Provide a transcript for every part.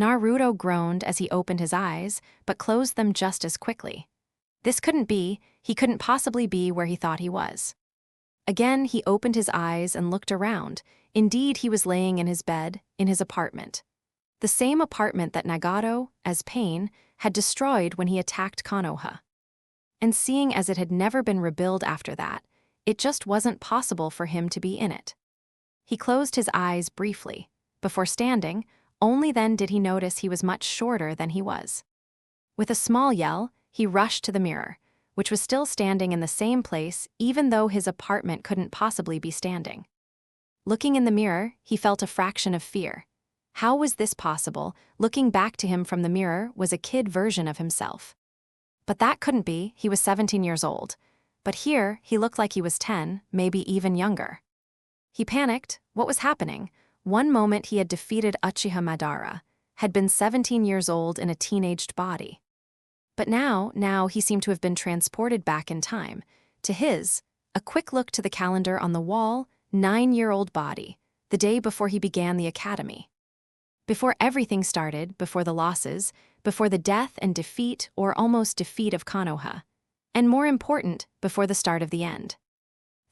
Naruto groaned as he opened his eyes, but closed them just as quickly. This couldn't be, he couldn't possibly be where he thought he was. Again, he opened his eyes and looked around. Indeed, he was laying in his bed, in his apartment. The same apartment that Nagato, as Pain, had destroyed when he attacked Konoha. And seeing as it had never been rebuilt after that, it just wasn't possible for him to be in it. He closed his eyes briefly. Before standing, only then did he notice he was much shorter than he was. With a small yell, he rushed to the mirror, which was still standing in the same place even though his apartment couldn't possibly be standing. Looking in the mirror, he felt a fraction of fear. How was this possible? Looking back to him from the mirror was a kid version of himself. But that couldn't be, he was 17 years old. But here, he looked like he was 10, maybe even younger. He panicked. What was happening? One moment he had defeated Uchiha Madara, had been 17 years old in a teenaged body. But now he seemed to have been transported back in time, to a quick look to the calendar on the wall, 9-year-old body, the day before he began the academy. Before everything started, before the losses, before the death and defeat or almost defeat of Konoha, and more important, before the start of the end.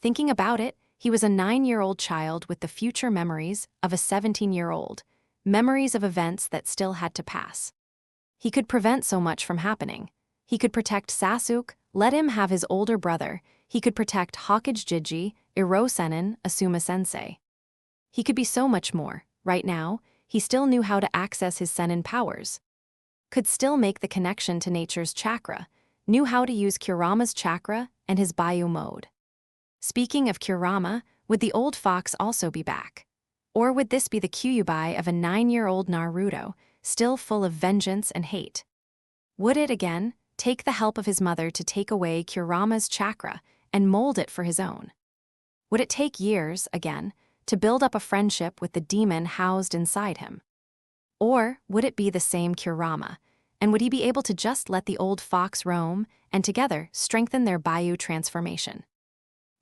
Thinking about it, he was a 9-year-old child with the future memories of a 17-year-old, memories of events that still had to pass. He could prevent so much from happening. He could protect Sasuke, let him have his older brother. He could protect Hokage Jiji, Iro-Senin, Asuma-sensei. He could be so much more. Right now, he still knew how to access his Senin powers. Could still make the connection to nature's chakra, knew how to use Kurama's chakra and his Baiyu mode. Speaking of Kurama, would the old fox also be back? Or would this be the Kyuubi of a 9-year-old Naruto, still full of vengeance and hate? Would it, again, take the help of his mother to take away Kurama's chakra and mold it for his own? Would it take years, again, to build up a friendship with the demon housed inside him? Or would it be the same Kurama, and would he be able to just let the old fox roam and together strengthen their Baiyu transformation?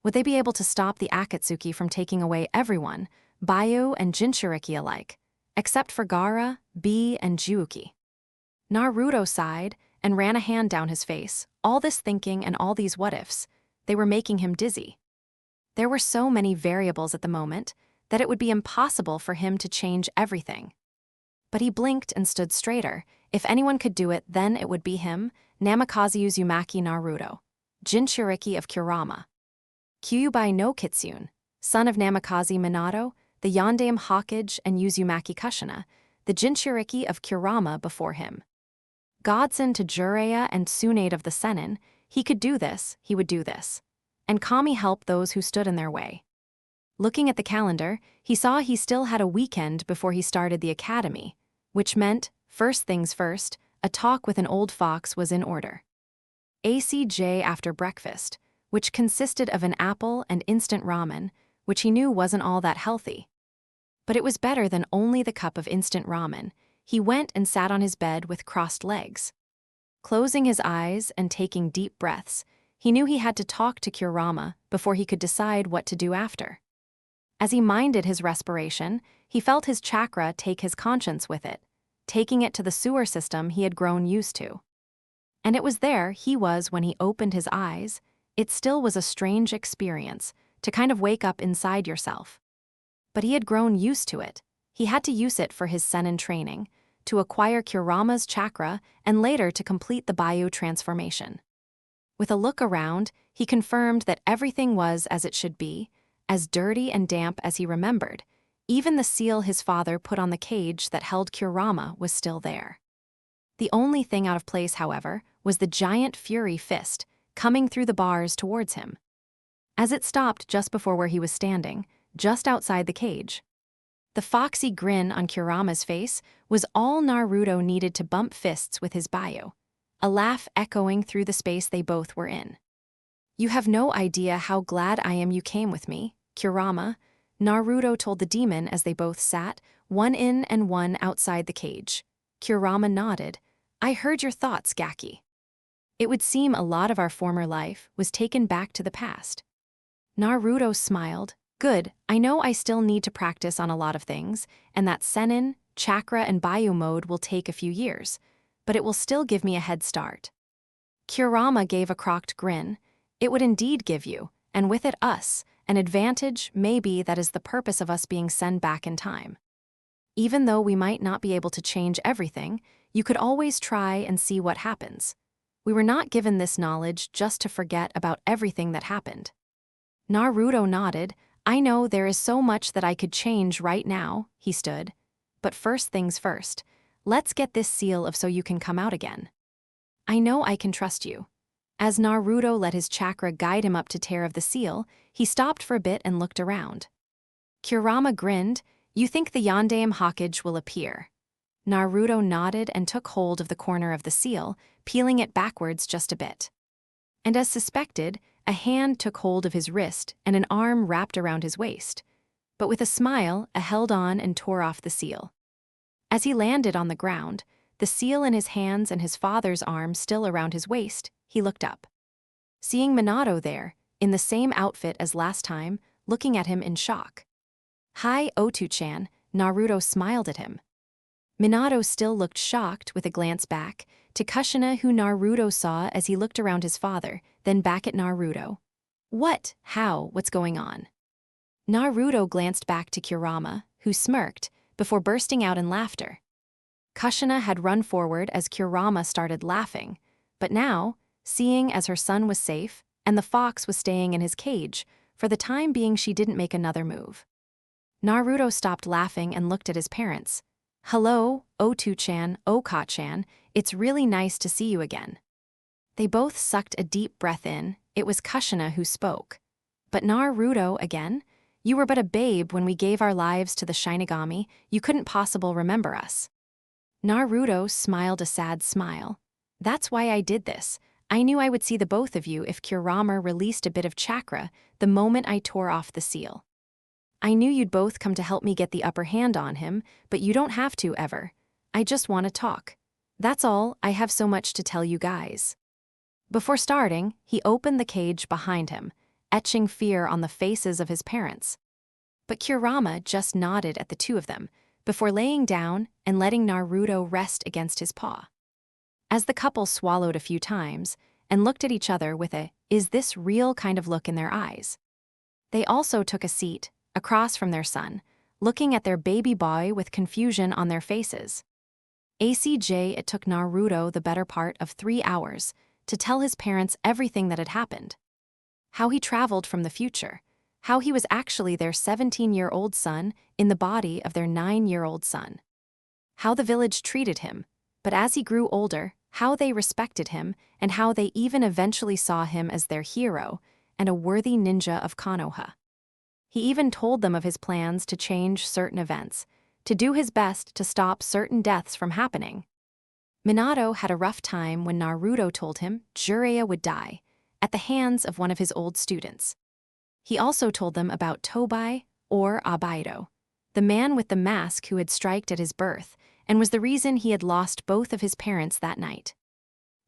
Would they be able to stop the Akatsuki from taking away everyone, Baiyu and Jinchuriki alike, except for Gaara, Bee, and Juuki? Naruto sighed and ran a hand down his face. All this thinking and all these what-ifs, they were making him dizzy. There were so many variables at the moment that it would be impossible for him to change everything. But he blinked and stood straighter. If anyone could do it, then it would be him, Namikaze Uzumaki Naruto, Jinchuriki of Kurama. Kyuubi no Kitsune, son of Namikaze Minato, the Yondaime Hokage and Uzumaki Kushina, the Jinchuriki of Kurama before him. Godson to Jiraiya and Tsunade of the Senin, he could do this, he would do this. And Kami helped those who stood in their way. Looking at the calendar, he saw he still had a weekend before he started the academy, which meant, first things first, a talk with an old fox was in order. ACJ after breakfast, which consisted of an apple and instant ramen, which he knew wasn't all that healthy. But it was better than only the cup of instant ramen. He went and sat on his bed with crossed legs. Closing his eyes and taking deep breaths, he knew he had to talk to Kurama before he could decide what to do after. As he minded his respiration, he felt his chakra take his conscience with it, taking it to the sewer system he had grown used to. And it was there he was when he opened his eyes. It still was a strange experience, to kind of wake up inside yourself. But he had grown used to it. He had to use it for his Senin training, to acquire Kurama's chakra, and later to complete the Baiyu transformation. With a look around, he confirmed that everything was as it should be, as dirty and damp as he remembered. Even the seal his father put on the cage that held Kurama was still there. The only thing out of place, however, was the giant Fury Fist, coming through the bars towards him. As it stopped just before where he was standing, just outside the cage. The foxy grin on Kurama's face was all Naruto needed to bump fists with his Baiyu, a laugh echoing through the space they both were in. "You have no idea how glad I am you came with me, Kurama," Naruto told the demon as they both sat, one in and one outside the cage. Kurama nodded. "I heard your thoughts, Gaki. It would seem a lot of our former life was taken back to the past." Naruto smiled. "Good, I know I still need to practice on a lot of things, and that Senin, chakra and bio mode will take a few years, but it will still give me a head start. Kurama gave a crocked grin. It would indeed give you, and with it us, an advantage. Maybe that is the purpose of us being sent back in time. Even though we might not be able to change everything, you could always try and see what happens. We were not given this knowledge just to forget about everything that happened. Naruto nodded. I know there is so much that I could change right now, he stood. But first things first, let's get this seal of so you can come out again. I know I can trust you. As Naruto let his chakra guide him up to tear of the seal, he stopped for a bit and looked around. Kurama grinned. You think the Yondaime Hokage will appear? Naruto nodded and took hold of the corner of the seal, peeling it backwards just a bit. And as suspected, a hand took hold of his wrist and an arm wrapped around his waist. But with a smile, a held on and tore off the seal. As he landed on the ground, the seal in his hands and his father's arm still around his waist, he looked up. Seeing Minato there, in the same outfit as last time, looking at him in shock. Hi, Otu-chan, Naruto smiled at him. Minato still looked shocked with a glance back to Kushina, who Naruto saw as he looked around his father, then back at Naruto. What? How? What's going on? Naruto glanced back to Kurama, who smirked, before bursting out in laughter. Kushina had run forward as Kurama started laughing, but now, seeing as her son was safe and the fox was staying in his cage, for the time being she didn't make another move. Naruto stopped laughing and looked at his parents. Hello, Otu-chan, Oka-chan, it's really nice to see you again. They both sucked a deep breath in. It was Kushina who spoke. But Naruto, again? You were but a babe when we gave our lives to the Shinigami. You couldn't possibly remember us. Naruto smiled a sad smile. That's why I did this. I knew I would see the both of you if Kurama released a bit of chakra the moment I tore off the seal. I knew you'd both come to help me get the upper hand on him, but you don't have to ever. I just want to talk. That's all. I have so much to tell you guys. Before starting, he opened the cage behind him, etching fear on the faces of his parents. But Kurama just nodded at the two of them, before laying down and letting Naruto rest against his paw. As the couple swallowed a few times and looked at each other with a, is this real kind of look in their eyes. They also took a seat, across from their son, looking at their baby boy with confusion on their faces. It took Naruto the better part of 3 hours to tell his parents everything that had happened. How he traveled from the future, how he was actually their 17-year-old son in the body of their 9-year-old son. How the village treated him, but as he grew older, how they respected him and how they even eventually saw him as their hero and a worthy ninja of Konoha. He even told them of his plans to change certain events, to do his best to stop certain deaths from happening. Minato had a rough time when Naruto told him Jiraiya would die, at the hands of one of his old students. He also told them about Tobai, or Abaido, the man with the mask who had striked at his birth, and was the reason he had lost both of his parents that night.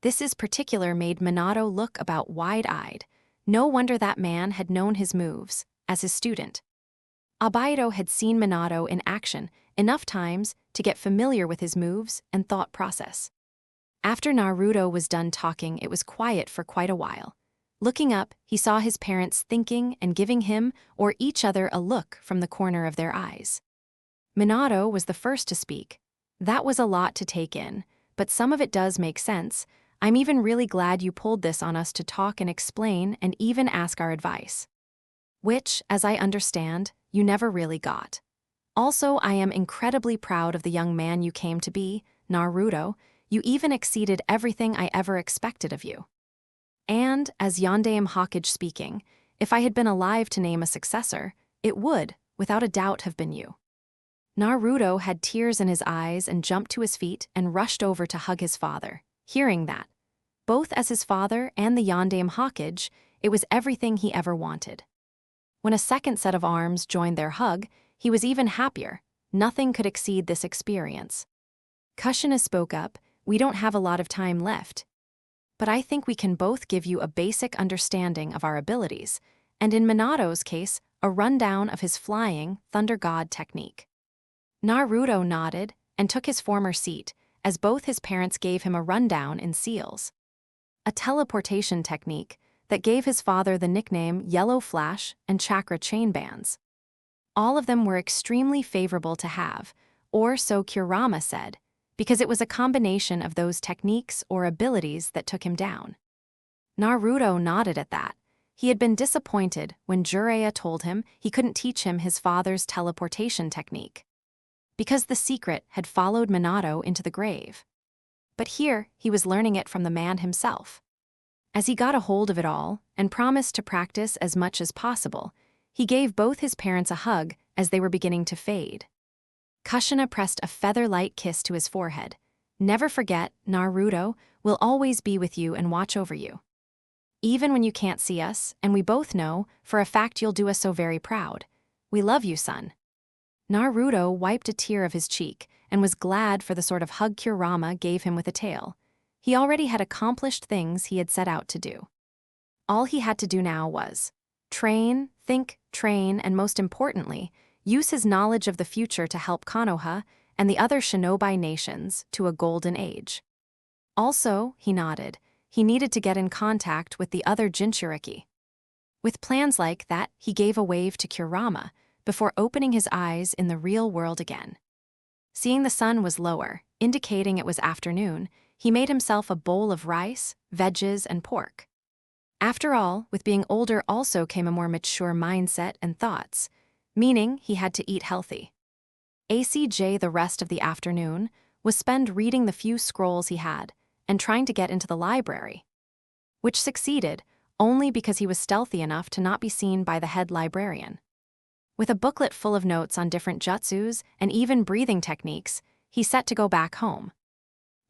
This is particular made Minato look about wide-eyed. No wonder that man had known his moves, as his student. Abaido had seen Minato in action enough times to get familiar with his moves and thought process. After Naruto was done talking, it was quiet for quite a while. Looking up, he saw his parents thinking and giving him or each other a look from the corner of their eyes. Minato was the first to speak. That was a lot to take in, but some of it does make sense. I'm even really glad you pulled this on us to talk and explain and even ask our advice. Which, as I understand, you never really got. Also, I am incredibly proud of the young man you came to be, Naruto. You even exceeded everything I ever expected of you. And, as Yondaime Hokage speaking, if I had been alive to name a successor, it would, without a doubt, have been you. Naruto had tears in his eyes and jumped to his feet and rushed over to hug his father. Hearing that, both as his father and the Yondaime Hokage, it was everything he ever wanted. When a second set of arms joined their hug, he was even happier. Nothing could exceed this experience. Kushina spoke up, we don't have a lot of time left. But I think we can both give you a basic understanding of our abilities, and in Minato's case, a rundown of his flying Thunder God technique. Naruto nodded, and took his former seat, as both his parents gave him a rundown in seals. A teleportation technique that gave his father the nickname Yellow Flash and Chakra Chain Bands. All of them were extremely favorable to have, or so Kurama said, because it was a combination of those techniques or abilities that took him down. Naruto nodded at that. He had been disappointed when Jiraiya told him he couldn't teach him his father's teleportation technique, because the secret had followed Minato into the grave. But here, he was learning it from the man himself. As he got a hold of it all and promised to practice as much as possible, he gave both his parents a hug as they were beginning to fade. Kushina pressed a feather-light kiss to his forehead. "Never forget, Naruto will always be with you and watch over you. Even when you can't see us, and we both know, for a fact you'll do us so very proud. We love you, son." Naruto wiped a tear of his cheek and was glad for the sort of hug Kurama gave him with a tail. He already had accomplished things he had set out to do. All he had to do now was train, think, train, and most importantly, use his knowledge of the future to help Konoha and the other shinobi nations to a golden age. Also, he nodded, he needed to get in contact with the other Jinchuriki. With plans like that, he gave a wave to Kurama before opening his eyes in the real world again. Seeing the sun was lower, indicating it was afternoon, he made himself a bowl of rice, veggies, and pork. After all, with being older also came a more mature mindset and thoughts, meaning he had to eat healthy. ACJ the rest of the afternoon was spent reading the few scrolls he had and trying to get into the library, which succeeded only because he was stealthy enough to not be seen by the head librarian. With a booklet full of notes on different jutsus and even breathing techniques, he set to go back home.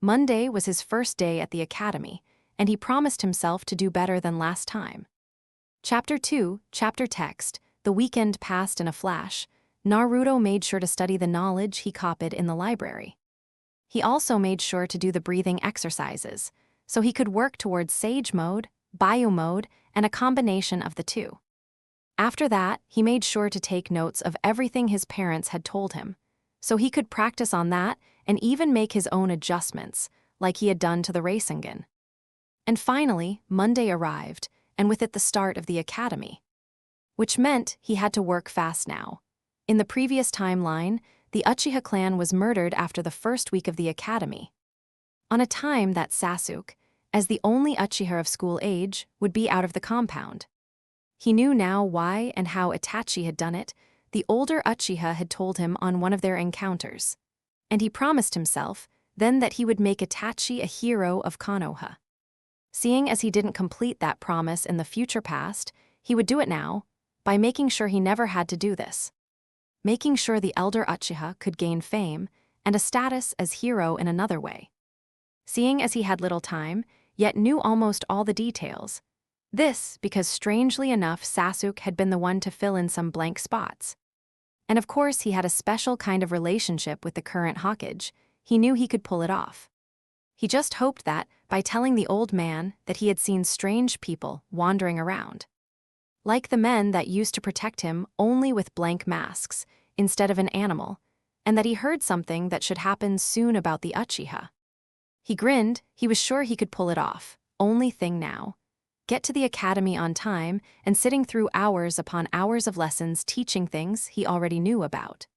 Monday was his first day at the academy, and he promised himself to do better than last time. Chapter 2, Chapter Text. The weekend passed in a flash. Naruto made sure to study the knowledge he copied in the library. He also made sure to do the breathing exercises, so he could work towards Sage Mode, Bio Mode, and a combination of the two. After that, he made sure to take notes of everything his parents had told him, so he could practice on that and even make his own adjustments, like he had done to the Rasengan. And finally, Monday arrived, and with it the start of the academy, which meant he had to work fast now. In the previous timeline, the Uchiha clan was murdered after the first week of the academy, on a time that Sasuke, as the only Uchiha of school age, would be out of the compound. He knew now why and how Itachi had done it. The older Uchiha had told him on one of their encounters, and he promised himself then that he would make Itachi a hero of Konoha. Seeing as he didn't complete that promise in the future past, he would do it now, by making sure he never had to do this. Making sure the elder Uchiha could gain fame and a status as hero in another way. Seeing as he had little time, yet knew almost all the details. This because strangely enough Sasuke had been the one to fill in some blank spots. And of course he had a special kind of relationship with the current Hokage. He knew he could pull it off. He just hoped that, by telling the old man that he had seen strange people wandering around, like the men that used to protect him only with blank masks, instead of an animal, and that he heard something that should happen soon about the Uchiha. He grinned, he was sure he could pull it off. Only thing now, get to the academy on time and sitting through hours upon hours of lessons teaching things he already knew about.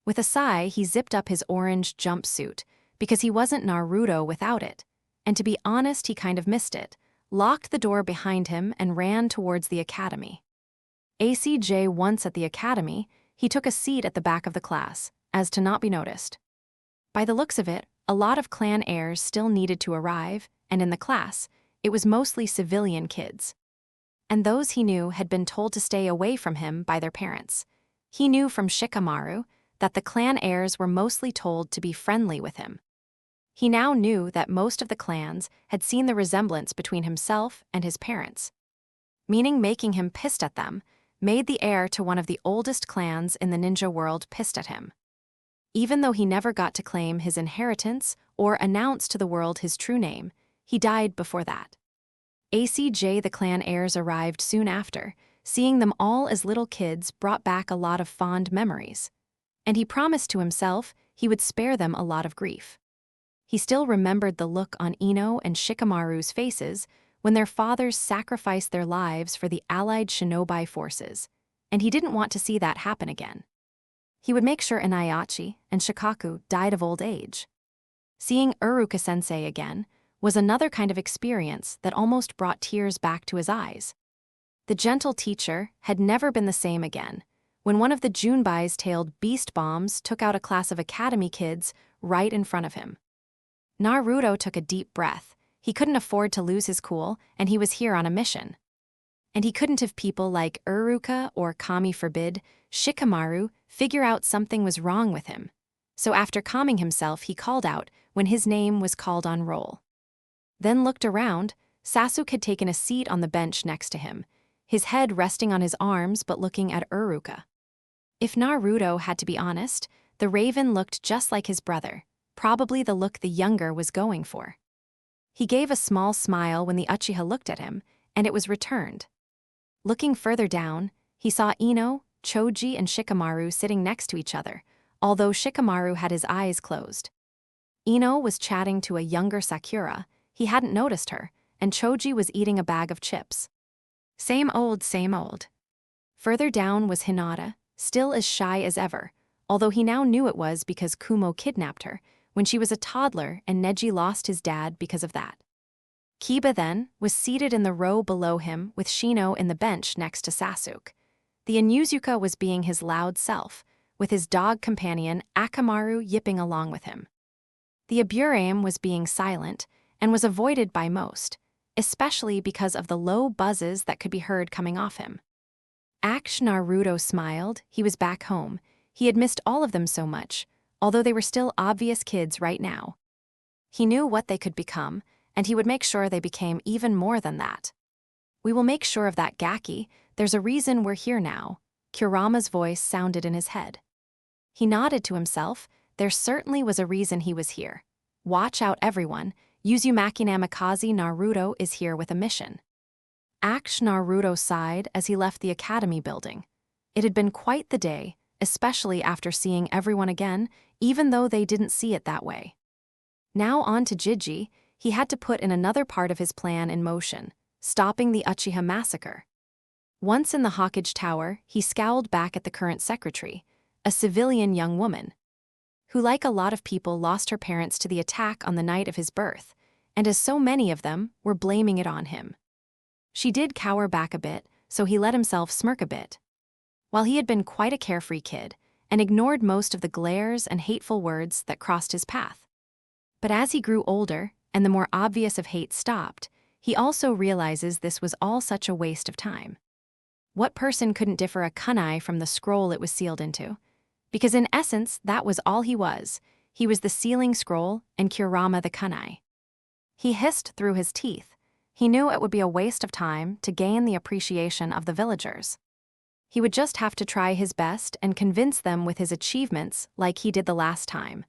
With a sigh, he zipped up his orange jumpsuit, because he wasn't Naruto without it, and to be honest he kind of missed it, locked the door behind him and ran towards the academy. ACJ once at the academy, he took a seat at the back of the class, as to not be noticed. By the looks of it, a lot of clan heirs still needed to arrive, and in the class, it was mostly civilian kids. And those he knew had been told to stay away from him by their parents. He knew from Shikamaru that the clan heirs were mostly told to be friendly with him. He now knew that most of the clans had seen the resemblance between himself and his parents, meaning making him pissed at them, made the heir to one of the oldest clans in the ninja world pissed at him. Even though he never got to claim his inheritance or announce to the world his true name, he died before that. ACJ the clan heirs arrived soon after. Seeing them all as little kids brought back a lot of fond memories, and he promised to himself he would spare them a lot of grief. He still remembered the look on Ino and Shikamaru's faces when their fathers sacrificed their lives for the allied shinobi forces, and he didn't want to see that happen again. He would make sure Inaichi and Shikaku died of old age. Seeing Uruka-sensei again was another kind of experience that almost brought tears back to his eyes. The gentle teacher had never been the same again when one of the Junbai's tailed beast bombs took out a class of academy kids right in front of him. Naruto took a deep breath. He couldn't afford to lose his cool, and he was here on a mission. And he couldn't have people like Uruka or Kami forbid Shikamaru figure out something was wrong with him. So after calming himself, he called out when his name was called on roll. Then looked around. Sasuke had taken a seat on the bench next to him, his head resting on his arms but looking at Uruka. If Naruto had to be honest, the Raven looked just like his brother, probably the look the younger was going for. He gave a small smile when the Uchiha looked at him, and it was returned. Looking further down, he saw Ino, Choji, and Shikamaru sitting next to each other, although Shikamaru had his eyes closed. Ino was chatting to a younger Sakura. He hadn't noticed her, and Choji was eating a bag of chips. Same old, same old. Further down was Hinata, still as shy as ever, although he now knew it was because Kumo kidnapped her when she was a toddler and Neji lost his dad because of that. Kiba, then, was seated in the row below him with Shino in the bench next to Sasuke. The Inuzuka was being his loud self, with his dog companion Akamaru yipping along with him. The Aburame was being silent and was avoided by most, especially because of the low buzzes that could be heard coming off him. Naruto smiled. He was back home. He had missed all of them so much, although they were still obvious kids right now. He knew what they could become, and he would make sure they became even more than that. We will make sure of that, Gaki. There's a reason we're here now. Kurama's voice sounded in his head. He nodded to himself. There certainly was a reason he was here. Watch out, everyone. Uzumaki Namikaze Naruto is here with a mission. Naruto sighed as he left the academy building. It had been quite the day, especially after seeing everyone again, even though they didn't see it that way. Now on to Jiji. He had to put in another part of his plan in motion, stopping the Uchiha massacre. Once in the Hokage Tower, he scowled back at the current secretary, a civilian young woman, who, like a lot of people, lost her parents to the attack on the night of his birth, and as so many of them, were blaming it on him. She did cower back a bit, so he let himself smirk a bit. While he had been quite a carefree kid, and ignored most of the glares and hateful words that crossed his path. But as he grew older, and the more obvious of hate stopped, he also realizes this was all such a waste of time. What person couldn't differ a kunai from the scroll it was sealed into? Because in essence, that was all he was. He was the sealing scroll and Kurama the kunai. He hissed through his teeth. He knew it would be a waste of time to gain the appreciation of the villagers. He would just have to try his best and convince them with his achievements like he did the last time.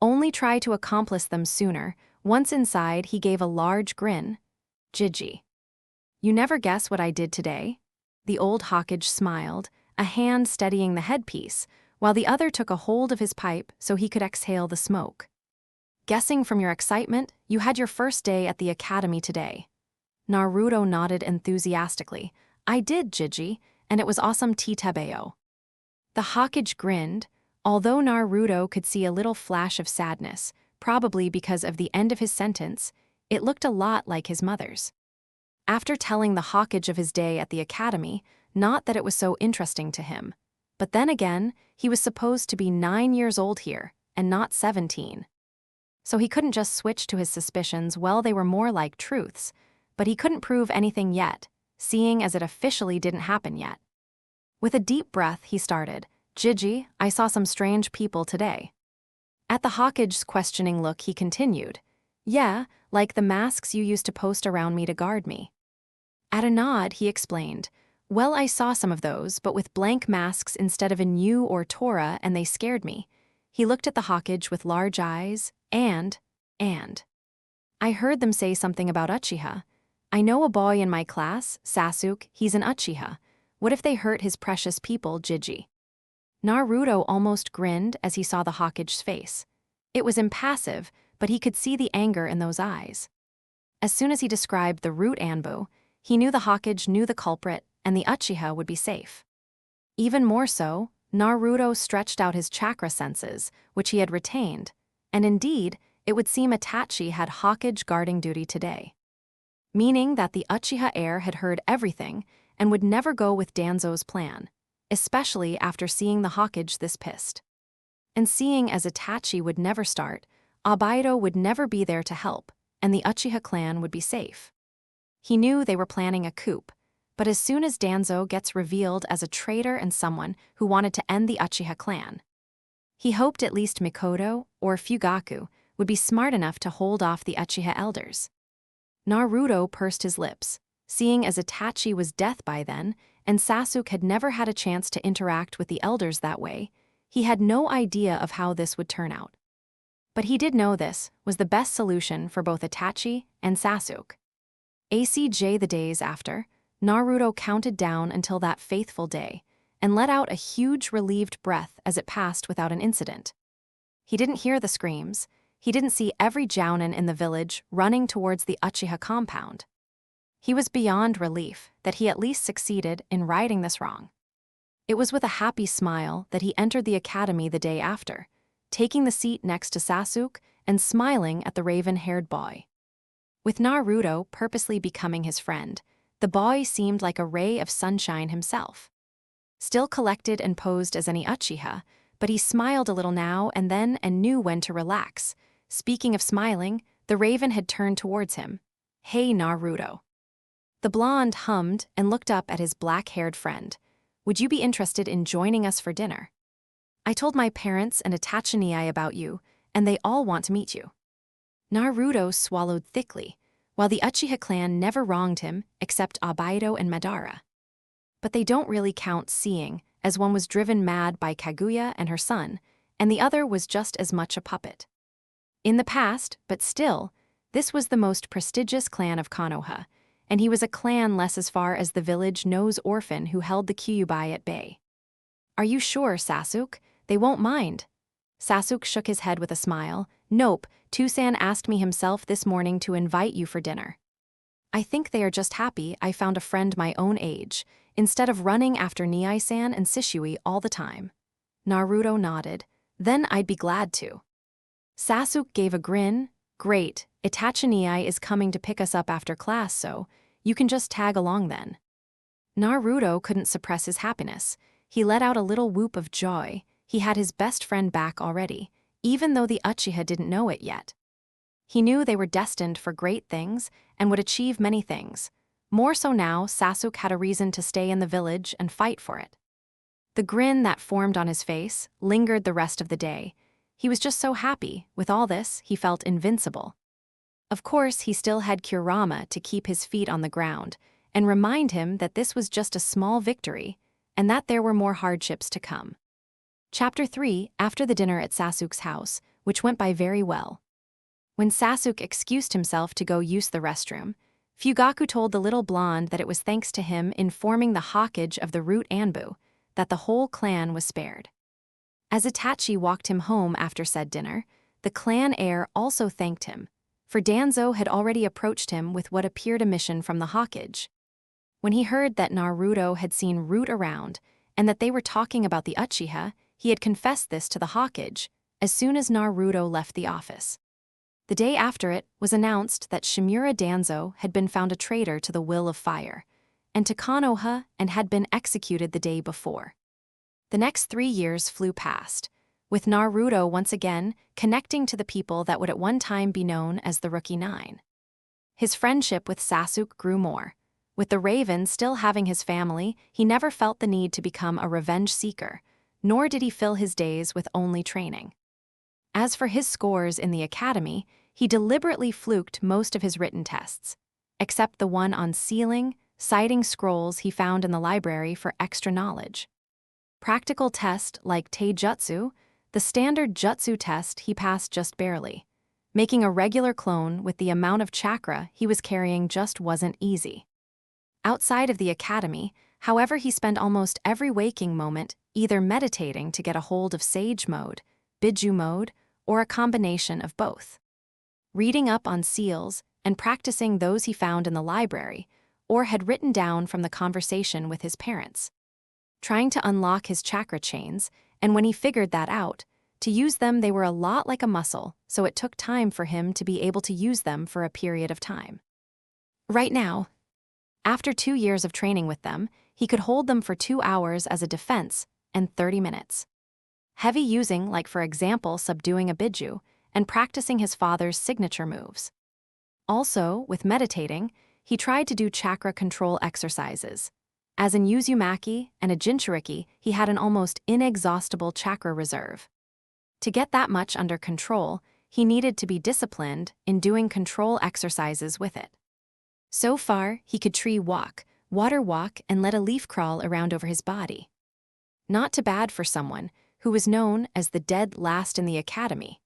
Only try to accomplish them sooner. Once inside, he gave a large grin. Jiji. You never guess what I did today? The old Hokage smiled, a hand steadying the headpiece, while the other took a hold of his pipe so he could exhale the smoke. Guessing from your excitement, you had your first day at the academy today. Naruto nodded enthusiastically. I did, Jiji, and it was awesome tebeo. The Hokage grinned, although Naruto could see a little flash of sadness, probably because of the end of his sentence. It looked a lot like his mother's. After telling the Hokage of his day at the academy, not that it was so interesting to him. But then again, he was supposed to be 9 years old here, and not 17. So he couldn't just switch to his suspicions. Well, they were more like truths, but he couldn't prove anything yet, seeing as it officially didn't happen yet. With a deep breath, he started, Jiji, I saw some strange people today. At the Hokage's questioning look, he continued, yeah, like the masks you used to post around me to guard me. At a nod, he explained, well, I saw some of those, but with blank masks instead of a Yu or Tora, and they scared me. He looked at the Hokage with large eyes, and. I heard them say something about Uchiha. I know a boy in my class, Sasuke, he's an Uchiha. What if they hurt his precious people, Jiji? Naruto almost grinned as he saw the Hokkage's face. It was impassive, but he could see the anger in those eyes. As soon as he described the root Anbu, he knew the Hokkage knew the culprit and the Uchiha would be safe. Even more so, Naruto stretched out his chakra senses, which he had retained, and indeed, it would seem Itachi had Hokage guarding duty today. Meaning that the Uchiha heir had heard everything and would never go with Danzo's plan, especially after seeing the Hokage this pissed. And seeing as Itachi would never start, Obaido would never be there to help, and the Uchiha clan would be safe. He knew they were planning a coup, but as soon as Danzo gets revealed as a traitor and someone who wanted to end the Uchiha clan, he hoped at least Mikoto or Fugaku would be smart enough to hold off the Uchiha elders. Naruto pursed his lips, seeing as Itachi was death by then, and Sasuke had never had a chance to interact with the elders that way. He had no idea of how this would turn out. But he did know this was the best solution for both Itachi and Sasuke. The days after, Naruto counted down until that faithful day, and let out a huge relieved breath as it passed without an incident. He didn't hear the screams. He didn't see every jounin in the village running towards the Uchiha compound. He was beyond relief that he at least succeeded in righting this wrong. It was with a happy smile that he entered the academy the day after, taking the seat next to Sasuke and smiling at the raven-haired boy. With Naruto purposely becoming his friend, the boy seemed like a ray of sunshine himself. Still collected and posed as any Uchiha, but he smiled a little now and then and knew when to relax. Speaking of smiling, the raven had turned towards him. "Hey, Naruto." The blonde hummed and looked up at his black-haired friend. "Would you be interested in joining us for dinner? I told my parents and Itachi about you, and they all want to meet you." Naruto swallowed thickly, while the Uchiha clan never wronged him except Obaido and Madara. But they don't really count, seeing as one was driven mad by Kaguya and her son, and the other was just as much a puppet. In the past, but still, this was the most prestigious clan of Konoha, and he was a clan less as far as the village Nose orphan who held the Kyuubi at bay. "Are you sure, Sasuke? They won't mind." Sasuke shook his head with a smile. "Nope, Tusan asked me himself this morning to invite you for dinner. I think they are just happy I found a friend my own age, instead of running after Niai-san and Shishui all the time." Naruto nodded. "Then I'd be glad to." Sasuke gave a grin. "Great, Itachi is coming to pick us up after class, so you can just tag along then." Naruto couldn't suppress his happiness. He let out a little whoop of joy. He had his best friend back already, even though the Uchiha didn't know it yet. He knew they were destined for great things and would achieve many things. More so now, Sasuke had a reason to stay in the village and fight for it. The grin that formed on his face lingered the rest of the day. He was just so happy. With all this, he felt invincible. Of course, he still had Kurama to keep his feet on the ground and remind him that this was just a small victory and that there were more hardships to come. Chapter 3, after the dinner at Sasuke's house, which went by very well. When Sasuke excused himself to go use the restroom, Fugaku told the little blonde that it was thanks to him informing the Hokage of the root Anbu that the whole clan was spared. As Itachi walked him home after said dinner, the clan heir also thanked him, for Danzo had already approached him with what appeared a mission from the Hokage. When he heard that Naruto had seen Root around and that they were talking about the Uchiha, he had confessed this to the Hokage as soon as Naruto left the office. The day after it was announced that Shimura Danzo had been found a traitor to the will of fire, and to Konoha and had been executed the day before. The next 3 years flew past, with Naruto once again connecting to the people that would at one time be known as the Rookie Nine. His friendship with Sasuke grew more. With the Raven still having his family, he never felt the need to become a revenge seeker, nor did he fill his days with only training. As for his scores in the academy, he deliberately fluked most of his written tests, except the one on sealing, citing scrolls he found in the library for extra knowledge. Practical test like Taijutsu, the standard jutsu test he passed just barely. Making a regular clone with the amount of chakra he was carrying just wasn't easy. Outside of the academy, however, he spent almost every waking moment either meditating to get a hold of Sage mode, Biju mode, or a combination of both. Reading up on seals and practicing those he found in the library, or had written down from the conversation with his parents. Trying to unlock his chakra chains, and when he figured that out, to use them they were a lot like a muscle, so it took time for him to be able to use them for a period of time. Right now, after 2 years of training with them, he could hold them for 2 hours as a defense and 30 minutes. Heavy using, like for example subduing a Biju, and practicing his father's signature moves. Also, with meditating, he tried to do chakra control exercises. As in Uzumaki and a Jinchuriki, he had an almost inexhaustible chakra reserve. To get that much under control, he needed to be disciplined in doing control exercises with it. So far, he could tree walk, water walk, and let a leaf crawl around over his body. Not too bad for someone who was known as the dead last in the academy.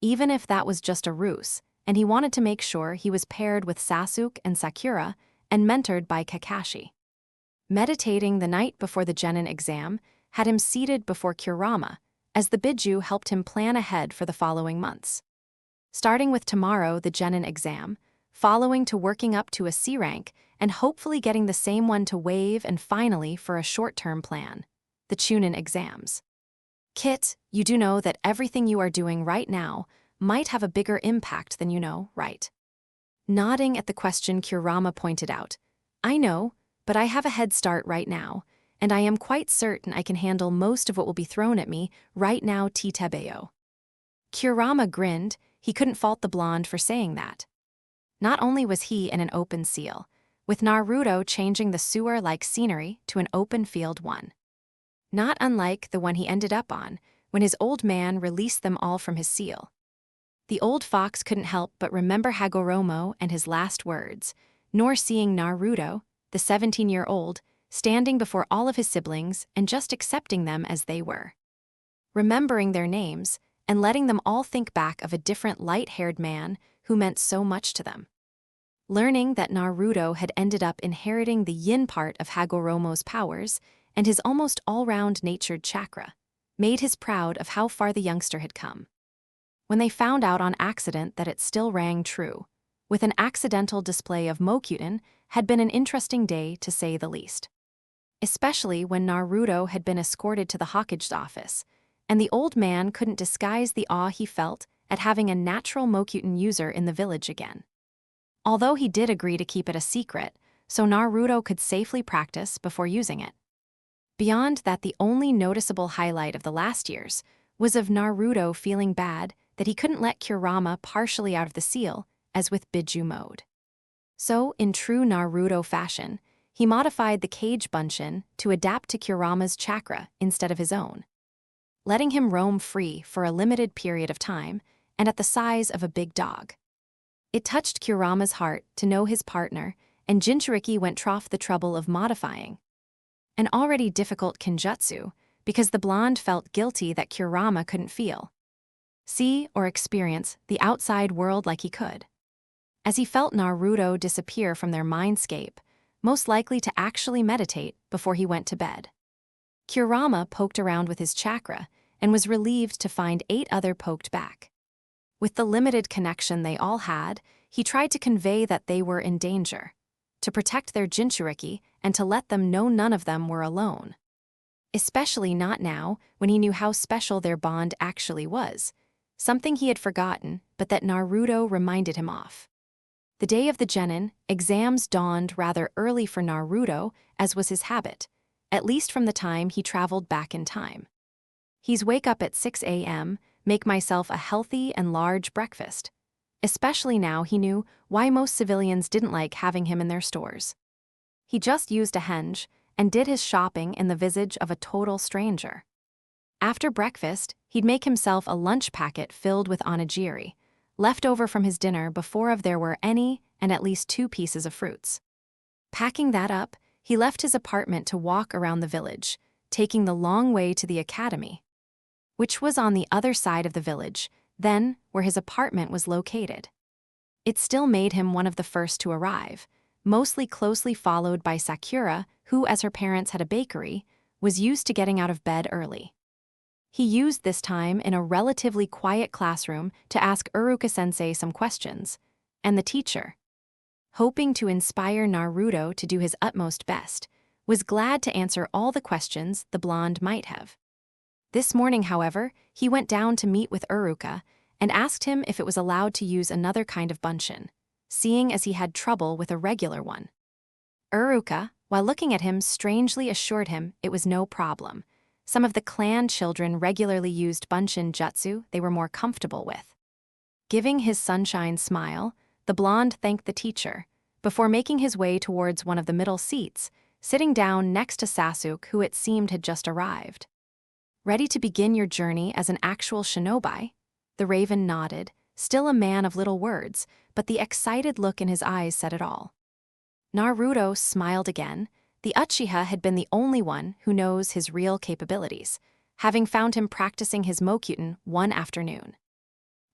Even if that was just a ruse, and he wanted to make sure he was paired with Sasuke and Sakura and mentored by Kakashi. Meditating the night before the Genin exam had him seated before Kurama, as the Biju helped him plan ahead for the following months. Starting with tomorrow the Genin exam, following to working up to a C rank, and hopefully getting the same one to wave, and finally for a short-term plan, the Chunin exams. Kit, you do know that everything you are doing right now might have a bigger impact than you know, right? Nodding at the question, Kurama pointed out, I know, but I have a head start right now, and I am quite certain I can handle most of what will be thrown at me right now, Titebeo. Kurama grinned. He couldn't fault the blonde for saying that. Not only was he in an open seal, with Naruto changing the sewer-like scenery to an open-field one. Not unlike the one he ended up on when his old man released them all from his seal. The old fox couldn't help but remember Hagoromo and his last words, nor seeing Naruto, the 17-year-old, standing before all of his siblings and just accepting them as they were. Remembering their names and letting them all think back of a different light-haired man who meant so much to them. Learning that Naruto had ended up inheriting the yin part of Hagoromo's powers and his almost all-round natured chakra, made his proud of how far the youngster had come. When they found out on accident that it still rang true, with an accidental display of Mokyuden, had been an interesting day to say the least. Especially when Naruto had been escorted to the Hokage's office, and the old man couldn't disguise the awe he felt at having a natural Mokyuden user in the village again. Although he did agree to keep it a secret, so Naruto could safely practice before using it. Beyond that, the only noticeable highlight of the last years was of Naruto feeling bad that he couldn't let Kurama partially out of the seal, as with Biju mode. So, in true Naruto fashion, he modified the Kage Bunshin to adapt to Kurama's chakra instead of his own, letting him roam free for a limited period of time and at the size of a big dog. It touched Kurama's heart to know his partner, and Jinchuriki went through the trouble of modifying an already difficult Kenjutsu because the blonde felt guilty that Kurama couldn't feel, see, or experience the outside world like he could. As he felt Naruto disappear from their mindscape, most likely to actually meditate before he went to bed. Kurama poked around with his chakra and was relieved to find 8 other poked back. With the limited connection they all had, he tried to convey that they were in danger, to protect their Jinchuriki and to let them know none of them were alone. Especially not now, when he knew how special their bond actually was, something he had forgotten but that Naruto reminded him of. The day of the Genin exams dawned rather early for Naruto, as was his habit, at least from the time he traveled back in time. He's wake up at 6 a.m., make myself a healthy and large breakfast. Especially now he knew why most civilians didn't like having him in their stores. He just used a henge and did his shopping in the visage of a total stranger. After breakfast, he'd make himself a lunch packet filled with onigiri, left over from his dinner before there were any, and at least 2 pieces of fruits. Packing that up, he left his apartment to walk around the village, taking the long way to the academy, which was on the other side of the village, then where his apartment was located. It still made him one of the first to arrive, mostly closely followed by Sakura, who, as her parents had a bakery, was used to getting out of bed early. He used this time in a relatively quiet classroom to ask Uruka-sensei some questions, and the teacher, hoping to inspire Naruto to do his utmost best, was glad to answer all the questions the blonde might have. This morning, however, he went down to meet with Uruka and asked him if it was allowed to use another kind of bunshin, seeing as he had trouble with a regular one. Uruka, while looking at him, strangely assured him it was no problem. Some of the clan children regularly used bunshin jutsu they were more comfortable with. Giving his sunshine smile, the blonde thanked the teacher, before making his way towards one of the middle seats, sitting down next to Sasuke, who it seemed had just arrived. Ready to begin your journey as an actual shinobi? The raven nodded, still a man of little words, but the excited look in his eyes said it all. Naruto smiled again. The Uchiha had been the only one who knows his real capabilities, having found him practicing his Mokyuten one afternoon.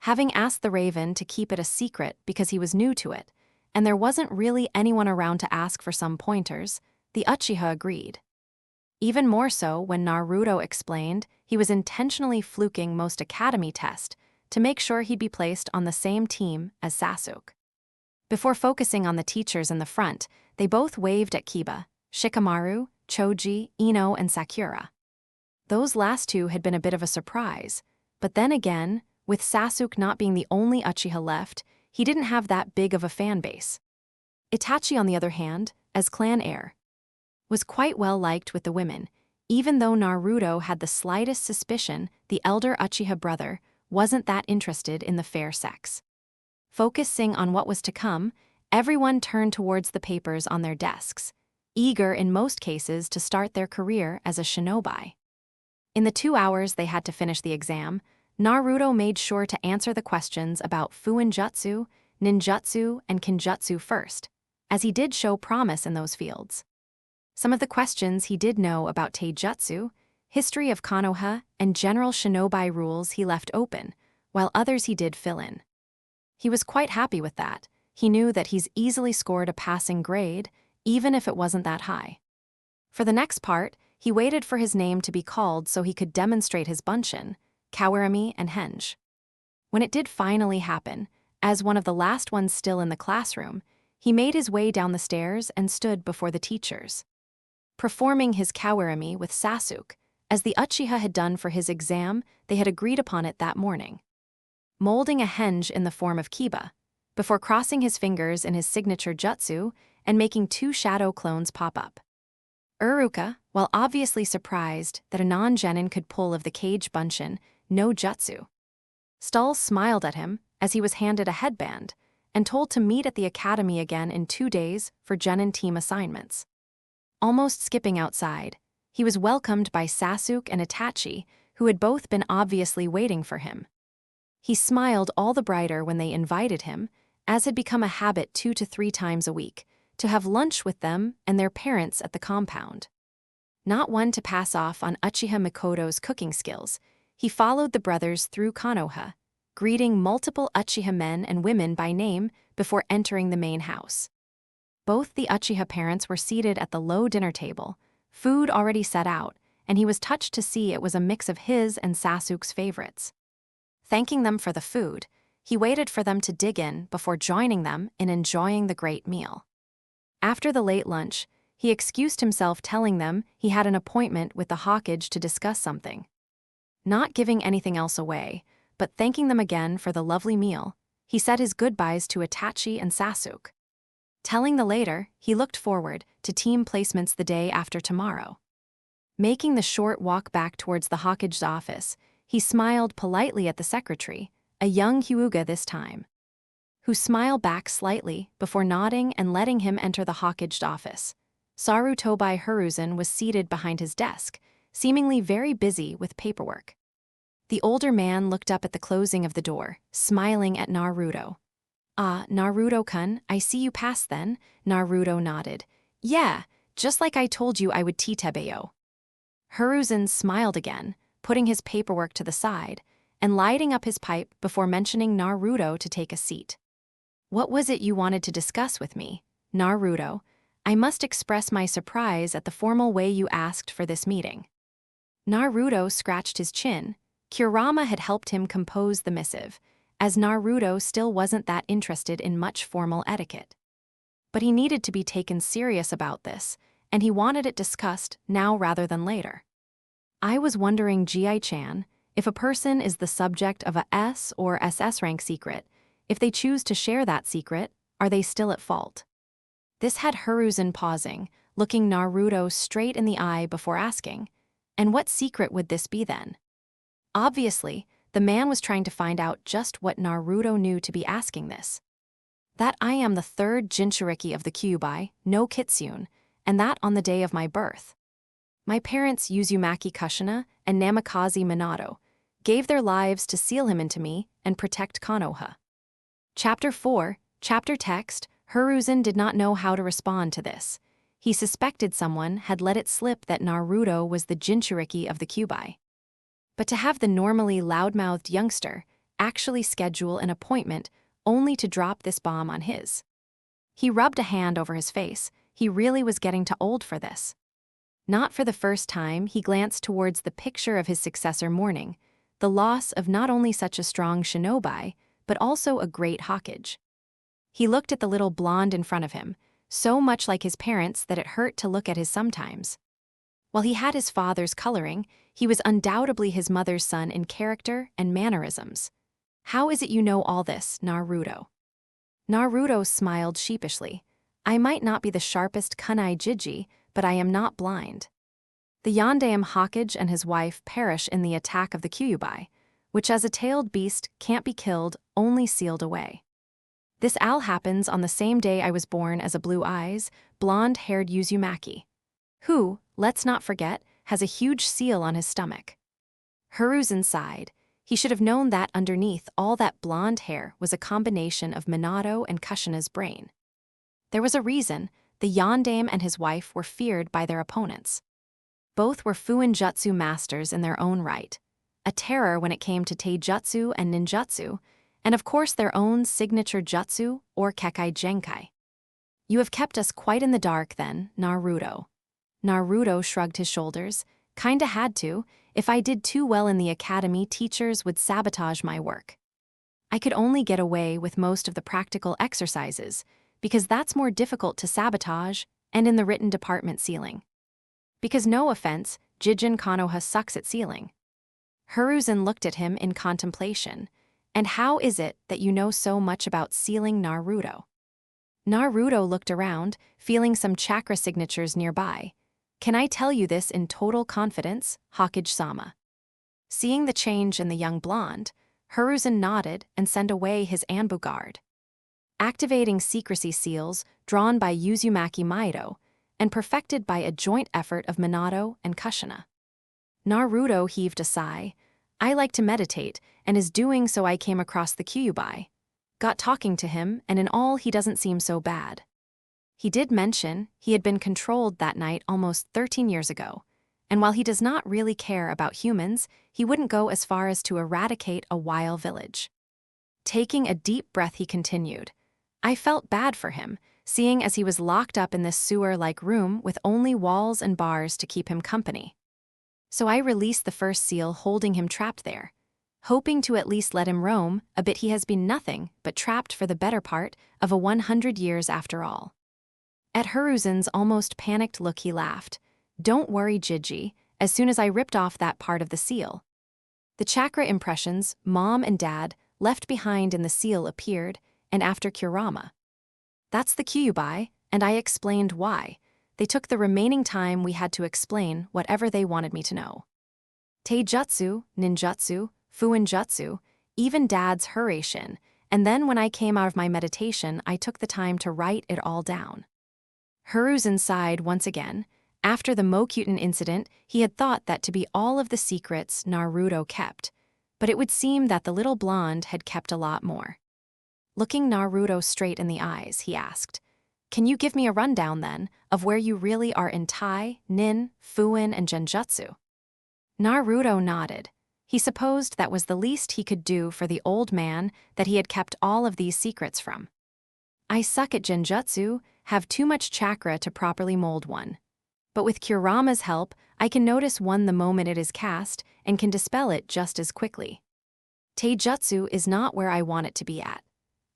Having asked the raven to keep it a secret because he was new to it, and there wasn't really anyone around to ask for some pointers, the Uchiha agreed. Even more so when Naruto explained he was intentionally fluking most academy tests to make sure he'd be placed on the same team as Sasuke. Before focusing on the teachers in the front, they both waved at Kiba, Shikamaru, Choji, Ino, and Sakura. Those last two had been a bit of a surprise, but then again, with Sasuke not being the only Uchiha left, he didn't have that big of a fan base. Itachi, on the other hand, as clan heir, was quite well liked with the women, even though Naruto had the slightest suspicion the elder Uchiha brother wasn't that interested in the fair sex. Focusing on what was to come, everyone turned towards the papers on their desks, eager in most cases to start their career as a shinobi. In the 2 hours they had to finish the exam, Naruto made sure to answer the questions about Fuinjutsu, Ninjutsu, and Kinjutsu first, as he did show promise in those fields. Some of the questions he did know about Taijutsu, history of Konoha, and general shinobi rules he left open, while others he did fill in. He was quite happy with that. He knew that he's easily scored a passing grade, even if it wasn't that high. For the next part, he waited for his name to be called so he could demonstrate his bunshin, Kawarami, and Henge. When it did finally happen, as one of the last ones still in the classroom, he made his way down the stairs and stood before the teachers, performing his Kawarami with Sasuke, as the Uchiha had done for his exam. They had agreed upon it that morning. Molding a henge in the form of Kiba, before crossing his fingers in his signature jutsu and making 2 shadow clones pop up. Uruka, while obviously surprised that a non-genin could pull of the Kage Bunshin no jutsu, Stull smiled at him as he was handed a headband and told to meet at the academy again in 2 days for genin team assignments. Almost skipping outside, he was welcomed by Sasuke and Itachi, who had both been obviously waiting for him. He smiled all the brighter when they invited him, as had become a habit 2 to 3 times a week, to have lunch with them and their parents at the compound. Not one to pass off on Uchiha Mikoto's cooking skills, he followed the brothers through Konoha, greeting multiple Uchiha men and women by name before entering the main house. Both the Uchiha parents were seated at the low dinner table, food already set out, and he was touched to see it was a mix of his and Sasuke's favorites. Thanking them for the food, he waited for them to dig in before joining them in enjoying the great meal. After the late lunch, he excused himself, telling them he had an appointment with the Hawkage to discuss something. Not giving anything else away, but thanking them again for the lovely meal, he said his goodbyes to Itachi and Sasuke. Telling the latter he looked forward to team placements the day after tomorrow. Making the short walk back towards the Hawkage's office, he smiled politely at the secretary, a young Hyuga this time, who smiled back slightly before nodding and letting him enter the Hawkage's office. Sarutobi Hiruzen was seated behind his desk, seemingly very busy with paperwork. The older man looked up at the closing of the door, smiling at Naruto. "Ah, Naruto-kun, I see you passed then." Naruto nodded. "Yeah, just like I told you I would Titebeo." Hiruzen smiled again, putting his paperwork to the side, and lighting up his pipe before mentioning Naruto to take a seat. "What was it you wanted to discuss with me?" "Naruto, I must express my surprise at the formal way you asked for this meeting." Naruto scratched his chin. Kurama had helped him compose the missive, as Naruto still wasn't that interested in much formal etiquette. But he needed to be taken serious about this, and he wanted it discussed now rather than later. "I was wondering, Gi-chan, if a person is the subject of a S or SS rank secret, if they choose to share that secret, are they still at fault?" This had Hiruzen pausing, looking Naruto straight in the eye before asking, "And what secret would this be then?" Obviously, the man was trying to find out just what Naruto knew to be asking this. "That I am the third Jinchuriki of the Kyuubi, no Kitsune, and that on the day of my birth. My parents Uzumaki Kushina and Namikaze Minato gave their lives to seal him into me and protect Konoha." Chapter 4, Chapter Text. Hiruzen did not know how to respond to this. He suspected someone had let it slip that Naruto was the Jinchuriki of the Kyuubi. But to have the normally loudmouthed youngster actually schedule an appointment only to drop this bomb on his. He rubbed a hand over his face. He really was getting too old for this. Not for the first time, he glanced towards the picture of his successor mourning, the loss of not only such a strong shinobi, but also a great Hokage. He looked at the little blonde in front of him, so much like his parents that it hurt to look at his sometimes. While he had his father's coloring, he was undoubtedly his mother's son in character and mannerisms. "How is it you know all this, Naruto?" Naruto smiled sheepishly. "I might not be the sharpest kunai jiji, but I am not blind. The Yondaime Hokage and his wife perish in the attack of the Kyuubi, which as a tailed beast can't be killed, only sealed away. This all happens on the same day I was born as a blue-eyes, blonde-haired Uzumaki, who, let's not forget, has a huge seal on his stomach." Hiruzen sighed. He should have known that underneath all that blonde hair was a combination of Minato and Kushina's brain. There was a reason the Yondaime and his wife were feared by their opponents. Both were Fuinjutsu masters in their own right, a terror when it came to taijutsu and ninjutsu, and of course their own signature jutsu or Kekai Genkai. "You have kept us quite in the dark then, Naruto." Naruto shrugged his shoulders. "Kinda had to. If I did too well in the academy, teachers would sabotage my work. I could only get away with most of the practical exercises, because that's more difficult to sabotage, and in the written department sealing. Because no offense, Jijin Konoha sucks at sealing." Hiruzen looked at him in contemplation. "And how is it that you know so much about sealing, Naruto?" Naruto looked around, feeling some chakra signatures nearby. "Can I tell you this in total confidence, Hokage-sama?" Seeing the change in the young blonde, Hiruzen nodded and sent away his Anbu guard. Activating secrecy seals drawn by Uzumaki Maido and perfected by a joint effort of Minato and Kushina. Naruto heaved a sigh. "I like to meditate, and is doing so I came across the Kyuubi. Got talking to him, and in all he doesn't seem so bad. He did mention he had been controlled that night almost 13 years ago, and while he does not really care about humans, he wouldn't go as far as to eradicate a wild village." Taking a deep breath, he continued, "I felt bad for him, seeing as he was locked up in this sewer-like room with only walls and bars to keep him company. So I released the first seal holding him trapped there, hoping to at least let him roam, a bit he has been nothing but trapped for the better part of a 100 years after all." At Hiruzen's almost panicked look, he laughed. "Don't worry, Jiji, as soon as I ripped off that part of the seal. The chakra impressions Mom and Dad left behind in the seal appeared, and after Kurama. That's the Kyuubi, and I explained why. They took the remaining time we had to explain whatever they wanted me to know. Taijutsu, ninjutsu, fuinjutsu, even Dad's Hurashin, and then when I came out of my meditation, I took the time to write it all down." Hiruzen sighed once again. After the Mokyutin incident, he had thought that to be all of the secrets Naruto kept, but it would seem that the little blonde had kept a lot more. Looking Naruto straight in the eyes, he asked, "Can you give me a rundown, then, of where you really are in Tai, Nin, Fuin, and Genjutsu?" Naruto nodded. He supposed that was the least he could do for the old man that he had kept all of these secrets from. I suck at genjutsu, have too much chakra to properly mold one. But with Kurama's help, I can notice one the moment it is cast and can dispel it just as quickly. Taijutsu is not where I want it to be at.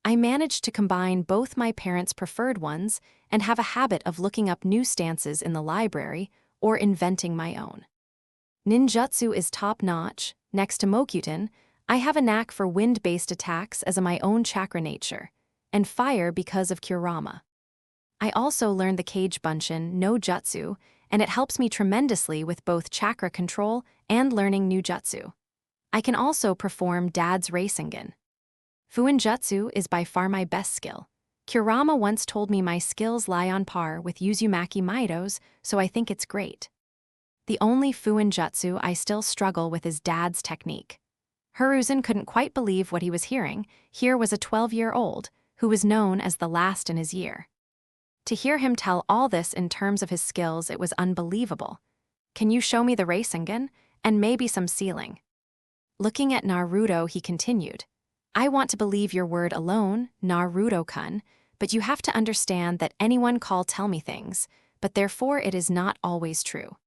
I managed to combine both my parents' preferred ones and have a habit of looking up new stances in the library or inventing my own. Ninjutsu is top-notch. Next to Mokyuten, I have a knack for wind-based attacks as my own chakra nature, and fire because of Kurama. I also learned the Kage Bunshin no Jutsu, and it helps me tremendously with both chakra control and learning new jutsu. I can also perform Dad's Rasengan. Fuinjutsu is by far my best skill. Kurama once told me my skills lie on par with Uzumaki Maido's, so I think it's great. The only Fuinjutsu I still struggle with is Dad's technique. Hiruzen couldn't quite believe what he was hearing. Here was a 12-year-old, who was known as the last in his year. To hear him tell all this in terms of his skills, it was unbelievable. Can you show me the Rasengan? And maybe some sealing. Looking at Naruto, he continued. I want to believe your word alone, Naruto-kun, but you have to understand that anyone can tell me things, but therefore it is not always true.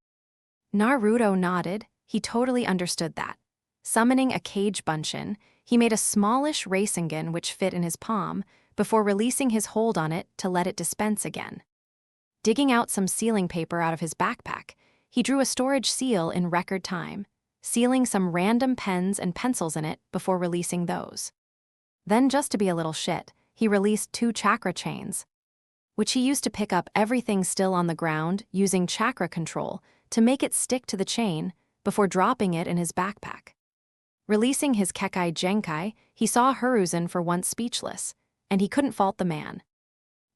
Naruto nodded. He totally understood that. Summoning a Kage Bunshin, he made a smallish Rasengan which fit in his palm before releasing his hold on it to let it dispense again. Digging out some sealing paper out of his backpack, he drew a storage seal in record time, sealing some random pens and pencils in it before releasing those. Then, just to be a little shit, he released 2 chakra chains, which he used to pick up everything still on the ground using chakra control to make it stick to the chain before dropping it in his backpack. Releasing his Kekai Genkai, he saw Hiruzen for once speechless, and he couldn't fault the man.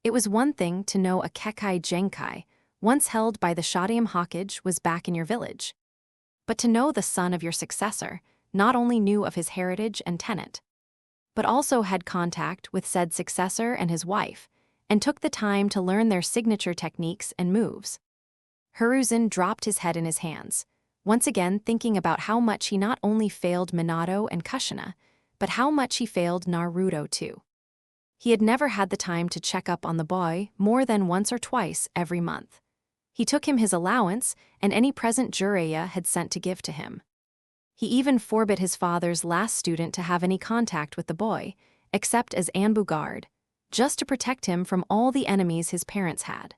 It was one thing to know a Kekai Genkai, once held by the Shadium Hokage, was back in your village. But to know the son of your successor not only knew of his heritage and tenet, but also had contact with said successor and his wife, and took the time to learn their signature techniques and moves. Hiruzen dropped his head in his hands, once again thinking about how much he not only failed Minato and Kushina, but how much he failed Naruto too. He had never had the time to check up on the boy more than once or twice every month. He took him his allowance and any present Jiraiya had sent to give to him. He even forbid his father's last student to have any contact with the boy, except as Anbu guard, just to protect him from all the enemies his parents had.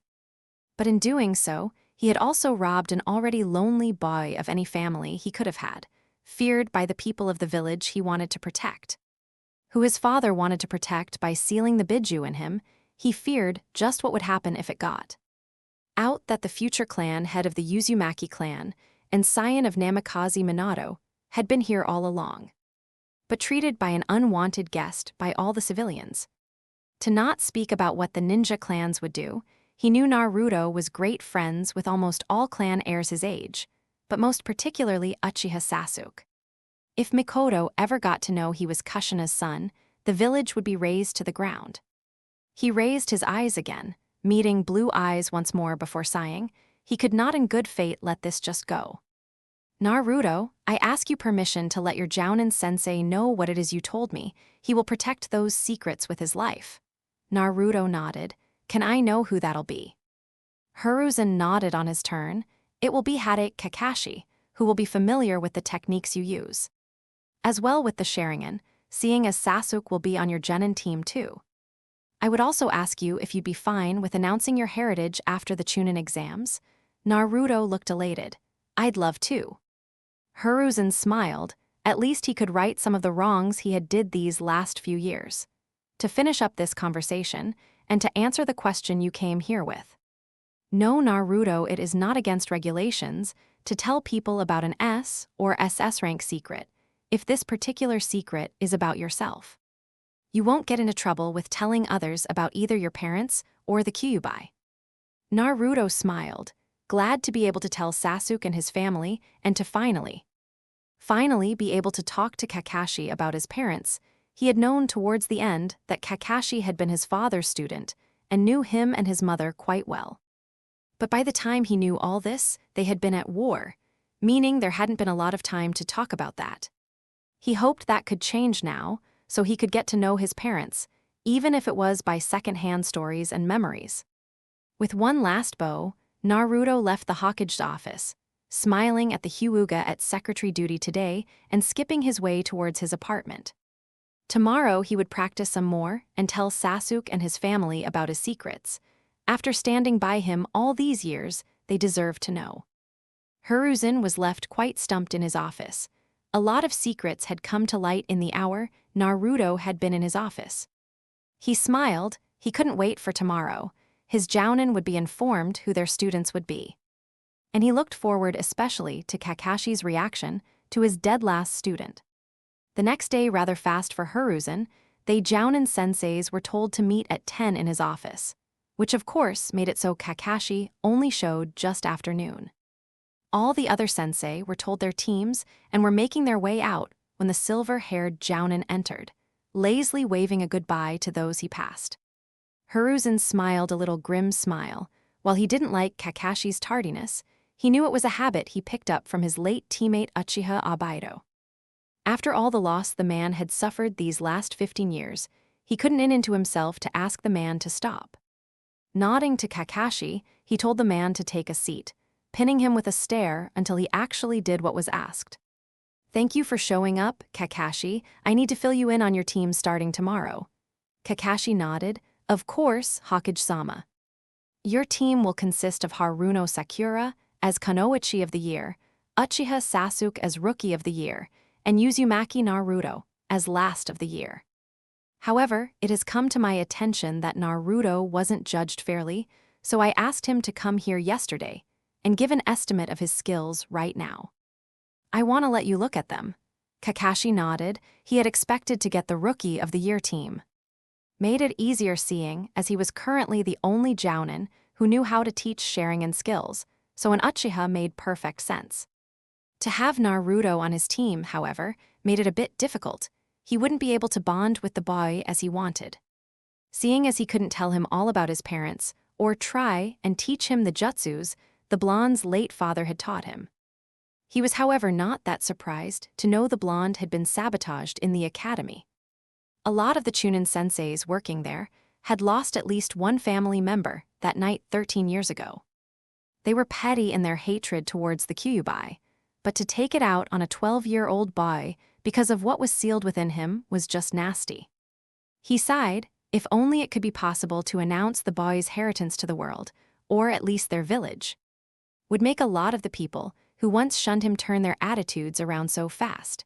But in doing so, he had also robbed an already lonely boy of any family he could have had, feared by the people of the village he wanted to protect. Who his father wanted to protect by sealing the Biju in him, he feared just what would happen if it got out that the future clan head of the Uzumaki clan and scion of Namikaze Minato had been here all along, but treated by an unwanted guest by all the civilians. To not speak about what the ninja clans would do, he knew Naruto was great friends with almost all clan heirs his age, but most particularly Uchiha Sasuke. If Mikoto ever got to know he was Kushina's son, the village would be razed to the ground. He raised his eyes again, meeting blue eyes once more before sighing. He could not in good fate let this just go. Naruto, I ask you permission to let your Jounin sensei know what it is you told me. He will protect those secrets with his life. Naruto nodded. Can I know who that'll be? Hiruzen nodded on his turn. It will be Hade Kakashi, who will be familiar with the techniques you use, as well with the Sharingan, seeing as Sasuke will be on your Genin team too. I would also ask you if you'd be fine with announcing your heritage after the Chunin exams. Naruto looked elated. I'd love to. Hiruzen smiled. At least he could right some of the wrongs he had did these last few years. To finish up this conversation, and to answer the question you came here with. No, Naruto, it is not against regulations to tell people about an S or SS rank secret if this particular secret is about yourself. You won't get into trouble with telling others about either your parents or the Kyuubi. Naruto smiled, glad to be able to tell Sasuke and his family and to finally be able to talk to Kakashi about his parents. He had known towards the end that Kakashi had been his father's student and knew him and his mother quite well. But by the time he knew all this, they had been at war, meaning there hadn't been a lot of time to talk about that. He hoped that could change now, so he could get to know his parents, even if it was by second-hand stories and memories. With one last bow, Naruto left the Hokage's office, smiling at the Hyuga at secretary duty today and skipping his way towards his apartment. Tomorrow he would practice some more and tell Sasuke and his family about his secrets. After standing by him all these years, they deserve to know. Hiruzen was left quite stumped in his office. A lot of secrets had come to light in the hour Naruto had been in his office. He smiled. He couldn't wait for tomorrow. His jounin would be informed who their students would be. And he looked forward especially to Kakashi's reaction to his dead last student. The next day, rather fast for Hiruzen, they jounin senseis were told to meet at 10 in his office, which of course made it so Kakashi only showed just after noon. All the other sensei were told their teams and were making their way out when the silver-haired jounin entered, lazily waving a goodbye to those he passed. Hiruzen smiled a little grim smile. While he didn't like Kakashi's tardiness, he knew it was a habit he picked up from his late teammate Uchiha Obaido. After all the loss the man had suffered these last 15 years, he couldn't into himself to ask the man to stop. Nodding to Kakashi, he told the man to take a seat, pinning him with a stare until he actually did what was asked. "Thank you for showing up, Kakashi. I need to fill you in on your team starting tomorrow." Kakashi nodded. "Of course, Hokage-sama. Your team will consist of Haruno Sakura as Kunoichi of the Year, Uchiha Sasuke as Rookie of the Year, and Uzumaki Naruto as Last of the Year. However, it has come to my attention that Naruto wasn't judged fairly, so I asked him to come here yesterday and give an estimate of his skills right now. I want to let you look at them." Kakashi nodded. He had expected to get the Rookie of the Year team. Made it easier seeing as he was currently the only jounin who knew how to teach sharing and skills, so an Uchiha made perfect sense. To have Naruto on his team, however, made it a bit difficult. He wouldn't be able to bond with the boy as he wanted. Seeing as he couldn't tell him all about his parents, or try and teach him the jutsus the blonde's late father had taught him. He was, however, not that surprised to know the blonde had been sabotaged in the academy. A lot of the Chunin senseis working there had lost at least one family member that night 13 years ago. They were petty in their hatred towards the Kyuubi, but to take it out on a 12-year-old boy because of what was sealed within him was just nasty. He sighed. If only it could be possible to announce the boy's inheritance to the world, or at least their village. Would make a lot of the people who once shunned him turn their attitudes around so fast.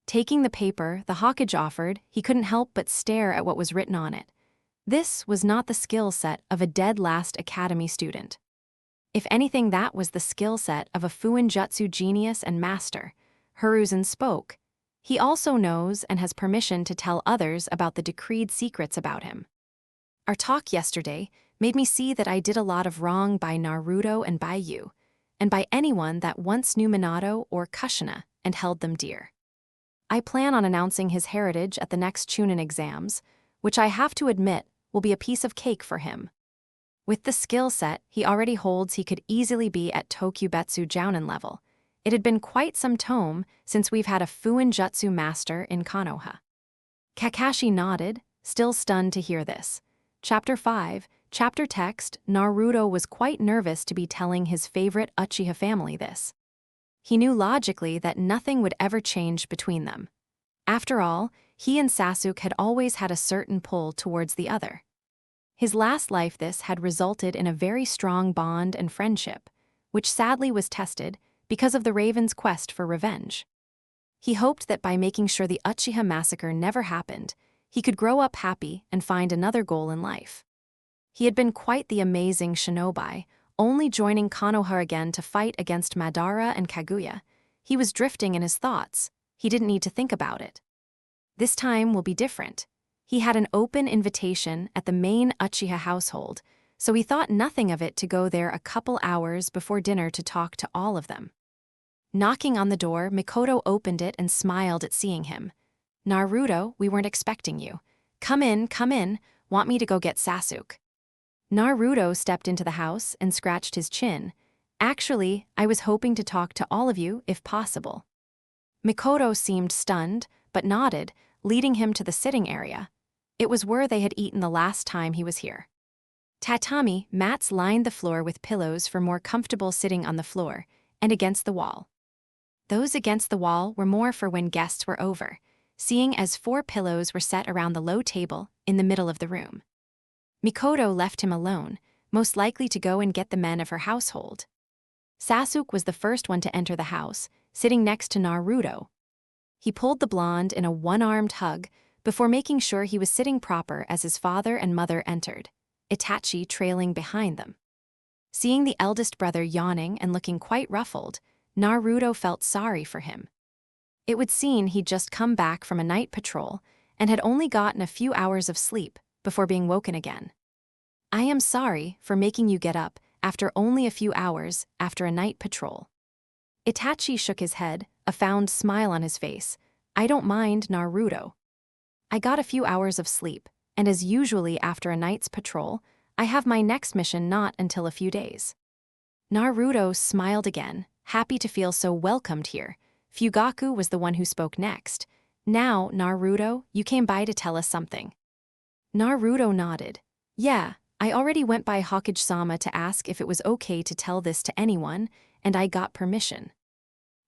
Taking the paper the Hokage offered, he couldn't help but stare at what was written on it. This was not the skill set of a dead last academy student. If anything, that was the skill set of a Fuinjutsu genius and master. Hiruzen spoke. He also knows and has permission to tell others about the decreed secrets about him. Our talk yesterday made me see that I did a lot of wrong by Naruto and by you, and by anyone that once knew Minato or Kushina and held them dear. I plan on announcing his heritage at the next Chunin exams, which I have to admit will be a piece of cake for him. With the skill set he already holds, he could easily be at Tokubetsu Jounin level. It had been quite some time since we've had a Fuinjutsu master in Konoha. Kakashi nodded, still stunned to hear this. Chapter 5, chapter text. Naruto was quite nervous to be telling his favorite Uchiha family this. He knew logically that nothing would ever change between them. After all, he and Sasuke had always had a certain pull towards the other. His last life this had resulted in a very strong bond and friendship, which sadly was tested because of the Raven's quest for revenge. He hoped that by making sure the Uchiha massacre never happened, he could grow up happy and find another goal in life. He had been quite the amazing shinobi, only joining Konoha again to fight against Madara and Kaguya. He was drifting in his thoughts. He didn't need to think about it. This time will be different. He had an open invitation at the main Uchiha household, so he thought nothing of it to go there a couple hours before dinner to talk to all of them. Knocking on the door, Mikoto opened it and smiled at seeing him. "Naruto, we weren't expecting you. Come in, come in. Want me to go get Sasuke?" Naruto stepped into the house and scratched his chin. "Actually, I was hoping to talk to all of you if possible." Mikoto seemed stunned, but nodded, leading him to the sitting area. It was where they had eaten the last time he was here. Tatami mats lined the floor with pillows for more comfortable sitting on the floor and against the wall. Those against the wall were more for when guests were over, seeing as 4 pillows were set around the low table in the middle of the room. Mikoto left him alone, most likely to go and get the men of her household. Sasuke was the first one to enter the house, sitting next to Naruto. He pulled the blonde in a one-armed hug before making sure he was sitting proper as his father and mother entered, Itachi trailing behind them. Seeing the eldest brother yawning and looking quite ruffled, Naruto felt sorry for him. It would seem he'd just come back from a night patrol and had only gotten a few hours of sleep before being woken again. I am sorry for making you get up after only a few hours after a night patrol. Itachi shook his head, a fond smile on his face. I don't mind, Naruto. I got a few hours of sleep, and as usually after a night's patrol, I have my next mission not until a few days. Naruto smiled again, happy to feel so welcomed here. Fugaku was the one who spoke next. Now, Naruto, you came by to tell us something. Naruto nodded. Yeah, I already went by Hokage-sama to ask if it was okay to tell this to anyone, and I got permission.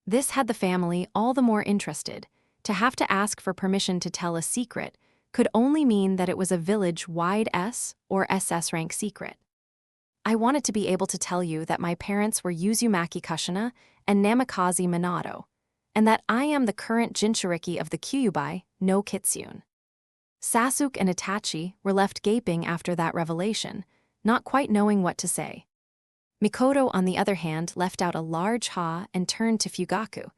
This had the family all the more interested. To have to ask for permission to tell a secret could only mean that it was a village-wide S or SS rank secret. I wanted to be able to tell you that my parents were Uzumaki Kushina and Namikaze Minato, and that I am the current Jinchuriki of the Kyuubi no Kitsune. Sasuke and Itachi were left gaping after that revelation, not quite knowing what to say. Mikoto, on the other hand, left out a large ha and turned to Fugaku.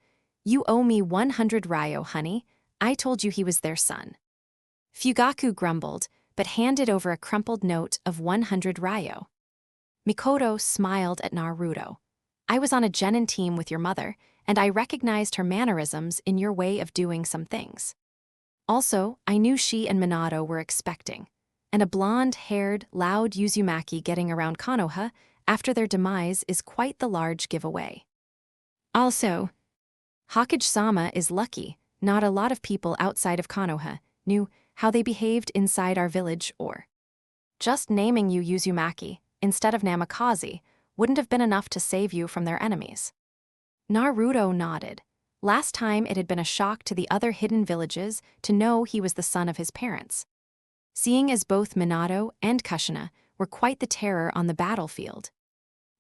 You owe me 100 ryo, honey. I told you he was their son. Fugaku grumbled, but handed over a crumpled note of 100 ryo. Mikoto smiled at Naruto. I was on a genin team with your mother, and I recognized her mannerisms in your way of doing some things. Also, I knew she and Minato were expecting, and a blonde-haired, loud Uzumaki getting around Konoha after their demise is quite the large giveaway. Also, Hokage-sama is lucky. Not a lot of people outside of Konoha knew how they behaved inside our village, or just naming you Uzumaki instead of Namikaze wouldn't have been enough to save you from their enemies. Naruto nodded. Last time it had been a shock to the other hidden villages to know he was the son of his parents. Seeing as both Minato and Kushina were quite the terror on the battlefield.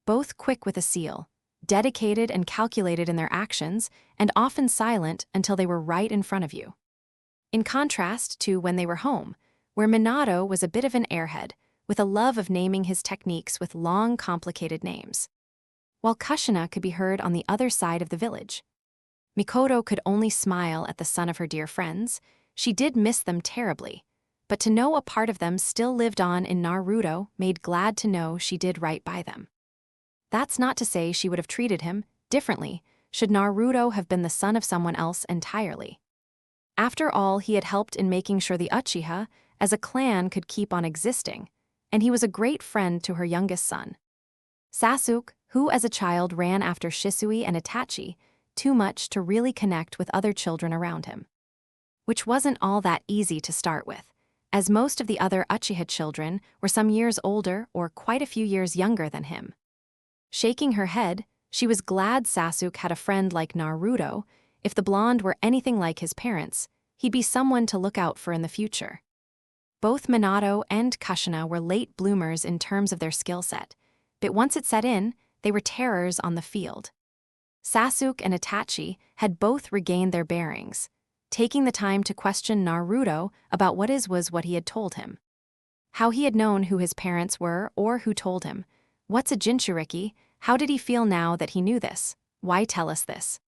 Both quick with a seal, dedicated and calculated in their actions, and often silent until they were right in front of you. In contrast to when they were home, where Minato was a bit of an airhead, with a love of naming his techniques with long, complicated names. While Kushina could be heard on the other side of the village. Mikoto could only smile at the son of her dear friends. She did miss them terribly, but to know a part of them still lived on in Naruto made glad to know she did right by them. That's not to say she would have treated him differently should Naruto have been the son of someone else entirely. After all, he had helped in making sure the Uchiha as a clan could keep on existing, and he was a great friend to her youngest son. Sasuke, who as a child ran after Shisui and Itachi, too much to really connect with other children around him. Which wasn't all that easy to start with, as most of the other Uchiha children were some years older or quite a few years younger than him. Shaking her head, she was glad Sasuke had a friend like Naruto. If the blonde were anything like his parents, he'd be someone to look out for in the future. Both Minato and Kushina were late bloomers in terms of their skill set, but once it set in, they were terrors on the field. Sasuke and Itachi had both regained their bearings, taking the time to question Naruto about what he had told him. How he had known who his parents were or who told him. What's a Jinchuriki? How did he feel now that he knew this? Why tell us this?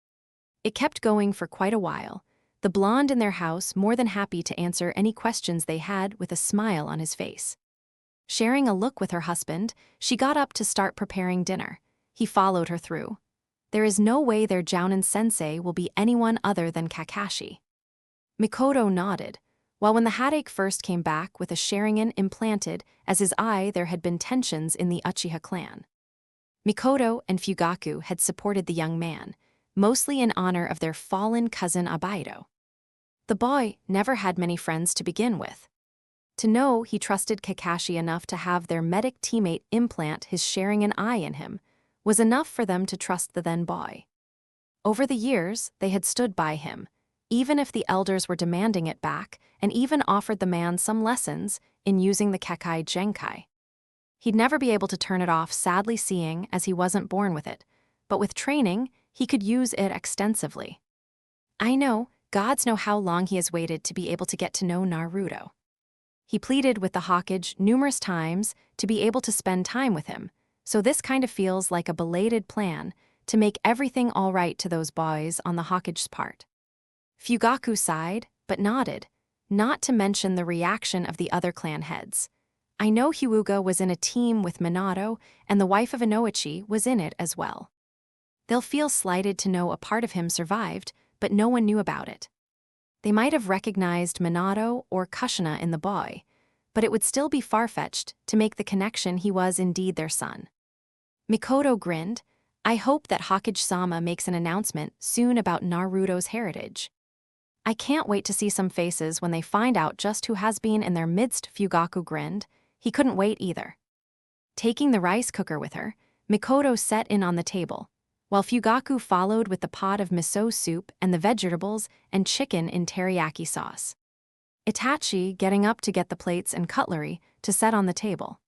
It kept going for quite a while, the blonde in their house more than happy to answer any questions they had with a smile on his face. Sharing a look with her husband, she got up to start preparing dinner. He followed her through. There is no way their Jounin sensei will be anyone other than Kakashi. Mikoto nodded, while when the headache first came back with a Sharingan implanted as his eye there had been tensions in the Uchiha clan. Mikoto and Fugaku had supported the young man, mostly in honor of their fallen cousin Abaido. The boy never had many friends to begin with. To know he trusted Kakashi enough to have their medic teammate implant his sharing an eye in him was enough for them to trust the then boy. Over the years, they had stood by him, even if the elders were demanding it back, and even offered the man some lessons in using the Kekai Genkai. He'd never be able to turn it off, sadly seeing as he wasn't born with it, but with training, he could use it extensively. I know, gods know how long he has waited to be able to get to know Naruto. He pleaded with the Hokage numerous times to be able to spend time with him, so this kind of feels like a belated plan to make everything all right to those boys on the Hokage's part. Fugaku sighed, but nodded, not to mention the reaction of the other clan heads. I know Hyuga was in a team with Minato, and the wife of Inoichi was in it as well. They'll feel slighted to know a part of him survived, but no one knew about it. They might have recognized Minato or Kushina in the boy, but it would still be far-fetched to make the connection he was indeed their son. Mikoto grinned. I hope that Hokage-sama makes an announcement soon about Naruto's heritage. I can't wait to see some faces when they find out just who has been in their midst. Fugaku grinned. He couldn't wait either. Taking the rice cooker with her, Mikoto set in on the table, while Fugaku followed with the pot of miso soup and the vegetables and chicken in teriyaki sauce. Itachi getting up to get the plates and cutlery to set on the table.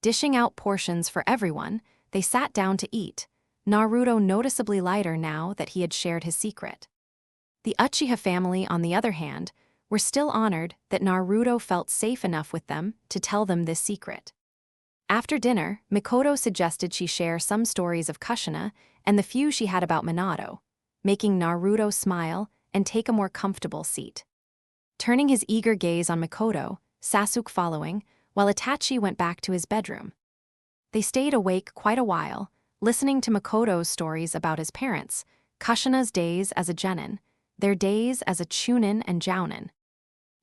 Dishing out portions for everyone, they sat down to eat, Naruto noticeably lighter now that he had shared his secret. The Uchiha family, on the other hand, were still honored that Naruto felt safe enough with them to tell them this secret. After dinner, Mikoto suggested she share some stories of Kushina and the few she had about Minato, making Naruto smile and take a more comfortable seat. Turning his eager gaze on Mikoto, Sasuke following, while Itachi went back to his bedroom. They stayed awake quite a while, listening to Mikoto's stories about his parents, Kushina's days as a genin, their days as a chunin and jounin.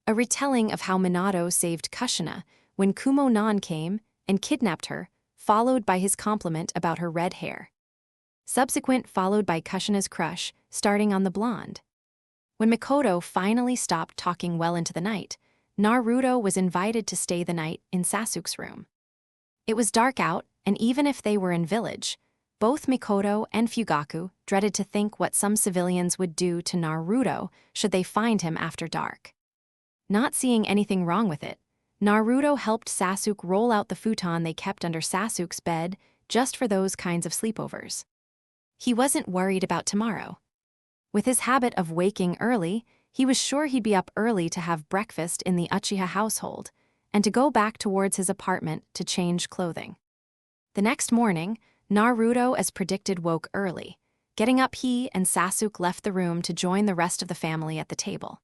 A retelling of how Minato saved Kushina when Kumo-nan came and kidnapped her, followed by his compliment about her red hair. Subsequent followed by Kushina's crush, starting on the blonde. When Mikoto finally stopped talking well into the night, Naruto was invited to stay the night in Sasuke's room. It was dark out, and even if they were in village, both Mikoto and Fugaku dreaded to think what some civilians would do to Naruto should they find him after dark. Not seeing anything wrong with it, Naruto helped Sasuke roll out the futon they kept under Sasuke's bed just for those kinds of sleepovers. He wasn't worried about tomorrow. With his habit of waking early, he was sure he'd be up early to have breakfast in the Uchiha household and to go back towards his apartment to change clothing. The next morning, Naruto, as predicted, woke early. Getting up, he and Sasuke left the room to join the rest of the family at the table.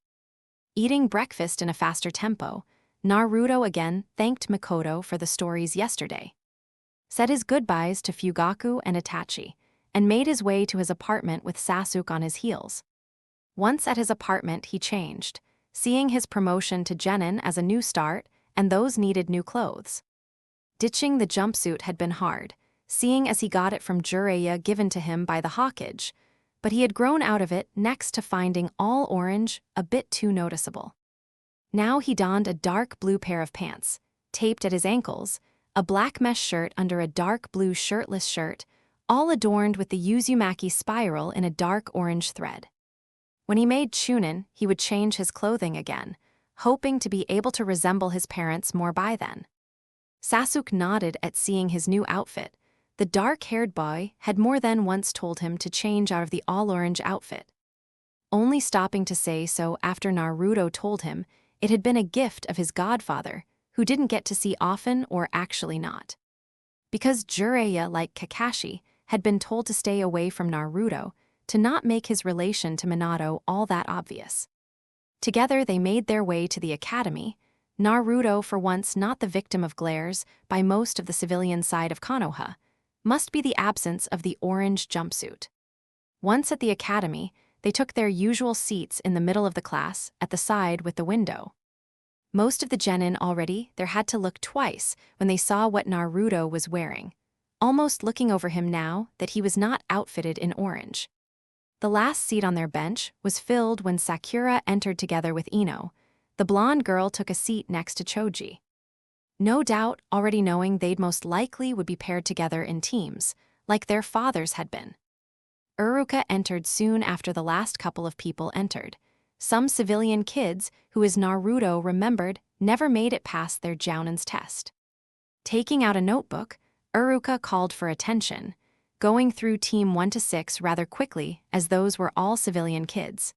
Eating breakfast in a faster tempo, Naruto again thanked Mikoto for the stories yesterday, said his goodbyes to Fugaku and Itachi, and made his way to his apartment with Sasuke on his heels. Once at his apartment, he changed, seeing his promotion to genin as a new start, and those needed new clothes. Ditching the jumpsuit had been hard, seeing as he got it from Jiraiya given to him by the Hokage, but he had grown out of it next to finding all orange a bit too noticeable. Now he donned a dark blue pair of pants, taped at his ankles, a black mesh shirt under a dark blue shirtless shirt, all adorned with the Uzumaki spiral in a dark orange thread. When he made Chunin, he would change his clothing again, hoping to be able to resemble his parents more by then. Sasuke nodded at seeing his new outfit. The dark-haired boy had more than once told him to change out of the all-orange outfit, only stopping to say so after Naruto told him it had been a gift of his godfather, who didn't get to see often or actually not. Because Jiraiya, like Kakashi, had been told to stay away from Naruto, to not make his relation to Minato all that obvious. Together they made their way to the academy, Naruto for once not the victim of glares by most of the civilian side of Konoha, must be the absence of the orange jumpsuit. Once at the academy, they took their usual seats in the middle of the class, at the side with the window. Most of the genin already there had to look twice when they saw what Naruto was wearing, almost looking over him now that he was not outfitted in orange. The last seat on their bench was filled when Sakura entered together with Ino, The blonde girl took a seat next to Choji. No doubt, already knowing they'd most likely would be paired together in teams, like their fathers had been. Uruka entered soon after the last couple of people entered. Some civilian kids who, as Naruto remembered, never made it past their Jounin's test. Taking out a notebook, Uruka called for attention, going through Team 1 to 6 rather quickly as those were all civilian kids.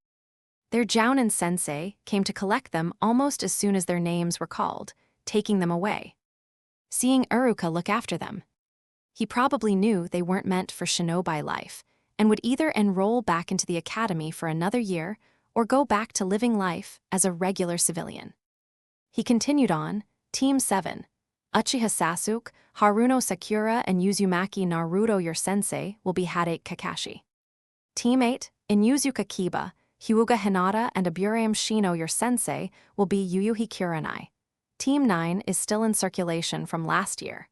Their Jounin sensei came to collect them almost as soon as their names were called, taking them away. Seeing Uruka look after them, he probably knew they weren't meant for shinobi life and would either enroll back into the academy for another year or go back to living life as a regular civilian. He continued on, Team 7. Uchiha Sasuke, Haruno Sakura, and Uzumaki Naruto your sensei will be Hadate Kakashi. Team 8. Inuzuka Kiba, Hyuga Hinata, and Aburame Shino your sensei will be Yuyuhi Kurenai. Team 9 is still in circulation from last year.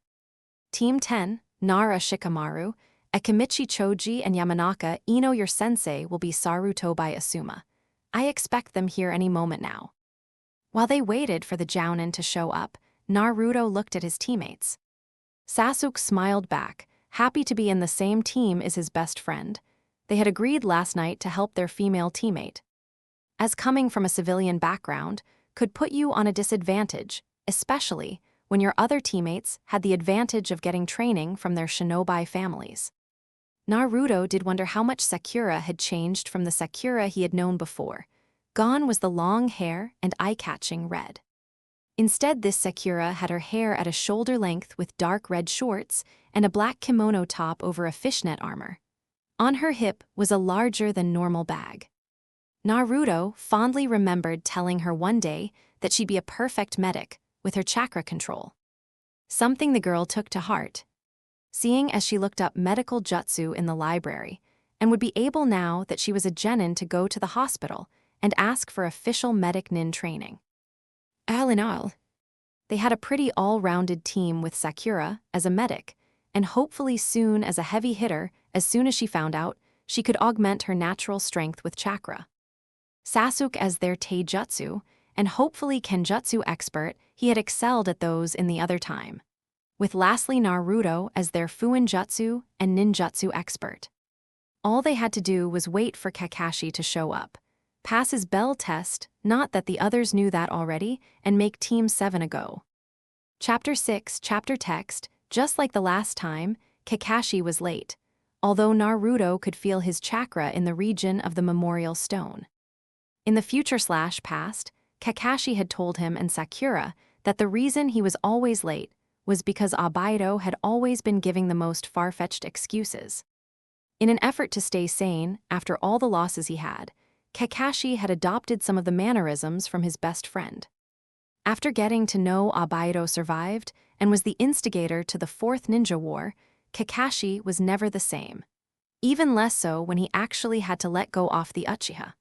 Team 10. Nara Shikamaru, Akimichi Choji, and Yamanaka Ino your sensei will be Saru Tobai Asuma. I expect them here any moment now. While they waited for the Jounin to show up, Naruto looked at his teammates. Sasuke smiled back, happy to be in the same team as his best friend. They had agreed last night to help their female teammate. As coming from a civilian background could put you on a disadvantage, especially when your other teammates had the advantage of getting training from their shinobi families. Naruto did wonder how much Sakura had changed from the Sakura he had known before. Gone was the long hair and eye-catching red. Instead, this Sakura had her hair at a shoulder length with dark red shorts and a black kimono top over a fishnet armor. On her hip was a larger-than-normal bag. Naruto fondly remembered telling her one day that she'd be a perfect medic with her chakra control. Something the girl took to heart, seeing as she looked up medical jutsu in the library, and would be able now that she was a genin to go to the hospital and ask for official medic nin training. All in all, they had a pretty all-rounded team with Sakura as a medic, and hopefully soon as a heavy hitter as soon as she found out she could augment her natural strength with chakra. Sasuke as their taijutsu, and hopefully kenjutsu expert, he had excelled at those in the other time. With lastly Naruto as their fuinjutsu and ninjutsu expert. All they had to do was wait for Kakashi to show up, pass his bell test, not that the others knew that already, and make Team 7 a go. Chapter 6, Chapter Text. Just like the last time, Kakashi was late, although Naruto could feel his chakra in the region of the memorial stone. In the future/past, Kakashi had told him and Sakura that the reason he was always late was because Obaido had always been giving the most far-fetched excuses. In an effort to stay sane after all the losses he had, Kakashi had adopted some of the mannerisms from his best friend. After getting to know Obaido survived and was the instigator to the Fourth Ninja War, Kakashi was never the same. Even less so when he actually had to let go off the Uchiha.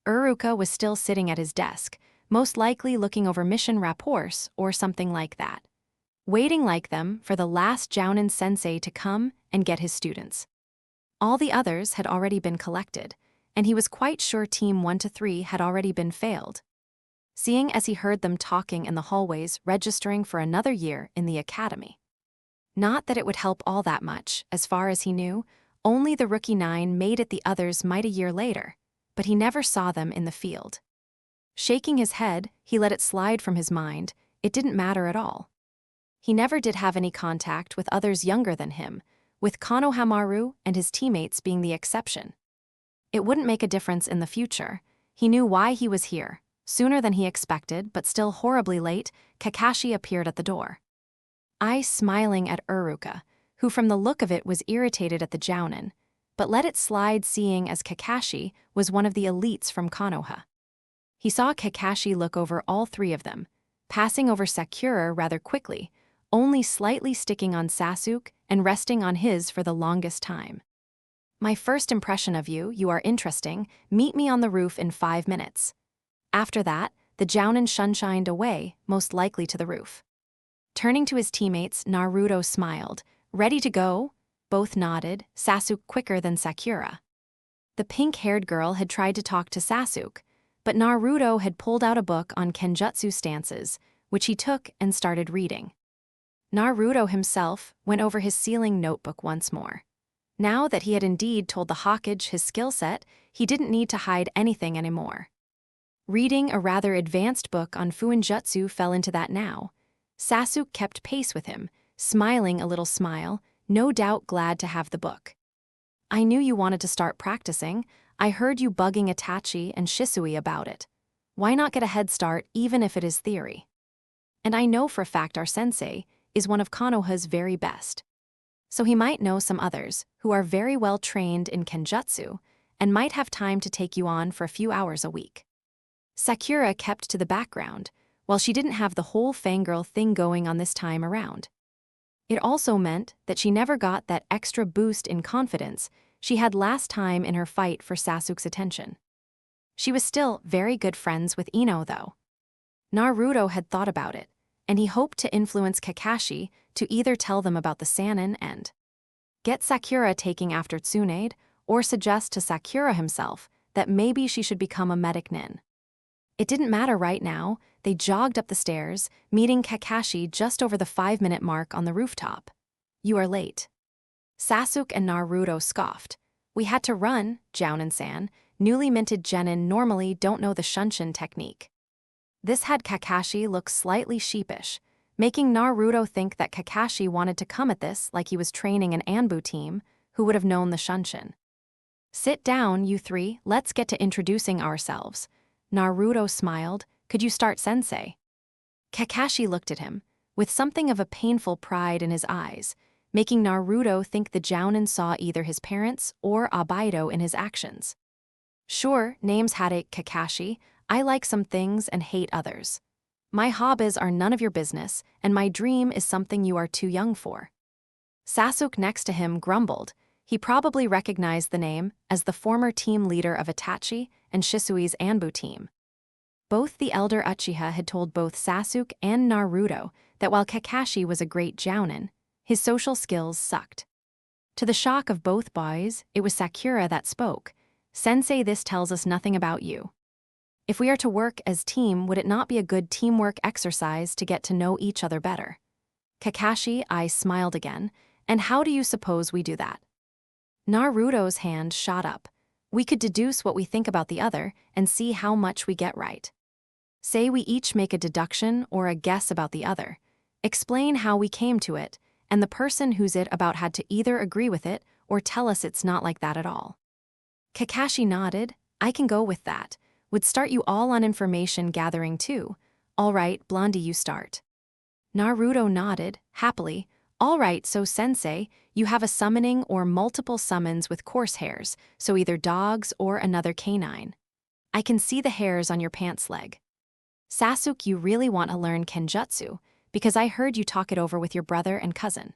Uruka was still sitting at his desk, most likely looking over mission rapports or something like that, waiting like them for the last Jounin sensei to come and get his students. All the others had already been collected, and he was quite sure Team 1 to 3 had already been failed. Seeing as he heard them talking in the hallways registering for another year in the academy. Not that it would help all that much, as far as he knew, only the rookie 9 made it, the others might a year later, but he never saw them in the field. Shaking his head, he let it slide from his mind, it didn't matter at all. He never did have any contact with others younger than him, with Konohamaru and his teammates being the exception. It wouldn't make a difference in the future. He knew why he was here. Sooner than he expected, but still horribly late, Kakashi appeared at the door. Eyes smiling at Uruka, who from the look of it was irritated at the Jounin, but let it slide seeing as Kakashi was one of the elites from Konoha. He saw Kakashi look over all three of them, passing over Sakura rather quickly, only slightly sticking on Sasuke and resting on his for the longest time. My first impression of you, you are interesting, meet me on the roof in 5 minutes. After that, the Jounin shunshined away, most likely to the roof. Turning to his teammates, Naruto smiled. Ready to go? Both nodded, Sasuke quicker than Sakura. The pink-haired girl had tried to talk to Sasuke, but Naruto had pulled out a book on kenjutsu stances, which he took and started reading. Naruto himself went over his sealing notebook once more. Now that he had indeed told the Hokage his skill set, he didn't need to hide anything anymore. Reading a rather advanced book on Fuinjutsu fell into that now. Sasuke kept pace with him, smiling a little smile, no doubt glad to have the book. I knew you wanted to start practicing. I heard you bugging Itachi and Shisui about it. Why not get a head start even if it is theory? And I know for a fact our sensei is one of Konoha's very best. So he might know some others who are very well trained in kenjutsu and might have time to take you on for a few hours a week. Sakura kept to the background, while she didn't have the whole fangirl thing going on this time around. It also meant that she never got that extra boost in confidence she had last time in her fight for Sasuke's attention. She was still very good friends with Ino, though. Naruto had thought about it, and he hoped to influence Kakashi to either tell them about the Sannin and get Sakura taking after Tsunade, or suggest to Sakura himself that maybe she should become a medic nin. It didn't matter right now. They jogged up the stairs, meeting Kakashi just over the 5-minute mark on the rooftop. You are late. Sasuke and Naruto scoffed. We had to run, Jounin-san. Newly minted genin normally don't know the Shunshin technique. This had Kakashi look slightly sheepish, making Naruto think that Kakashi wanted to come at this like he was training an Anbu team who would have known the Shunshin. Sit down, you three, let's get to introducing ourselves. Naruto smiled. Could you start, sensei? Kakashi looked at him, with something of a painful pride in his eyes, making Naruto think the Jounin saw either his parents or Abaido in his actions. Sure, name's Hadate Kakashi. I like some things and hate others. My hobbies are none of your business, and my dream is something you are too young for. Sasuke next to him grumbled. He probably recognized the name as the former team leader of Itachi and Shisui's Anbu team. Both the elder Uchiha had told both Sasuke and Naruto that while Kakashi was a great Jounin, his social skills sucked. To the shock of both boys, it was Sakura that spoke. Sensei, this tells us nothing about you. If we are to work as team, would it not be a good teamwork exercise to get to know each other better? Kakashi, I smiled again. And how do you suppose we do that? Naruto's hand shot up. We could deduce what we think about the other and see how much we get right. Say we each make a deduction or a guess about the other. Explain how we came to it, and the person who's it about had to either agree with it or tell us it's not like that at all. Kakashi nodded. I can go with that. Would start you all on information gathering too. All right, Blondie, you start. Naruto nodded, happily. All right, so sensei, you have a summoning or multiple summons with coarse hairs, so either dogs or another canine. I can see the hairs on your pants leg. Sasuke, you really want to learn kenjutsu, because I heard you talk it over with your brother and cousin.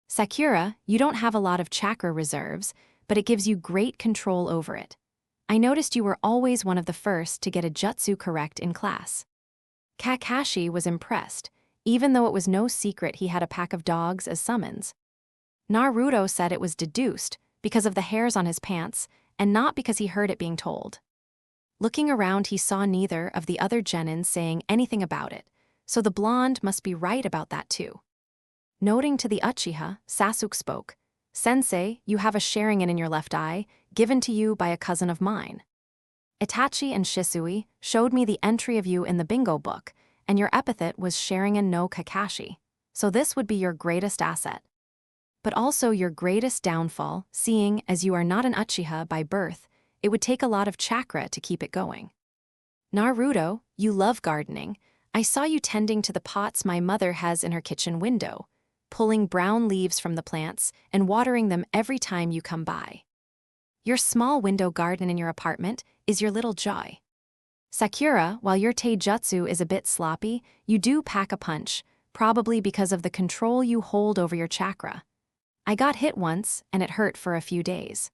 Sakura, you don't have a lot of chakra reserves, but it gives you great control over it. I noticed you were always one of the first to get a jutsu correct in class. Kakashi was impressed, even though it was no secret he had a pack of dogs as summons. Naruto said it was deduced because of the hairs on his pants and not because he heard it being told. Looking around, he saw neither of the other genins saying anything about it, so the blonde must be right about that too. Noting to the Uchiha, Sasuke spoke. Sensei, you have a Sharingan in your left eye, given to you by a cousin of mine. Itachi and Shisui showed me the entry of you in the bingo book, and your epithet was Sharingan no Kakashi, so this would be your greatest asset. But also your greatest downfall, seeing as you are not an Uchiha by birth, it would take a lot of chakra to keep it going. Naruto, you love gardening. I saw you tending to the pots my mother has in her kitchen window, pulling brown leaves from the plants and watering them every time you come by. Your small window garden in your apartment is your little joy. Sakura, while your taijutsu is a bit sloppy, you do pack a punch, probably because of the control you hold over your chakra. I got hit once, and it hurt for a few days.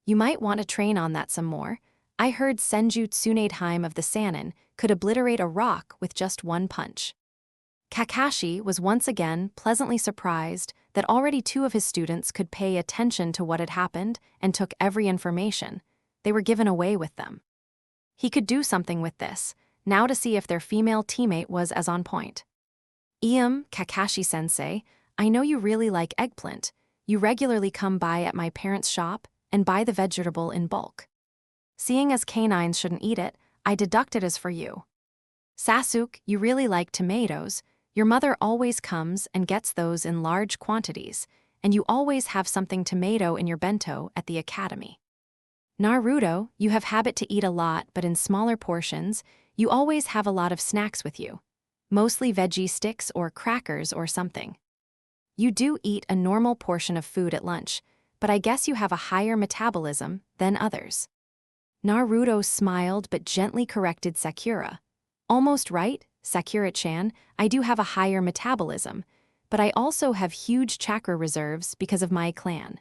You might want to train on that some more. I heard Senju Tsunadeheim of the Sannin could obliterate a rock with just one punch. Kakashi was once again pleasantly surprised that already 2 of his students could pay attention to what had happened and took every information. They were given away with them. He could do something with this, now to see if their female teammate was as on point. Kakashi-sensei, I know you really like eggplant. You regularly come by at my parents' shop and buy the vegetable in bulk. Seeing as canines shouldn't eat it, I deduct it as for you. Sasuke, you really like tomatoes. Your mother always comes and gets those in large quantities, and you always have something tomato in your bento at the academy. Naruto, you have habit to eat a lot but in smaller portions. You always have a lot of snacks with you. Mostly veggie sticks or crackers or something. You do eat a normal portion of food at lunch, but I guess you have a higher metabolism than others. Naruto smiled but gently corrected Sakura. Almost right, Sakura-chan, I do have a higher metabolism, but I also have huge chakra reserves because of my clan.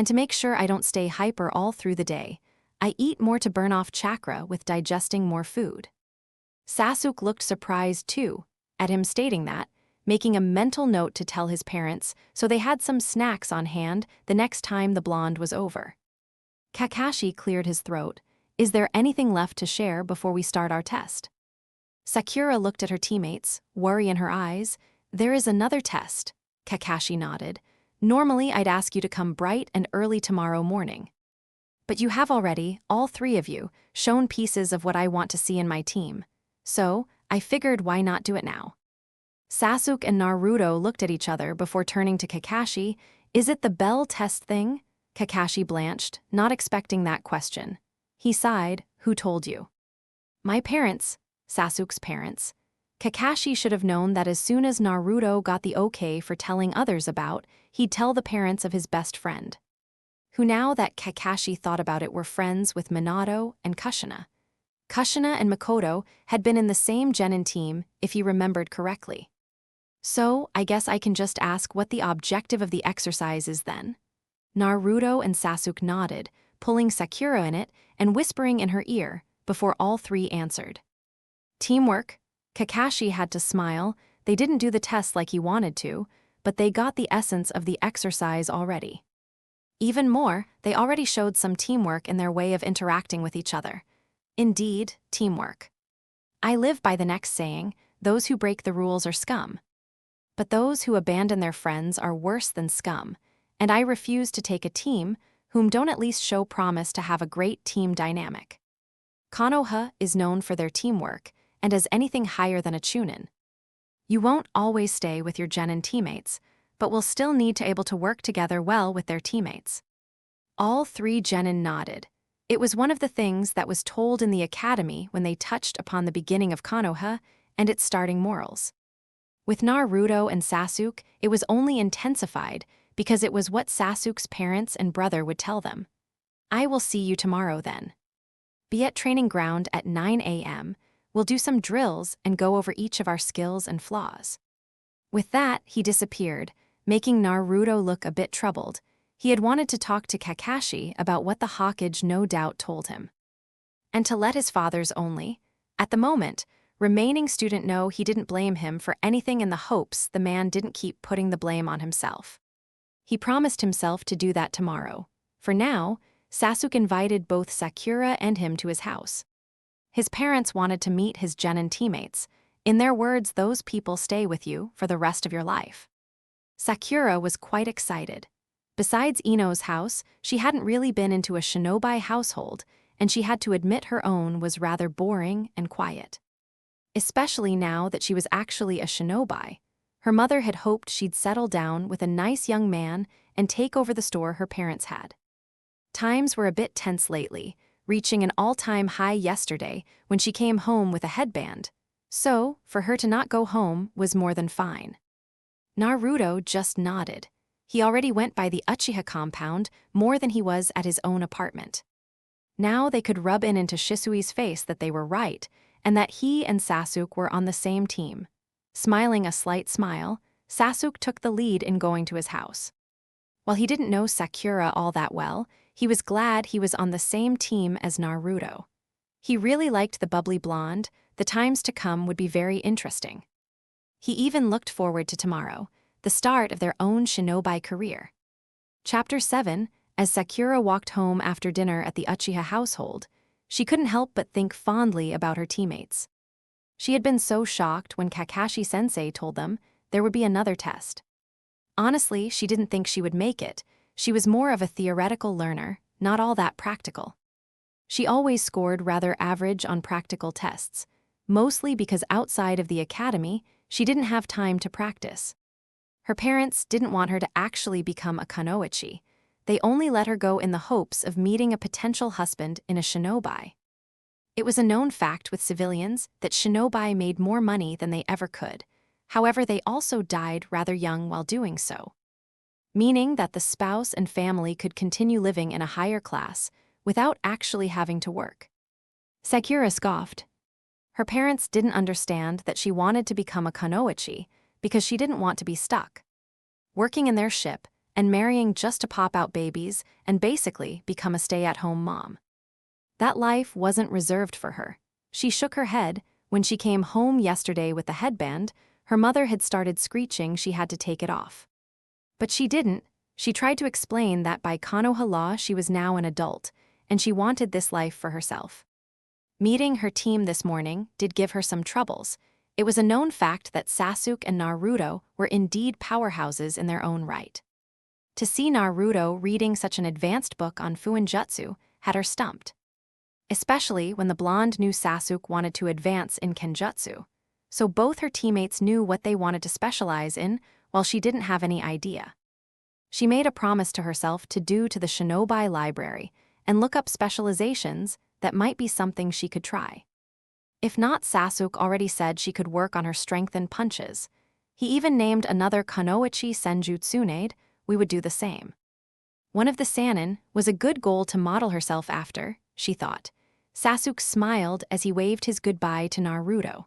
And to make sure I don't stay hyper all through the day, I eat more to burn off chakra with digesting more food. Sasuke looked surprised too, at him stating that, making a mental note to tell his parents so they had some snacks on hand the next time the blonde was over. Kakashi cleared his throat. Is there anything left to share before we start our test? Sakura looked at her teammates, worry in her eyes. There is another test. Kakashi nodded. Normally I'd ask you to come bright and early tomorrow morning. But you have already, all three of you, shown pieces of what I want to see in my team. So, I figured why not do it now? Sasuke and Naruto looked at each other before turning to Kakashi. Is it the bell test thing? Kakashi blanched, not expecting that question. He sighed. Who told you? My parents, Sasuke's parents. Kakashi should have known that as soon as Naruto got the okay for telling others about, he'd tell the parents of his best friend. Who now that Kakashi thought about it were friends with Minato and Kushina. Kushina and Makoto had been in the same genin team, if he remembered correctly. So, I guess I can just ask what the objective of the exercise is then. Naruto and Sasuke nodded, pulling Sakura in it and whispering in her ear, before all three answered. Teamwork. Kakashi had to smile. They didn't do the test like he wanted to, but they got the essence of the exercise already. Even more, they already showed some teamwork in their way of interacting with each other. Indeed, teamwork. I live by the next saying, those who break the rules are scum. But those who abandon their friends are worse than scum, and I refuse to take a team whom don't at least show promise to have a great team dynamic. Konoha is known for their teamwork, and as anything higher than a chunin. You won't always stay with your genin teammates, but will still need to able to work together well with their teammates. All three genin nodded. It was one of the things that was told in the academy when they touched upon the beginning of Konoha and its starting morals. With Naruto and Sasuke, it was only intensified because it was what Sasuke's parents and brother would tell them. I will see you tomorrow then. Be at training ground at 9 a.m. We'll do some drills and go over each of our skills and flaws. With that, he disappeared, making Naruto look a bit troubled. He had wanted to talk to Kakashi about what the Hokage no doubt told him. And to let his fathers only. At the moment, remaining student know he didn't blame him for anything in the hopes the man didn't keep putting the blame on himself. He promised himself to do that tomorrow. For now, Sasuke invited both Sakura and him to his house. His parents wanted to meet his genin teammates. In their words, those people stay with you for the rest of your life. Sakura was quite excited. Besides Ino's house, she hadn't really been into a shinobi household, and she had to admit her own was rather boring and quiet. Especially now that she was actually a shinobi. Her mother had hoped she'd settle down with a nice young man and take over the store her parents had. Times were a bit tense lately, reaching an all-time high yesterday when she came home with a headband. So, for her to not go home was more than fine. Naruto just nodded. He already went by the Uchiha compound more than he was at his own apartment. Now they could rub in into Shisui's face that they were right, and that he and Sasuke were on the same team. Smiling a slight smile, Sasuke took the lead in going to his house. While he didn't know Sakura all that well, he was glad he was on the same team as Naruto. He really liked the bubbly blonde. The times to come would be very interesting. He even looked forward to tomorrow, the start of their own shinobi career. Chapter 7, as Sakura walked home after dinner at the Uchiha household, She couldn't help but think fondly about her teammates. She had been so shocked when Kakashi-sensei told them there would be another test. Honestly, she didn't think she would make it. She was more of a theoretical learner, not all that practical. She always scored rather average on practical tests, mostly because outside of the academy, she didn't have time to practice. Her parents didn't want her to actually become a kunoichi. They only let her go in the hopes of meeting a potential husband in a shinobi. It was a known fact with civilians that shinobi made more money than they ever could. However, they also died rather young while doing so, meaning that the spouse and family could continue living in a higher class without actually having to work. Sakura scoffed. Her parents didn't understand that she wanted to become a kunoichi because she didn't want to be stuck working in their ship and marrying just to pop out babies and basically become a stay-at-home mom. That life wasn't reserved for her. She shook her head. When she came home yesterday with the headband, her mother had started screeching she had to take it off. But she didn't. She tried to explain that by Konoha law she was now an adult, and she wanted this life for herself. Meeting her team this morning did give her some troubles. It was a known fact that Sasuke and Naruto were indeed powerhouses in their own right. To see Naruto reading such an advanced book on Fuinjutsu had her stumped. Especially when the blonde knew Sasuke wanted to advance in Kenjutsu. So both her teammates knew what they wanted to specialize in, while she didn't have any idea. She made a promise to herself to do to the Shinobi library and look up specializations that might be something she could try. If not, Sasuke already said she could work on her strength and punches. He even named another Kunoichi Senjutsuneid. We would do the same. One of the Sannin was a good goal to model herself after, she thought. Sasuke smiled as he waved his goodbye to Naruto.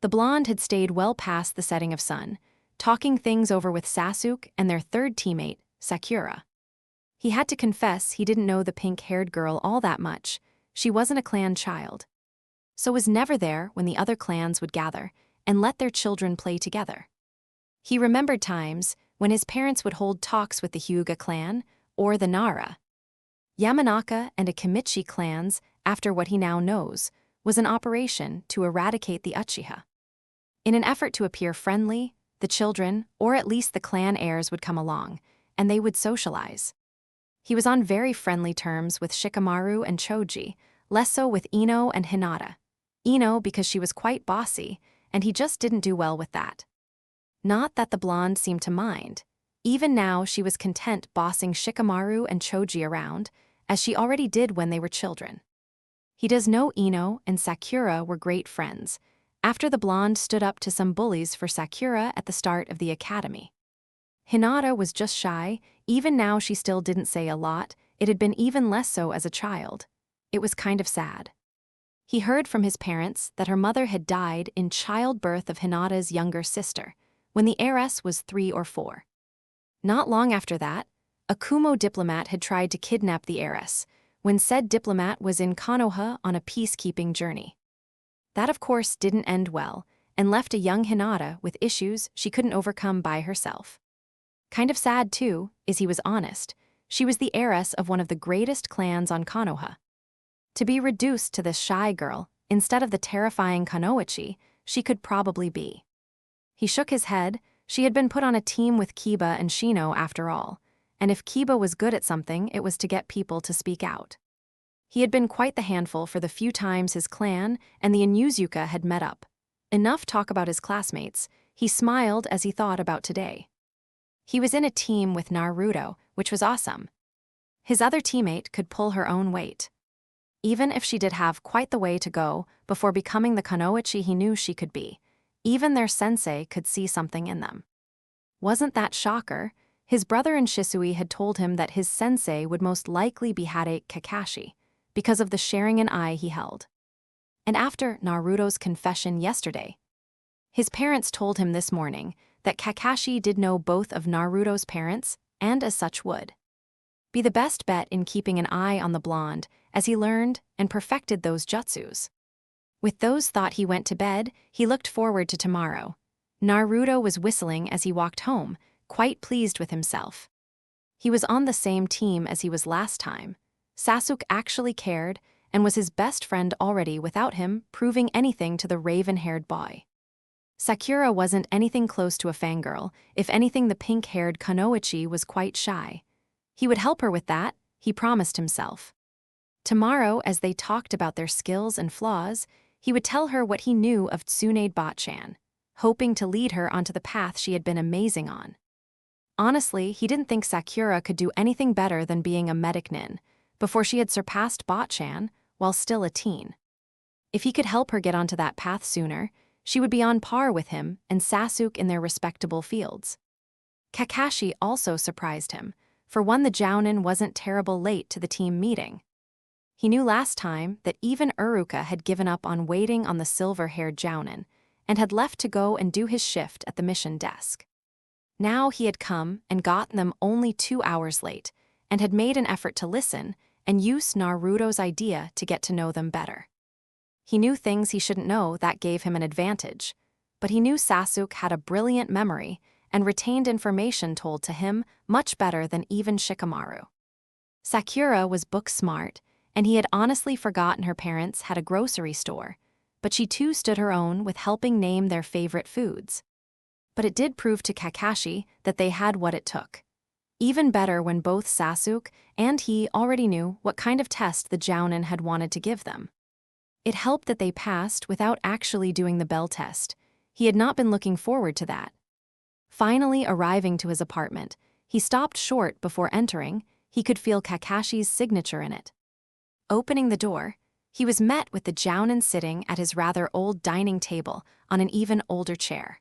The blonde had stayed well past the setting of sun, talking things over with Sasuke and their third teammate, Sakura. He had to confess he didn't know the pink-haired girl all that much. She wasn't a clan child, so was never there when the other clans would gather and let their children play together. He remembered times when his parents would hold talks with the Hyuga clan or the Nara. Yamanaka and Akimichi clans, after what he now knows, was an operation to eradicate the Uchiha. In an effort to appear friendly, the children, or at least the clan heirs, would come along, and they would socialize. He was on very friendly terms with Shikamaru and Choji, less so with Ino and Hinata. Ino because she was quite bossy, and he just didn't do well with that. Not that the blonde seemed to mind. Even now she was content bossing Shikamaru and Choji around, as she already did when they were children. He does know Ino and Sakura were great friends, after the blonde stood up to some bullies for Sakura at the start of the academy. Hinata was just shy. Even now she still didn't say a lot. It had been even less so as a child. It was kind of sad. He heard from his parents that her mother had died in childbirth of Hinata's younger sister, when the heiress was 3 or 4. Not long after that, a Kumo diplomat had tried to kidnap the heiress, when said diplomat was in Konoha on a peacekeeping journey. That of course didn't end well, and left a young Hinata with issues she couldn't overcome by herself. Kind of sad too, is he was honest. She was the heiress of one of the greatest clans on Konoha. To be reduced to this shy girl, instead of the terrifying Kunoichi she could probably be. He shook his head. She had been put on a team with Kiba and Shino after all, and if Kiba was good at something, it was to get people to speak out. He had been quite the handful for the few times his clan and the Inuzuka had met up. Enough talk about his classmates. He smiled as he thought about today. He was in a team with Naruto, which was awesome. His other teammate could pull her own weight. Even if she did have quite the way to go before becoming the kunoichi he knew she could be, even their sensei could see something in them. Wasn't that shocker? His brother and Shisui had told him that his sensei would most likely be Hade Kakashi, because of the Sharingan eye he held. And after Naruto's confession yesterday, his parents told him this morning that Kakashi did know both of Naruto's parents and as such would be the best bet in keeping an eye on the blonde as he learned and perfected those jutsus. With those thoughts he went to bed. He looked forward to tomorrow. Naruto was whistling as he walked home, quite pleased with himself. He was on the same team as he was last time. Sasuke actually cared, and was his best friend already without him proving anything to the raven-haired boy. Sakura wasn't anything close to a fangirl. If anything, the pink-haired Kunoichi was quite shy. He would help her with that, he promised himself. Tomorrow, as they talked about their skills and flaws, he would tell her what he knew of Tsunade Botchan, hoping to lead her onto the path she had been amazing on. Honestly, he didn't think Sakura could do anything better than being a medic nin, before she had surpassed Botchan while still a teen. If he could help her get onto that path sooner, she would be on par with him and Sasuke in their respectable fields. Kakashi also surprised him. For one, the Jounin wasn't terrible late to the team meeting. He knew last time that even Uruka had given up on waiting on the silver-haired Jounin and had left to go and do his shift at the mission desk. Now he had come and gotten them only 2 hours late and had made an effort to listen and use Naruto's idea to get to know them better. He knew things he shouldn't know that gave him an advantage, but he knew Sasuke had a brilliant memory and retained information told to him much better than even Shikamaru. Sakura was book smart, and he had honestly forgotten her parents had a grocery store, but she too stood her own with helping name their favorite foods. But it did prove to Kakashi that they had what it took. Even better when both Sasuke and he already knew what kind of test the Jounin had wanted to give them. It helped that they passed without actually doing the bell test. He had not been looking forward to that. Finally arriving to his apartment, he stopped short before entering. He could feel Kakashi's signature in it. Opening the door, he was met with the Jounin sitting at his rather old dining table on an even older chair.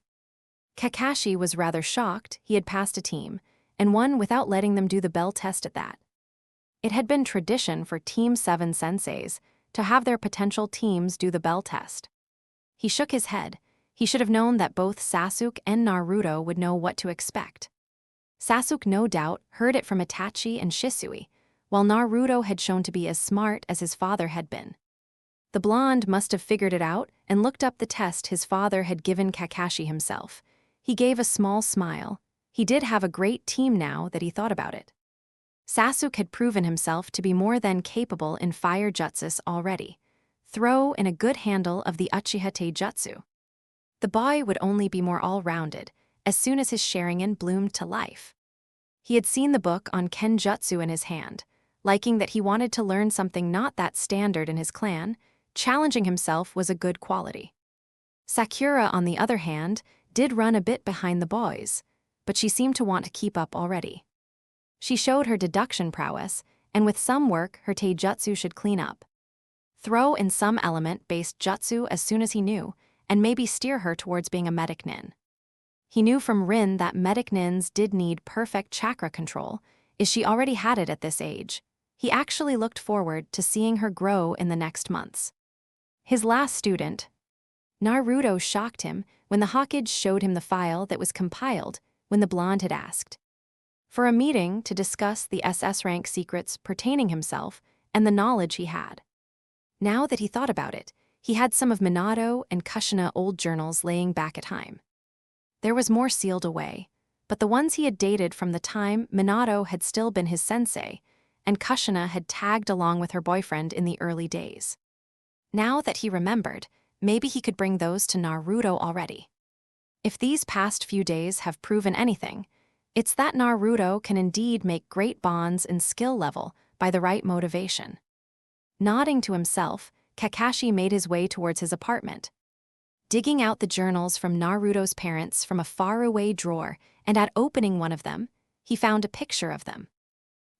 Kakashi was rather shocked he had passed a team, and one without letting them do the bell test at that. It had been tradition for Team 7 senseis to have their potential teams do the bell test. He shook his head. He should have known that both Sasuke and Naruto would know what to expect. Sasuke no doubt heard it from Itachi and Shisui, while Naruto had shown to be as smart as his father had been. The blonde must have figured it out and looked up the test his father had given Kakashi himself. He gave a small smile. He did have a great team now that he thought about it. Sasuke had proven himself to be more than capable in fire jutsus already. Throw in a good handle of the Uchiha Taijutsu. The boy would only be more all-rounded as soon as his Sharingan bloomed to life. He had seen the book on Kenjutsu in his hand, liking that he wanted to learn something not that standard in his clan. Challenging himself was a good quality. Sakura, on the other hand, did run a bit behind the boys, but she seemed to want to keep up already. She showed her deduction prowess, and with some work her taijutsu should clean up. Throw in some element-based jutsu as soon as he knew, and maybe steer her towards being a medic nin. He knew from Rin that medic nins did need perfect chakra control, as she already had it at this age. He actually looked forward to seeing her grow in the next months. His last student, Naruto, shocked him when the Hokage showed him the file that was compiled when the blonde had asked for a meeting to discuss the SS rank secrets pertaining himself and the knowledge he had. Now that he thought about it, he had some of Minato and Kushina old journals laying back at home. There was more sealed away, but the ones he had dated from the time Minato had still been his sensei, and Kushina had tagged along with her boyfriend in the early days. Now that he remembered, maybe he could bring those to Naruto already. If these past few days have proven anything, it's that Naruto can indeed make great bonds in skill level by the right motivation. Nodding to himself, Kakashi made his way towards his apartment. Digging out the journals from Naruto's parents from a faraway drawer, and at opening one of them, he found a picture of them.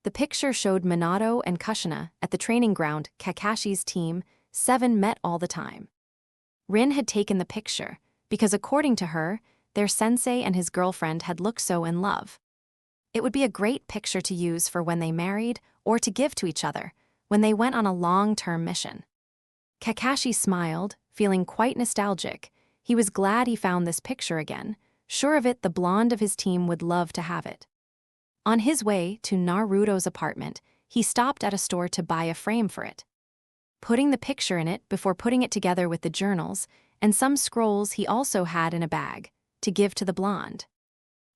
The picture showed Minato and Kushina at the training ground Kakashi's team 7 met all the time. Rin had taken the picture because, according to her, their sensei and his girlfriend had looked so in love. It would be a great picture to use for when they married or to give to each other when they went on a long-term mission. Kakashi smiled, feeling quite nostalgic. He was glad he found this picture again, sure of it the blonde of his team would love to have it. On his way to Naruto's apartment, he stopped at a store to buy a frame for it. Putting the picture in it before putting it together with the journals and some scrolls he also had in a bag to give to the blonde.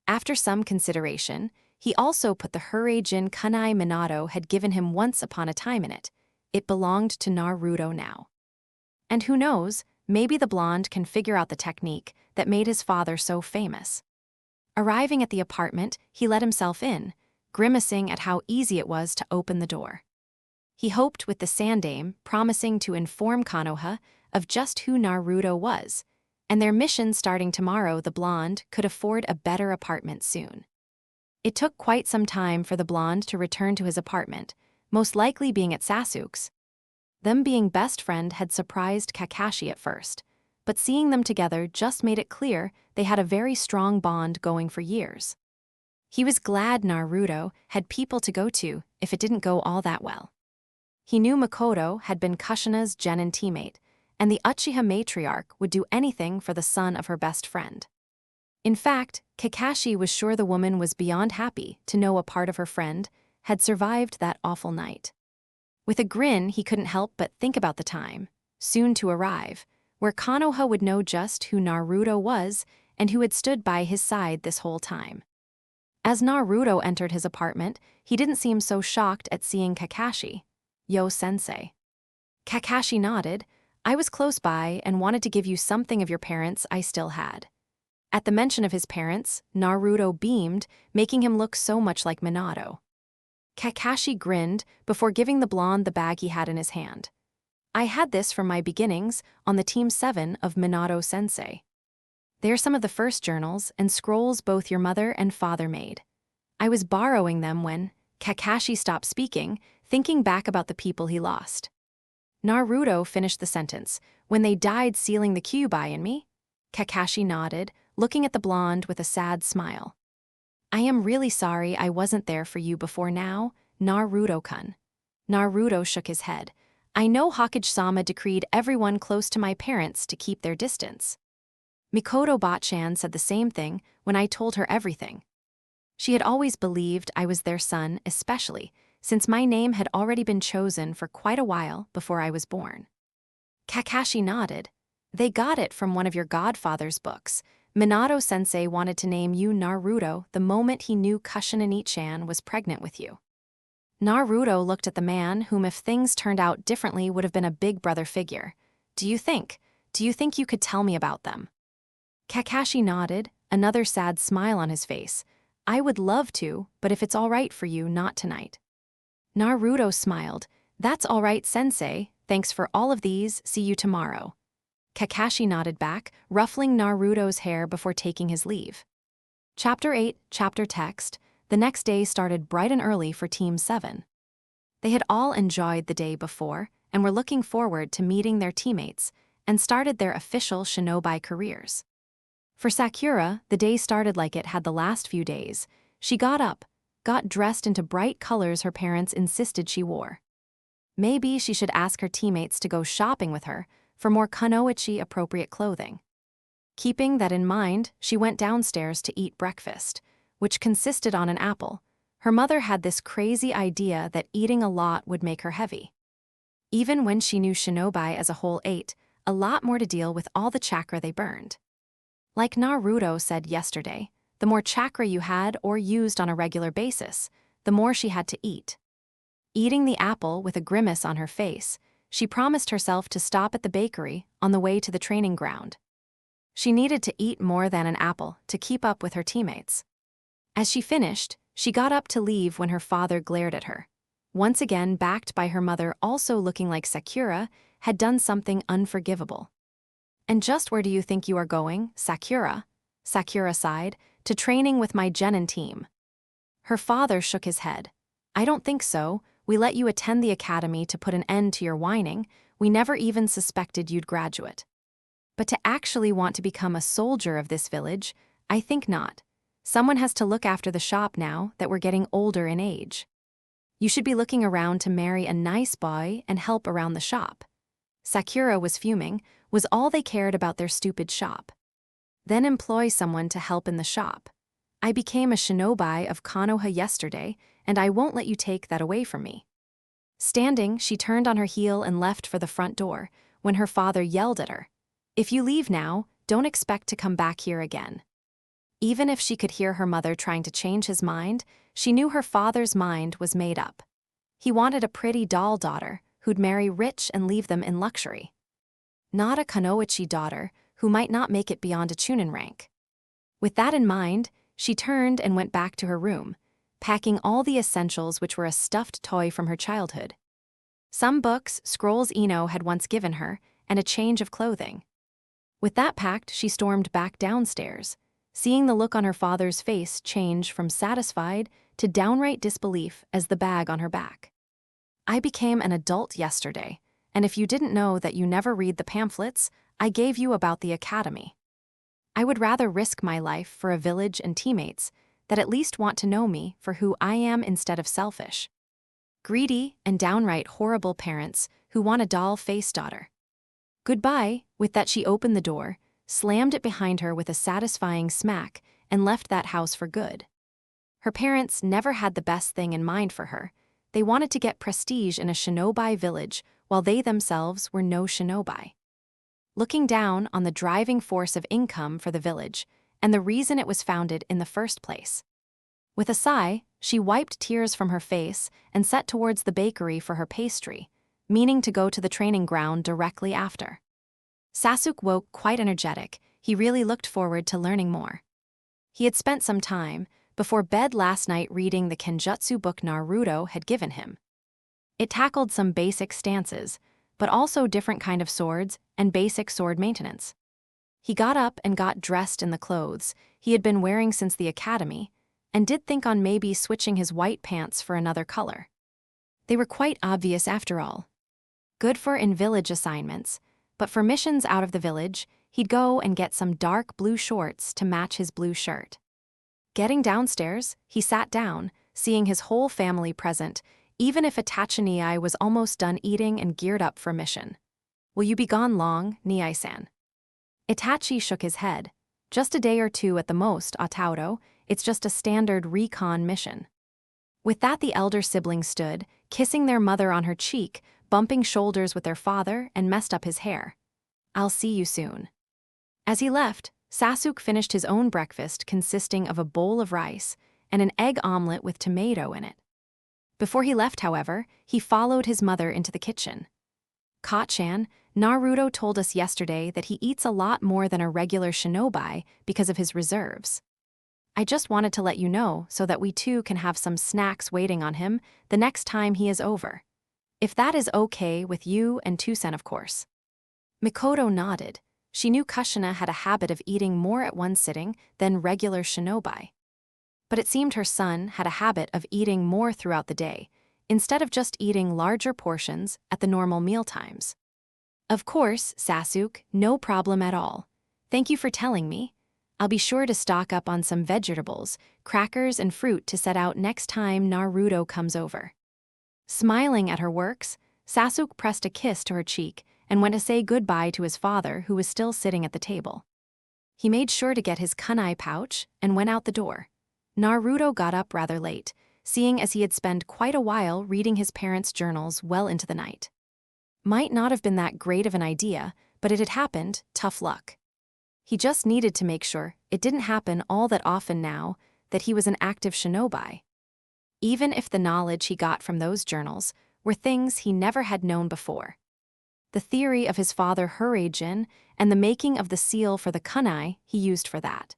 After some consideration, he also put the Hurei-jin kunai Minato had given him once upon a time in it, It belonged to Naruto now. And who knows, maybe the blonde can figure out the technique that made his father so famous. Arriving at the apartment, he let himself in, grimacing at how easy it was to open the door. He hoped with the Sandaime promising to inform Konoha of just who Naruto was, and their mission starting tomorrow, the blonde could afford a better apartment soon. It took quite some time for the blonde to return to his apartment, most likely being at Sasuke's. Them being best friend had surprised Kakashi at first, but seeing them together just made it clear they had a very strong bond going for years. He was glad Naruto had people to go to if it didn't go all that well. He knew Makoto had been Kushina's genin teammate, and the Uchiha matriarch would do anything for the son of her best friend. In fact, Kakashi was sure the woman was beyond happy to know a part of her friend had survived that awful night. With a grin, he couldn't help but think about the time, soon to arrive, where Konoha would know just who Naruto was and who had stood by his side this whole time. As Naruto entered his apartment, he didn't seem so shocked at seeing Kakashi. "Yo-sensei." Kakashi nodded. "I was close by and wanted to give you something of your parents I still had." At the mention of his parents, Naruto beamed, making him look so much like Minato. Kakashi grinned before giving the blonde the bag he had in his hand. "I had this from my beginnings on the Team 7 of Minato-sensei. They're some of the first journals and scrolls both your mother and father made. I was borrowing them when..." Kakashi stopped speaking, thinking back about the people he lost. Naruto finished the sentence, "When they died sealing the Kyuubi in me?" Kakashi nodded, looking at the blonde with a sad smile. "I am really sorry I wasn't there for you before now, Naruto-kun." Naruto shook his head. "I know Hokage-sama decreed everyone close to my parents to keep their distance. Mikoto Botchan said the same thing when I told her everything. She had always believed I was their son, especially since my name had already been chosen for quite a while before I was born." Kakashi nodded. "They got it from one of your godfather's books. Minato-sensei wanted to name you Naruto the moment he knew Kushina Nichan was pregnant with you." Naruto looked at the man whom, if things turned out differently, would have been a big brother figure. Do you think you could tell me about them?" Kakashi nodded, another sad smile on his face. "I would love to, but if it's all right for you, not tonight." Naruto smiled. "That's all right, sensei. Thanks for all of these. See you tomorrow." Kakashi nodded back, ruffling Naruto's hair before taking his leave. Chapter 8, Chapter Text. The next day started bright and early for Team 7. They had all enjoyed the day before and were looking forward to meeting their teammates and started their official shinobi careers. For Sakura, the day started like it had the last few days. She got up, got dressed into bright colors her parents insisted she wore. Maybe she should ask her teammates to go shopping with her for more kunoichi-appropriate clothing. Keeping that in mind, she went downstairs to eat breakfast, which consisted on an apple. Her mother had this crazy idea that eating a lot would make her heavy. Even when she knew shinobi as a whole ate a lot more to deal with all the chakra they burned. Like Naruto said yesterday, the more chakra you had or used on a regular basis, the more she had to eat. Eating the apple with a grimace on her face, she promised herself to stop at the bakery on the way to the training ground. She needed to eat more than an apple to keep up with her teammates. As she finished, she got up to leave when her father glared at her. Once again, backed by her mother also looking like Sakura, had done something unforgivable. "And just where do you think you are going, Sakura?" Sakura sighed. "To training with my genin team." Her father shook his head. "I don't think so. We let you attend the academy to put an end to your whining. We never even suspected you'd graduate. But to actually want to become a soldier of this village, I think not. Someone has to look after the shop now that we're getting older in age. You should be looking around to marry a nice boy and help around the shop." Sakura was fuming. Was all they cared about their stupid shop? "Then employ someone to help in the shop. I became a shinobi of Konoha yesterday, and I won't let you take that away from me." Standing, she turned on her heel and left for the front door, when her father yelled at her. "If you leave now, don't expect to come back here again." Even if she could hear her mother trying to change his mind, she knew her father's mind was made up. He wanted a pretty doll daughter, who'd marry rich and leave them in luxury. Not a Kunoichi daughter who might not make it beyond a Chunin rank. With that in mind, she turned and went back to her room, packing all the essentials which were a stuffed toy from her childhood. Some books, scrolls Ino had once given her, and a change of clothing. With that packed, she stormed back downstairs, seeing the look on her father's face change from satisfied to downright disbelief as the bag on her back. I became an adult yesterday, and if you didn't know that you never read the pamphlets I gave you about the academy. I would rather risk my life for a village and teammates that at least want to know me for who I am instead of selfish. Greedy and downright horrible parents who want a doll-faced daughter. Goodbye. With that she opened the door, slammed it behind her with a satisfying smack, and left that house for good. Her parents never had the best thing in mind for her. They wanted to get prestige in a shinobi village while they themselves were no shinobi. Looking down on the driving force of income for the village and the reason it was founded in the first place. With a sigh, she wiped tears from her face and set towards the bakery for her pastry, meaning to go to the training ground directly after. Sasuke woke quite energetic. He really looked forward to learning more. He had spent some time before bed last night reading the Kenjutsu book Naruto had given him. It tackled some basic stances, but also different kind of swords and basic sword maintenance. He got up and got dressed in the clothes he had been wearing since the academy, and did think on maybe switching his white pants for another color. They were quite obvious after all. Good for in-village assignments, but for missions out of the village, he'd go and get some dark blue shorts to match his blue shirt. Getting downstairs, he sat down, seeing his whole family present, even if Itachi Nii was almost done eating and geared up for mission. Will you be gone long, Nii-san? Itachi shook his head. Just a day or two at the most, Atauro. It's just a standard recon mission. With that the elder siblings stood, kissing their mother on her cheek, bumping shoulders with their father, and messed up his hair. I'll see you soon. As he left, Sasuke finished his own breakfast consisting of a bowl of rice and an egg omelet with tomato in it. Before he left, however, he followed his mother into the kitchen. Ka-chan, Naruto told us yesterday that he eats a lot more than a regular shinobi because of his reserves. I just wanted to let you know so that we too can have some snacks waiting on him the next time he is over. If that is okay with you and Tusen, of course. Mikoto nodded. She knew Kushina had a habit of eating more at one sitting than regular shinobi. But it seemed her son had a habit of eating more throughout the day, instead of just eating larger portions at the normal mealtimes. Of course, Sasuke, no problem at all. Thank you for telling me. I'll be sure to stock up on some vegetables, crackers and fruit to set out next time Naruto comes over. Smiling at her works, Sasuke pressed a kiss to her cheek and went to say goodbye to his father who was still sitting at the table. He made sure to get his kunai pouch and went out the door. Naruto got up rather late, seeing as he had spent quite a while reading his parents' journals well into the night. Might not have been that great of an idea, but it had happened, tough luck. He just needed to make sure it didn't happen all that often now that he was an active shinobi. Even if the knowledge he got from those journals were things he never had known before. The theory of his father Hurei-jin and the making of the seal for the kunai he used for that.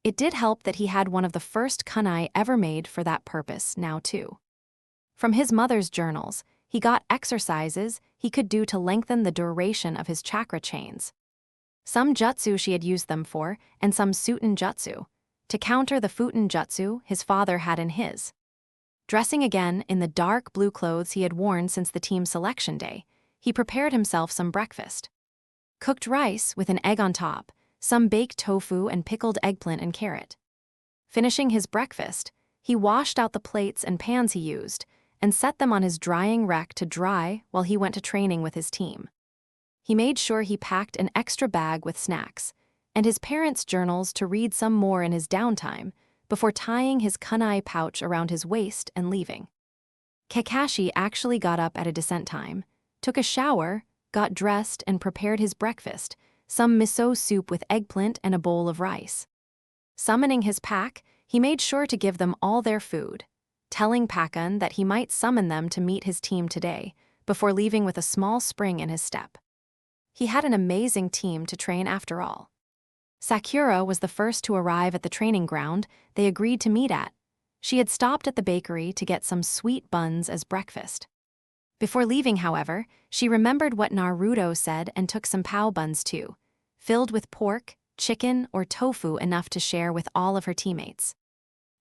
It did help that he had one of the first kunai ever made for that purpose now too. From his mother's journals, he got exercises he could do to lengthen the duration of his chakra chains. Some jutsu she had used them for, and some Suten jutsu, to counter the Futen jutsu his father had in his. Dressing again in the dark blue clothes he had worn since the team selection day, he prepared himself some breakfast. Cooked rice with an egg on top, some baked tofu and pickled eggplant and carrot. Finishing his breakfast, he washed out the plates and pans he used and set them on his drying rack to dry while he went to training with his team. He made sure he packed an extra bag with snacks and his parents' journals to read some more in his downtime before tying his kunai pouch around his waist and leaving. Kakashi actually got up at a decent time, took a shower, got dressed and prepared his breakfast, some miso soup with eggplant and a bowl of rice. Summoning his pack, he made sure to give them all their food, telling Pakan that he might summon them to meet his team today, before leaving with a small spring in his step. He had an amazing team to train after all. Sakura was the first to arrive at the training ground they agreed to meet at. She had stopped at the bakery to get some sweet buns as breakfast. Before leaving, however, she remembered what Naruto said and took some pao buns too, filled with pork, chicken, or tofu enough to share with all of her teammates.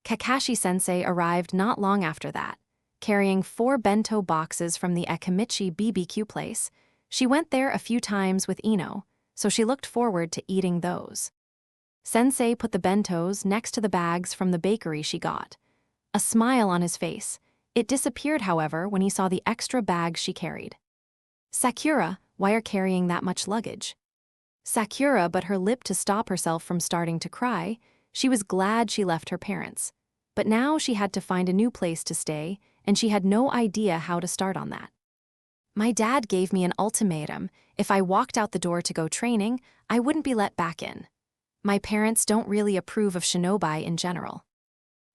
Kakashi-sensei arrived not long after that, carrying 4 bento boxes from the Akimichi BBQ place. She went there a few times with Ino, so she looked forward to eating those. Sensei put the bentos next to the bags from the bakery she got. A smile on his face. It disappeared, however, when he saw the extra bags she carried. "Sakura, why are carrying that much luggage?" Sakura bit her lip to stop herself from starting to cry. She was glad she left her parents. But now she had to find a new place to stay, and she had no idea how to start on that. "My dad gave me an ultimatum. If I walked out the door to go training, I wouldn't be let back in. My parents don't really approve of shinobi in general.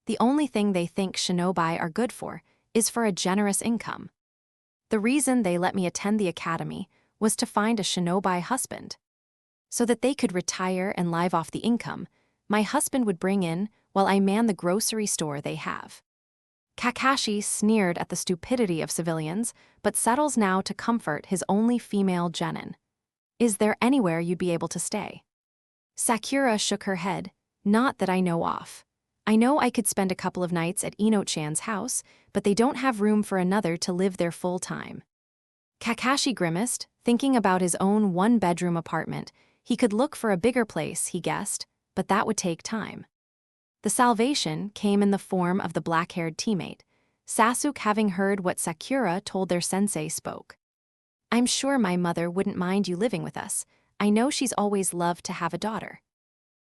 The only thing they think shinobi are good for is for a generous income. The reason they let me attend the academy was to find a shinobi husband. So that they could retire and live off the income my husband would bring in while I man the grocery store they have." Kakashi sneered at the stupidity of civilians, but settles now to comfort his only female genin. "Is there anywhere you'd be able to stay?" Sakura shook her head. "Not that I know of. I know I could spend a couple of nights at Ino-chan's house, but they don't have room for another to live there full time." Kakashi grimaced, thinking about his own 1-bedroom apartment. He could look for a bigger place, he guessed, but that would take time. The salvation came in the form of the black-haired teammate. Sasuke, having heard what Sakura told their sensei, spoke. "I'm sure my mother wouldn't mind you living with us. I know she's always loved to have a daughter."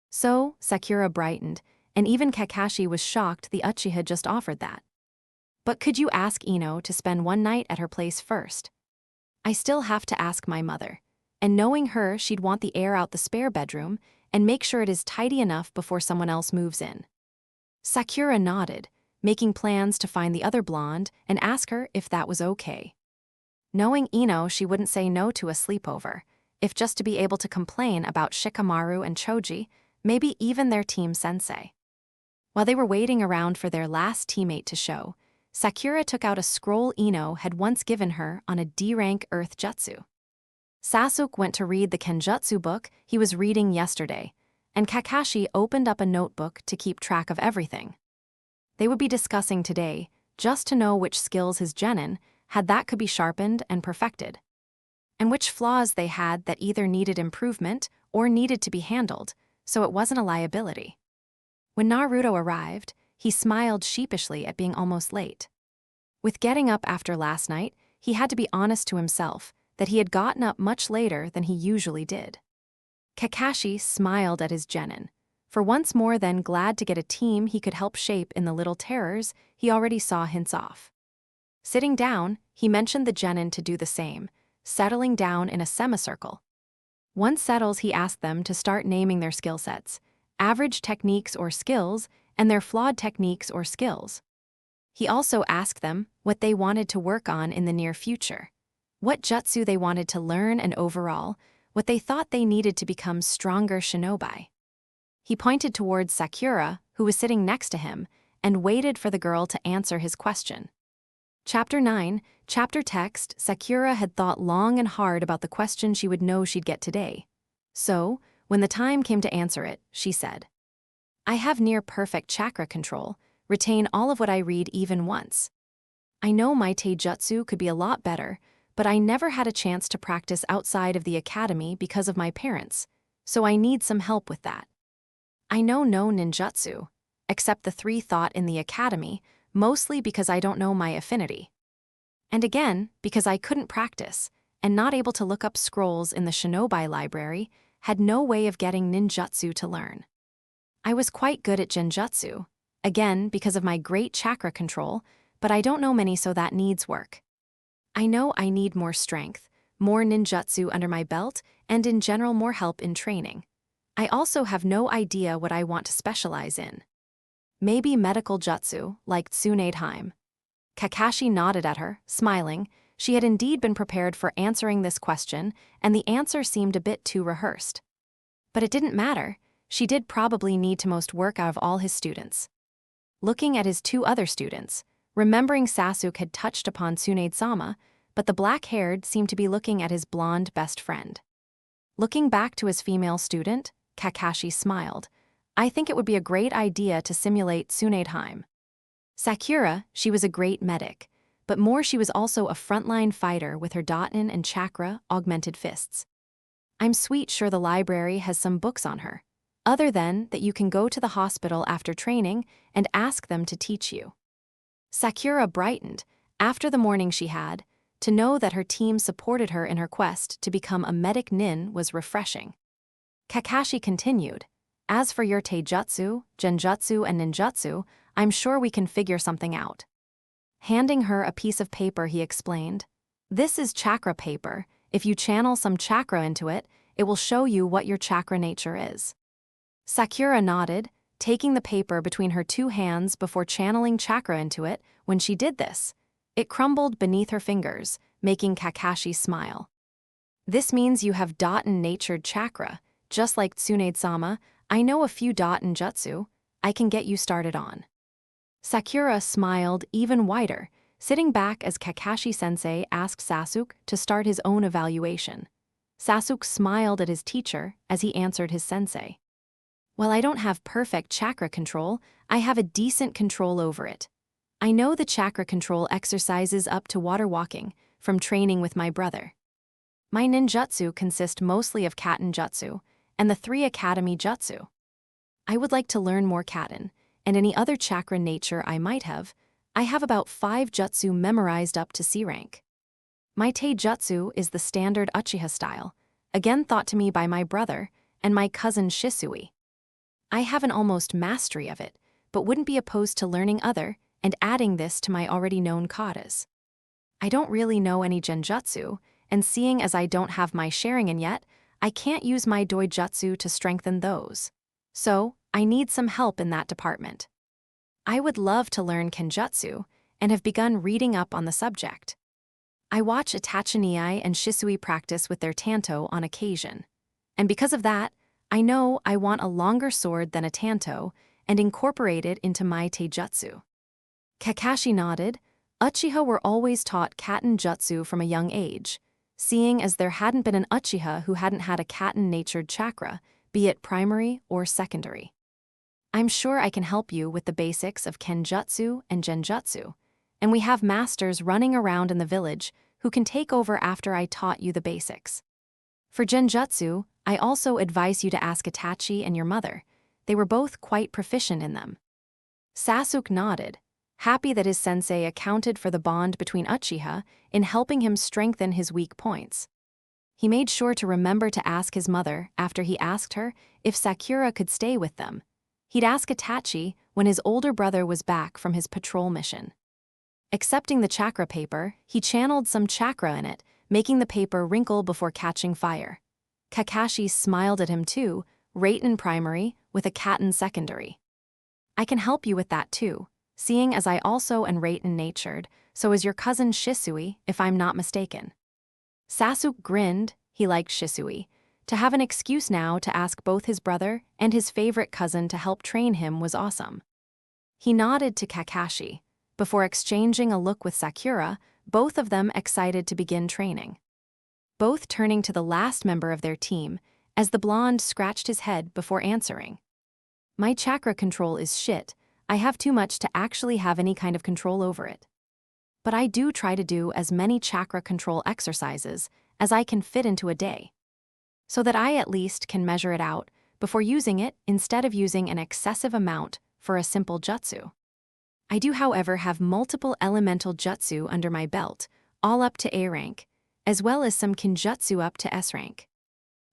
So, Sakura brightened, and even Kakashi was shocked the Uchiha just offered that. "But could you ask Ino to spend one night at her place first?" "I still have to ask my mother. And knowing her, she'd want the air out the spare bedroom and make sure it is tidy enough before someone else moves in." Sakura nodded, making plans to find the other blonde and ask her if that was okay. Knowing Ino, she wouldn't say no to a sleepover, if just to be able to complain about Shikamaru and Choji, maybe even their team sensei. While they were waiting around for their last teammate to show, Sakura took out a scroll Ino had once given her on a D-rank Earth Jutsu. Sasuke went to read the Kenjutsu book he was reading yesterday, and Kakashi opened up a notebook to keep track of everything they would be discussing today, just to know which skills his genin had that could be sharpened and perfected, and which flaws they had that either needed improvement or needed to be handled, so it wasn't a liability. When Naruto arrived, he smiled sheepishly at being almost late. With getting up after last night, he had to be honest to himself that he had gotten up much later than he usually did. Kakashi smiled at his genin, for once more then glad to get a team he could help shape in the little terrors he already saw hints off. Sitting down, he mentioned the genin to do the same, settling down in a semicircle. Once settled, he asked them to start naming their skill sets, average techniques or skills, and their flawed techniques or skills. He also asked them what they wanted to work on in the near future, what jutsu they wanted to learn, and overall, what they thought they needed to become stronger shinobi. He pointed towards Sakura, who was sitting next to him, and waited for the girl to answer his question. Chapter 9, Chapter Text. Sakura had thought long and hard about the question she would know she'd get today. So, when the time came to answer it, she said, "I have near-perfect chakra control, retain all of what I read even once. I know my taijutsu could be a lot better, but I never had a chance to practice outside of the academy because of my parents, so I need some help with that. I know no ninjutsu, except the 3 taught in the academy, mostly because I don't know my affinity. And again, because I couldn't practice, and not able to look up scrolls in the shinobi library, had no way of getting ninjutsu to learn. I was quite good at genjutsu, again because of my great chakra control, but I don't know many, so that needs work. I know I need more strength, more ninjutsu under my belt, and in general more help in training. I also have no idea what I want to specialize in. Maybe medical jutsu, like Tsunadeheim." Kakashi nodded at her, smiling. She had indeed been prepared for answering this question, and the answer seemed a bit too rehearsed. But it didn't matter. She did probably need to most work out of all his students. Looking at his two other students, remembering Sasuke had touched upon Tsunade-sama, but the black-haired seemed to be looking at his blonde best friend. Looking back to his female student, Kakashi smiled. I think it would be a great idea to simulate Tsunade-hime. Sakura, she was a great medic, but more she was also a frontline fighter with her Daten and chakra augmented fists. I'm sure the library has some books on her, other than that you can go to the hospital after training and ask them to teach you. Sakura brightened, after the morning she had, to know that her team supported her in her quest to become a medic nin was refreshing. Kakashi continued, as for your taijutsu, genjutsu and ninjutsu, I'm sure we can figure something out. Handing her a piece of paper he explained, this is chakra paper. If you channel some chakra into it, it will show you what your chakra nature is. Sakura nodded, taking the paper between her two hands before channeling chakra into it. When she did this, it crumbled beneath her fingers, making Kakashi smile. This means you have Daten-natured chakra. Just like Tsunade-sama, I know a few Daten jutsu. I can get you started on. Sakura smiled even wider, sitting back as Kakashi-sensei asked Sasuke to start his own evaluation. Sasuke smiled at his teacher as he answered his sensei. While I don't have perfect chakra control, I have a decent control over it. I know the chakra control exercises up to water walking, from training with my brother. My ninjutsu consist mostly of Katen jutsu, and the 3 academy jutsu. I would like to learn more Katen, and any other chakra nature I might have. I have about 5 jutsu memorized up to C rank. My taijutsu is the standard Uchiha style, again taught to me by my brother and my cousin Shisui. I have an almost mastery of it, but wouldn't be opposed to learning other and adding this to my already known katas. I don't really know any genjutsu, and seeing as I don't have my Sharingan yet, I can't use my doijutsu to strengthen those. So, I need some help in that department. I would love to learn kenjutsu, and have begun reading up on the subject. I watch Itachi and Shisui practice with their tanto on occasion. And because of that, I know I want a longer sword than a tanto and incorporate it into my taijutsu. Kakashi nodded. Uchiha were always taught Katen jutsu from a young age, seeing as there hadn't been an Uchiha who hadn't had a Katen-natured chakra, be it primary or secondary. I'm sure I can help you with the basics of kenjutsu and genjutsu, and we have masters running around in the village who can take over after I taught you the basics. For genjutsu, I also advise you to ask Itachi and your mother. They were both quite proficient in them. Sasuke nodded, happy that his sensei accounted for the bond between Uchiha in helping him strengthen his weak points. He made sure to remember to ask his mother after he asked her if Sakura could stay with them. He'd ask Itachi when his older brother was back from his patrol mission. Accepting the chakra paper, he channeled some chakra in it, making the paper wrinkle before catching fire. Kakashi smiled at him too, Raten primary with a Katen secondary. I can help you with that too, seeing as I also am Raten-natured, so is your cousin Shisui, if I'm not mistaken. Sasuke grinned. He liked Shisui. To have an excuse now to ask both his brother and his favorite cousin to help train him was awesome. He nodded to Kakashi. Before exchanging a look with Sakura, both of them excited to begin training. Both turning to the last member of their team, as the blonde scratched his head before answering. My chakra control is shit. I have too much to actually have any kind of control over it. But I do try to do as many chakra control exercises as I can fit into a day, so that I at least can measure it out before using it instead of using an excessive amount for a simple jutsu. I do, however, have multiple elemental jutsu under my belt, all up to A rank, as well as some kinjutsu up to S rank.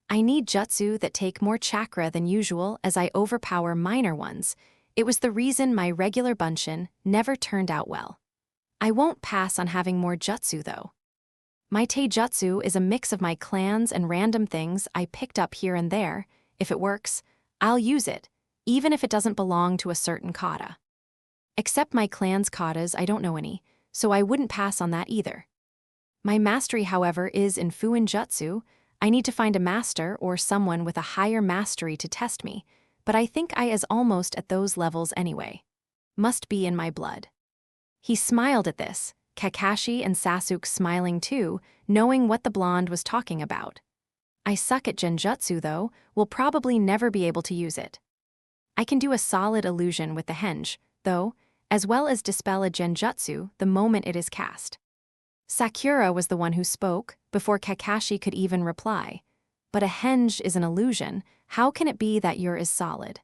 I need jutsu that take more chakra than usual as I overpower minor ones. It was the reason my regular bunshin never turned out well. I won't pass on having more jutsu though. My taijutsu is a mix of my clans and random things I picked up here and there. If it works, I'll use it, even if it doesn't belong to a certain kata. Except my clan's katas, I don't know any, so I wouldn't pass on that either. My mastery, however, is in Fuinjutsu. I need to find a master or someone with a higher mastery to test me, but I think I is almost at those levels anyway. Must be in my blood. He smiled at this, Kakashi and Sasuke smiling too, knowing what the blonde was talking about. I suck at genjutsu though, will probably never be able to use it. I can do a solid illusion with the henge, though, as well as dispel a genjutsu the moment it is cast. Sakura was the one who spoke, before Kakashi could even reply. But a henge is an illusion, how can it be that yours is solid?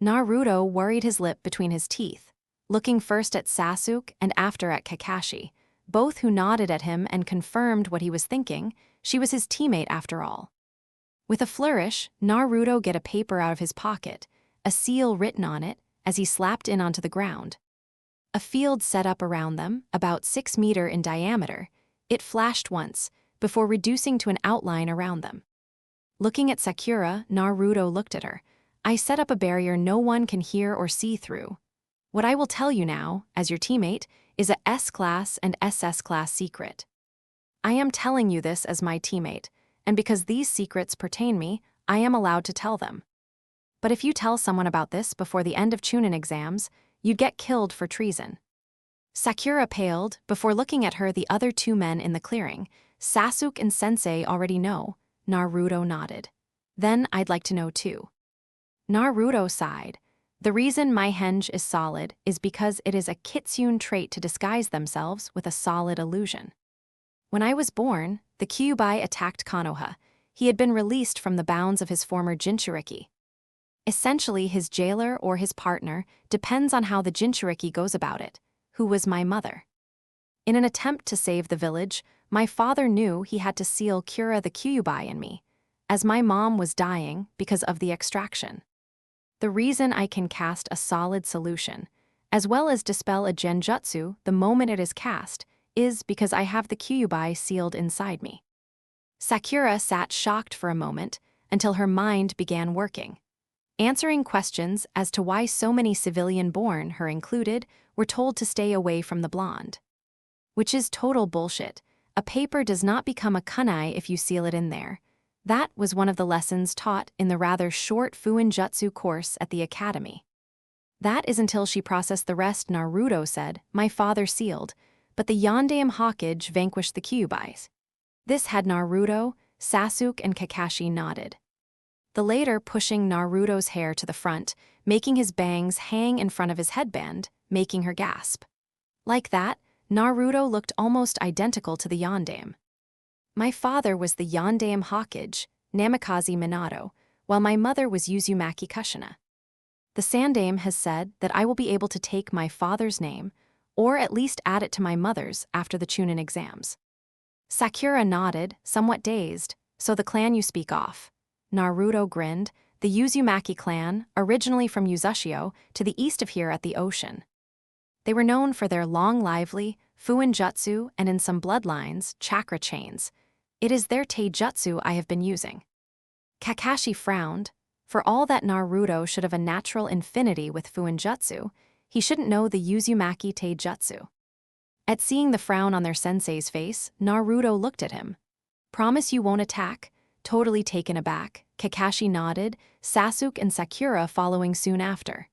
Naruto worried his lip between his teeth, looking first at Sasuke and after at Kakashi, both who nodded at him and confirmed what he was thinking. She was his teammate after all. With a flourish, Naruto get a paper out of his pocket, a seal written on it, as he slapped in onto the ground. A field set up around them, about 6 meters in diameter. It flashed once, before reducing to an outline around them. Looking at Sakura, Naruto looked at her. I set up a barrier no one can hear or see through. What I will tell you now, as your teammate, is a S-class and SS-class secret. I am telling you this as my teammate, and because these secrets pertain me, I am allowed to tell them. But if you tell someone about this before the end of Chunin exams, you'd get killed for treason. Sakura paled, before looking at her the other 2 men in the clearing. Sasuke and Sensei already know. Naruto nodded. Then I'd like to know too. Naruto sighed. The reason my henge is solid is because it is a kitsune trait to disguise themselves with a solid illusion. When I was born, the Kyuubi attacked Konoha. He had been released from the bounds of his former Jinchuriki. Essentially, his jailer or his partner depends on how the Jinchuriki goes about it, who was my mother. In an attempt to save the village, my father knew he had to seal Kura the Kyuubi in me, as my mom was dying because of the extraction. The reason I can cast a solid solution, as well as dispel a genjutsu the moment it is cast, is because I have the Kyuubi sealed inside me. Sakura sat shocked for a moment, until her mind began working. Answering questions as to why so many civilian-born, her included, were told to stay away from the blonde. Which is total bullshit. A paper does not become a kunai if you seal it in there. That was one of the lessons taught in the rather short Fuinjutsu course at the academy. That is until she processed the rest. Naruto said, my father sealed, but the Yondaime Hawkage vanquished the Kyuubis. This had Naruto, Sasuke, and Kakashi nodded. The later pushing Naruto's hair to the front, making his bangs hang in front of his headband, making her gasp. Like that, Naruto looked almost identical to the Yondaime. My father was the Yondaime Hawkage, Namikaze Minato, while my mother was Uzumaki Kushina. The Sandaime has said that I will be able to take my father's name, or at least add it to my mother's after the Chunin exams. Sakura nodded, somewhat dazed. So the clan you speak of. Naruto grinned, the Uzumaki clan, originally from Uzushio, to the east of here at the ocean. They were known for their long lively, Fuinjutsu and in some bloodlines, chakra chains. It is their taijutsu I have been using. Kakashi frowned. For all that Naruto should have a natural infinity with Fuinjutsu, he shouldn't know the Uzumaki taijutsu. At seeing the frown on their sensei's face, Naruto looked at him. Promise you won't attack? Totally taken aback, Kakashi nodded, Sasuke and Sakura following soon after.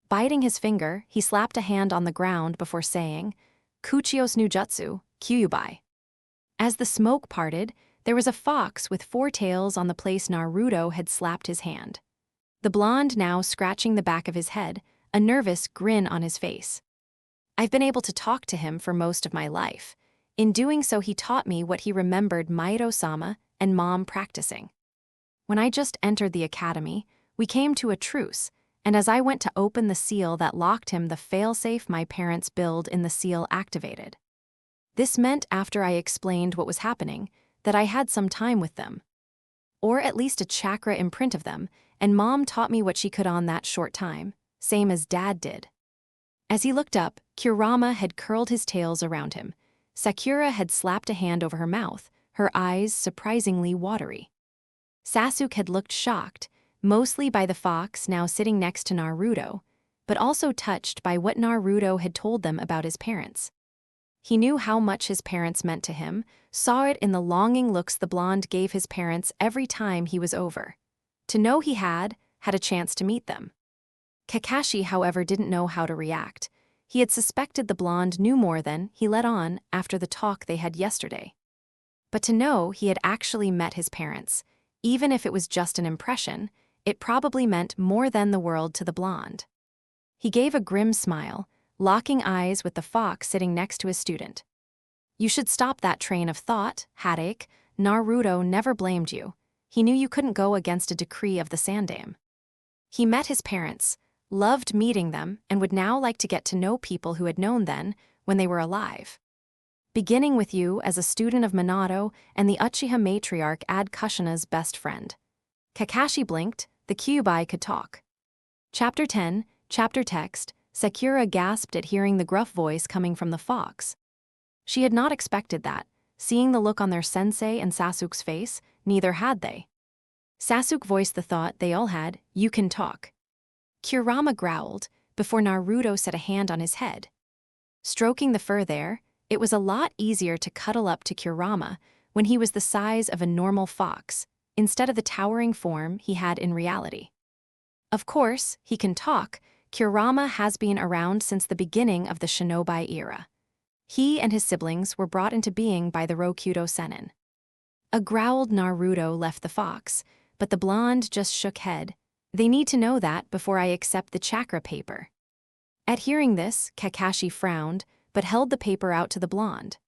Biting his finger, he slapped a hand on the ground before saying, Kuchios no Jutsu, Kyuubi. As the smoke parted, there was a fox with 4 tails on the place Naruto had slapped his hand. The blonde now scratching the back of his head, a nervous grin on his face. I've been able to talk to him for most of my life. In doing so, he taught me what he remembered Mairo-sama and Mom practicing. When I just entered the academy, we came to a truce, and as I went to open the seal that locked him, the failsafe my parents built in the seal activated. This meant after I explained what was happening, that I had some time with them. Or at least a chakra imprint of them, and Mom taught me what she could on that short time, same as Dad did. As he looked up, Kurama had curled his tails around him. Sakura had slapped a hand over her mouth, her eyes surprisingly watery. Sasuke had looked shocked, mostly by the fox now sitting next to Naruto, but also touched by what Naruto had told them about his parents. He knew how much his parents meant to him, saw it in the longing looks the blonde gave his parents every time he was over. To know he had a chance to meet them. Kakashi, however, didn't know how to react. He had suspected the blonde knew more than he let on after the talk they had yesterday. But to know he had actually met his parents, even if it was just an impression, it probably meant more than the world to the blonde. He gave a grim smile, locking eyes with the fox sitting next to his student. You should stop that train of thought, Headache. Naruto never blamed you. He knew you couldn't go against a decree of the Sandaime. He met his parents, loved meeting them, and would now like to get to know people who had known then, when they were alive. Beginning with you as a student of Minato and the Uchiha matriarch Ad Kushina's best friend. Kakashi blinked, the Kyuubi could talk. Chapter 10, Chapter Text. Sakura gasped at hearing the gruff voice coming from the fox. She had not expected that. Seeing the look on their sensei and Sasuke's face, neither had they. Sasuke voiced the thought they all had, you can talk. Kurama growled, before Naruto set a hand on his head. Stroking the fur there, it was a lot easier to cuddle up to Kurama when he was the size of a normal fox, instead of the towering form he had in reality. Of course, he can talk. Kurama has been around since the beginning of the Shinobi era. He and his siblings were brought into being by the Rokudo Sennin. A growled Naruto left the fox, but the blonde just shook head. They need to know that before I accept the chakra paper. At hearing this, Kakashi frowned, but held the paper out to the blonde.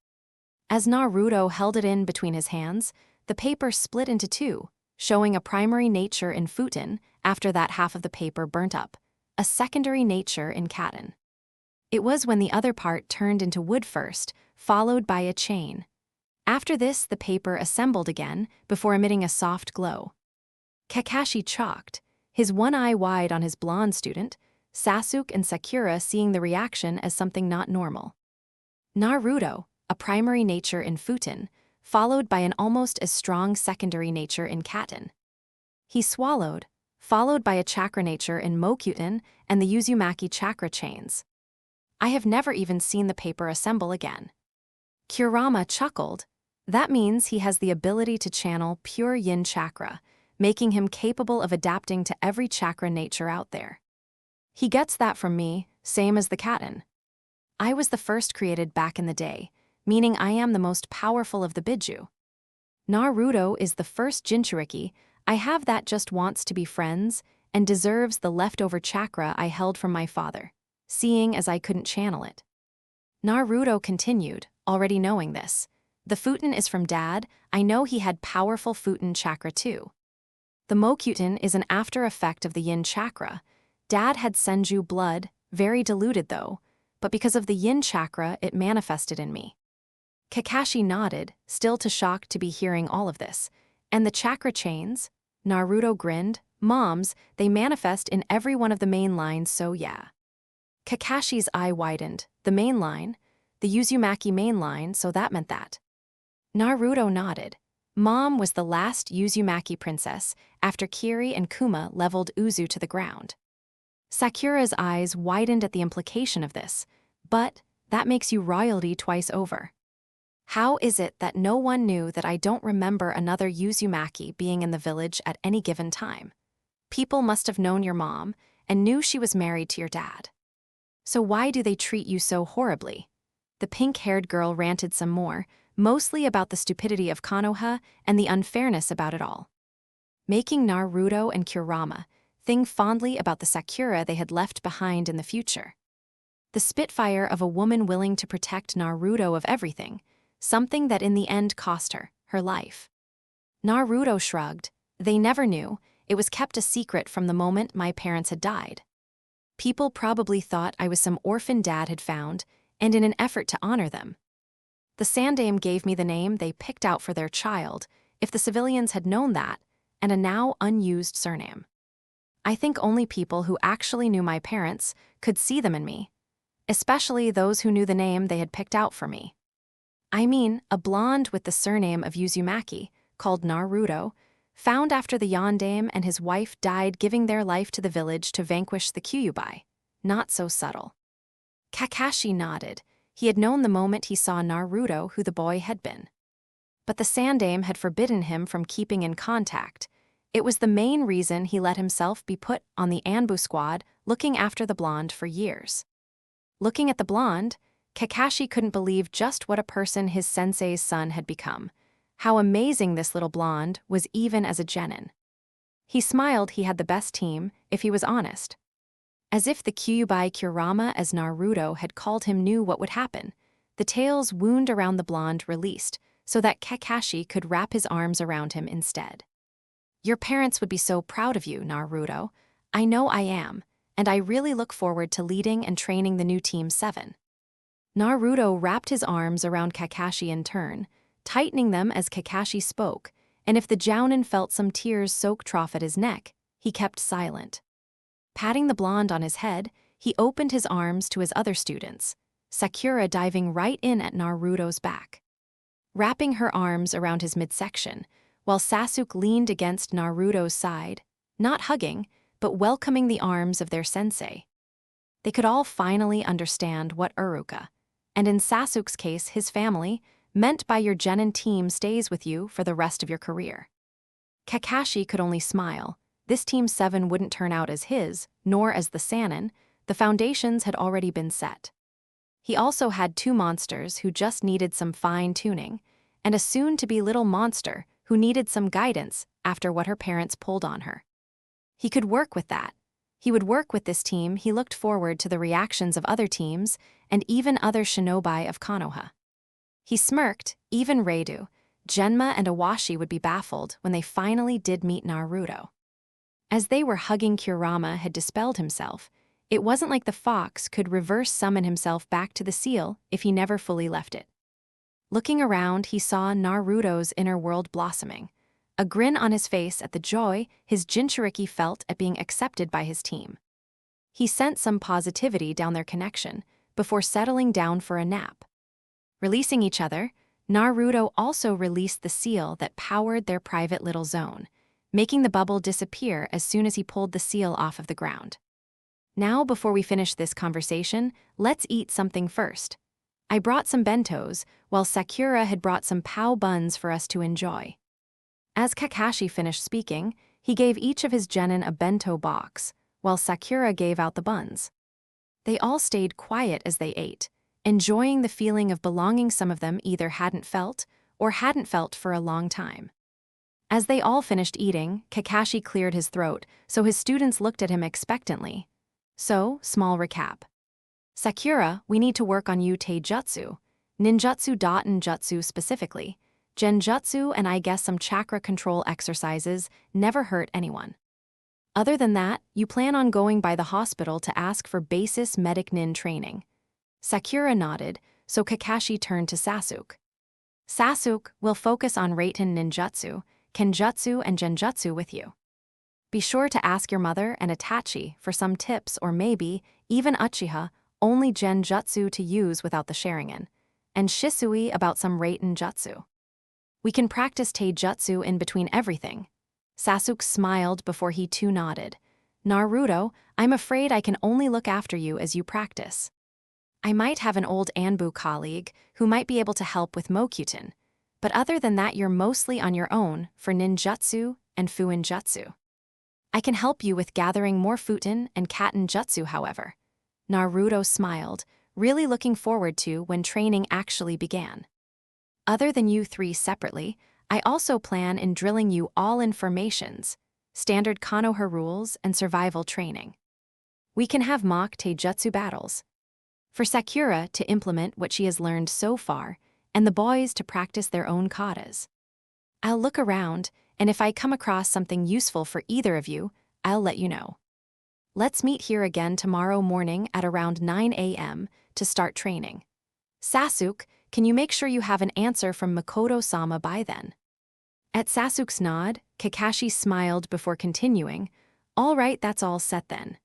As Naruto held it in between his hands, the paper split into two, showing a primary nature in Futon after that half of the paper burnt up, a secondary nature in Katen. It was when the other part turned into wood first, followed by a chain. After this, the paper assembled again before emitting a soft glow. Kakashi chalked, his one eye wide on his blonde student, Sasuke and Sakura seeing the reaction as something not normal. Naruto, a primary nature in Futon, followed by an almost as strong secondary nature in Katen. He swallowed, followed by a chakra nature in Mokuton and the Uzumaki chakra chains. I have never even seen the paper assemble again. Kurama chuckled. That means he has the ability to channel pure yin chakra, making him capable of adapting to every chakra nature out there. He gets that from me, same as the Katen. I was the first created back in the day, meaning I am the most powerful of the Biju. Naruto is the first Jinchuriki. I have that just wants to be friends and deserves the leftover chakra I held from my father, seeing as I couldn't channel it. Naruto continued, already knowing this. The Futon is from Dad. I know he had powerful Futon chakra too. The Mokuton is an after effect of the yin chakra. Dad had Senju blood, very diluted though, but because of the yin chakra it manifested in me. Kakashi nodded, still too shocked to be hearing all of this. And the chakra chains? Naruto grinned. Moms, they manifest in every one of the main lines, so yeah. Kakashi's eye widened. The main line? The Uzumaki main line, so that meant that. Naruto nodded. Mom was the last Uzumaki princess after Kiri and Kuma leveled Uzu to the ground. Sakura's eyes widened at the implication of this, but that makes you royalty twice over. How is it that no one knew that I don't remember another Uzumaki being in the village at any given time? People must have known your mom and knew she was married to your dad. So why do they treat you so horribly? The pink-haired girl ranted some more, mostly about the stupidity of Konoha and the unfairness about it all. Making Naruto and Kurama think fondly about the Sakura they had left behind in the future. The spitfire of a woman willing to protect Naruto of everything, something that in the end cost her life. Naruto shrugged. They never knew. It was kept a secret from the moment my parents had died. People probably thought I was some orphan dad had found, and in an effort to honor them. The Sandaime gave me the name they picked out for their child, if the civilians had known that, and a now unused surname. I think only people who actually knew my parents could see them in me, especially those who knew the name they had picked out for me. I mean, a blonde with the surname of Uzumaki, called Naruto, found after the Yondaime and his wife died giving their life to the village to vanquish the Kyuubi. Not so subtle. Kakashi nodded. He had known the moment he saw Naruto who the boy had been. But the Sandaime had forbidden him from keeping in contact. It was the main reason he let himself be put on the Anbu squad looking after the blonde for years. Looking at the blonde, Kakashi couldn't believe just what a person his sensei's son had become. How amazing this little blonde was even as a genin. He smiled he had the best team, if he was honest. As if the Kyuubi Kurama, as Naruto had called him, knew what would happen. The tail's wound around the blonde released, so that Kakashi could wrap his arms around him instead. Your parents would be so proud of you, Naruto. I know I am, and I really look forward to leading and training the new Team 7. Naruto wrapped his arms around Kakashi in turn, tightening them as Kakashi spoke, and if the Jounin felt some tears soak trough at his neck, he kept silent. Patting the blonde on his head, he opened his arms to his other students, Sakura diving right in at Naruto's back. Wrapping her arms around his midsection, while Sasuke leaned against Naruto's side, not hugging, but welcoming the arms of their sensei. They could all finally understand what Uruka, and in Sasuke's case his family, meant by your genin team stays with you for the rest of your career. Kakashi could only smile. This Team 7 wouldn't turn out as his, nor as the Sannin. The foundations had already been set. He also had two monsters who just needed some fine-tuning, and a soon-to-be little monster who needed some guidance after what her parents pulled on her. He could work with that. He would work with this team. He looked forward to the reactions of other teams and even other shinobi of Konoha. He smirked. Even Reidu, Genma, and Awashi would be baffled when they finally did meet Naruto. As they were hugging, Kurama had dispelled himself. It wasn't like the fox could reverse summon himself back to the seal if he never fully left it. Looking around, he saw Naruto's inner world blossoming, a grin on his face at the joy his Jinchuriki felt at being accepted by his team. He sent some positivity down their connection before settling down for a nap. Releasing each other, Naruto also released the seal that powered their private little zone, making the bubble disappear as soon as he pulled the seal off of the ground. Now, before we finish this conversation, let's eat something first. I brought some bentos, while Sakura had brought some pao buns for us to enjoy. As Kakashi finished speaking, he gave each of his genin a bento box, while Sakura gave out the buns. They all stayed quiet as they ate, enjoying the feeling of belonging some of them either hadn't felt or hadn't felt for a long time. As they all finished eating, Kakashi cleared his throat, so his students looked at him expectantly. So, small recap. Sakura, we need to work on you taijutsu, ninjutsu. Ninjutsu specifically, genjutsu, and I guess some chakra control exercises never hurt anyone. Other than that, you plan on going by the hospital to ask for basis medic nin training. Sakura nodded, so Kakashi turned to Sasuke. Sasuke will focus on Reiten ninjutsu, kenjutsu, and genjutsu with you. Be sure to ask your mother and Itachi for some tips, or maybe even Uchiha, only genjutsu to use without the Sharingan, and Shisui about some Reiten jutsu. We can practice taijutsu in between everything. Sasuke smiled before he too nodded. Naruto, I'm afraid I can only look after you as you practice. I might have an old Anbu colleague who might be able to help with Mokyuten, but other than that you're mostly on your own for ninjutsu and fuinjutsu. I can help you with gathering more Futen and Katen jutsu, however. Naruto smiled, really looking forward to when training actually began. Other than you three separately, I also plan in drilling you all in formations, standard Konoha rules, and survival training. We can have mock taijutsu battles. For Sakura to implement what she has learned so far, and the boys to practice their own katas. I'll look around, and if I come across something useful for either of you, I'll let you know. Let's meet here again tomorrow morning at around 9 a.m. to start training. Sasuke, can you make sure you have an answer from Makoto-sama by then? At Sasuke's nod, Kakashi smiled before continuing. All right, that's all set then.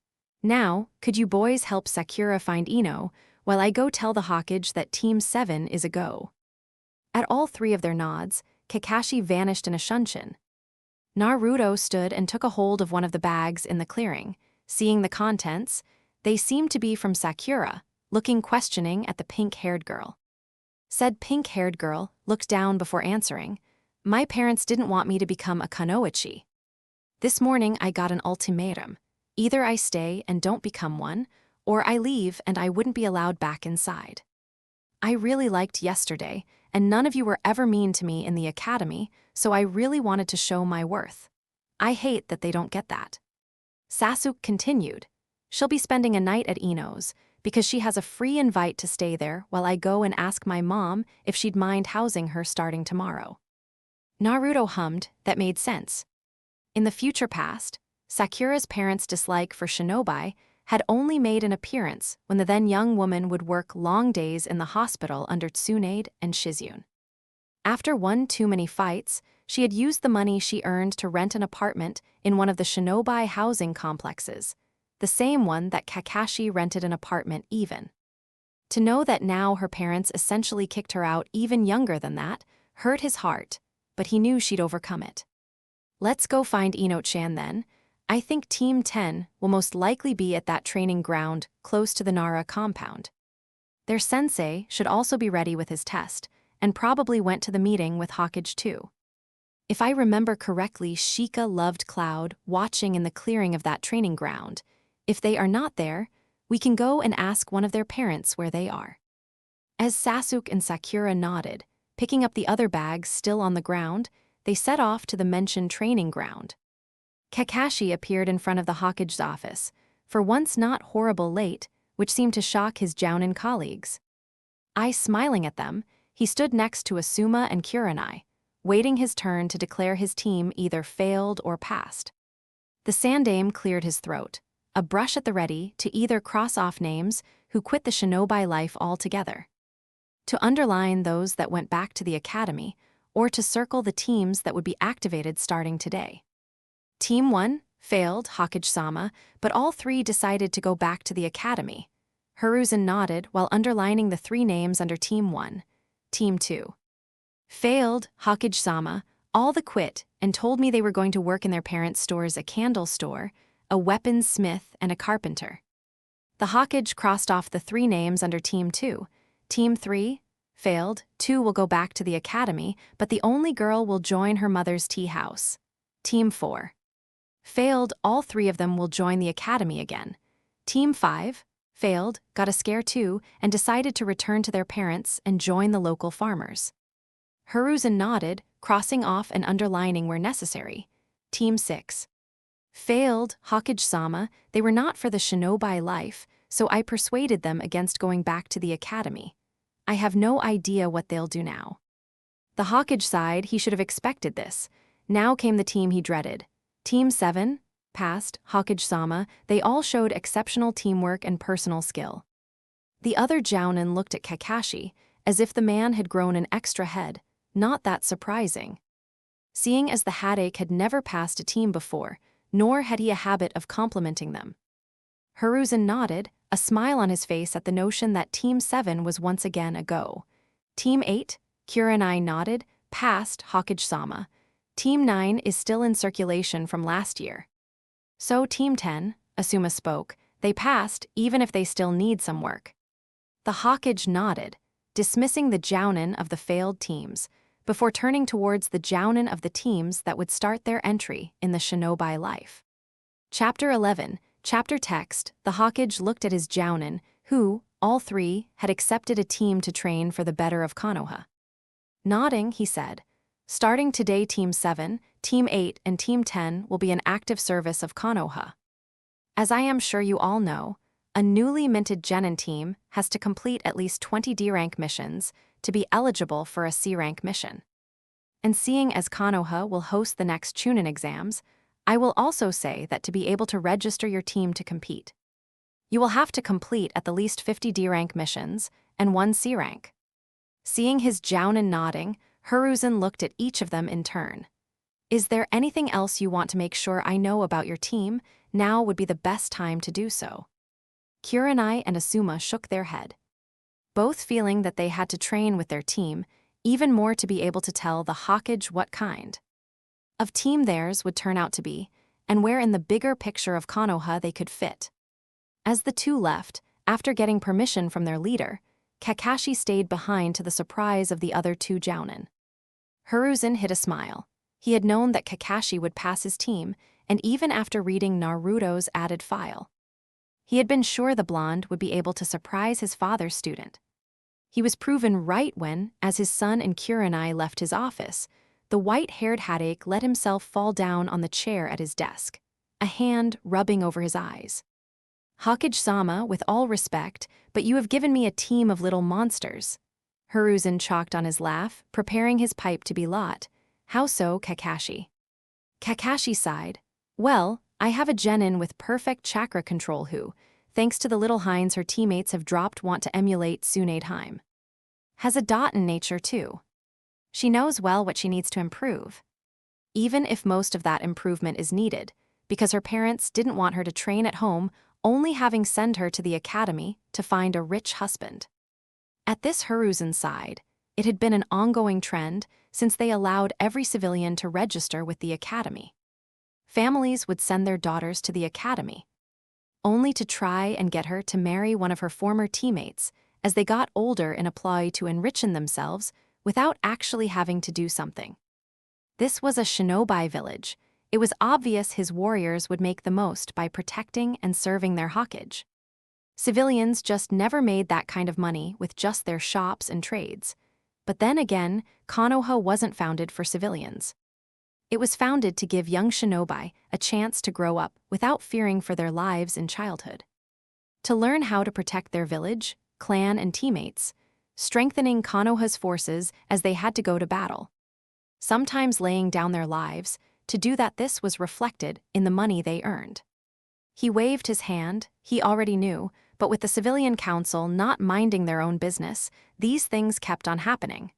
Now, could you boys help Sakura find Ino, while I go tell the Hokage that Team 7 is a go? At all three of their nods, Kakashi vanished in a shunshin. Naruto stood and took a hold of one of the bags in the clearing. Seeing the contents, they seemed to be from Sakura, looking questioning at the pink-haired girl. Said pink-haired girl looked down before answering, "My parents didn't want me to become a kunoichi. This morning I got an ultimatum. Either I stay and don't become one, or I leave and I wouldn't be allowed back inside. I really liked yesterday, and none of you were ever mean to me in the academy, so I really wanted to show my worth. I hate that they don't get that." Sasuke continued, "She'll be spending a night at Ino's, because she has a free invite to stay there while I go and ask my mom if she'd mind housing her starting tomorrow." Naruto hummed, that made sense. In the future past, Sakura's parents' dislike for shinobi had only made an appearance when the then young woman would work long days in the hospital under Tsunade and Shizune. After one too many fights, she had used the money she earned to rent an apartment in one of the shinobi housing complexes, the same one that Kakashi rented an apartment even. To know that now her parents essentially kicked her out even younger than that hurt his heart, but he knew she'd overcome it. "Let's go find Ino-chan then. I think Team 10 will most likely be at that training ground close to the Nara compound. Their sensei should also be ready with his test, and probably went to the meeting with Hawkage too. If I remember correctly, Sheikah loved Cloud watching in the clearing of that training ground. If they are not there, we can go and ask one of their parents where they are." As Sasuke and Sakura nodded, picking up the other bags still on the ground, they set off to the mentioned training ground. Kakashi appeared in front of the Hokage's office, for once not horrible late, which seemed to shock his Jounin colleagues. Eyes smiling at them, he stood next to Asuma and Kurenai, waiting his turn to declare his team either failed or passed. The Sandaime cleared his throat, a brush at the ready to either cross off names who quit the shinobi life altogether, to underline those that went back to the academy, or to circle the teams that would be activated starting today. Team 1 failed Hokage-sama, but all three decided to go back to the academy. Hiruzen nodded while underlining the three names under Team 1. Team 2 failed Hokage-sama, all the quit and told me they were going to work in their parents' stores, a candle store, a weapons smith, and a carpenter. The Hokage crossed off the three names under Team 2. Team 3 failed, 2 will go back to the academy, but the only girl will join her mother's tea house. Team 4 failed, all three of them will join the academy again. Team 5 failed, got a scare too, and decided to return to their parents and join the local farmers. Hiruzen nodded, crossing off and underlining where necessary. Team 6 failed Hokage-sama, they were not for the shinobi life, so I persuaded them against going back to the academy. I have no idea what they'll do now. The Hokage side, he should have expected this. Now came the team he dreaded. Team 7 passed Hokage-sama, they all showed exceptional teamwork and personal skill. The other Jounin looked at Kakashi, as if the man had grown an extra head, not that surprising. Seeing as the Headache had never passed a team before, nor had he a habit of complimenting them. Hiruzen nodded, a smile on his face at the notion that Team 7 was once again a go. Team 8, Kurenai nodded, passed Hokage-sama. Team 9 is still in circulation from last year. So Team 10, Asuma spoke, they passed even if they still need some work. The Hokage nodded, dismissing the Jounin of the failed teams, before turning towards the Jounin of the teams that would start their entry in the shinobi life. Chapter 11, Chapter Text, the Hokage looked at his Jounin, who, all three, had accepted a team to train for the better of Konoha. Nodding, he said, "Starting today Team 7, Team 8 and Team 10 will be in active service of Konoha. As I am sure you all know, a newly minted Genin team has to complete at least 20 D-rank missions to be eligible for a C-rank mission. And seeing as Konoha will host the next Chunin exams, I will also say that to be able to register your team to compete, you will have to complete at the least 50 D-rank missions and 1 C-rank." Seeing his Jounin nodding, Hiruzen looked at each of them in turn. "Is there anything else you want to make sure I know about your team? Now would be the best time to do so." Kurenai and Asuma shook their head, both feeling that they had to train with their team, even more to be able to tell the Hokage what kind of team theirs would turn out to be, and where in the bigger picture of Konoha they could fit. As the two left, After getting permission from their leader, Kakashi stayed behind to the surprise of the other two jounin. Hiruzen hid a smile. He had known that Kakashi would pass his team, and even after reading Naruto's added file, he had been sure the blonde would be able to surprise his father's student. He was proven right when, as his son and Kurenai left his office, the white-haired Hadake let himself fall down on the chair at his desk, a hand rubbing over his eyes. "Hokage-sama, with all respect, but you have given me a team of little monsters." Hiruzen chalked on his laugh, preparing his pipe to be lit. "How so, Kakashi?" Kakashi sighed. "Well, I have a genin with perfect chakra control who, thanks to the little hinds her teammates have dropped, want to emulate Tsunadeheim. Has a dot in nature too. She knows well what she needs to improve. Even if most of that improvement is needed, because her parents didn't want her to train at home, only having sent her to the academy to find a rich husband." At this Hiruzen sighed. It had been an ongoing trend since they allowed every civilian to register with the academy. Families would send their daughters to the academy, only to try and get her to marry one of her former teammates as they got older in a ploy to enrich themselves without actually having to do something. This was a shinobi village. It was obvious his warriors would make the most by protecting and serving their Hokage. Civilians just never made that kind of money with just their shops and trades. But then again, Konoha wasn't founded for civilians. It was founded to give young shinobi a chance to grow up without fearing for their lives in childhood. To learn how to protect their village, clan, and teammates, strengthening Konoha's forces as they had to go to battle. Sometimes laying down their lives. To do that, this was reflected in the money they earned. He waved his hand. He already knew, but with the civilian council not minding their own business, these things kept on happening.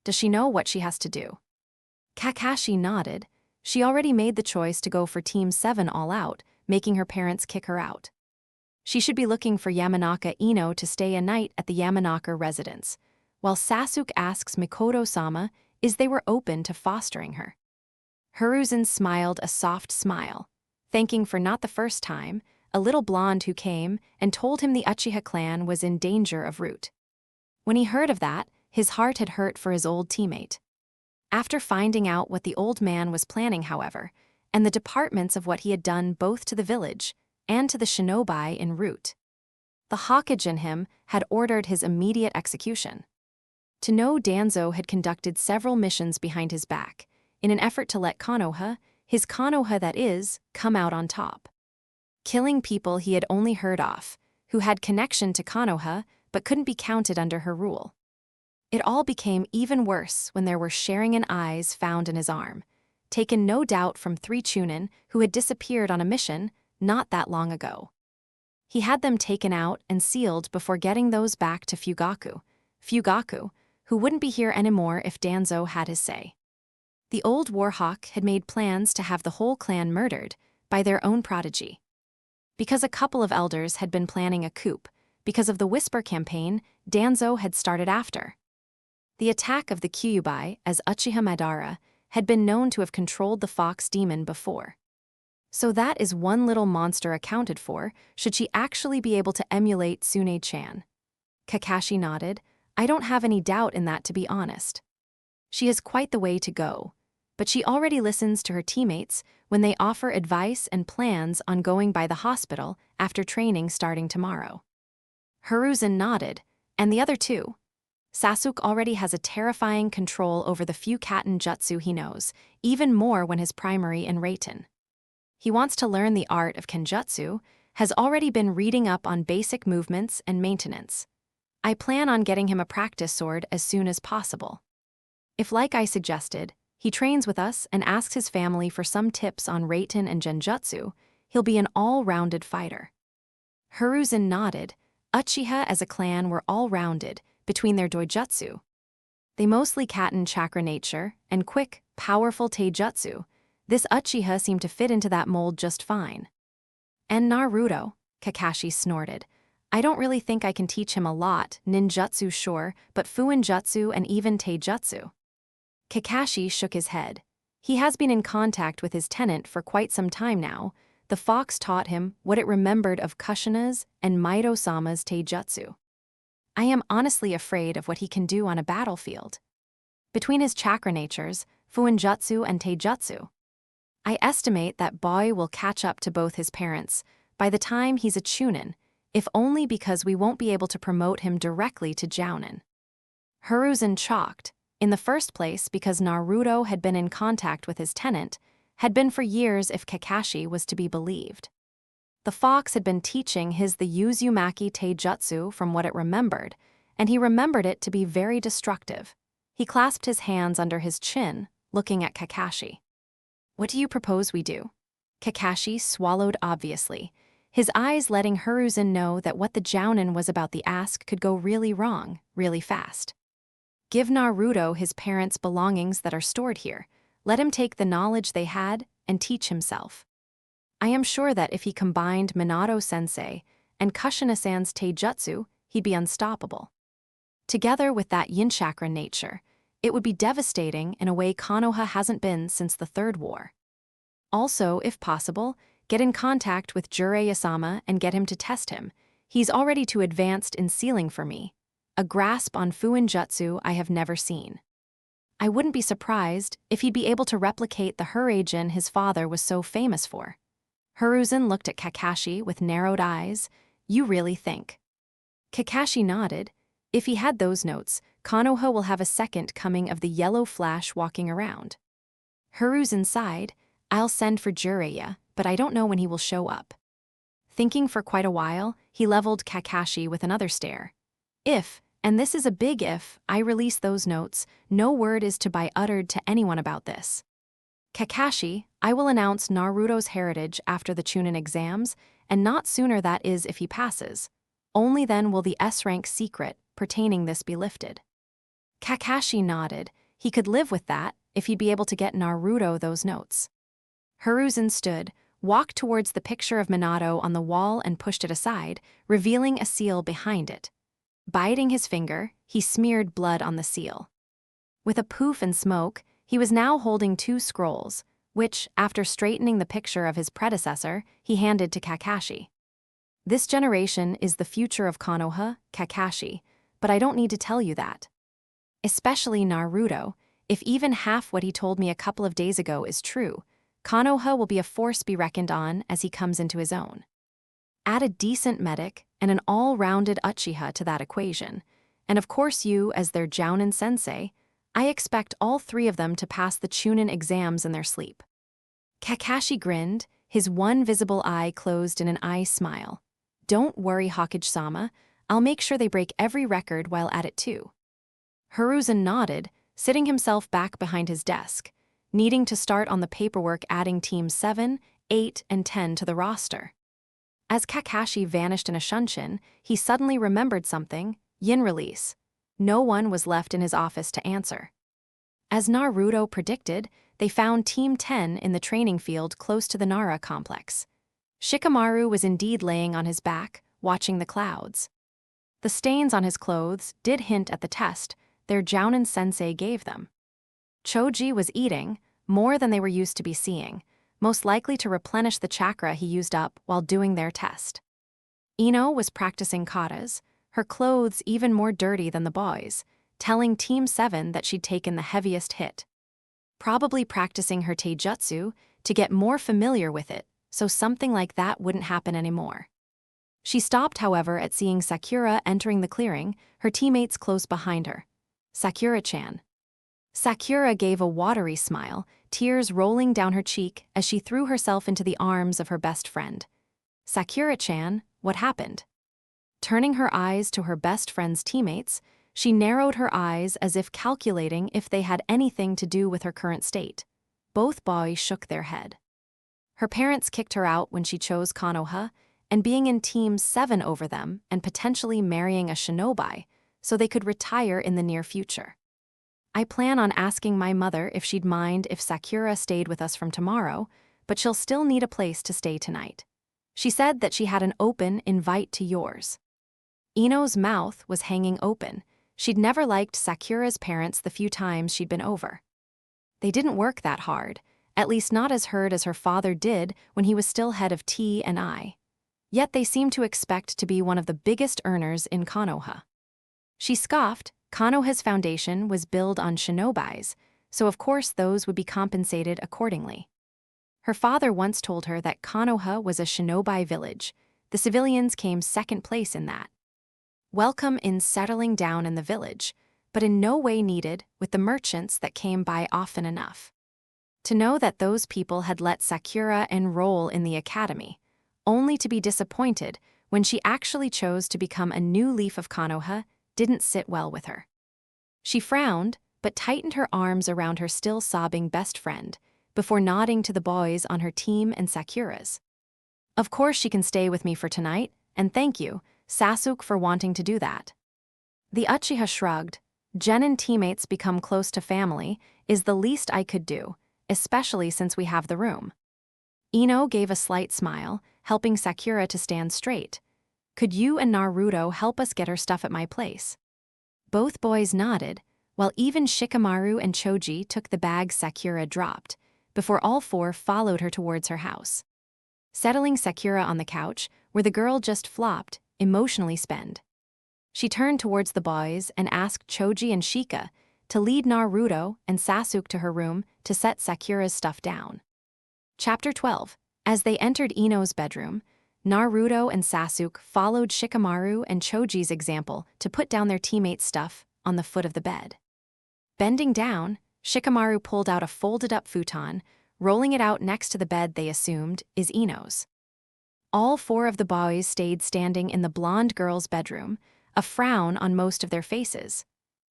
Does she know what she has to do? Kakashi nodded. She already made the choice to go for Team 7 all out, making her parents kick her out. She should be looking for Yamanaka Ino to stay a night at the Yamanaka residence, while Sasuke asks Mikoto-sama if they were open to fostering her. Hiruzen smiled a soft smile, thanking for not the first time, a little blonde who came and told him the Uchiha clan was in danger of root. When he heard of that, his heart had hurt for his old teammate. After finding out what the old man was planning, however, and the departments of what he had done both to the village and to the shinobi en route, the Hokage in him had ordered his immediate execution. To know Danzo had conducted several missions behind his back, in an effort to let Konoha, his Konoha that is, come out on top. Killing people he had only heard of, who had connection to Konoha but couldn't be counted under her rule. It all became even worse when there were Sharingan eyes found in his arm, taken no doubt from 3 Chunin who had disappeared on a mission not that long ago. He had them taken out and sealed before getting those back to Fugaku, who wouldn't be here anymore if Danzo had his say. The old Warhawk had made plans to have the whole clan murdered by their own prodigy. Because a couple of elders had been planning a coup, because of the Whisper campaign Danzo had started after. The attack of the Kyuubi, as Uchiha Madara, had been known to have controlled the fox demon before. So that is one little monster accounted for, should she actually be able to emulate Tsunade-chan. Kakashi nodded. "I don't have any doubt in that, to be honest. She has quite the way to go, but she already listens to her teammates when they offer advice and plans on going by the hospital after training starting tomorrow." Hiruzen nodded, and the other two. Sasuke already has a terrifying control over the few Katen jutsu he knows, even more when his primary in Reiten. He wants to learn the art of Kenjutsu, has already been reading up on basic movements and maintenance. I plan on getting him a practice sword as soon as possible. If, like I suggested, he trains with us and asks his family for some tips on Reiten and Genjutsu, he'll be an all-rounded fighter. Hiruzen nodded. Uchiha as a clan were all-rounded between their doijutsu. They mostly Katen chakra nature and quick, powerful taijutsu. This Uchiha seemed to fit into that mold just fine. And Naruto, Kakashi snorted. I don't really think I can teach him a lot, ninjutsu sure, but fuinjutsu and even taijutsu. Kakashi shook his head. He has been in contact with his tenant for quite some time now, the fox taught him what it remembered of Kushina's and Maito-sama's taijutsu. I am honestly afraid of what he can do on a battlefield. Between his chakra natures, fuinjutsu and taijutsu, I estimate that boy will catch up to both his parents by the time he's a chunin, if only because we won't be able to promote him directly to jounin. Hiruzen chalked, in the first place because Naruto had been in contact with his tenant, had been for years if Kakashi was to be believed. The fox had been teaching his the Uzumaki taijutsu from what it remembered, and he remembered it to be very destructive. He clasped his hands under his chin, looking at Kakashi. What do you propose we do? Kakashi swallowed obviously, his eyes letting Hiruzen know that what the jounin was about the ask could go really wrong, really fast. Give Naruto his parents' belongings that are stored here. Let him take the knowledge they had and teach himself. I am sure that if he combined Minato-sensei and Kushina-san's taijutsu, he'd be unstoppable. Together with that yin chakra nature, it would be devastating in a way Konoha hasn't been since the Third War. Also, if possible, get in contact with Jiraiya-sama and get him to test him. He's already too advanced in sealing for me. A grasp on fuinjutsu I have never seen. I wouldn't be surprised if he'd be able to replicate the Huraijin his father was so famous for. Hiruzen looked at Kakashi with narrowed eyes. You really think? Kakashi nodded. If he had those notes, Konoha will have a second coming of the yellow flash walking around. Hiruzen sighed. I'll send for Jiraiya, but I don't know when he will show up. Thinking for quite a while, he leveled Kakashi with another stare. If, and this is a big if, I release those notes, no word is to be uttered to anyone about this. Kakashi, I will announce Naruto's heritage after the Chunin exams, and not sooner that is if he passes. Only then will the S-rank secret pertaining this be lifted. Kakashi nodded. He could live with that if he'd be able to get Naruto those notes. Hiruzen stood, walked towards the picture of Minato on the wall and pushed it aside, revealing a seal behind it. Biting his finger, he smeared blood on the seal. With a poof and smoke, he was now holding 2 scrolls, which, after straightening the picture of his predecessor, he handed to Kakashi. This generation is the future of Konoha, Kakashi, but I don't need to tell you that. Especially Naruto, if even half what he told me a couple of days ago is true, Konoha will be a force to be reckoned on as he comes into his own. Add a decent medic and an all-rounded Uchiha to that equation, and of course you as their Jounin sensei, I expect all 3 of them to pass the Chunin exams in their sleep. Kakashi grinned, his one visible eye closed in an eye smile. Don't worry, Hokage-sama, I'll make sure they break every record while at it too. Hiruzen nodded, sitting himself back behind his desk, needing to start on the paperwork adding teams 7, 8, and 10 to the roster. As Kakashi vanished in a shunshin, he suddenly remembered something, yin release. No one was left in his office to answer. As Naruto predicted, they found Team 10 in the training field close to the Nara complex. Shikamaru was indeed laying on his back, watching the clouds. The stains on his clothes did hint at the test their Jounin sensei gave them. Choji was eating, more than they were used to be seeing, most likely to replenish the chakra he used up while doing their test. Ino was practicing katas, her clothes even more dirty than the boys, telling Team 7 that she'd taken the heaviest hit. Probably practicing her taijutsu to get more familiar with it, so something like that wouldn't happen anymore. She stopped, however, at seeing Sakura entering the clearing, her teammates close behind her. Sakura-chan. Sakura gave a watery smile, tears rolling down her cheek as she threw herself into the arms of her best friend. Sakura-chan, what happened? Turning her eyes to her best friend's teammates, she narrowed her eyes as if calculating if they had anything to do with her current state. Both boys shook their head. Her parents kicked her out when she chose Konoha, and being in Team 7 over them and potentially marrying a shinobi, so they could retire in the near future. I plan on asking my mother if she'd mind if Sakura stayed with us from tomorrow, but she'll still need a place to stay tonight. She said that she had an open invite to yours. Ino's mouth was hanging open. She'd never liked Sakura's parents the few times she'd been over. They didn't work that hard, at least not as hurt as her father did when he was still head of T&I. Yet they seemed to expect to be one of the biggest earners in Konoha. She scoffed. Konoha's foundation was built on shinobis, so of course those would be compensated accordingly. Her father once told her that Konoha was a shinobi village. The civilians came second place in that. Welcome in settling down in the village, but in no way needed with the merchants that came by often enough. To know that those people had let Sakura enroll in the academy, only to be disappointed when she actually chose to become a new leaf of Konoha, didn't sit well with her. She frowned, but tightened her arms around her still sobbing best friend, before nodding to the boys on her team and Sakura's. Of course she can stay with me for tonight, and thank you, Sasuke, for wanting to do that. The Uchiha shrugged. Genin teammates become close to family is the least I could do, especially since we have the room. Ino gave a slight smile, helping Sakura to stand straight. Could you and Naruto help us get her stuff at my place? Both boys nodded, while even Shikamaru and Choji took the bag Sakura dropped, before all four followed her towards her house. Settling Sakura on the couch, where the girl just flopped, emotionally spent. She turned towards the boys and asked Choji and Shika to lead Naruto and Sasuke to her room to set Sakura's stuff down. Chapter 12. As they entered Ino's bedroom, Naruto and Sasuke followed Shikamaru and Choji's example to put down their teammates' stuff on the foot of the bed. Bending down, Shikamaru pulled out a folded-up futon, rolling it out next to the bed they assumed is Ino's. All four of the boys stayed standing in the blonde girl's bedroom, a frown on most of their faces.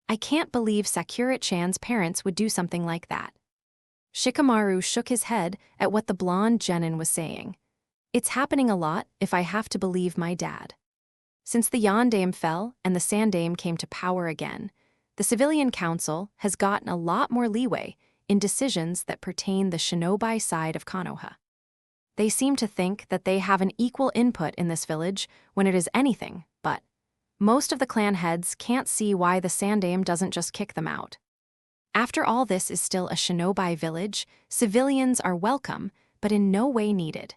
I can't believe Sakura-chan's parents would do something like that. Shikamaru shook his head at what the blonde genin was saying. It's happening a lot if I have to believe my dad. Since the Yondaime fell and the Sandaime came to power again, the Civilian Council has gotten a lot more leeway in decisions that pertain the shinobi side of Konoha. They seem to think that they have an equal input in this village when it is anything but. Most of the clan heads can't see why the Sandaime doesn't just kick them out. After all, this is still a shinobi village, civilians are welcome, but in no way needed.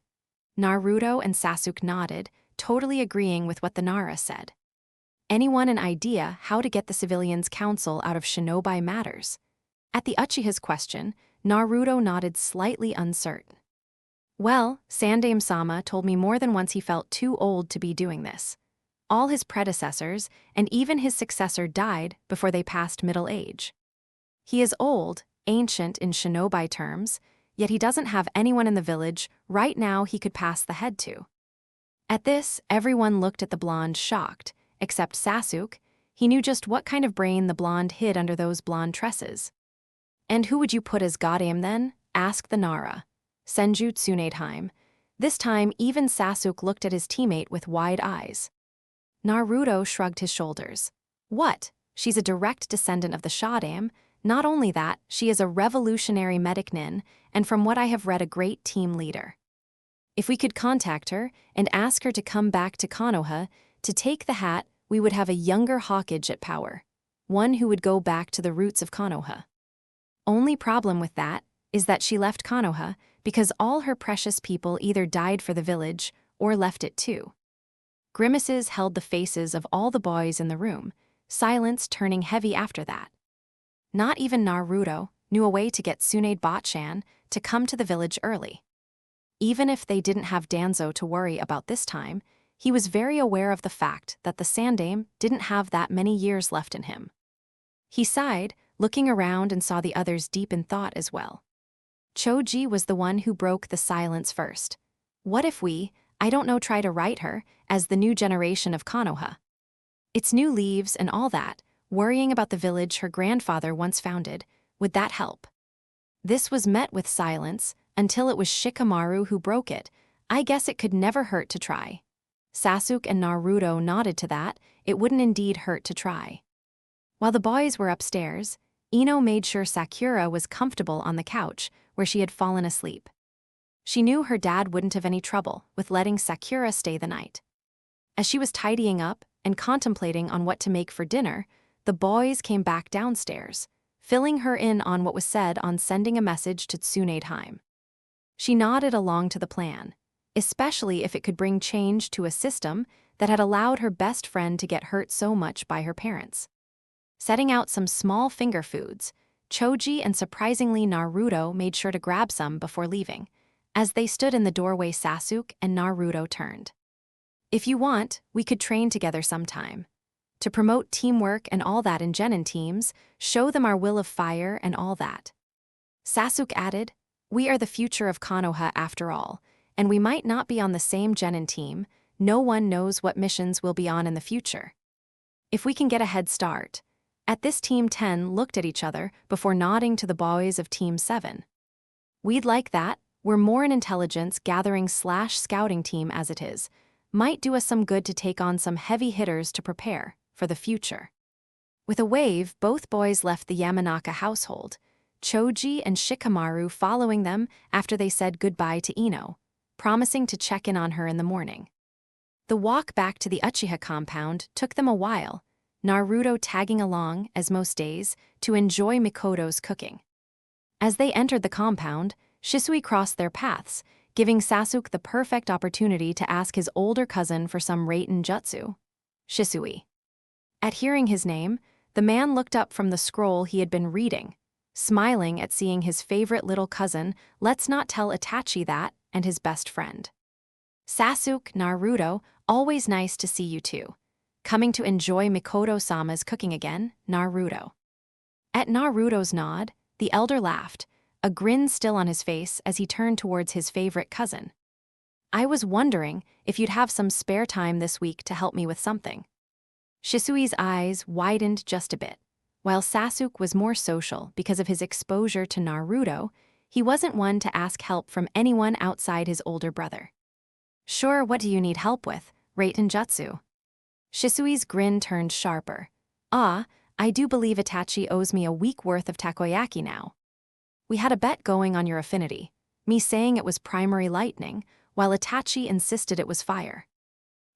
Naruto and Sasuke nodded, totally agreeing with what the Nara said. Anyone an idea how to get the Civilians' Council out of shinobi matters? At the Uchiha's question, Naruto nodded slightly uncertain. Well, Sandaime-sama told me more than once he felt too old to be doing this. All his predecessors and even his successor died before they passed middle age. He is old, ancient in shinobi terms, yet he doesn't have anyone in the village right now he could pass the head to. At this, everyone looked at the blonde shocked, except Sasuke. He knew just what kind of brain the blonde hid under those blonde tresses. And who would you put as Godam then? Asked the Nara. Senju Tsunadeheim. This time, even Sasuke looked at his teammate with wide eyes. Naruto shrugged his shoulders. What? She's a direct descendant of the Shodan. Not only that, she is a revolutionary medic nin, and from what I have read, a great team leader. If we could contact her and ask her to come back to Konoha to take the hat, we would have a younger Hawkage at power, one who would go back to the roots of Konoha. Only problem with that is that she left Konoha because all her precious people either died for the village or left it too. Grimaces held the faces of all the boys in the room, silence turning heavy after that. Not even Naruto knew a way to get Tsunade Botchan to come to the village early. Even if they didn't have Danzo to worry about this time, he was very aware of the fact that the Sandaime didn't have that many years left in him. He sighed, looking around and saw the others deep in thought as well. Choji was the one who broke the silence first. What if we, I don't know, try to write her as the new generation of Konoha? It's new leaves and all that, worrying about the village her grandfather once founded, would that help? This was met with silence until it was Shikamaru who broke it. I guess it could never hurt to try. Sasuke and Naruto nodded to that, it wouldn't indeed hurt to try. While the boys were upstairs, Ino made sure Sakura was comfortable on the couch where she had fallen asleep. She knew her dad wouldn't have any trouble with letting Sakura stay the night. As she was tidying up and contemplating on what to make for dinner, the boys came back downstairs, filling her in on what was said on sending a message to Tsunade Heim. She nodded along to the plan, especially if it could bring change to a system that had allowed her best friend to get hurt so much by her parents. Setting out some small finger foods, Choji and surprisingly Naruto made sure to grab some before leaving. As they stood in the doorway, Sasuke and Naruto turned. "If you want, we could train together sometime. To promote teamwork and all that in genin teams, show them our will of fire and all that." Sasuke added, "We are the future of Konoha after all, and we might not be on the same genin team. No one knows what missions we'll be on in the future. If we can get a head start." At this, Team 10 looked at each other before nodding to the boys of Team 7. "We'd like that. We're more an intelligence gathering/scouting team as it is. Might do us some good to take on some heavy hitters to prepare for the future." With a wave, both boys left the Yamanaka household, Choji and Shikamaru following them after they said goodbye to Ino, promising to check in on her in the morning. The walk back to the Uchiha compound took them a while, Naruto tagging along, as most days, to enjoy Mikoto's cooking. As they entered the compound, Shisui crossed their paths, giving Sasuke the perfect opportunity to ask his older cousin for some Reiten jutsu. Shisui. At hearing his name, the man looked up from the scroll he had been reading, smiling at seeing his favorite little cousin, let's not tell Itachi that, and his best friend. "Sasuke, Naruto, always nice to see you too. Coming to enjoy Mikoto-sama's cooking again, Naruto." At Naruto's nod, the elder laughed, a grin still on his face as he turned towards his favorite cousin. "I was wondering if you'd have some spare time this week to help me with something." Shisui's eyes widened just a bit. While Sasuke was more social because of his exposure to Naruto, he wasn't one to ask help from anyone outside his older brother. "Sure, what do you need help with, Reiten jutsu?" Shisui's grin turned sharper. I do believe Itachi owes me a week worth of takoyaki now. We had a bet going on your affinity, me saying it was primary lightning, while Itachi insisted it was fire."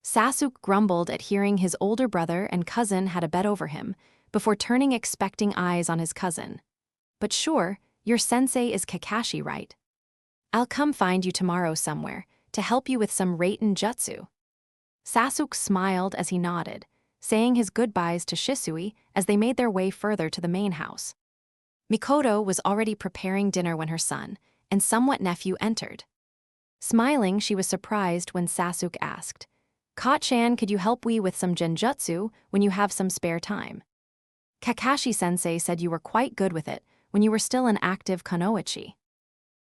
Sasuke grumbled at hearing his older brother and cousin had a bet over him, before turning expecting eyes on his cousin. "But sure, your sensei is Kakashi, right? I'll come find you tomorrow somewhere to help you with some Reiten jutsu." Sasuke smiled as he nodded, saying his goodbyes to Shisui as they made their way further to the main house. Mikoto was already preparing dinner when her son and somewhat nephew entered. Smiling, she was surprised when Sasuke asked, "Ka-chan, could you help we with some genjutsu when you have some spare time? Kakashi-sensei said you were quite good with it when you were still an active Kunoichi."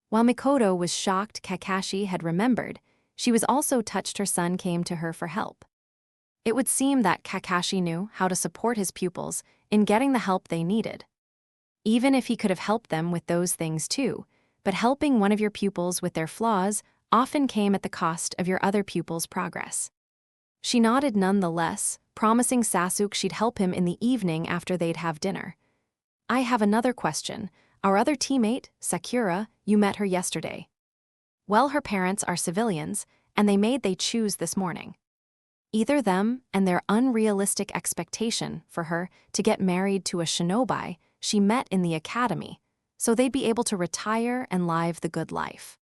While Mikoto was shocked Kakashi had remembered, she was also touched her son came to her for help. It would seem that Kakashi knew how to support his pupils in getting the help they needed. Even if he could have helped them with those things too, but helping one of your pupils with their flaws often came at the cost of your other pupil's progress. She nodded nonetheless, promising Sasuke she'd help him in the evening after they'd have dinner. "I have another question. Our other teammate, Sakura, you met her yesterday. Well, her parents are civilians, and they choose this morning. Either them and their unrealistic expectation for her to get married to a shinobi she met in the academy, so they'd be able to retire and live the good life.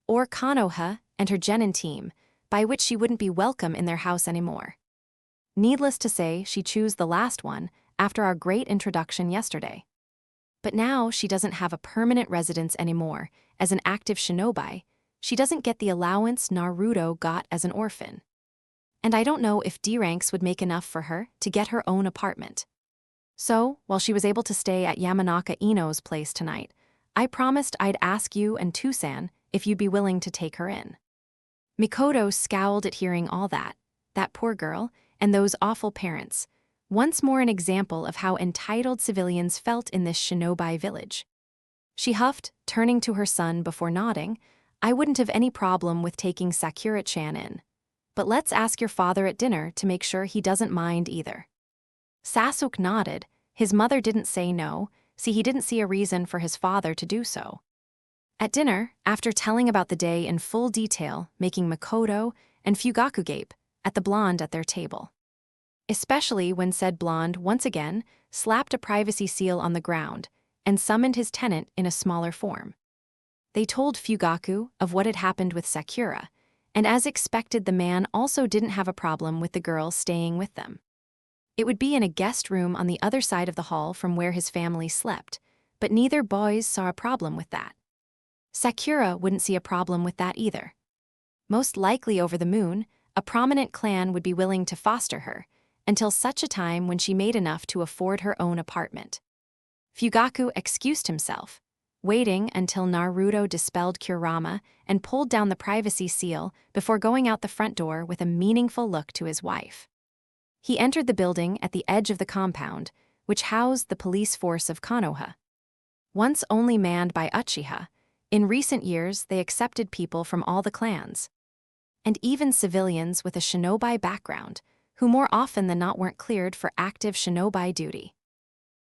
Or Konoha and her genin team, by which she wouldn't be welcome in their house anymore. Needless to say, she chose the last one after our great introduction yesterday. But now she doesn't have a permanent residence anymore. As an active shinobi, she doesn't get the allowance Naruto got as an orphan. And I don't know if D ranks would make enough for her to get her own apartment. So, while she was able to stay at Yamanaka Ino's place tonight, I promised I'd ask you and Tusan if you'd be willing to take her in." Mikoto scowled at hearing all that poor girl, and those awful parents. Once more an example of how entitled civilians felt in this shinobi village. She huffed, turning to her son before nodding, "I wouldn't have any problem with taking Sakura-chan in. But let's ask your father at dinner to make sure he doesn't mind either." Sasuke nodded. His mother didn't say no, see he didn't see a reason for his father to do so. At dinner, after telling about the day in full detail, making Mikoto and Fugaku gape at the blonde at their table. especially when said blonde once again slapped a privacy seal on the ground and summoned his tenant in a smaller form. They told Fugaku of what had happened with Sakura, and as expected, the man also didn't have a problem with the girl staying with them. It would be in a guest room on the other side of the hall from where his family slept, but neither boys saw a problem with that. Sakura wouldn't see a problem with that either. Most likely over the moon, a prominent clan would be willing to foster her, until such a time when she made enough to afford her own apartment. Fugaku excused himself, waiting until Naruto dispelled Kurama and pulled down the privacy seal before going out the front door with a meaningful look to his wife. He entered the building at the edge of the compound, which housed the police force of Konoha. Once only manned by Uchiha, in recent years they accepted people from all the clans. And even civilians with a shinobi background, who more often than not weren't cleared for active shinobi duty,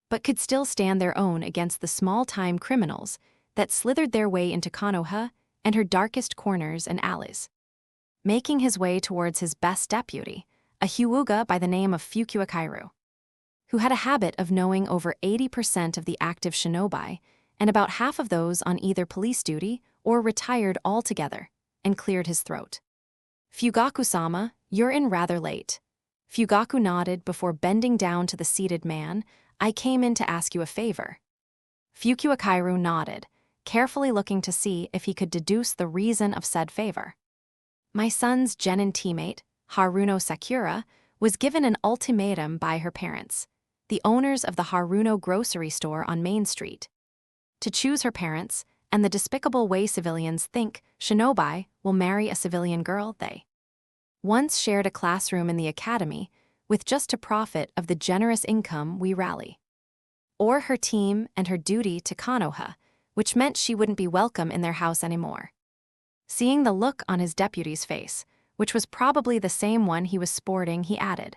but could still stand their own against the small-time criminals that slithered their way into Konoha and her darkest corners and alleys. Making his way towards his best deputy, a Hyuga by the name of Fukuokaru, who had a habit of knowing over 80% of the active shinobi, and about half of those on either police duty or retired altogether, and cleared his throat. "Fugaku-sama, you're in rather late." Fugaku nodded before bending down to the seated man. "I came in to ask you a favor." Fukuokaru nodded, carefully looking to see if he could deduce the reason of said favor. "My son's genin teammate, Haruno Sakura, was given an ultimatum by her parents, the owners of the Haruno grocery store on Main Street, to choose her parents, and the despicable way civilians think shinobi will marry a civilian girl they once shared a classroom in the academy with just to profit of the generous income we rally. Or her team and her duty to Konoha, which meant she wouldn't be welcome in their house anymore." Seeing the look on his deputy's face, which was probably the same one he was sporting, he added,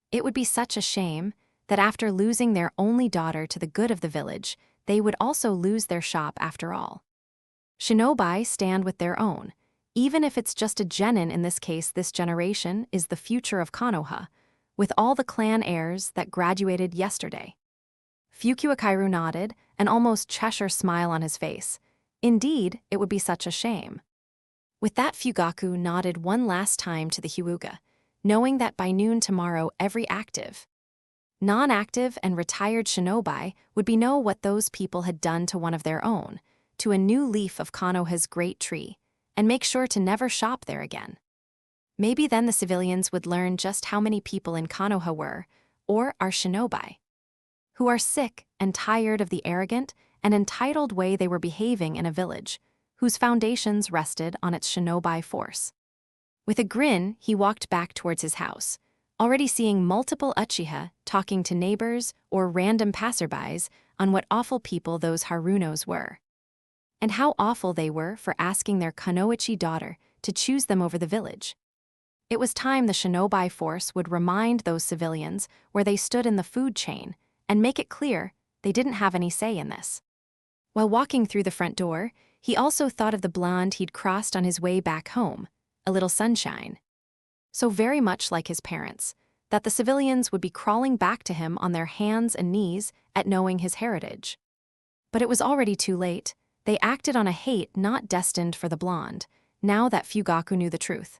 "It would be such a shame that after losing their only daughter to the good of the village, they would also lose their shop after all. Shinobi stand with their own, even if it's just a genin. In this case, this generation is the future of Konoha, with all the clan heirs that graduated yesterday." Fukuokaru nodded, an almost Cheshire smile on his face. Indeed, it would be such a shame. With that, Fugaku nodded one last time to the Hyuga, knowing that by noon tomorrow every active, non-active and retired shinobi would know what those people had done to one of their own, to a new leaf of Konoha's great tree, and make sure to never shop there again. Maybe then the civilians would learn just how many people in Konoha were, or are shinobi, who are sick and tired of the arrogant and entitled way they were behaving in a village, whose foundations rested on its shinobi force. With a grin, he walked back towards his house, already seeing multiple Uchiha talking to neighbors or random passerbys on what awful people those Harunos were, and how awful they were for asking their Kunoichi daughter to choose them over the village. It was time the shinobi force would remind those civilians where they stood in the food chain and make it clear they didn't have any say in this. While walking through the front door, he also thought of the blonde he'd crossed on his way back home, a little sunshine. So very much like his parents, that the civilians would be crawling back to him on their hands and knees at knowing his heritage. But it was already too late. They acted on a hate not destined for the blonde, now that Fugaku knew the truth.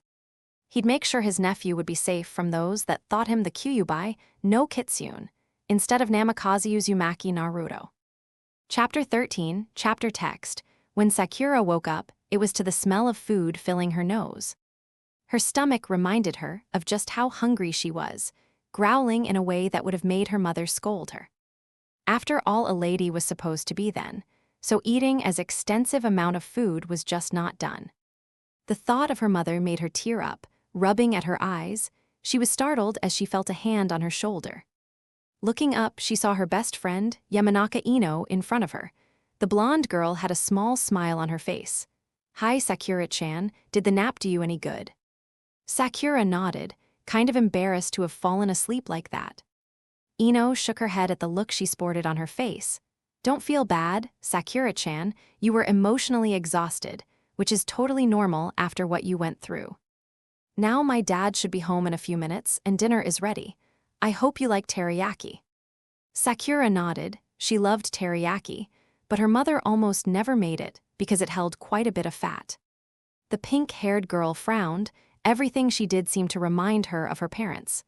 He'd make sure his nephew would be safe from those that thought him the Kyuubi no Kitsune, instead of Namikaze Uzumaki Naruto. Chapter 13, Chapter Text. When Sakura woke up, it was to the smell of food filling her nose. Her stomach reminded her of just how hungry she was, growling in a way that would have made her mother scold her. After all, a lady was supposed to be then, so eating as extensive amount of food was just not done. The thought of her mother made her tear up, rubbing at her eyes. She was startled as she felt a hand on her shoulder. Looking up, she saw her best friend, Yamanaka Ino, in front of her. The blonde girl had a small smile on her face. "Hi, Sakura-chan, did the nap do you any good?" Sakura nodded, kind of embarrassed to have fallen asleep like that. Ino shook her head at the look she sported on her face. "Don't feel bad, Sakura-chan, you were emotionally exhausted, which is totally normal after what you went through. Now my dad should be home in a few minutes and dinner is ready. I hope you like teriyaki. Sakura nodded. She loved teriyaki, but her mother almost never made it because it held quite a bit of fat. The pink-haired girl frowned. Everything she did seemed to remind her of her parents.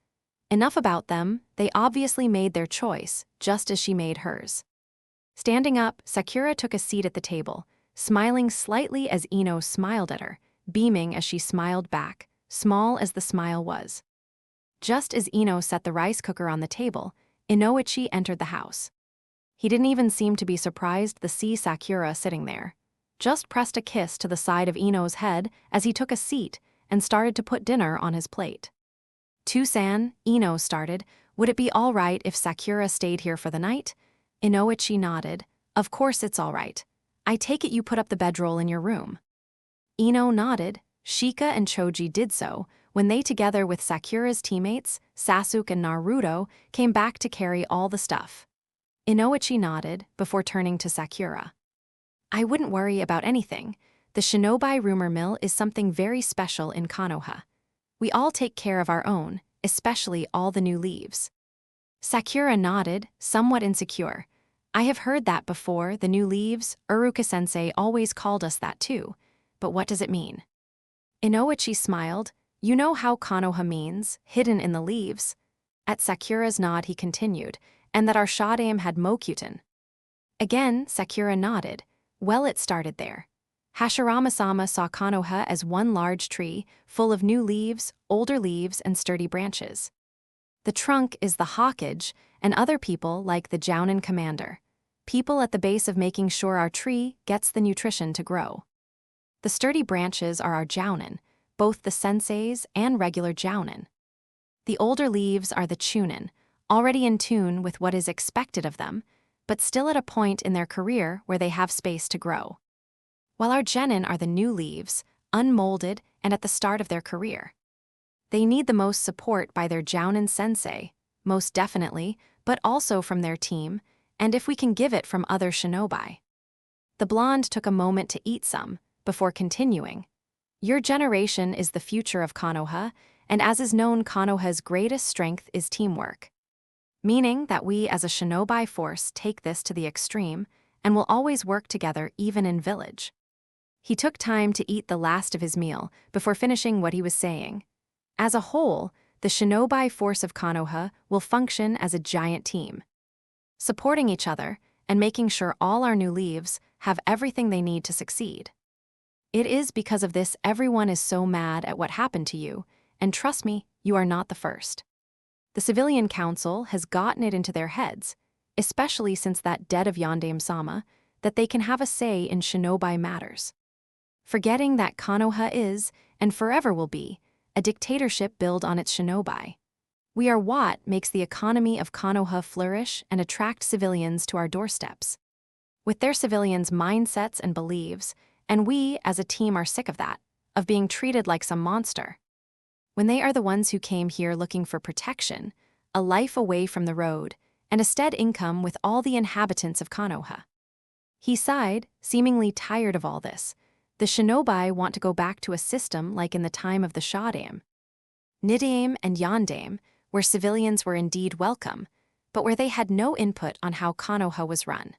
Enough about them, they obviously made their choice, just as she made hers. Standing up, Sakura took a seat at the table, smiling slightly as Ino smiled at her, beaming as she smiled back, small as the smile was. Just as Ino set the rice cooker on the table, Inoichi entered the house. He didn't even seem to be surprised to see Sakura sitting there. Just pressed a kiss to the side of Ino's head as he took a seat and started to put dinner on his plate. "To-san," Ino started, "would it be all right if Sakura stayed here for the night?" Inoichi nodded. "Of course it's all right. I take it you put up the bedroll in your room." Ino nodded. Shika and Choji did so when they, together with Sakura's teammates, Sasuke and Naruto, came back to carry all the stuff. Inoichi nodded before turning to Sakura. "I wouldn't worry about anything. The shinobi rumor mill is something very special in Konoha. We all take care of our own, especially all the new leaves." Sakura nodded, somewhat insecure. "I have heard that before, the new leaves. Uruka-sensei always called us that too. But what does it mean?" Inoichi smiled. "You know how Konoha means, hidden in the leaves." At Sakura's nod he continued, "And that our Shodaime had Mokyuten." Again, Sakura nodded. "Well, it started there. Hashirama-sama saw Konoha as one large tree, full of new leaves, older leaves, and sturdy branches. The trunk is the Hokage, and other people like the Jounin commander. People at the base of making sure our tree gets the nutrition to grow. The sturdy branches are our Jounin, both the senseis and regular Jounin. The older leaves are the Chunin, already in tune with what is expected of them, but still at a point in their career where they have space to grow. While our Genin are the new leaves, unmolded and at the start of their career. They need the most support by their Jounin sensei, most definitely, but also from their team, and if we can give it from other shinobi." The blonde took a moment to eat some, before continuing. "Your generation is the future of Konoha, and as is known, Konoha's greatest strength is teamwork. Meaning that we as a shinobi force take this to the extreme, and will always work together even in village." He took time to eat the last of his meal before finishing what he was saying. "As a whole, the shinobi force of Konoha will function as a giant team, supporting each other and making sure all our new leaves have everything they need to succeed. It is because of this everyone is so mad at what happened to you, and trust me, you are not the first. The civilian council has gotten it into their heads, especially since that death of Yondaime-sama, that they can have a say in shinobi matters. Forgetting that Konoha is, and forever will be, a dictatorship built on its shinobi. We are what makes the economy of Konoha flourish and attract civilians to our doorsteps. With their civilians' mindsets and beliefs, and we as a team are sick of that, of being treated like some monster. When they are the ones who came here looking for protection, a life away from the road, and a steady income with all the inhabitants of Konoha." He sighed, seemingly tired of all this. "The shinobi want to go back to a system like in the time of the Shodaime, Nidaime and Yondaime, where civilians were indeed welcome, but where they had no input on how Konoha was run.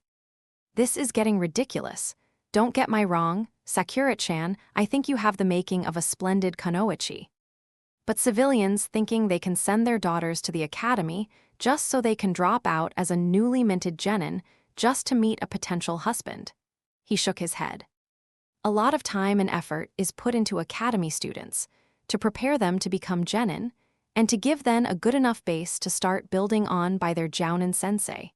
This is getting ridiculous. Don't get me wrong, Sakura-chan, I think you have the making of a splendid Konoichi. But civilians thinking they can send their daughters to the academy just so they can drop out as a newly minted genin just to meet a potential husband." He shook his head. "A lot of time and effort is put into academy students to prepare them to become genin and to give them a good enough base to start building on by their Jounin sensei,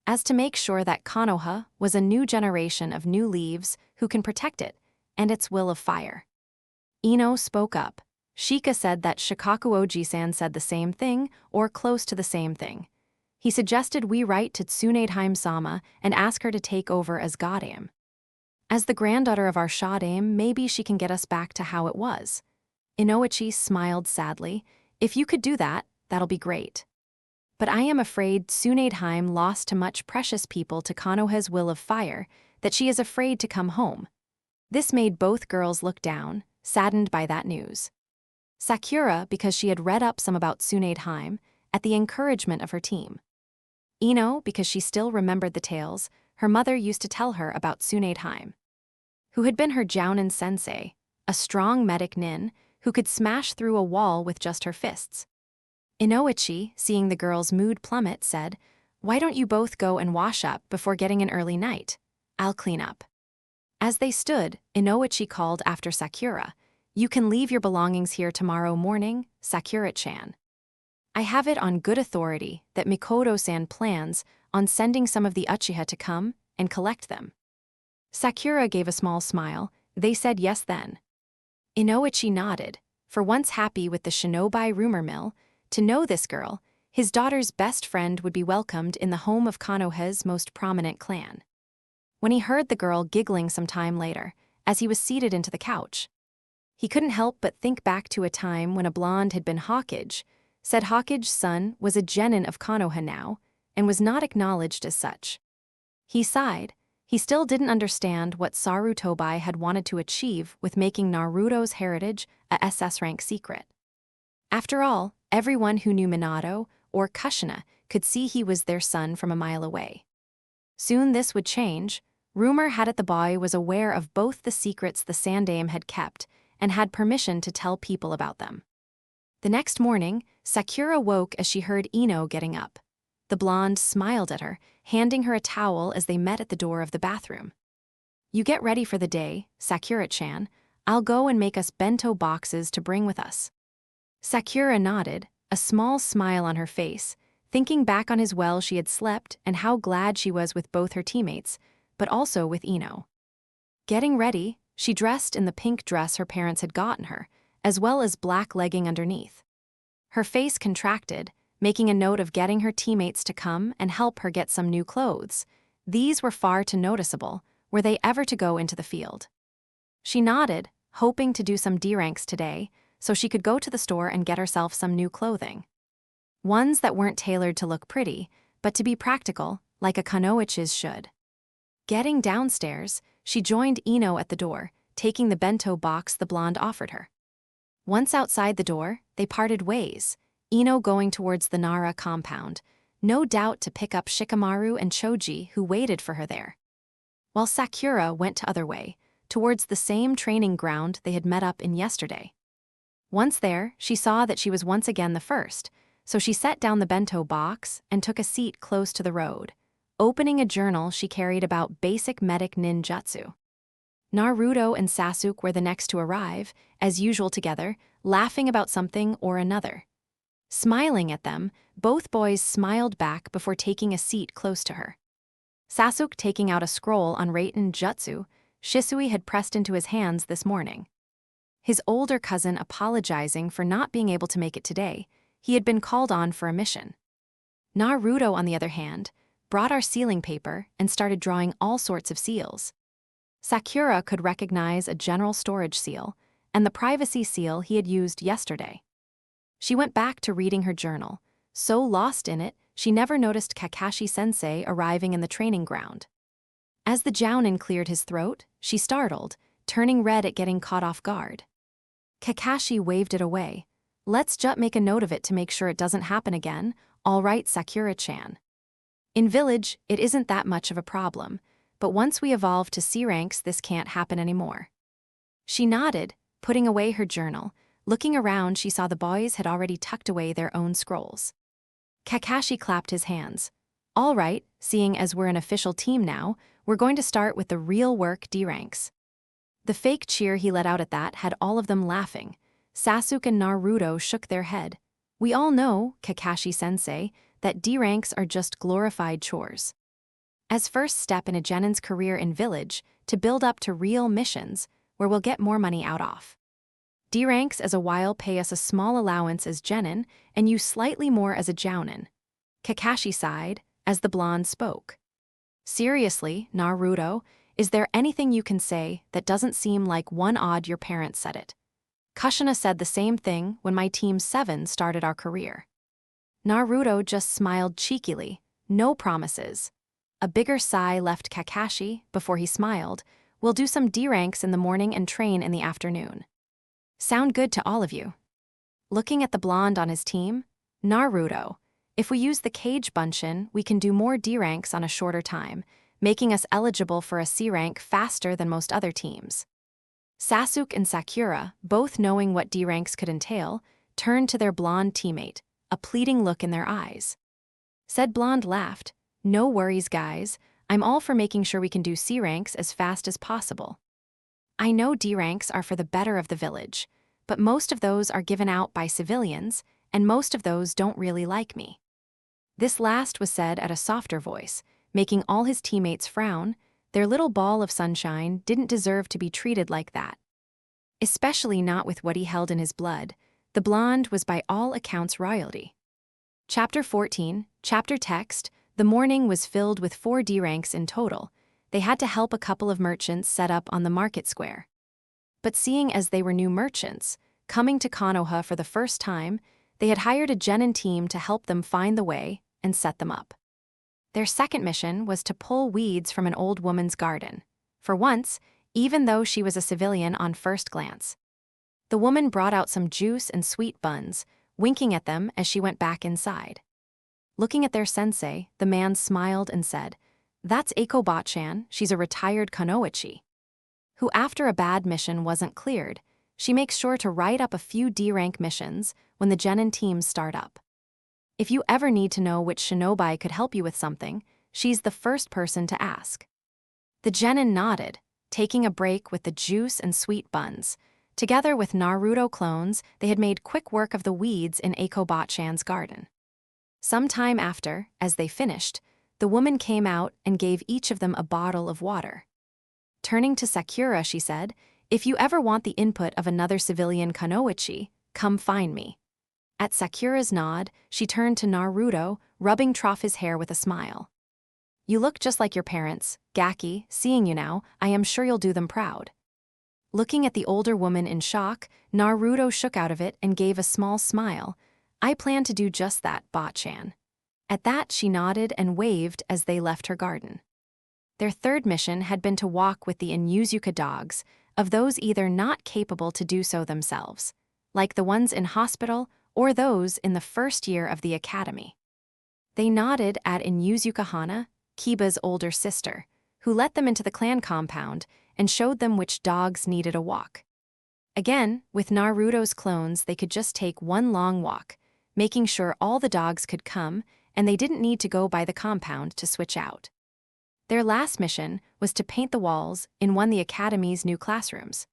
as to make sure that Konoha was a new generation of new leaves who can protect it and its will of fire." Ino spoke up. Shika said that Shikaku Oji-san said the same thing or close to the same thing. He suggested we write to Tsunedaime-sama and ask her to take over as Godaime. As the granddaughter of our Shodaime, maybe she can get us back to how it was. Inoichi smiled sadly. "If you could do that, that'll be great. But I am afraid Tsunedaime lost too much precious people to Konoha's will of fire that she is afraid to come home." This made both girls look down, saddened by that news. Sakura, because she had read up some about Tsunedaime, at the encouragement of her team. Ino, because she still remembered the tales her mother used to tell her about Tsunadeheim, who had been her Jounin sensei, a strong medic nin who could smash through a wall with just her fists. Inoichi, seeing the girl's mood plummet, said, "Why don't you both go and wash up before getting an early night? I'll clean up." As they stood, Inoichi called after Sakura, "You can leave your belongings here tomorrow morning, Sakura-chan. I have it on good authority that Mikoto-san plans on sending some of the Uchiha to come and collect them." Sakura gave a small smile. They said yes then. Inoichi nodded, for once happy with the shinobi rumor mill. To know this girl, his daughter's best friend would be welcomed in the home of Konoha's most prominent clan. When he heard the girl giggling some time later, as he was seated into the couch, he couldn't help but think back to a time when a blonde had been Hawkage, said Hawkage's son was a genin of Konoha now, and was not acknowledged as such. He sighed. He still didn't understand what Sarutobi had wanted to achieve with making Naruto's heritage a SS rank secret. After all, everyone who knew Minato or Kushina could see he was their son from a mile away. Soon this would change. Rumor had it the boy was aware of both the secrets the Sandaime had kept and had permission to tell people about them. The next morning, Sakura woke as she heard Ino getting up. The blonde smiled at her, handing her a towel as they met at the door of the bathroom. "You get ready for the day, Sakura-chan. I'll go and make us bento boxes to bring with us." Sakura nodded, a small smile on her face, thinking back on how well she had slept and how glad she was with both her teammates, but also with Ino. Getting ready, she dressed in the pink dress her parents had gotten her, as well as black legging underneath. Her face contracted, making a note of getting her teammates to come and help her get some new clothes. These were far too noticeable, were they ever to go into the field. She nodded, hoping to do some D-ranks today, so she could go to the store and get herself some new clothing. Ones that weren't tailored to look pretty, but to be practical, like a Kunoichi's should. Getting downstairs, she joined Ino at the door, taking the bento box the blonde offered her. Once outside the door, they parted ways, Ino going towards the Nara compound, no doubt to pick up Shikamaru and Choji who waited for her there, while Sakura went the other way, towards the same training ground they had met up in yesterday. Once there, she saw that she was once again the first, so she set down the bento box and took a seat close to the road, opening a journal she carried about basic medic ninjutsu. Naruto and Sasuke were the next to arrive, as usual together, laughing about something or another. Smiling at them, both boys smiled back before taking a seat close to her. Sasuke taking out a scroll on Raiten Jutsu Shisui had pressed into his hands this morning. His older cousin apologizing for not being able to make it today, he had been called on for a mission. Naruto, on the other hand, brought our sealing paper and started drawing all sorts of seals. Sakura could recognize a general storage seal and the privacy seal he had used yesterday. She went back to reading her journal, so lost in it she never noticed Kakashi-sensei arriving in the training ground. As the Jounin cleared his throat, she startled, turning red at getting caught off guard. Kakashi waved it away. "Let's just make a note of it to make sure it doesn't happen again, all right, Sakura-chan. In village, it isn't that much of a problem, but once we evolve to C ranks this can't happen anymore." She nodded, putting away her journal. Looking around, she saw the boys had already tucked away their own scrolls. Kakashi clapped his hands. "All right, seeing as we're an official team now, we're going to start with the real work D-ranks." The fake cheer he let out at that had all of them laughing. Sasuke and Naruto shook their head. "We all know, Kakashi-sensei, that D-ranks are just glorified chores. As first step in a genin's career in village, to build up to real missions, where we'll get more money out off. D-ranks as a while pay us a small allowance as genin, and you slightly more as a jounin." Kakashi sighed, as the blonde spoke. "Seriously, Naruto, is there anything you can say that doesn't seem like one odd your parents said it? Kushina said the same thing when my Team 7 started our career." Naruto just smiled cheekily, no promises. A bigger sigh left Kakashi before he smiled. "We'll do some D-ranks in the morning and train in the afternoon. Sound good to all of you?" Looking at the blonde on his team, Naruto, If we use the Cage Bunshin, we can do more D ranks on a shorter time, making us eligible for a C rank faster than most other teams. Sasuke and Sakura, both knowing what D ranks could entail, turned to their blonde teammate, a pleading look in their eyes. Said blonde laughed, "No worries, guys. I'm all for making sure we can do C ranks as fast as possible. I know D ranks are for the better of the village, but most of those are given out by civilians, and most of those don't really like me." This last was said at a softer voice, making all his teammates frown. Their little ball of sunshine didn't deserve to be treated like that. Especially not with what he held in his blood. The blonde was by all accounts royalty. Chapter 14, Chapter Text. The morning was filled with 4 D ranks in total. They had to help a couple of merchants set up on the market square. But seeing as they were new merchants, coming to Konoha for the first time, they had hired a genin team to help them find the way and set them up. Their second mission was to pull weeds from an old woman's garden. For once, even though she was a civilian on first glance. The woman brought out some juice and sweet buns, winking at them as she went back inside. Looking at their sensei, the man smiled and said, "That's Eiko Bot-chan, she's a retired Kunoichi, who after a bad mission wasn't cleared, she makes sure to write up a few D-rank missions when the genin teams start up. If you ever need to know which shinobi could help you with something, she's the first person to ask." The genin nodded, taking a break with the juice and sweet buns. Together with Naruto clones, they had made quick work of the weeds in Eiko Bot-chan's garden. Some time after, as they finished, the woman came out and gave each of them a bottle of water. Turning to Sakura, she said, "If you ever want the input of another civilian Kunoichi, come find me." At Sakura's nod, she turned to Naruto, rubbing Trophy's hair with a smile. "You look just like your parents, Gaki. Seeing you now, I am sure you'll do them proud." Looking at the older woman in shock, Naruto shook out of it and gave a small smile. "I plan to do just that, Bot-chan." At that, she nodded and waved as they left her garden. Their third mission had been to walk with the Inuzuka dogs, of those either not capable to do so themselves, like the ones in hospital or those in the first year of the academy. They nodded at Inuzuka Hana, Kiba's older sister, who let them into the clan compound and showed them which dogs needed a walk. Again, with Naruto's clones, they could just take one long walk, making sure all the dogs could come and they didn't need to go by the compound to switch out. Their last mission was to paint the walls in one of the academy's new classrooms.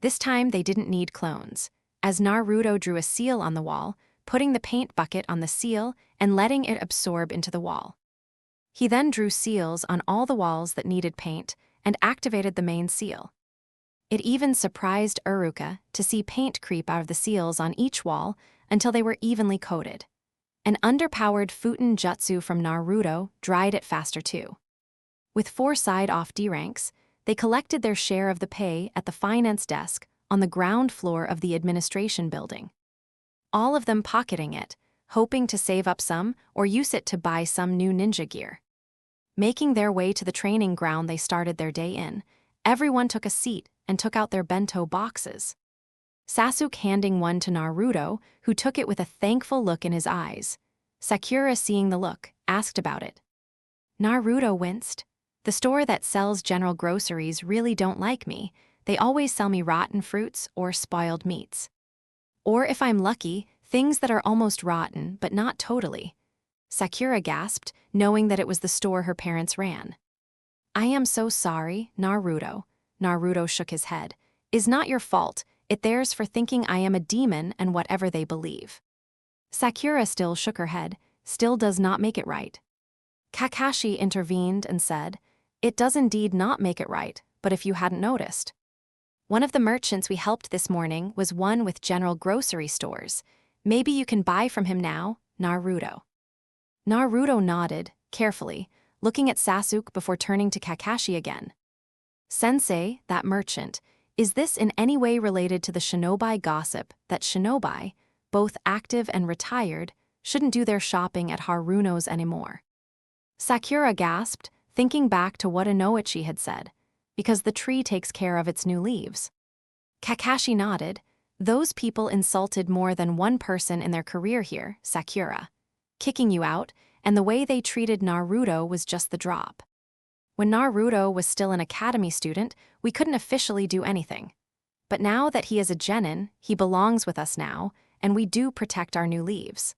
This time they didn't need clones, as Naruto drew a seal on the wall, putting the paint bucket on the seal and letting it absorb into the wall. He then drew seals on all the walls that needed paint and activated the main seal. It even surprised Uruka to see paint creep out of the seals on each wall until they were evenly coated. An underpowered Futen Jutsu from Naruto dried it faster too. With 4 side-off D-ranks, they collected their share of the pay at the finance desk on the ground floor of the administration building. All of them pocketing it, hoping to save up some or use it to buy some new ninja gear. Making their way to the training ground they started their day in, everyone took a seat and took out their bento boxes. Sasuke handing one to Naruto, who took it with a thankful look in his eyes. Sakura, seeing the look, asked about it. Naruto winced. "The store that sells general groceries really don't like me. They always sell me rotten fruits or spoiled meats. Or if I'm lucky, things that are almost rotten but not totally." Sakura gasped, knowing that it was the store her parents ran. "I am so sorry, Naruto." Naruto shook his head. "Is not your fault. It theirs for thinking I am a demon and whatever they believe." Sakura still shook her head, "Still does not make it right." Kakashi intervened and said, "It does indeed not make it right, but if you hadn't noticed. One of the merchants we helped this morning was one with general grocery stores. Maybe you can buy from him now, Naruto." Naruto nodded, carefully, looking at Sasuke before turning to Kakashi again. "Sensei, that merchant, is this in any way related to the shinobi gossip that shinobi, both active and retired, shouldn't do their shopping at Haruno's anymore?" Sakura gasped, thinking back to what Inoichi had said, because the tree takes care of its new leaves. Kakashi nodded. "Those people insulted more than one person in their career here, Sakura. kicking you out, and the way they treated Naruto was just the drop. When Naruto was still an academy student, we couldn't officially do anything. But now that he is a genin, he belongs with us now, and we do protect our new leaves.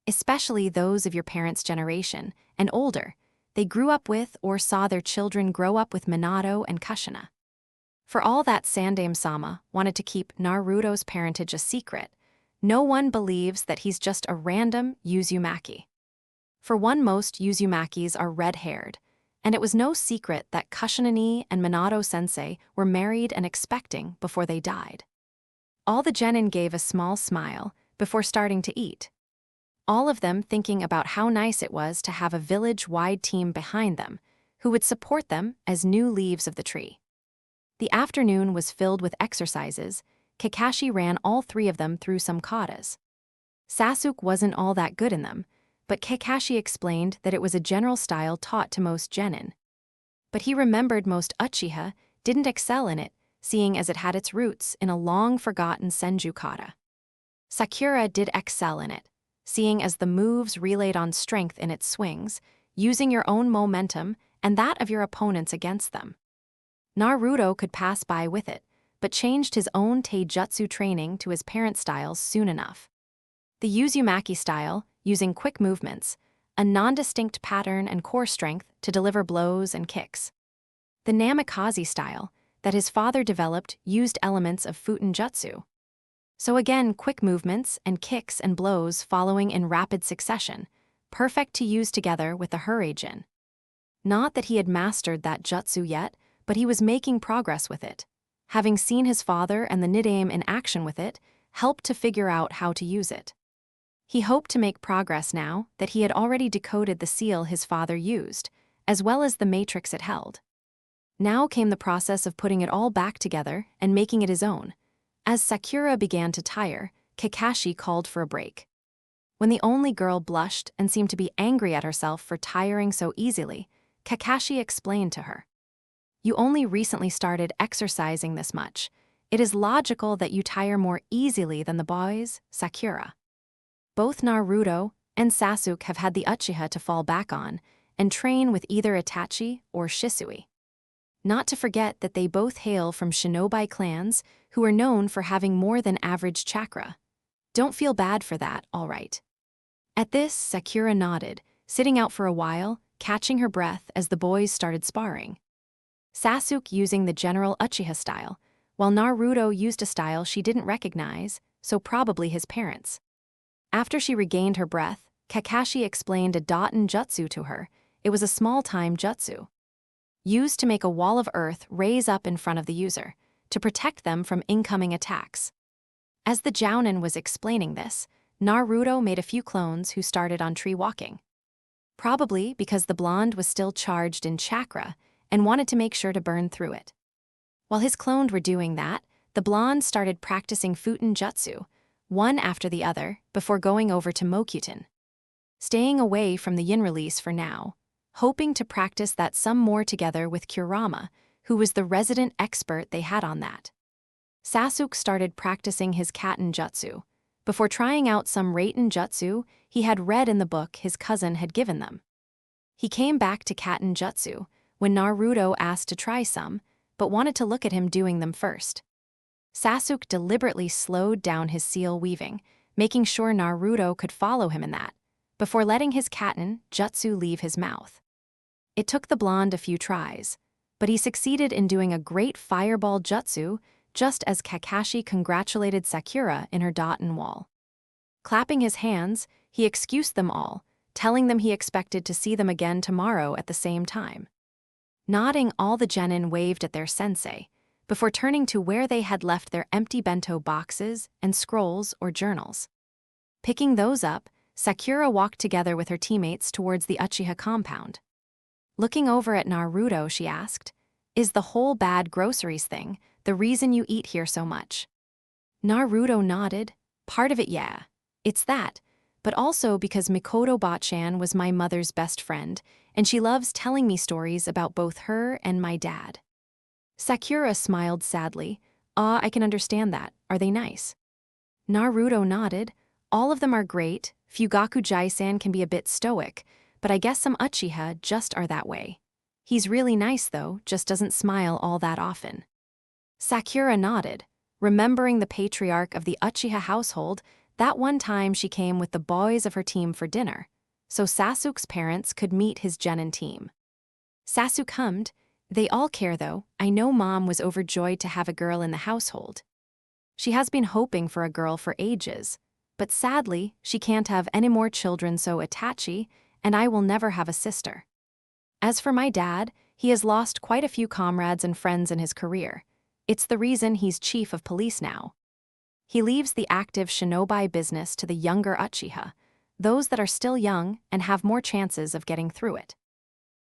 Especially those of your parents' generation, and older. They grew up with or saw their children grow up with Minato and Kushina. For all that Sandaime-sama wanted to keep Naruto's parentage a secret, no one believes that he's just a random Uzumaki. For one, most Uzumakis are red-haired, and it was no secret that Kushina and Minato-sensei were married and expecting before they died. All the genin gave a small smile before starting to eat. All of them thinking about how nice it was to have a village-wide team behind them who would support them as new leaves of the tree. The afternoon was filled with exercises. Kakashi ran all three of them through some katas. Sasuke wasn't all that good in them, but Kakashi explained that it was a general style taught to most genin. But he remembered most Uchiha didn't excel in it, seeing as it had its roots in a long-forgotten Senju kata. Sakura did excel in it, seeing as the moves relayed on strength in its swings, using your own momentum and that of your opponents against them. Naruto could pass by with it, but changed his own taijutsu training to his parents' styles soon enough. The Uzumaki style, using quick movements, a non-distinct pattern and core strength to deliver blows and kicks. The Namikaze style, that his father developed, used elements of Futen Jutsu. So again, quick movements and kicks and blows following in rapid succession, perfect to use together with the Hurajin. Not that he had mastered that jutsu yet, but he was making progress with it. Having seen his father and the Nidaime in action with it, helped to figure out how to use it. He hoped to make progress now that he had already decoded the seal his father used, as well as the matrix it held. Now came the process of putting it all back together and making it his own. As Sakura began to tire, Kakashi called for a break. When the only girl blushed and seemed to be angry at herself for tiring so easily, Kakashi explained to her. You only recently started exercising this much. It is logical that you tire more easily than the boys, Sakura. Both Naruto and Sasuke have had the Uchiha to fall back on and train with either Itachi or Shisui. Not to forget that they both hail from shinobi clans who are known for having more than average chakra. Don't feel bad for that, all right. At this, Sakura nodded, sitting out for a while, catching her breath as the boys started sparring. Sasuke using the general Uchiha style, while Naruto used a style she didn't recognize, so probably his parents. After she regained her breath, Kakashi explained a Daten jutsu to her. It was a small-time jutsu, used to make a wall of earth raise up in front of the user, to protect them from incoming attacks. As the Jounin was explaining this, Naruto made a few clones who started on tree walking. Probably because the blonde was still charged in chakra and wanted to make sure to burn through it. While his cloned were doing that, the blonde started practicing Futen Jutsu, one after the other, before going over to Mokyuten. Staying away from the yin release for now, hoping to practice that some more together with Kurama, who was the resident expert they had on that. Sasuke started practicing his Katen Jutsu, before trying out some Raiten Jutsu he had read in the book his cousin had given them. He came back to Katen Jutsu when Naruto asked to try some, but wanted to look at him doing them first. Sasuke deliberately slowed down his seal weaving, making sure Naruto could follow him in that, before letting his Katen Jutsu leave his mouth. It took the blonde a few tries, but he succeeded in doing a great fireball jutsu just as Kakashi congratulated Sakura in her Daten wall. Clapping his hands, he excused them all, telling them he expected to see them again tomorrow at the same time. Nodding, all the genin waved at their sensei, before turning to where they had left their empty bento boxes and scrolls or journals. Picking those up, Sakura walked together with her teammates towards the Uchiha compound. Looking over at Naruto, she asked, "Is the whole bad groceries thing the reason you eat here so much?" Naruto nodded. "Part of it, yeah. It's that, but also because Mikoto Bachan was my mother's best friend, and she loves telling me stories about both her and my dad." Sakura smiled sadly. "Ah, I can understand that. Are they nice?" Naruto nodded. "All of them are great, Fugaku Jai-san can be a bit stoic, but I guess some Uchiha just are that way. He's really nice though, just doesn't smile all that often. Sakura nodded, remembering the patriarch of the Uchiha household that one time she came with the boys of her team for dinner, so Sasuke's parents could meet his genin team. Sasuke hummed, "They all care though, I know Mom was overjoyed to have a girl in the household. She has been hoping for a girl for ages, but sadly, she can't have any more children, so Itachi, and I will never have a sister. As for my dad, he has lost quite a few comrades and friends in his career. It's the reason he's chief of police now. He leaves the active shinobi business to the younger Uchiha, those that are still young and have more chances of getting through it.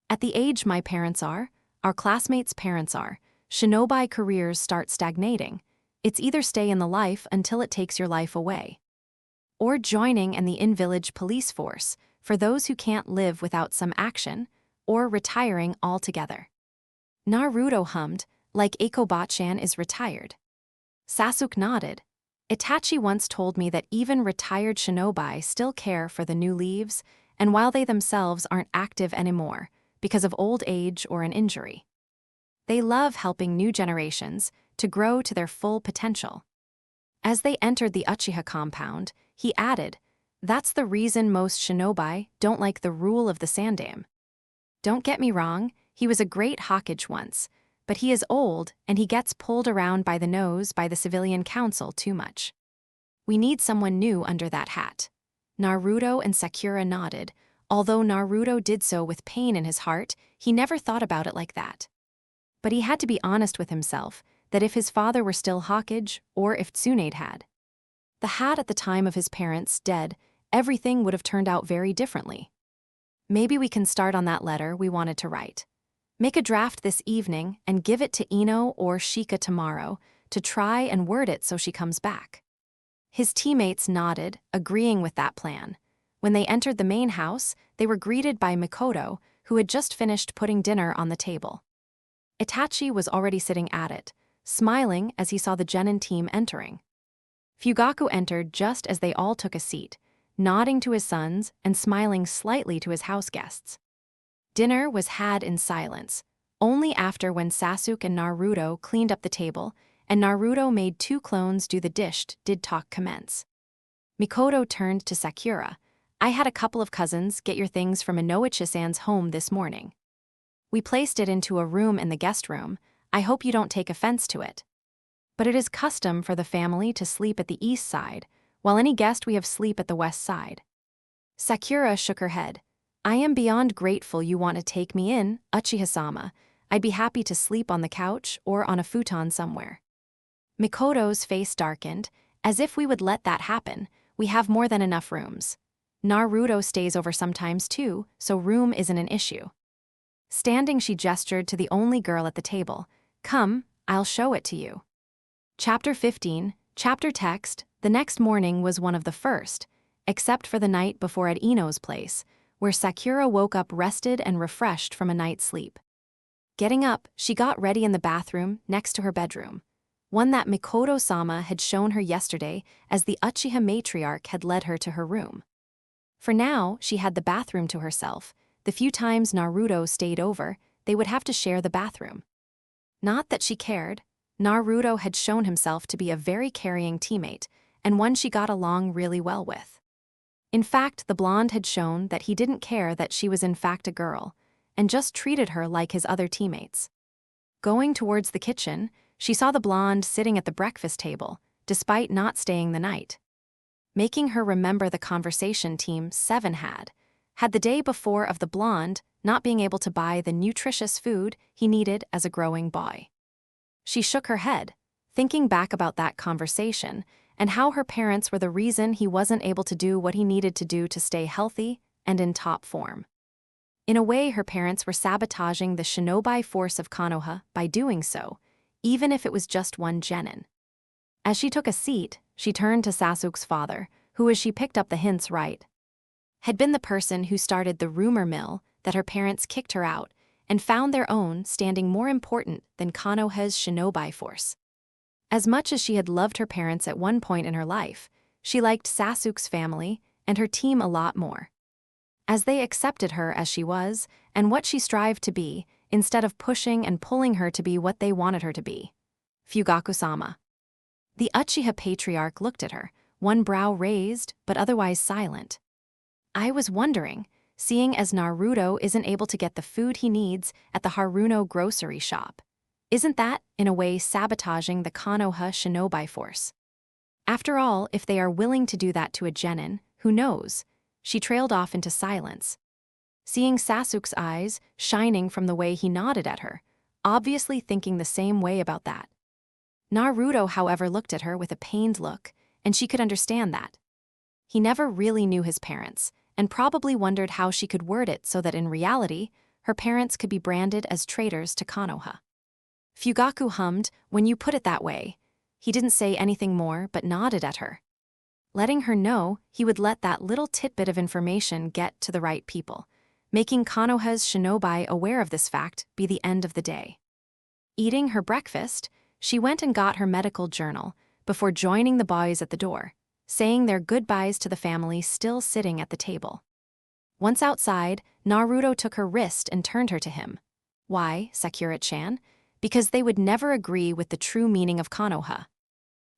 At the age my parents are, our classmates' parents are, shinobi careers start stagnating. It's either stay in the life until it takes your life away, or joining in the in-village police force for those who can't live without some action, or retiring altogether." Naruto hummed, "Like Ikoba-chan is retired." Sasuke nodded. "Itachi once told me that even retired shinobi still care for the new leaves, and while they themselves aren't active anymore because of old age or an injury, they love helping new generations to grow to their full potential." As they entered the Uchiha compound, he added, "That's the reason most shinobi don't like the rule of the Sandame. Don't get me wrong, he was a great Hokage once, but he is old and he gets pulled around by the nose by the civilian council too much. We need someone new under that hat." Naruto and Sakura nodded. Although Naruto did so with pain in his heart, he never thought about it like that. But he had to be honest with himself that if his father were still Hokage, or if Tsunade had the hat at the time of his parents dead, everything would have turned out very differently. Maybe we can start on that letter we wanted to write. Make a draft this evening and give it to Ino or Shika tomorrow to try and word it so she comes back. His teammates nodded, agreeing with that plan. When they entered the main house, they were greeted by Mikoto, who had just finished putting dinner on the table. Itachi was already sitting at it, smiling as he saw the genin team entering. Fugaku entered just as they all took a seat, nodding to his sons and smiling slightly to his house guests. Dinner was had in silence, only after when Sasuke and Naruto cleaned up the table, and Naruto made 2 clones do the dish did talk commence. Mikoto turned to Sakura. "I had a couple of cousins get your things from Inoue-san's home this morning. We placed it into a room in the guest room. I hope you don't take offense to it. But it is custom for the family to sleep at the east side, while any guest we have sleep at the west side." Sakura shook her head. "I am beyond grateful you want to take me in, Uchiha-sama. I'd be happy to sleep on the couch or on a futon somewhere." Mikoto's face darkened. "As if we would let that happen. We have more than enough rooms. Naruto stays over sometimes too, so room isn't an issue." Standing, she gestured to the only girl at the table. "Come, I'll show it to you." Chapter 15, chapter text. The next morning was one of the first, except for the night before at Ino's place, where Sakura woke up rested and refreshed from a night's sleep. Getting up, she got ready in the bathroom next to her bedroom, one that Mikoto-sama had shown her yesterday as the Uchiha matriarch had led her to her room. For now, she had the bathroom to herself. The few times Naruto stayed over, they would have to share the bathroom. Not that she cared. Naruto had shown himself to be a very caring teammate, and one she got along really well with. In fact, the blonde had shown that he didn't care that she was in fact a girl, and just treated her like his other teammates. Going towards the kitchen, she saw the blonde sitting at the breakfast table, despite not staying the night, making her remember the conversation Team 7 had the day before of the blonde not being able to buy the nutritious food he needed as a growing boy. She shook her head, thinking back about that conversation and how her parents were the reason he wasn't able to do what he needed to do to stay healthy and in top form. In a way, her parents were sabotaging the shinobi force of Konoha by doing so, even if it was just one genin. As she took a seat, she turned to Sasuke's father, who, as she picked up the hints right, had been the person who started the rumor mill that her parents kicked her out and found their own standing more important than Konoha's shinobi force. As much as she had loved her parents at one point in her life, she liked Sasuke's family and her team a lot more. As they accepted her as she was, and what she strived to be, instead of pushing and pulling her to be what they wanted her to be. Fugaku-sama. The Uchiha patriarch looked at her, one brow raised but otherwise silent. I was wondering, seeing as Naruto isn't able to get the food he needs at the Haruno grocery shop. Isn't that, in a way, sabotaging the Konoha shinobi force? After all, if they are willing to do that to a genin, who knows? She trailed off into silence. Seeing Sasuke's eyes shining from the way he nodded at her, obviously thinking the same way about that. Naruto, however, looked at her with a pained look, and she could understand that. He never really knew his parents, and probably wondered how she could word it so that in reality, her parents could be branded as traitors to Konoha. Fugaku hummed, "When you put it that way." He didn't say anything more but nodded at her, letting her know he would let that little tidbit of information get to the right people, making Konoha's shinobi aware of this fact be the end of the day. Eating her breakfast, she went and got her medical journal before joining the boys at the door, saying their goodbyes to the family still sitting at the table. Once outside, Naruto took her wrist and turned her to him. Why, Sakura-chan? Because they would never agree with the true meaning of Konoha.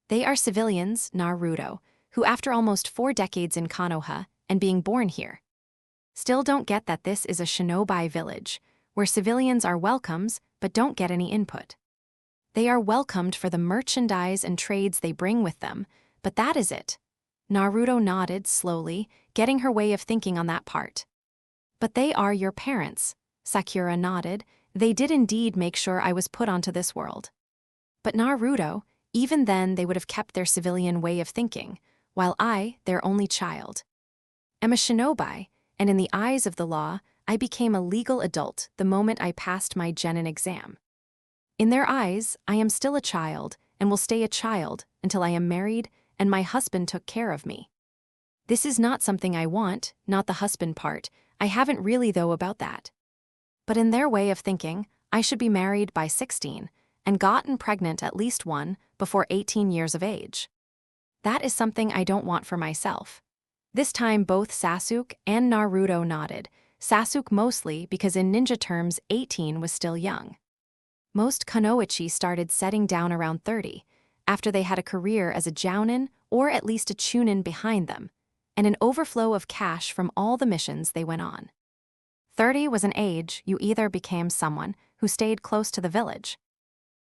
They are civilians, Naruto, who after almost 4 decades in Konoha and being born here, still don't get that this is a shinobi village, where civilians are welcomes but don't get any input. They are welcomed for the merchandise and trades they bring with them, but that is it. Naruto nodded slowly, getting her way of thinking on that part. But they are your parents. Sakura nodded. They did indeed make sure I was put onto this world. But Naruto, even then they would have kept their civilian way of thinking, while I, their only child, am a shinobi, and in the eyes of the law, I became a legal adult the moment I passed my genin exam. In their eyes, I am still a child and will stay a child until I am married and my husband took care of me. This is not something I want, not the husband part. I haven't really though about that. But in their way of thinking, I should be married by 16 and gotten pregnant at least one before 18 years of age. That is something I don't want for myself. This time both Sasuke and Naruto nodded, Sasuke mostly because in ninja terms 18 was still young. Most kunoichi started setting down around 30, after they had a career as a jounin or at least a chunin behind them, and an overflow of cash from all the missions they went on. 30 was an age you either became someone who stayed close to the village,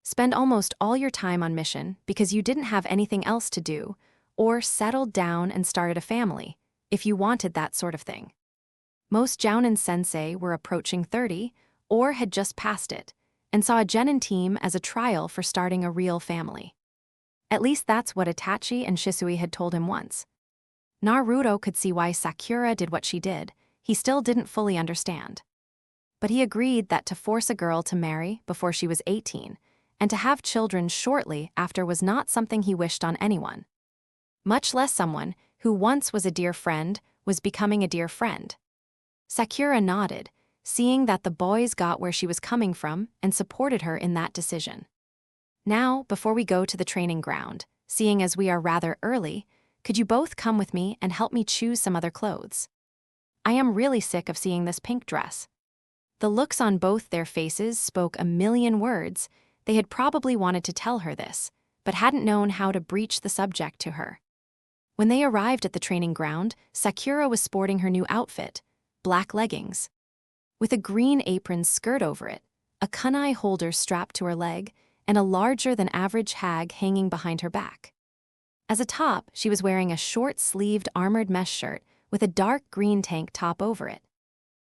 spend almost all your time on mission because you didn't have anything else to do, or settled down and started a family, if you wanted that sort of thing. Most jounin sensei were approaching 30 or had just passed it, and saw a genin team as a trial for starting a real family. At least that's what Itachi and Shisui had told him once. Naruto could see why Sakura did what she did. He still didn't fully understand. But he agreed that to force a girl to marry before she was 18 and to have children shortly after was not something he wished on anyone. Much less someone who once was a dear friend was becoming a dear friend. Sakura nodded, seeing that the boys got where she was coming from and supported her in that decision. Now, before we go to the training ground, seeing as we are rather early, could you both come with me and help me choose some other clothes? I am really sick of seeing this pink dress. The looks on both their faces spoke a million words. They had probably wanted to tell her this, but hadn't known how to breach the subject to her. When they arrived at the training ground, Sakura was sporting her new outfit, black leggings, with a green apron skirt over it, a kunai holder strapped to her leg, and a larger-than-average hag hanging behind her back. As a top, she was wearing a short-sleeved armored mesh shirt with a dark green tank top over it.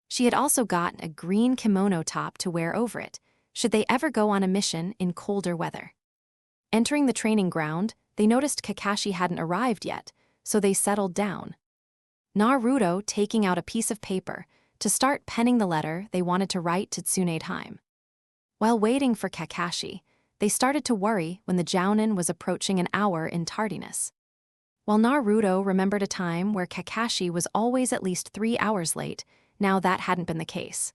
She had also gotten a green kimono top to wear over it, should they ever go on a mission in colder weather. Entering the training ground, they noticed Kakashi hadn't arrived yet, so they settled down. Naruto taking out a piece of paper to start penning the letter they wanted to write to Tsunadeheim. While waiting for Kakashi, they started to worry when the jounin was approaching an hour in tardiness. While Naruto remembered a time where Kakashi was always at least 3 hours late, now that hadn't been the case.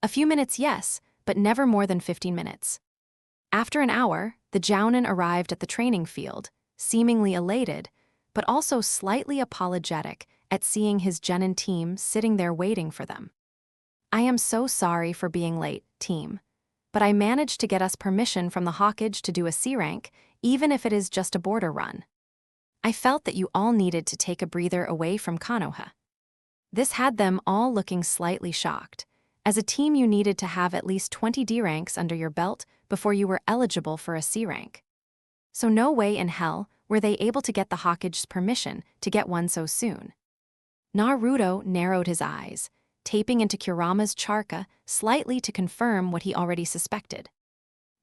A few minutes, yes, but never more than 15 minutes. After an hour, the jounin arrived at the training field, seemingly elated, but also slightly apologetic at seeing his genin team sitting there waiting for them. "I am so sorry for being late, team. But I managed to get us permission from the Hawkage to do a C rank, even if it is just a border run. I felt that you all needed to take a breather away from Konoha." This had them all looking slightly shocked. As a team, you needed to have at least 20 D ranks under your belt before you were eligible for a C rank. So no way in hell were they able to get the Hawkage's permission to get one so soon. Naruto narrowed his eyes, taping into Kurama's charka slightly to confirm what he already suspected.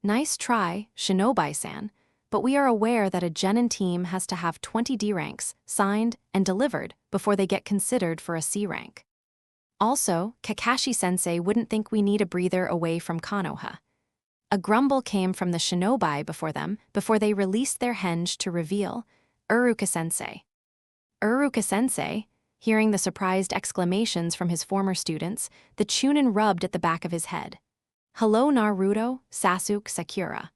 "Nice try, Shinobi-san, but we are aware that a genin team has to have 20 D ranks signed and delivered before they get considered for a C rank. Also, Kakashi-sensei wouldn't think we need a breather away from Konoha." A grumble came from the shinobi before they released their henge to reveal Uruka-sensei. Uruka-sensei, hearing the surprised exclamations from his former students, the Chunin rubbed at the back of his head. "Hello Naruto, Sasuke, Sakura.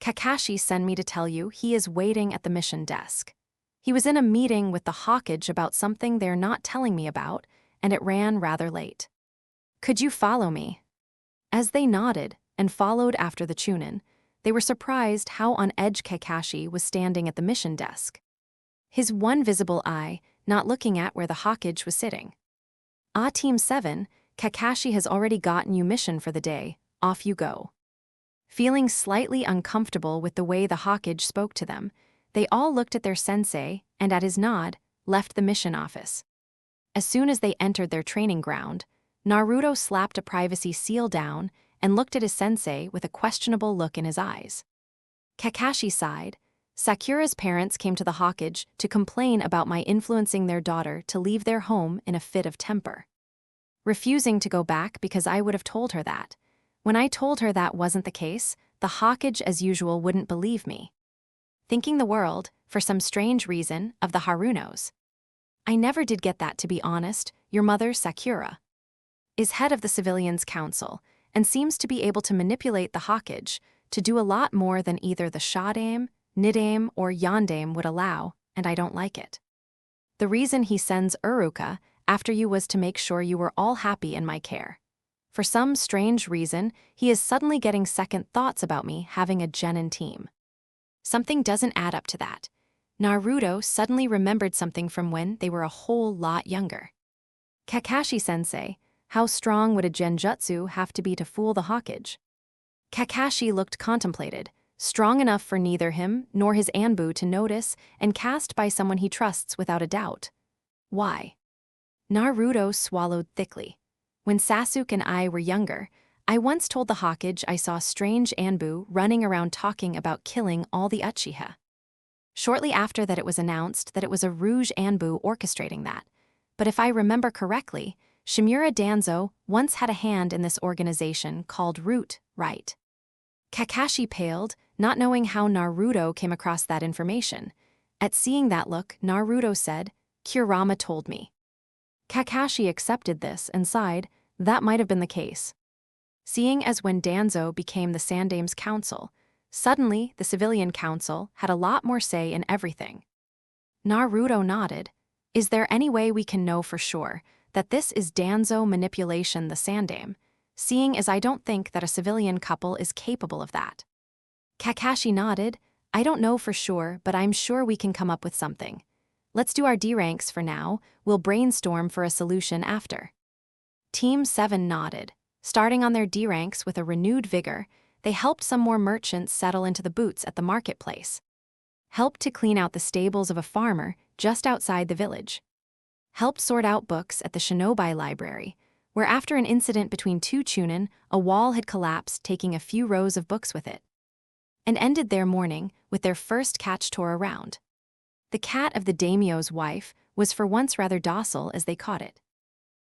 Kakashi sent me to tell you he is waiting at the mission desk. He was in a meeting with the Hawkage about something they're not telling me about, and it ran rather late. Could you follow me?" As they nodded and followed after the Chunin, they were surprised how on edge Kakashi was standing at the mission desk, his one visible eye not looking at where the Hawkage was sitting. "Ah, Team 7, Kakashi has already gotten you mission for the day, off you go." Feeling slightly uncomfortable with the way the Hawkage spoke to them, they all looked at their sensei and, at his nod, left the mission office. As soon as they entered their training ground, Naruto slapped a privacy seal down and looked at his sensei with a questionable look in his eyes. Kakashi sighed. "Sakura's parents came to the Hawkage to complain about my influencing their daughter to leave their home in a fit of temper. Refusing to go back because I would have told her that. When I told her that wasn't the case, the Hawkage as usual wouldn't believe me. Thinking the world, for some strange reason, of the Harunos. I never did get that, to be honest. Your mother, Sakura, is head of the Civilians Council and seems to be able to manipulate the Hawkage to do a lot more than either the Shadame, Nidame, or Yandame would allow, and I don't like it. The reason he sends Uruka after you was to make sure you were all happy in my care. For some strange reason, he is suddenly getting second thoughts about me having a genin team. Something doesn't add up to that." Naruto suddenly remembered something from when they were a whole lot younger. "Kakashi-sensei, how strong would a genjutsu have to be to fool the Hawkage?" Kakashi looked contemplated, strong enough for neither him nor his Anbu to notice and cast by someone he trusts without a doubt. "Why?" Naruto swallowed thickly. "When Sasuke and I were younger, I once told the Hawkage I saw strange Anbu running around talking about killing all the Uchiha. Shortly after that, it was announced that it was a Rouge Anbu orchestrating that. But if I remember correctly, Shimura Danzo once had a hand in this organization called Root, right?" Kakashi paled, not knowing how Naruto came across that information. At seeing that look, Naruto said, "Kurama told me." Kakashi accepted this and sighed. That might have been the case. Seeing as when Danzo became the Sandame's council, suddenly the Civilian Council had a lot more say in everything. Naruto nodded. "Is there any way we can know for sure that this is Danzo manipulation, the Sandame, seeing as I don't think that a civilian couple is capable of that?" Kakashi nodded. "I don't know for sure, but I'm sure we can come up with something. Let's do our D ranks for now, we'll brainstorm for a solution after." Team 7 nodded. Starting on their D ranks with a renewed vigor, they helped some more merchants settle into the booths at the marketplace. Helped to clean out the stables of a farmer just outside the village. Helped sort out books at the Shinobi library, where after an incident between two Chunin, a wall had collapsed, taking a few rows of books with it. And ended their morning with their first catch tour around. The cat of the daimyo's wife was for once rather docile as they caught it,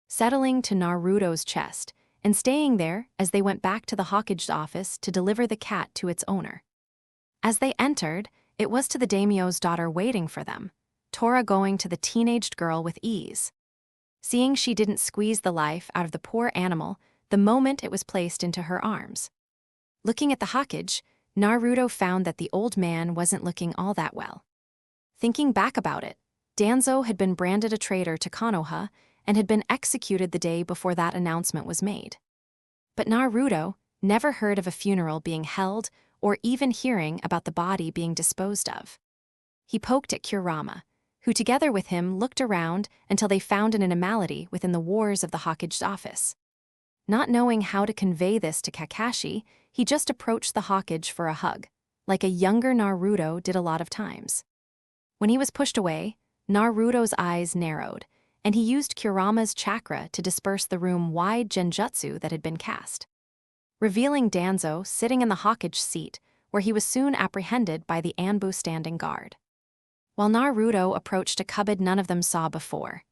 settling to Naruto's chest and staying there as they went back to the Hawkage's office to deliver the cat to its owner. As they entered, it was to the daimyo's daughter waiting for them, Tora going to the teenaged girl with ease. Seeing she didn't squeeze the life out of the poor animal the moment it was placed into her arms. Looking at the Hawkage, Naruto found that the old man wasn't looking all that well. Thinking back about it, Danzo had been branded a traitor to Konoha and had been executed the day before that announcement was made. But Naruto never heard of a funeral being held or even hearing about the body being disposed of. He poked at Kurama, who together with him looked around until they found an anomaly within the wars of the Hokage's office. Not knowing how to convey this to Kakashi, he just approached the Hokage for a hug, like a younger Naruto did a lot of times. When he was pushed away, Naruto's eyes narrowed, and he used Kurama's chakra to disperse the room-wide genjutsu that had been cast, revealing Danzo sitting in the Hokage's seat, where he was soon apprehended by the Anbu standing guard. While Naruto approached a cupboard none of them saw before.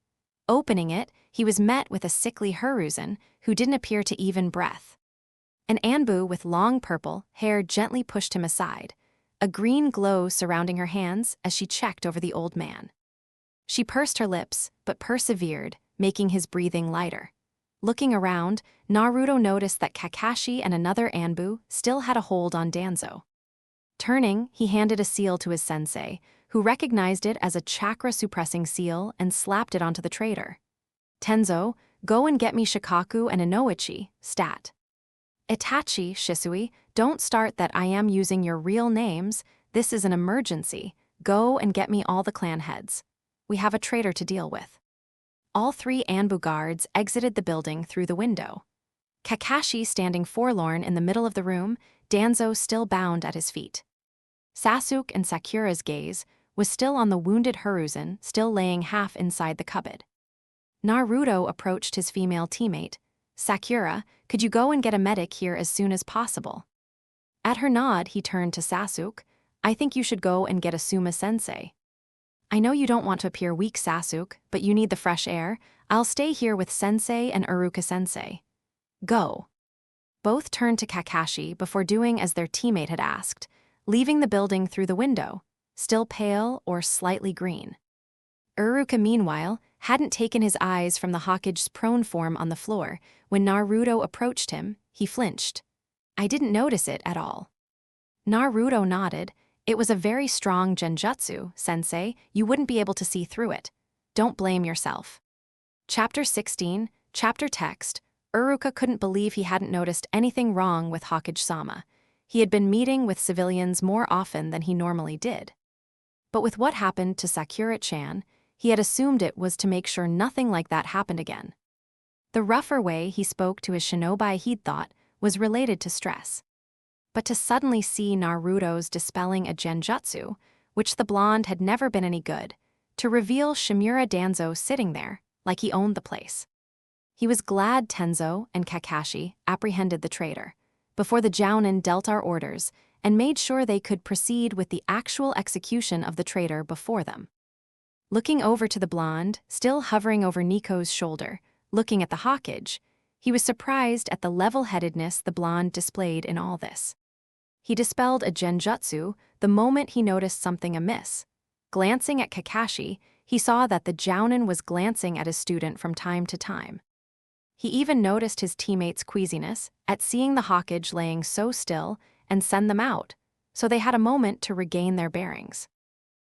Opening it, he was met with a sickly Hiruzen who didn't appear to even breath. An Anbu with long purple hair gently pushed him aside, a green glow surrounding her hands as she checked over the old man. She pursed her lips, but persevered, making his breathing lighter. Looking around, Naruto noticed that Kakashi and another Anbu still had a hold on Danzo. Turning, he handed a seal to his sensei, who recognized it as a chakra-suppressing seal and slapped it onto the traitor. Tenzo, go and get me Shikaku and Inoichi, stat. Itachi, Shisui, don't start that I am using your real names, this is an emergency, go and get me all the clan heads. We have a traitor to deal with. All three Anbu guards exited the building through the window. Kakashi standing forlorn in the middle of the room, Danzo still bound at his feet. Sasuke and Sakura's gaze was still on the wounded Hiruzen still laying half inside the cupboard. Naruto approached his female teammate. Sakura, could you go and get a medic here as soon as possible? At her nod, he turned to Sasuke. I think you should go and get Asuma-sensei. I know you don't want to appear weak, Sasuke, but you need the fresh air. I'll stay here with Sensei and Iruka-sensei. Go. Both turned to Kakashi before doing as their teammate had asked, leaving the building through the window, still pale or slightly green. Iruka, meanwhile, hadn't taken his eyes from the Hokage's prone form on the floor. When Naruto approached him, he flinched. I didn't notice it at all. Naruto nodded. It was a very strong genjutsu, sensei, you wouldn't be able to see through it. Don't blame yourself. Chapter 16, chapter text, Iruka couldn't believe he hadn't noticed anything wrong with Hokage-sama. He had been meeting with civilians more often than he normally did. But with what happened to Sakura-chan, he had assumed it was to make sure nothing like that happened again. The rougher way he spoke to his shinobi he'd thought was related to stress. But to suddenly see Naruto's dispelling a genjutsu, which the blonde had never been any good, to reveal Shimura Danzo sitting there, like he owned the place. He was glad Tenzo and Kakashi apprehended the traitor, before the Jounin dealt our orders, and made sure they could proceed with the actual execution of the traitor before them. Looking over to the blonde, still hovering over Nico's shoulder, looking at the Hokage, he was surprised at the level-headedness the blonde displayed in all this. He dispelled a genjutsu the moment he noticed something amiss. Glancing at Kakashi, he saw that the Jounin was glancing at his student from time to time. He even noticed his teammates' queasiness at seeing the Hokage laying so still and send them out, so they had a moment to regain their bearings.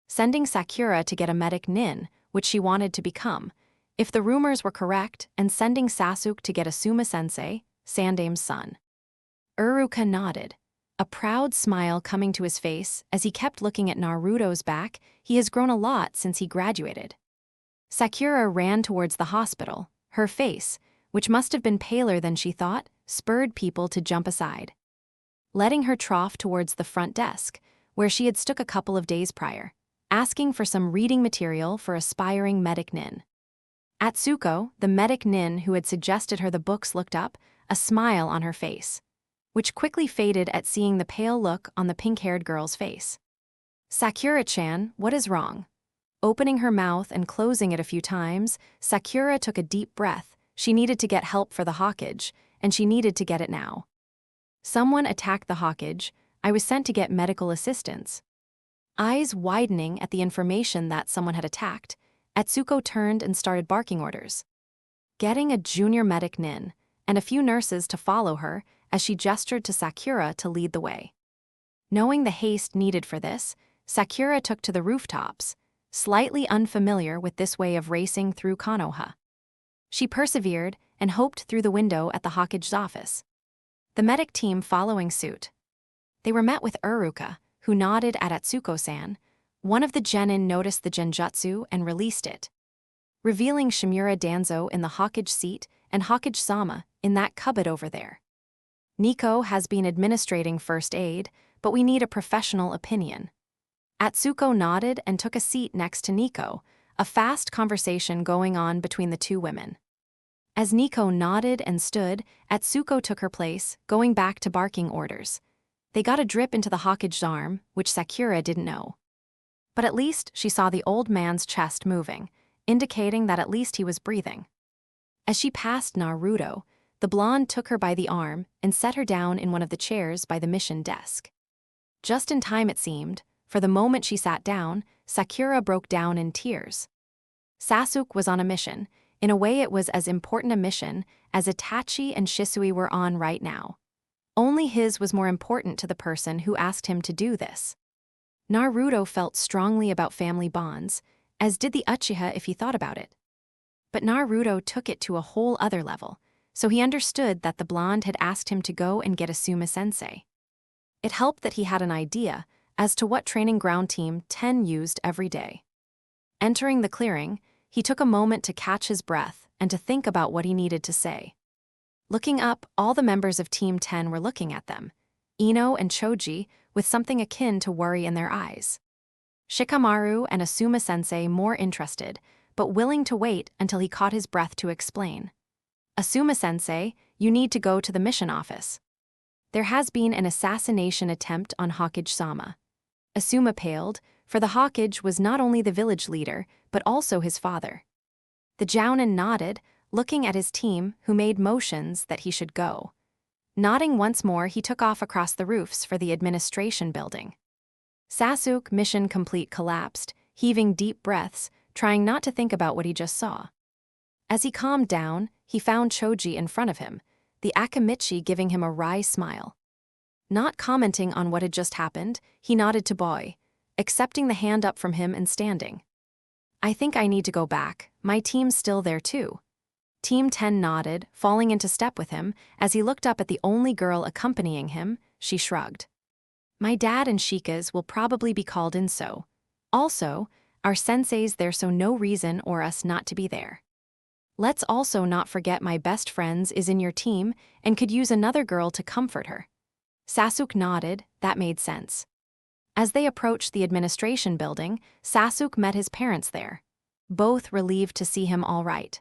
Sending Sakura to get a medic nin, which she wanted to become, if the rumors were correct, and sending Sasuke to get Asuma-sensei, Sandame's son. Iruka nodded, a proud smile coming to his face as he kept looking at Naruto's back. He has grown a lot since he graduated. Sakura ran towards the hospital, her face, which must have been paler than she thought, spurred people to jump aside. Letting her trough towards the front desk, where she had stood a couple of days prior, asking for some reading material for aspiring medic nin. Atsuko, the medic nin who had suggested her the books, looked up, a smile on her face, which quickly faded at seeing the pale look on the pink-haired girl's face. Sakura-chan, what is wrong? Opening her mouth and closing it a few times, Sakura took a deep breath. She needed to get help for the Hokage, and she needed to get it now. Someone attacked the Hokage. I was sent to get medical assistance. Eyes widening at the information that someone had attacked, Atsuko turned and started barking orders. Getting a junior medic nin, and a few nurses to follow her as she gestured to Sakura to lead the way. Knowing the haste needed for this, Sakura took to the rooftops, slightly unfamiliar with this way of racing through Konoha. She persevered and hoped through the window at the Hokage's office. The medic team following suit. They were met with Uruka, who nodded at Atsuko-san. One of the genin noticed the genjutsu and released it, revealing Shimura Danzo in the Hokage seat and Hokage-sama in that cupboard over there. Nico has been administrating first aid, but we need a professional opinion. Atsuko nodded and took a seat next to Nico, a fast conversation going on between the two women. As Nico nodded and stood, Atsuko took her place, going back to barking orders. They got a drip into the Hokage's arm, which Sakura didn't know. But at least she saw the old man's chest moving, indicating that at least he was breathing. As she passed Naruto, the blonde took her by the arm and set her down in one of the chairs by the mission desk. Just in time it seemed, for the moment she sat down, Sakura broke down in tears. Sasuke was on a mission. In a way it was as important a mission as Itachi and Shisui were on right now. Only his was more important to the person who asked him to do this. Naruto felt strongly about family bonds, as did the Uchiha if he thought about it. But Naruto took it to a whole other level, so he understood that the blonde had asked him to go and get Asuma-sensei. It helped that he had an idea as to what training ground Team 10 used every day. Entering the clearing, he took a moment to catch his breath and to think about what he needed to say. Looking up, all the members of Team 10 were looking at them, Ino and Choji with something akin to worry in their eyes. Shikamaru and Asuma-sensei more interested, but willing to wait until he caught his breath to explain. Asuma-sensei, you need to go to the mission office. There has been an assassination attempt on Hokage-sama. Asuma paled, for the Hokage was not only the village leader, but also his father. The Jounin nodded, looking at his team, who made motions that he should go. Nodding once more, he took off across the roofs for the administration building. Sasuke, mission complete, collapsed, heaving deep breaths, trying not to think about what he just saw. As he calmed down, he found Choji in front of him, the Akamichi giving him a wry smile. Not commenting on what had just happened, he nodded to Boy, accepting the hand up from him and standing. I think I need to go back, my team's still there too. Team 10 nodded, falling into step with him. As he looked up at the only girl accompanying him, she shrugged. My dad and Shika's will probably be called in so. Also, our sensei's there, so no reason or us not to be there. Let's also not forget my best friends is in your team and could use another girl to comfort her. Sasuke nodded, that made sense. As they approached the administration building, Sasuke met his parents there, both relieved to see him all right.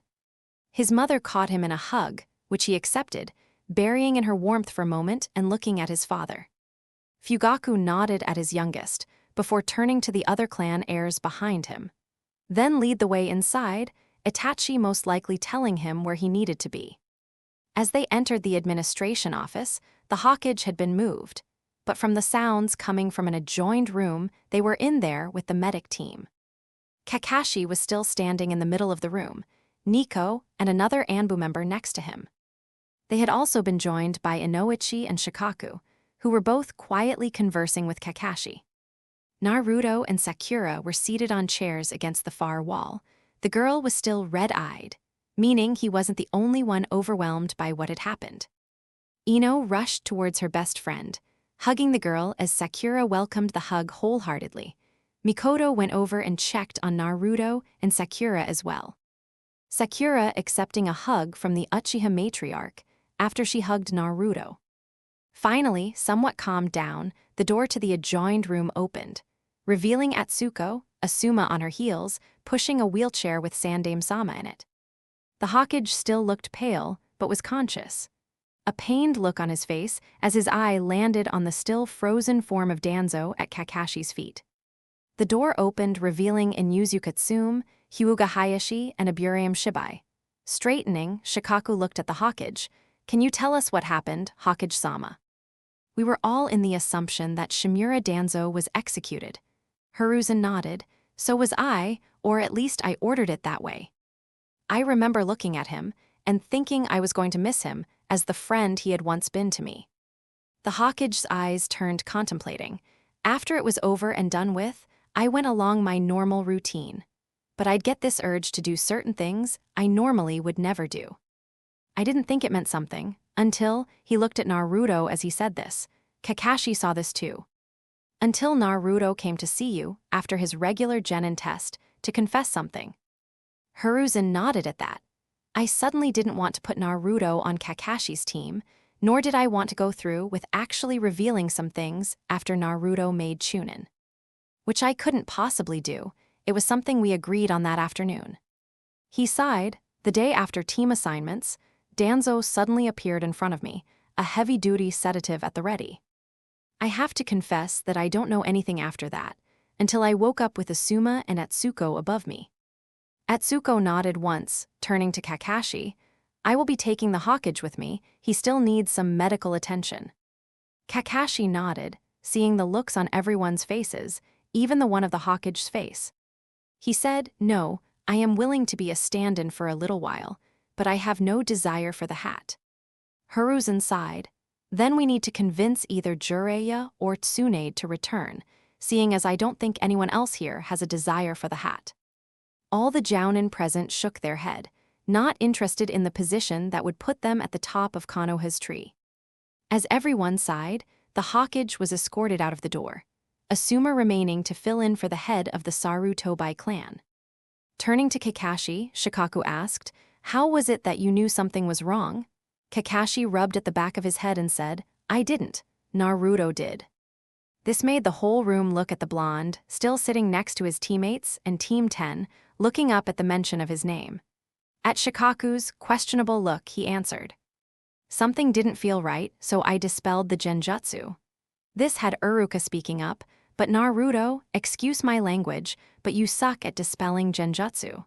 His mother caught him in a hug, which he accepted, burying in her warmth for a moment and looking at his father. Fugaku nodded at his youngest, before turning to the other clan heirs behind him. Then lead the way inside, Itachi most likely telling him where he needed to be. As they entered the administration office, the Hokage had been moved, but from the sounds coming from an adjoined room, they were in there with the medic team. Kakashi was still standing in the middle of the room, Nico and another Anbu member next to him. They had also been joined by Inoichi and Shikaku, who were both quietly conversing with Kakashi. Naruto and Sakura were seated on chairs against the far wall. The girl was still red-eyed, meaning he wasn't the only one overwhelmed by what had happened. Ino rushed towards her best friend, hugging the girl as Sakura welcomed the hug wholeheartedly. Mikoto went over and checked on Naruto and Sakura as well. Sakura accepting a hug from the Uchiha matriarch after she hugged Naruto. Finally, somewhat calmed down, the door to the adjoined room opened, revealing Atsuko, Asuma on her heels, pushing a wheelchair with Sandaime-sama in it. The Hokage still looked pale, but was conscious. A pained look on his face as his eye landed on the still frozen form of Danzo at Kakashi's feet. The door opened, revealing Inyuzu Katsume, Hyuga Hayashi, and Aburame Shibai. Straightening, Shikaku looked at the Hokage. Can you tell us what happened, Hokage-sama? We were all in the assumption that Shimura Danzo was executed. Hiruzen nodded. So was I, or at least I ordered it that way. I remember looking at him and thinking I was going to miss him as the friend he had once been to me. The Hokage's eyes turned contemplating. After it was over and done with, I went along my normal routine. But I'd get this urge to do certain things I normally would never do. I didn't think it meant something, until he looked at Naruto as he said this. Kakashi saw this too. Until Naruto came to see you, after his regular genin test, to confess something. Hiruzen nodded at that. I suddenly didn't want to put Naruto on Kakashi's team, nor did I want to go through with actually revealing some things after Naruto made Chunin. Which I couldn't possibly do. It was something we agreed on that afternoon. He sighed. The day after team assignments, Danzo suddenly appeared in front of me, a heavy-duty sedative at the ready. I have to confess that I don't know anything after that, until I woke up with Asuma and Atsuko above me. Atsuko nodded once, turning to Kakashi. I will be taking the Hokage with me, he still needs some medical attention. Kakashi nodded, seeing the looks on everyone's faces, even the one of the Hokage's face. He said, no, I am willing to be a stand-in for a little while, but I have no desire for the hat. Hiruzen sighed. Then we need to convince either Jiraiya or Tsunade to return, seeing as I don't think anyone else here has a desire for the hat. All the Jounin present shook their head, not interested in the position that would put them at the top of Konoha's tree. As everyone sighed, the Hokage was escorted out of the door, Asuma remaining to fill in for the head of the Sarutobi clan. Turning to Kakashi, Shikaku asked, how was it that you knew something was wrong? Kakashi rubbed at the back of his head and said, I didn't, Naruto did. This made the whole room look at the blonde, still sitting next to his teammates and Team 10, looking up at the mention of his name. At Shikaku's questionable look, he answered, something didn't feel right, so I dispelled the genjutsu. This had Uruka speaking up, but Naruto, excuse my language, but you suck at dispelling genjutsu.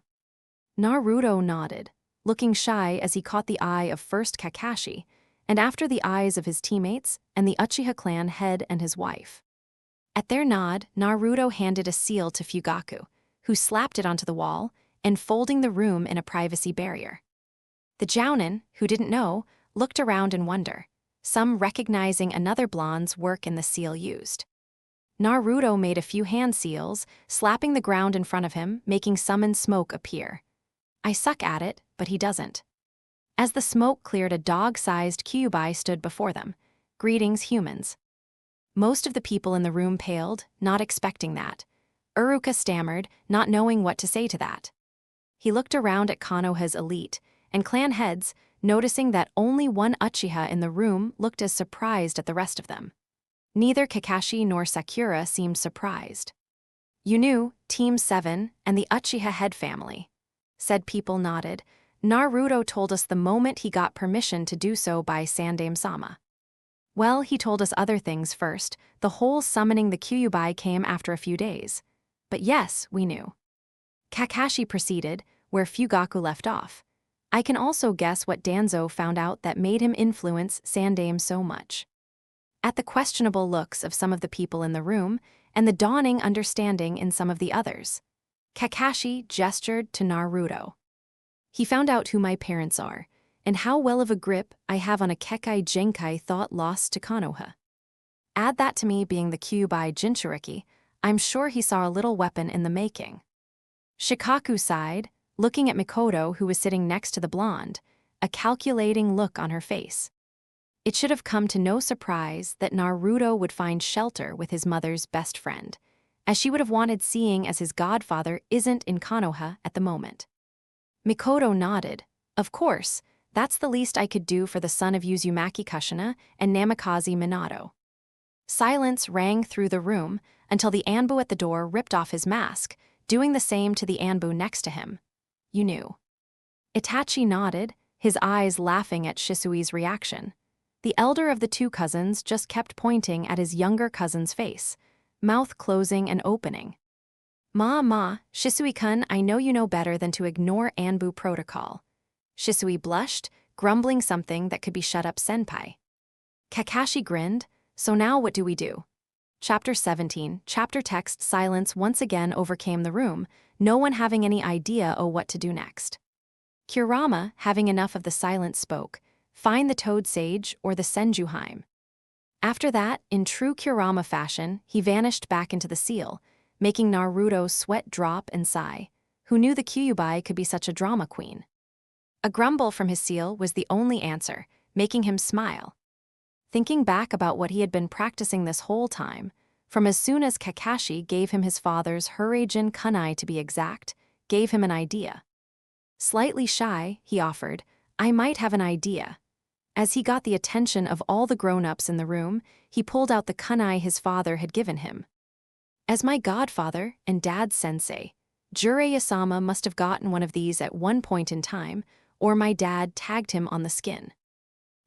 Naruto nodded, looking shy as he caught the eye of first Kakashi, and after the eyes of his teammates and the Uchiha clan head and his wife. At their nod, Naruto handed a seal to Fugaku, who slapped it onto the wall, enfolding the room in a privacy barrier. The Jounin, who didn't know, looked around in wonder, some recognizing another blonde's work in the seal used. Naruto made a few hand seals, slapping the ground in front of him, making summon smoke appear. I suck at it, but he doesn't. As the smoke cleared, a dog-sized Kyuubi stood before them. Greetings, humans. Most of the people in the room paled, not expecting that. Uruka stammered, not knowing what to say to that. He looked around at Konoha's elite and clan heads, noticing that only one Uchiha in the room looked as surprised at the rest of them. Neither Kakashi nor Sakura seemed surprised. You knew, Team 7 and the Uchiha head family. Said people nodded. Naruto told us the moment he got permission to do so by Sandaime-sama. Well, he told us other things first. The whole summoning the Kyuubi came after a few days. But yes, we knew. Kakashi proceeded, where Fugaku left off. I can also guess what Danzo found out that made him influence Sandaime so much. At the questionable looks of some of the people in the room, and the dawning understanding in some of the others, Kakashi gestured to Naruto. He found out who my parents are, and how well of a grip I have on a Kekai Genkai thought lost to Konoha. Add that to me being the Kyuubi Jinchuriki, I'm sure he saw a little weapon in the making. Shikaku sighed, looking at Mikoto, who was sitting next to the blonde, a calculating look on her face. It should have come to no surprise that Naruto would find shelter with his mother's best friend, as she would have wanted, seeing as his godfather isn't in Konoha at the moment. Mikoto nodded. Of course, that's the least I could do for the son of Uzumaki Kushina and Namikaze Minato. Silence rang through the room until the Anbu at the door ripped off his mask, doing the same to the Anbu next to him. You knew. Itachi nodded, his eyes laughing at Shisui's reaction. The elder of the two cousins just kept pointing at his younger cousin's face, mouth closing and opening. Ma, Shisui-kun, I know you know better than to ignore Anbu protocol. Shisui blushed, grumbling something that could be shut up senpai. Kakashi grinned, so now what do we do? Chapter 17, chapter text. Silence once again overcame the room, no one having any idea of what to do next. Kurama, having enough of the silence, spoke, find the Toad Sage or the Senjuheim. After that, in true Kurama fashion, he vanished back into the seal, making Naruto sweat drop and sigh. Who knew the Kyuubi could be such a drama queen? A grumble from his seal was the only answer, making him smile. Thinking back about what he had been practicing this whole time, from as soon as Kakashi gave him his father's Hurajin kunai to be exact, gave him an idea. Slightly shy, he offered, "I might have an idea." As he got the attention of all the grown-ups in the room, he pulled out the kunai his father had given him. As my godfather and dad's sensei, Jiraiya-sama must have gotten one of these at one point in time, or my dad tagged him on the skin.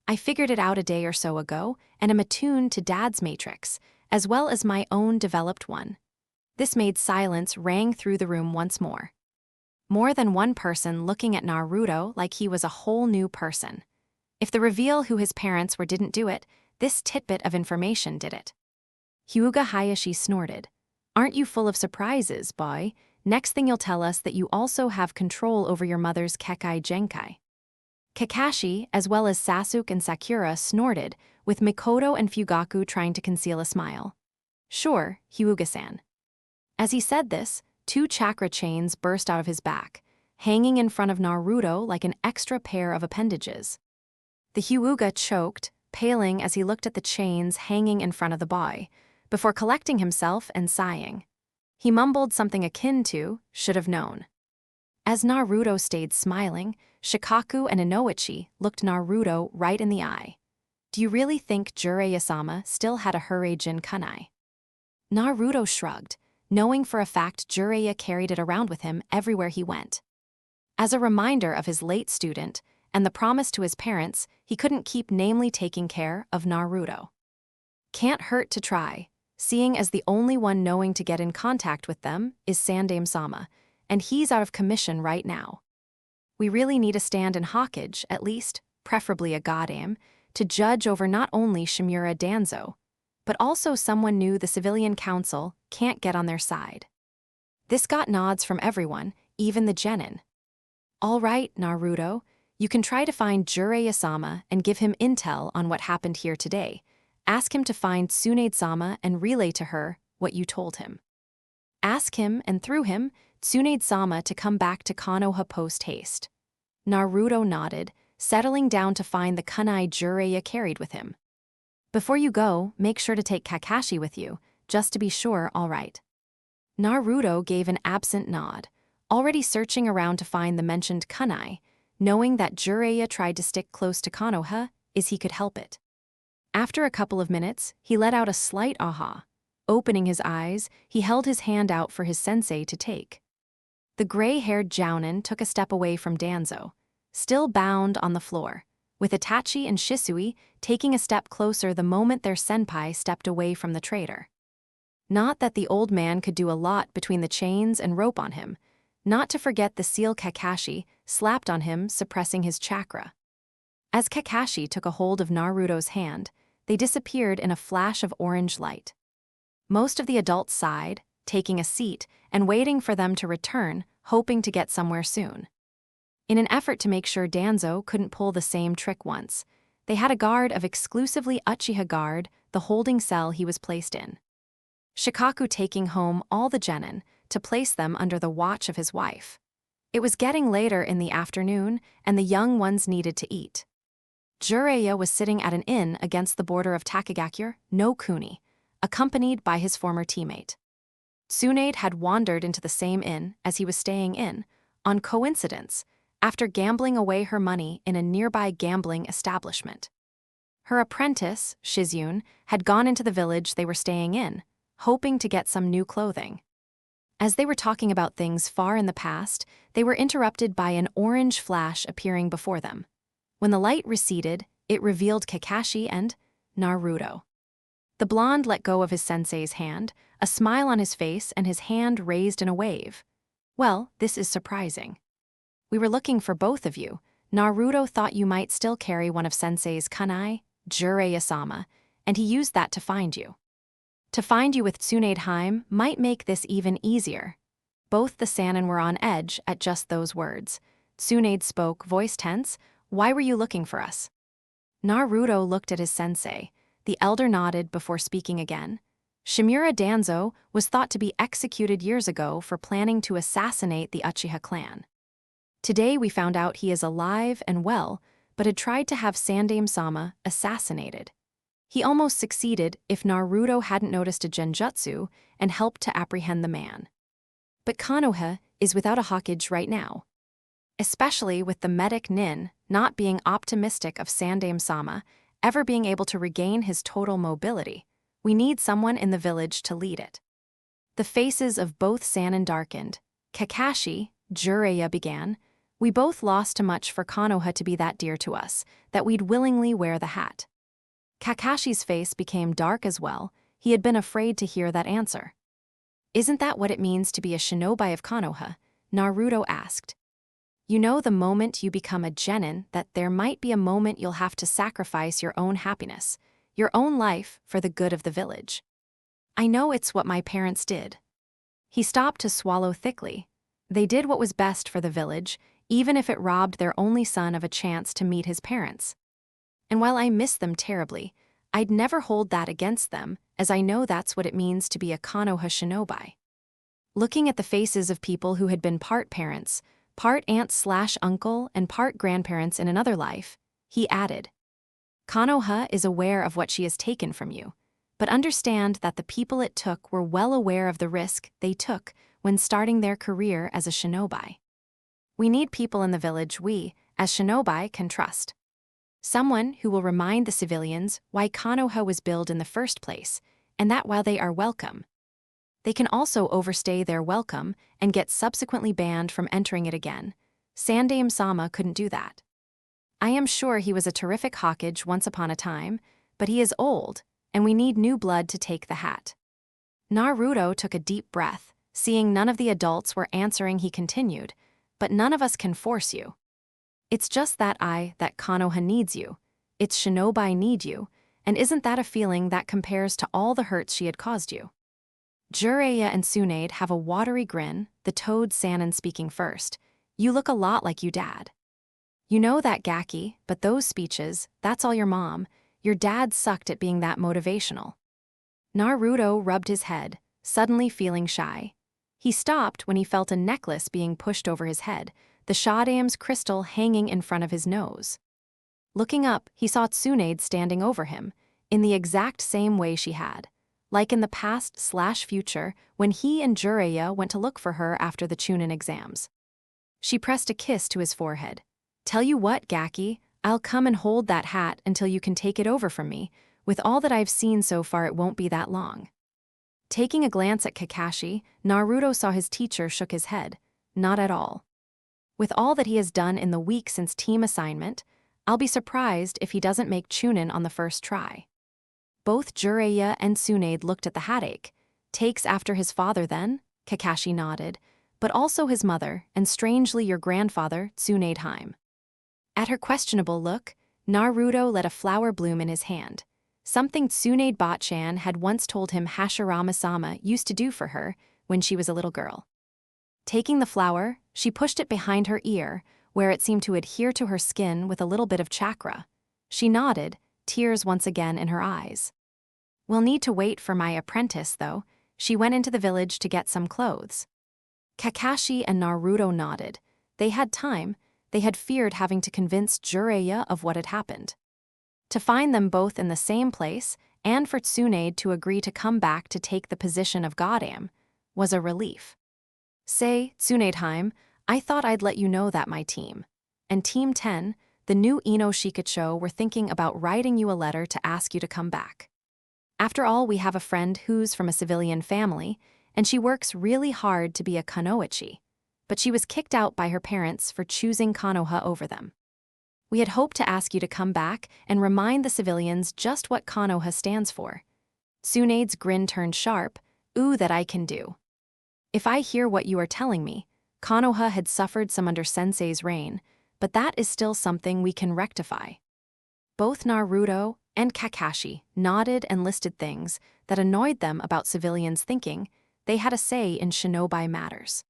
I figured it out a day or so ago and am attuned to Dad's matrix, as well as my own developed one. This made silence rang through the room once more. More than one person looking at Naruto like he was a whole new person. If the reveal who his parents were didn't do it, this tidbit of information did it. Hyuga Hayashi snorted. "Aren't you full of surprises, boy? Next thing you'll tell us that you also have control over your mother's Kekai Genkai." Kakashi, as well as Sasuke and Sakura, snorted, with Mikoto and Fugaku trying to conceal a smile. "Sure, Hyuga-san." As he said this, 2 chakra chains burst out of his back, hanging in front of Naruto like an extra pair of appendages. The Hyuga choked, paling as he looked at the chains hanging in front of the boy, before collecting himself and sighing. He mumbled something akin to, "should have known." As Naruto stayed smiling, Shikaku and Inoichi looked Naruto right in the eye. "Do you really think Jiraiya-sama still had a Hurajin kunai?" Naruto shrugged, knowing for a fact Jiraiya carried it around with him everywhere he went. As a reminder of his late student and the promise to his parents, he couldn't keep namely taking care of Naruto. Can't hurt to try, seeing as the only one knowing to get in contact with them is Sandaime-sama, and he's out of commission right now. We really need a stand in Hokage, at least, preferably a godam, to judge over not only Shimura Danzo, but also someone new the civilian council can't get on their side. This got nods from everyone, even the genin. "All right, Naruto, you can try to find Jiraiya-sama and give him intel on what happened here today. Ask him to find Tsunade-sama and relay to her what you told him. Ask him, and through him, Tsunade-sama to come back to Konoha post-haste." Naruto nodded, settling down to find the kunai Jiraiya carried with him. "Before you go, make sure to take Kakashi with you, just to be sure, all right." Naruto gave an absent nod, already searching around to find the mentioned kunai, knowing that Jiraiya tried to stick close to Konoha as he could help it. After a couple of minutes, he let out a slight aha. Opening his eyes, he held his hand out for his sensei to take. The gray-haired Jounin took a step away from Danzo, still bound on the floor, with Itachi and Shisui taking a step closer the moment their senpai stepped away from the traitor. Not that the old man could do a lot between the chains and rope on him, not to forget the seal Kakashi slapped on him, suppressing his chakra. As Kakashi took a hold of Naruto's hand, they disappeared in a flash of orange light. Most of the adults sighed, taking a seat and waiting for them to return, hoping to get somewhere soon. In an effort to make sure Danzo couldn't pull the same trick once, they had a guard of exclusively Uchiha guard the holding cell he was placed in. Shikaku taking home all the genin to place them under the watch of his wife. It was getting later in the afternoon, and the young ones needed to eat. Jiraiya was sitting at an inn against the border of Takagakure no Kuni, accompanied by his former teammate. Tsunade had wandered into the same inn as he was staying in, on coincidence, after gambling away her money in a nearby gambling establishment. Her apprentice, Shizyun, had gone into the village they were staying in, hoping to get some new clothing. As they were talking about things far in the past, they were interrupted by an orange flash appearing before them. When the light receded, it revealed Kakashi and Naruto. The blonde let go of his sensei's hand, a smile on his face and his hand raised in a wave. "Well, this is surprising. We were looking for both of you. Naruto thought you might still carry one of sensei's kunai, Jiraiya-sama, and he used that to find you. To find you with Tsunade Haim might make this even easier." Both the Sannin were on edge at just those words. Tsunade spoke, voice tense, "Why were you looking for us?" Naruto looked at his sensei. The elder nodded before speaking again. Shimura Danzo was thought to be executed years ago for planning to assassinate the Uchiha clan. Today we found out he is alive and well, but had tried to have Sandaime-sama assassinated. He almost succeeded if Naruto hadn't noticed a genjutsu and helped to apprehend the man. But Konoha is without a Hokage right now. Especially with the medic Nin not being optimistic of Sandaime-sama ever being able to regain his total mobility, we need someone in the village to lead it. The faces of both Sanin darkened. Kakashi, Jiraiya began, "We both lost too much for Konoha to be that dear to us, that we'd willingly wear the hat." Kakashi's face became dark as well. He had been afraid to hear that answer. "Isn't that what it means to be a shinobi of Konoha?" Naruto asked. "You know the moment you become a genin that there might be a moment you'll have to sacrifice your own happiness, your own life for the good of the village. I know it's what my parents did." He stopped to swallow thickly. They did what was best for the village, even if it robbed their only son of a chance to meet his parents. And while I miss them terribly, I'd never hold that against them, as I know that's what it means to be a Konoha shinobi. Looking at the faces of people who had been part parents, part aunt/uncle, and part grandparents in another life, he added, "Konoha is aware of what she has taken from you, but understand that the people it took were well aware of the risk they took when starting their career as a shinobi. We need people in the village we, as shinobi, can trust. Someone who will remind the civilians why Konoha was built in the first place, and that while they are welcome, they can also overstay their welcome and get subsequently banned from entering it again. Sandaime-sama couldn't do that. I am sure he was a terrific Hokage once upon a time, but he is old, and we need new blood to take the hat." Naruto took a deep breath. Seeing none of the adults were answering, he continued, "But none of us can force you. It's just that Konoha needs you. Its shinobi need you, and isn't that a feeling that compares to all the hurts she had caused you?" Jiraiya and Tsunade have a watery grin, the toad Sanin speaking first. "You look a lot like you dad. You know that, Gaki, but those speeches, that's all your mom. Your dad sucked at being that motivational." Naruto rubbed his head, suddenly feeling shy. He stopped when he felt a necklace being pushed over his head, the Shadaime's crystal hanging in front of his nose. Looking up, he saw Tsunade standing over him, in the exact same way she had, like in the past/future when he and Jiraiya went to look for her after the Chunin exams. She pressed a kiss to his forehead. "Tell you what, Gaki, I'll come and hold that hat until you can take it over from me. With all that I've seen so far, it won't be that long." Taking a glance at Kakashi, Naruto saw his teacher shook his head. "Not at all. With all that he has done in the week since team assignment, I'll be surprised if he doesn't make Chunin on the first try." Both Jiraiya and Tsunade looked at the hatache. "Takes after his father then?" Kakashi nodded. "But also his mother, and strangely your grandfather, Tsunade Haim." At her questionable look, Naruto let a flower bloom in his hand, something Tsunade Botchan had once told him Hashirama-sama used to do for her when she was a little girl. Taking the flower, she pushed it behind her ear, where it seemed to adhere to her skin with a little bit of chakra. She nodded, tears once again in her eyes. "We'll need to wait for my apprentice, though." She went into the village to get some clothes. Kakashi and Naruto nodded. They had time. They had feared having to convince Jiraiya of what had happened. To find them both in the same place, and for Tsunade to agree to come back to take the position of Godam, was a relief. "Say, Tsunade Haim, I thought I'd let you know that my team, and Team 10, the new Ino Shikacho, were thinking about writing you a letter to ask you to come back. After all, we have a friend who's from a civilian family, and she works really hard to be a Kunoichi, but she was kicked out by her parents for choosing Konoha over them. We had hoped to ask you to come back and remind the civilians just what Konoha stands for." Tsunade's grin turned sharp. "Ooh, that I can do. If I hear what you are telling me, Konoha had suffered some under Sensei's reign, but that is still something we can rectify." Both Naruto and Kakashi nodded and listed things that annoyed them about civilians thinking they had a say in shinobi matters.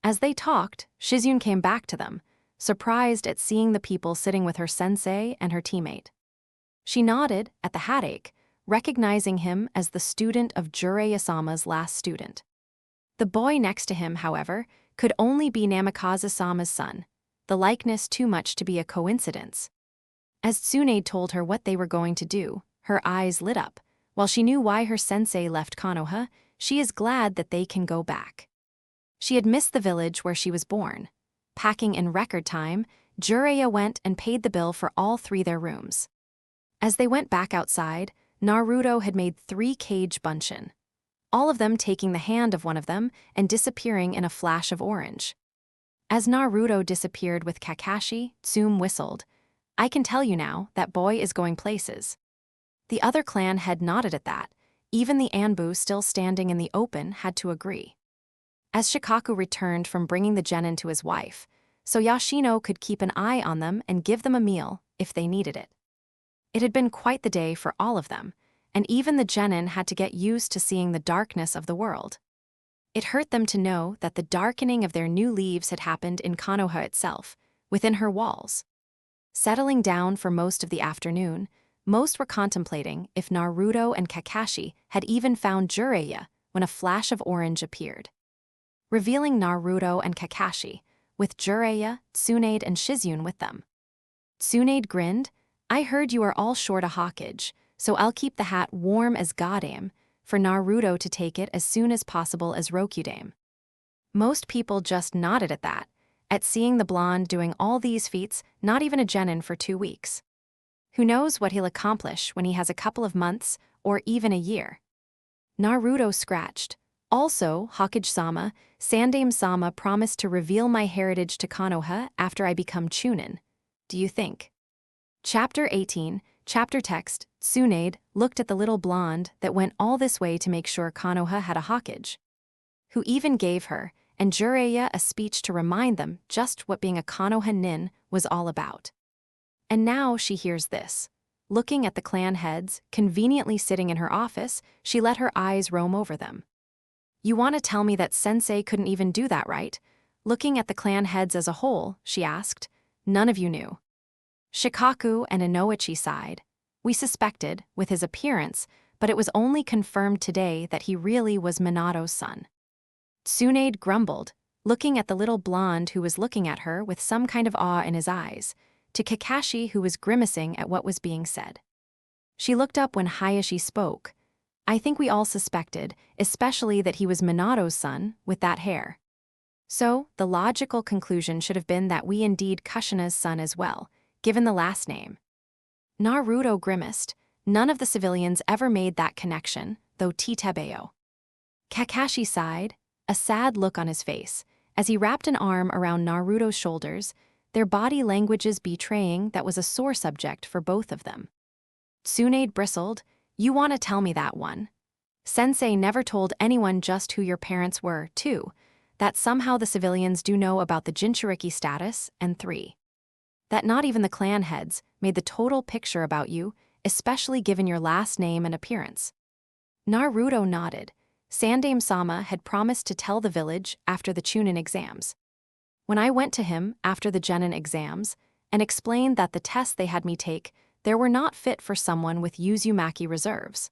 As they talked, Shizune came back to them, surprised at seeing the people sitting with her sensei and her teammate. She nodded at the hatache, recognizing him as the student of Jiraiya-sama's last student. The boy next to him, however, could only be Namikaze-sama's son, the likeness too much to be a coincidence. As Tsunade told her what they were going to do, her eyes lit up. While she knew why her sensei left Konoha, she is glad that they can go back. She had missed the village where she was born. Packing in record time, Jiraiya went and paid the bill for all 3 their rooms. As they went back outside, Naruto had made 3 cage bunshin, all of them taking the hand of one of them and disappearing in a flash of orange. As Naruto disappeared with Kakashi, Tsume whistled, "I can tell you now, that boy is going places." The other clan head nodded at that. Even the Anbu still standing in the open had to agree. As Shikaku returned from bringing the genin to his wife, so Yoshino could keep an eye on them and give them a meal if they needed it. It had been quite the day for all of them, and even the genin had to get used to seeing the darkness of the world. It hurt them to know that the darkening of their new leaves had happened in Konoha itself, within her walls. Settling down for most of the afternoon, most were contemplating if Naruto and Kakashi had even found Jiraiya when a flash of orange appeared, revealing Naruto and Kakashi, with Jiraiya, Tsunade, and Shizune with them. Tsunade grinned, "I heard you are all short a hawkage, so I'll keep the hat warm as Godam, for Naruto to take it as soon as possible as Rokudame." Most people just nodded at that, at seeing the blonde doing all these feats, not even a genin for 2 weeks. Who knows what he'll accomplish when he has a couple of months or even a year. Naruto scratched. "Also, Hokage-sama, Sandaime-sama promised to reveal my heritage to Konoha after I become Chunin. Do you think?" Chapter 18, chapter text. Tsunade looked at the little blonde that went all this way to make sure Konoha had a Hokage, who even gave her and Jiraiya a speech to remind them just what being a Konoha nin was all about. And now she hears this. Looking at the clan heads, conveniently sitting in her office, she let her eyes roam over them. "You want to tell me that Sensei couldn't even do that, right?" Looking at the clan heads as a whole, she asked. "None of you knew." Shikaku and Inoichi sighed. "We suspected, with his appearance, but it was only confirmed today that he really was Minato's son." Tsunade grumbled, looking at the little blonde who was looking at her with some kind of awe in his eyes, to Kakashi who was grimacing at what was being said. She looked up when Hayashi spoke. "I think we all suspected, especially that he was Minato's son, with that hair. So, the logical conclusion should have been that we indeed Kushina's son as well, given the last name." Naruto grimaced. None of the civilians ever made that connection, though Titebeo. Kakashi sighed, a sad look on his face, as he wrapped an arm around Naruto's shoulders, their body languages betraying that was a sore subject for both of them. Tsunade bristled, "You want to tell me that one? Sensei never told anyone just who your parents were, too, that somehow the civilians do know about the Jinchuriki status, and 3. That not even the clan heads made the total picture about you, especially given your last name and appearance." Naruto nodded. Sandaime-sama had promised to tell the village after the Chunin exams. When I went to him after the Genin exams and explained that the tests they had me take there were not fit for someone with Uzumaki reserves,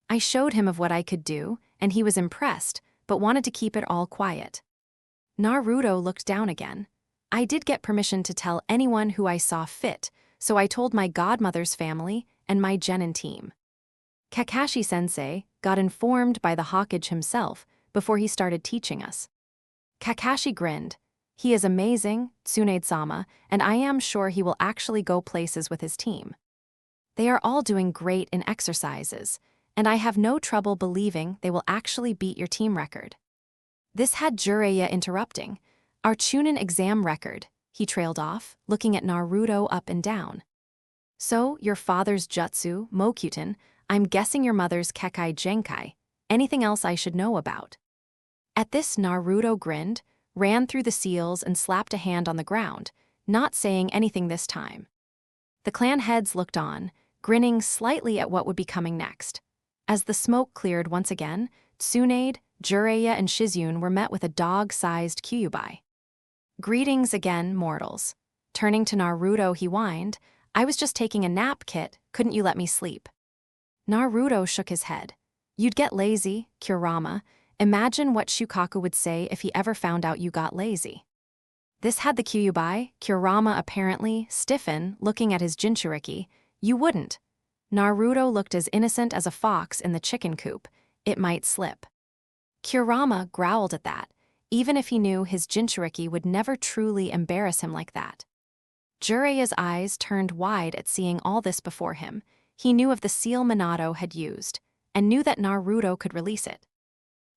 I showed him of what I could do, and he was impressed, but wanted to keep it all quiet. Naruto looked down again. "I did get permission to tell anyone who I saw fit, so I told my godmother's family and my Genin team." Kakashi-sensei got informed by the Hokage himself before he started teaching us. Kakashi grinned. "He is amazing, Tsunade-sama, and I am sure he will actually go places with his team. They are all doing great in exercises, and I have no trouble believing they will actually beat your team record." This had Jiraiya interrupting. "Our Chunin exam record," he trailed off, looking at Naruto up and down. "So, your father's jutsu, Mokyuten, I'm guessing your mother's Kekai Genkai. Anything else I should know about?" At this, Naruto grinned, ran through the seals and slapped a hand on the ground, not saying anything this time. The clan heads looked on, grinning slightly at what would be coming next. As the smoke cleared once again, Tsunade, Jiraiya, and Shizune were met with a dog-sized kyuubi. "Greetings again, mortals." Turning to Naruto, he whined, "I was just taking a nap, Kit. Couldn't you let me sleep?" Naruto shook his head. You'd get lazy, Kurama. Imagine what Shukaku would say if he ever found out you got lazy. This had the Kyuubi, Kurama apparently, stiffen, looking at his Jinchuriki. You wouldn't. Naruto looked as innocent as a fox in the chicken coop. It might slip. Kurama growled at that, even if he knew his Jinchuriki would never truly embarrass him like that. Jiraiya's eyes turned wide at seeing all this before him. He knew of the seal Minato had used, and knew that Naruto could release it.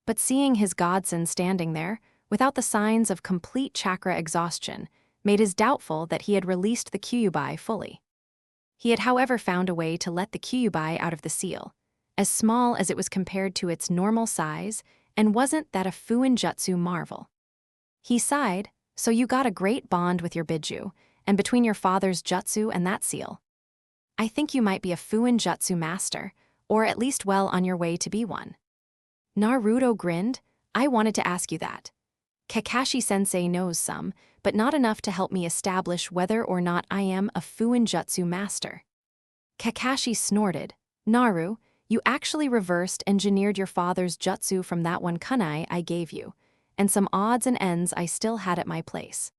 But seeing his godson standing there, without the signs of complete chakra exhaustion, made his doubtful that he had released the Kyuubi fully. He had however found a way to let the Kyuubi out of the seal, as small as it was compared to its normal size, and wasn't that a Fuinjutsu marvel. He sighed, so you got a great bond with your Biju, and between your father's jutsu and that seal. I think you might be a Fuinjutsu master, or at least well on your way to be one. Naruto grinned. I wanted to ask you that. Kakashi-sensei knows some, but not enough to help me establish whether or not I am a Fuinjutsu master. Kakashi snorted. Naru, you actually reversed engineered your father's jutsu from that one kunai I gave you, and some odds and ends I still had at my place.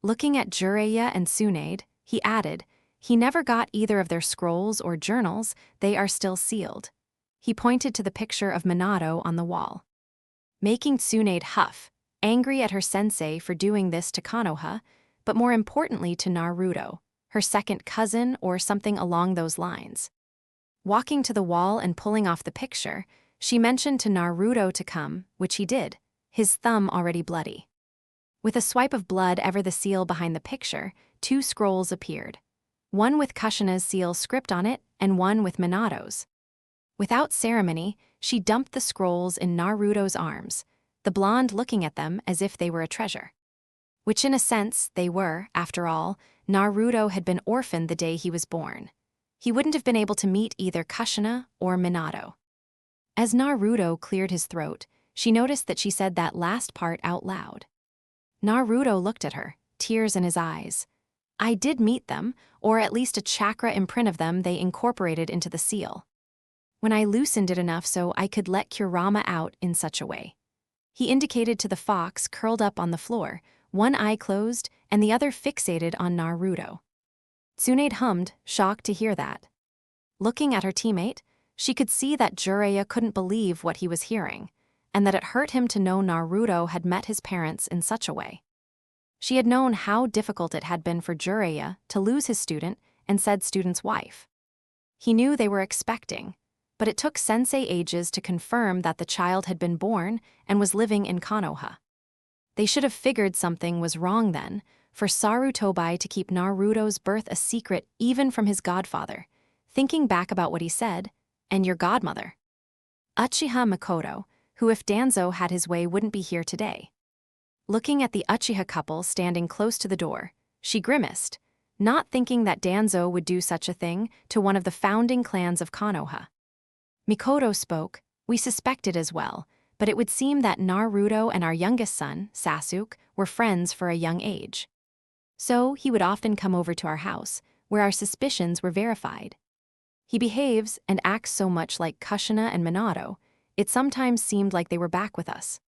Looking at Jiraiya and Tsunade, he added, he never got either of their scrolls or journals, they are still sealed. He pointed to the picture of Minato on the wall. Making Tsunade huff, angry at her sensei for doing this to Konoha, but more importantly to Naruto, her second cousin or something along those lines. Walking to the wall and pulling off the picture, she mentioned to Naruto to come, which he did, his thumb already bloody. With a swipe of blood ever the seal behind the picture, 2 scrolls appeared. One with Kushina's seal script on it, and one with Minato's. Without ceremony, she dumped the scrolls in Naruto's arms, the blonde looking at them as if they were a treasure. Which in a sense, they were, after all. Naruto had been orphaned the day he was born. He wouldn't have been able to meet either Kushina or Minato. As Naruto cleared his throat, she noticed that she said that last part out loud. Naruto looked at her, tears in his eyes. I did meet them, or at least a chakra imprint of them they incorporated into the seal. When I loosened it enough so I could let Kurama out in such a way. He indicated to the fox curled up on the floor, one eye closed and the other fixated on Naruto. Tsunade hummed, shocked to hear that. Looking at her teammate, she could see that Jiraiya couldn't believe what he was hearing, and that it hurt him to know Naruto had met his parents in such a way. She had known how difficult it had been for Jiraiya to lose his student and said student's wife. He knew they were expecting, but it took Sensei ages to confirm that the child had been born and was living in Konoha. They should have figured something was wrong then, for Sarutobi to keep Naruto's birth a secret even from his godfather, thinking back about what he said, and your godmother. Uchiha Mikoto, who if Danzo had his way wouldn't be here today. Looking at the Uchiha couple standing close to the door, she grimaced, not thinking that Danzo would do such a thing to one of the founding clans of Konoha. Mikoto spoke, we suspected as well, but it would seem that Naruto and our youngest son, Sasuke, were friends for a young age. So he would often come over to our house, where our suspicions were verified. He behaves and acts so much like Kushina and Minato, it sometimes seemed like they were back with us.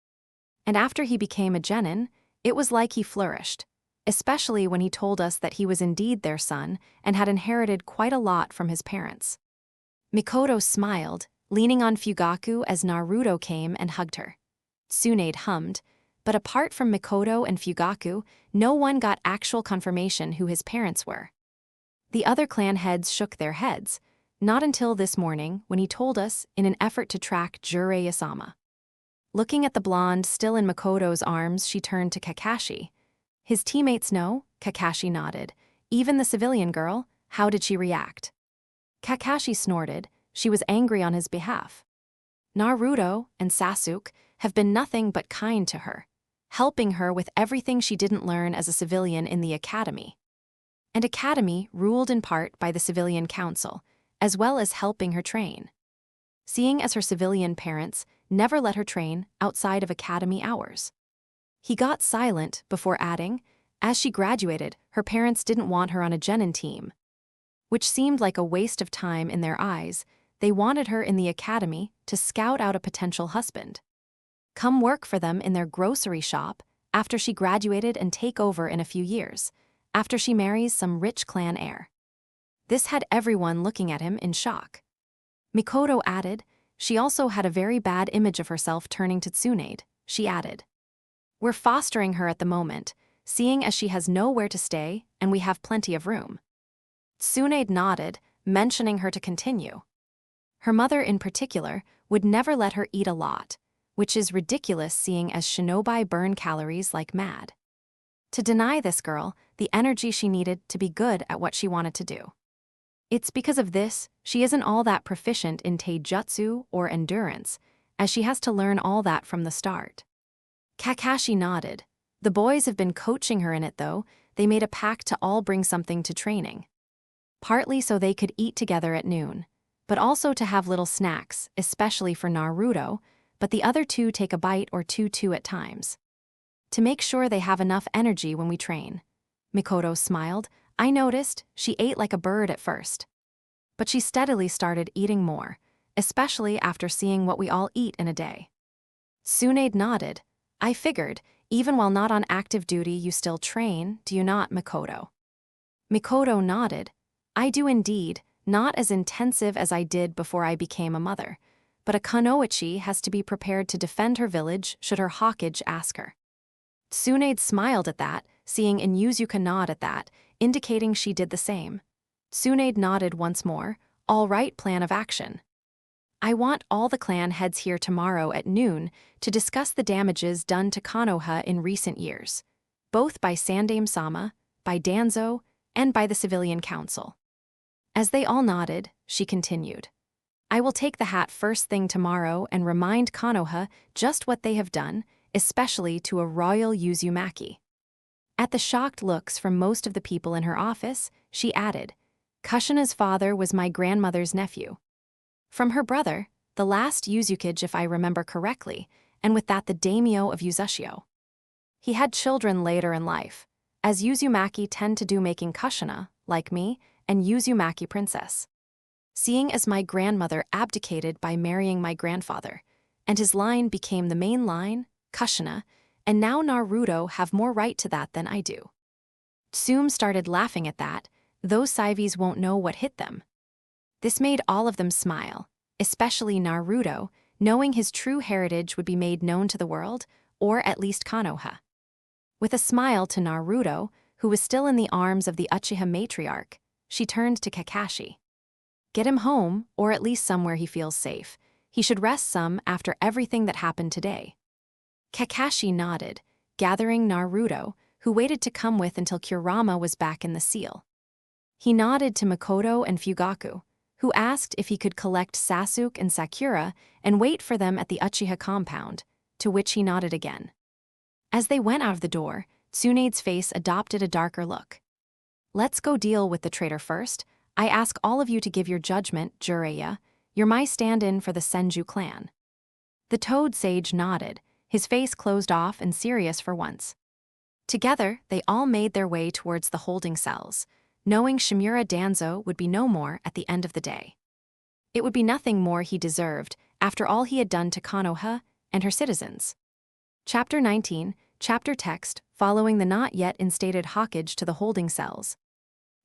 And after he became a genin, it was like he flourished, especially when he told us that he was indeed their son and had inherited quite a lot from his parents. Mikoto smiled, leaning on Fugaku as Naruto came and hugged her. Tsunade hummed, but apart from Mikoto and Fugaku, no one got actual confirmation who his parents were. The other clan heads shook their heads, not until this morning when he told us in an effort to track Jiraiya-sama. Looking at the blonde still in Mikoto's arms, she turned to Kakashi. His teammates know, Kakashi nodded. Even the civilian girl, how did she react? Kakashi snorted, she was angry on his behalf. Naruto and Sasuke have been nothing but kind to her, helping her with everything she didn't learn as a civilian in the academy. And academy ruled in part by the civilian council, as well as helping her train. Seeing as her civilian parents never let her train outside of academy hours. He got silent before adding, as she graduated, her parents didn't want her on a genin team. Which seemed like a waste of time in their eyes, They wanted her in the academy to scout out a potential husband. Come work for them in their grocery shop after she graduated and take over in a few years, after she marries some rich clan heir. This had everyone looking at him in shock. Mikoto added, she also had a very bad image of herself turning to Tsunade. She added, we're fostering her at the moment, seeing as she has nowhere to stay and we have plenty of room. Tsunade nodded, mentioning her to continue. Her mother in particular would never let her eat a lot, which is ridiculous seeing as shinobi burn calories like mad. To deny this girl the energy she needed to be good at what she wanted to do. It's because of this she isn't all that proficient in taijutsu or endurance, as she has to learn all that from the start. Kakashi nodded. The boys have been coaching her in it though. They made a pact to all bring something to training. Partly so they could eat together at noon, but also to have little snacks, especially for Naruto, but the other two take a bite or two at times. To make sure they have enough energy when we train. Mikoto smiled. I noticed she ate like a bird at first. But she steadily started eating more, especially after seeing what we all eat in a day. Tsunade nodded. I figured, even while not on active duty you still train, do you not, Mikoto? Mikoto nodded. I do indeed, not as intensive as I did before I became a mother, but a kunoichi has to be prepared to defend her village should her Hokage ask her. Tsunade smiled at that, seeing Inuzuka nod at that, indicating she did the same. Tsunade nodded once more. All right, plan of action. I want all the clan heads here tomorrow at noon to discuss the damages done to Konoha in recent years, both by Sandaime-sama, by Danzo, and by the Civilian Council. As they all nodded, she continued. I will take the hat first thing tomorrow and remind Konoha just what they have done, especially to a royal Uzumaki. At the shocked looks from most of the people in her office, she added, Kushina's father was my grandmother's nephew. From her brother, the last Uzukage if I remember correctly, and with that the daimyo of Uzushio. He had children later in life, as Uzumaki tend to do, making Kushina, like me, an Uzumaki princess. Seeing as my grandmother abdicated by marrying my grandfather, and his line became the main line, Kushina, and now Naruto have more right to that than I do. Tsume started laughing at that. Those Saivis won't know what hit them. This made all of them smile, especially Naruto, knowing his true heritage would be made known to the world, or at least Konoha. With a smile to Naruto, who was still in the arms of the Uchiha matriarch, she turned to Kakashi. Get him home, or at least somewhere he feels safe. He should rest some after everything that happened today. Kakashi nodded, gathering Naruto, who waited to come with until Kurama was back in the seal. He nodded to Mikoto and Fugaku, who asked if he could collect Sasuke and Sakura and wait for them at the Uchiha compound, to which he nodded again. As they went out of the door, Tsunade's face adopted a darker look. Let's go deal with the traitor first. I ask all of you to give your judgment, Jiraiya. You're my stand-in for the Senju clan. The Toad Sage nodded, his face closed off and serious for once. Together, they all made their way towards the holding cells, knowing Shimura Danzo would be no more at the end of the day. It would be nothing more he deserved after all he had done to Konoha and her citizens. Chapter 19, chapter text, following the not yet instated Hokage to the holding cells.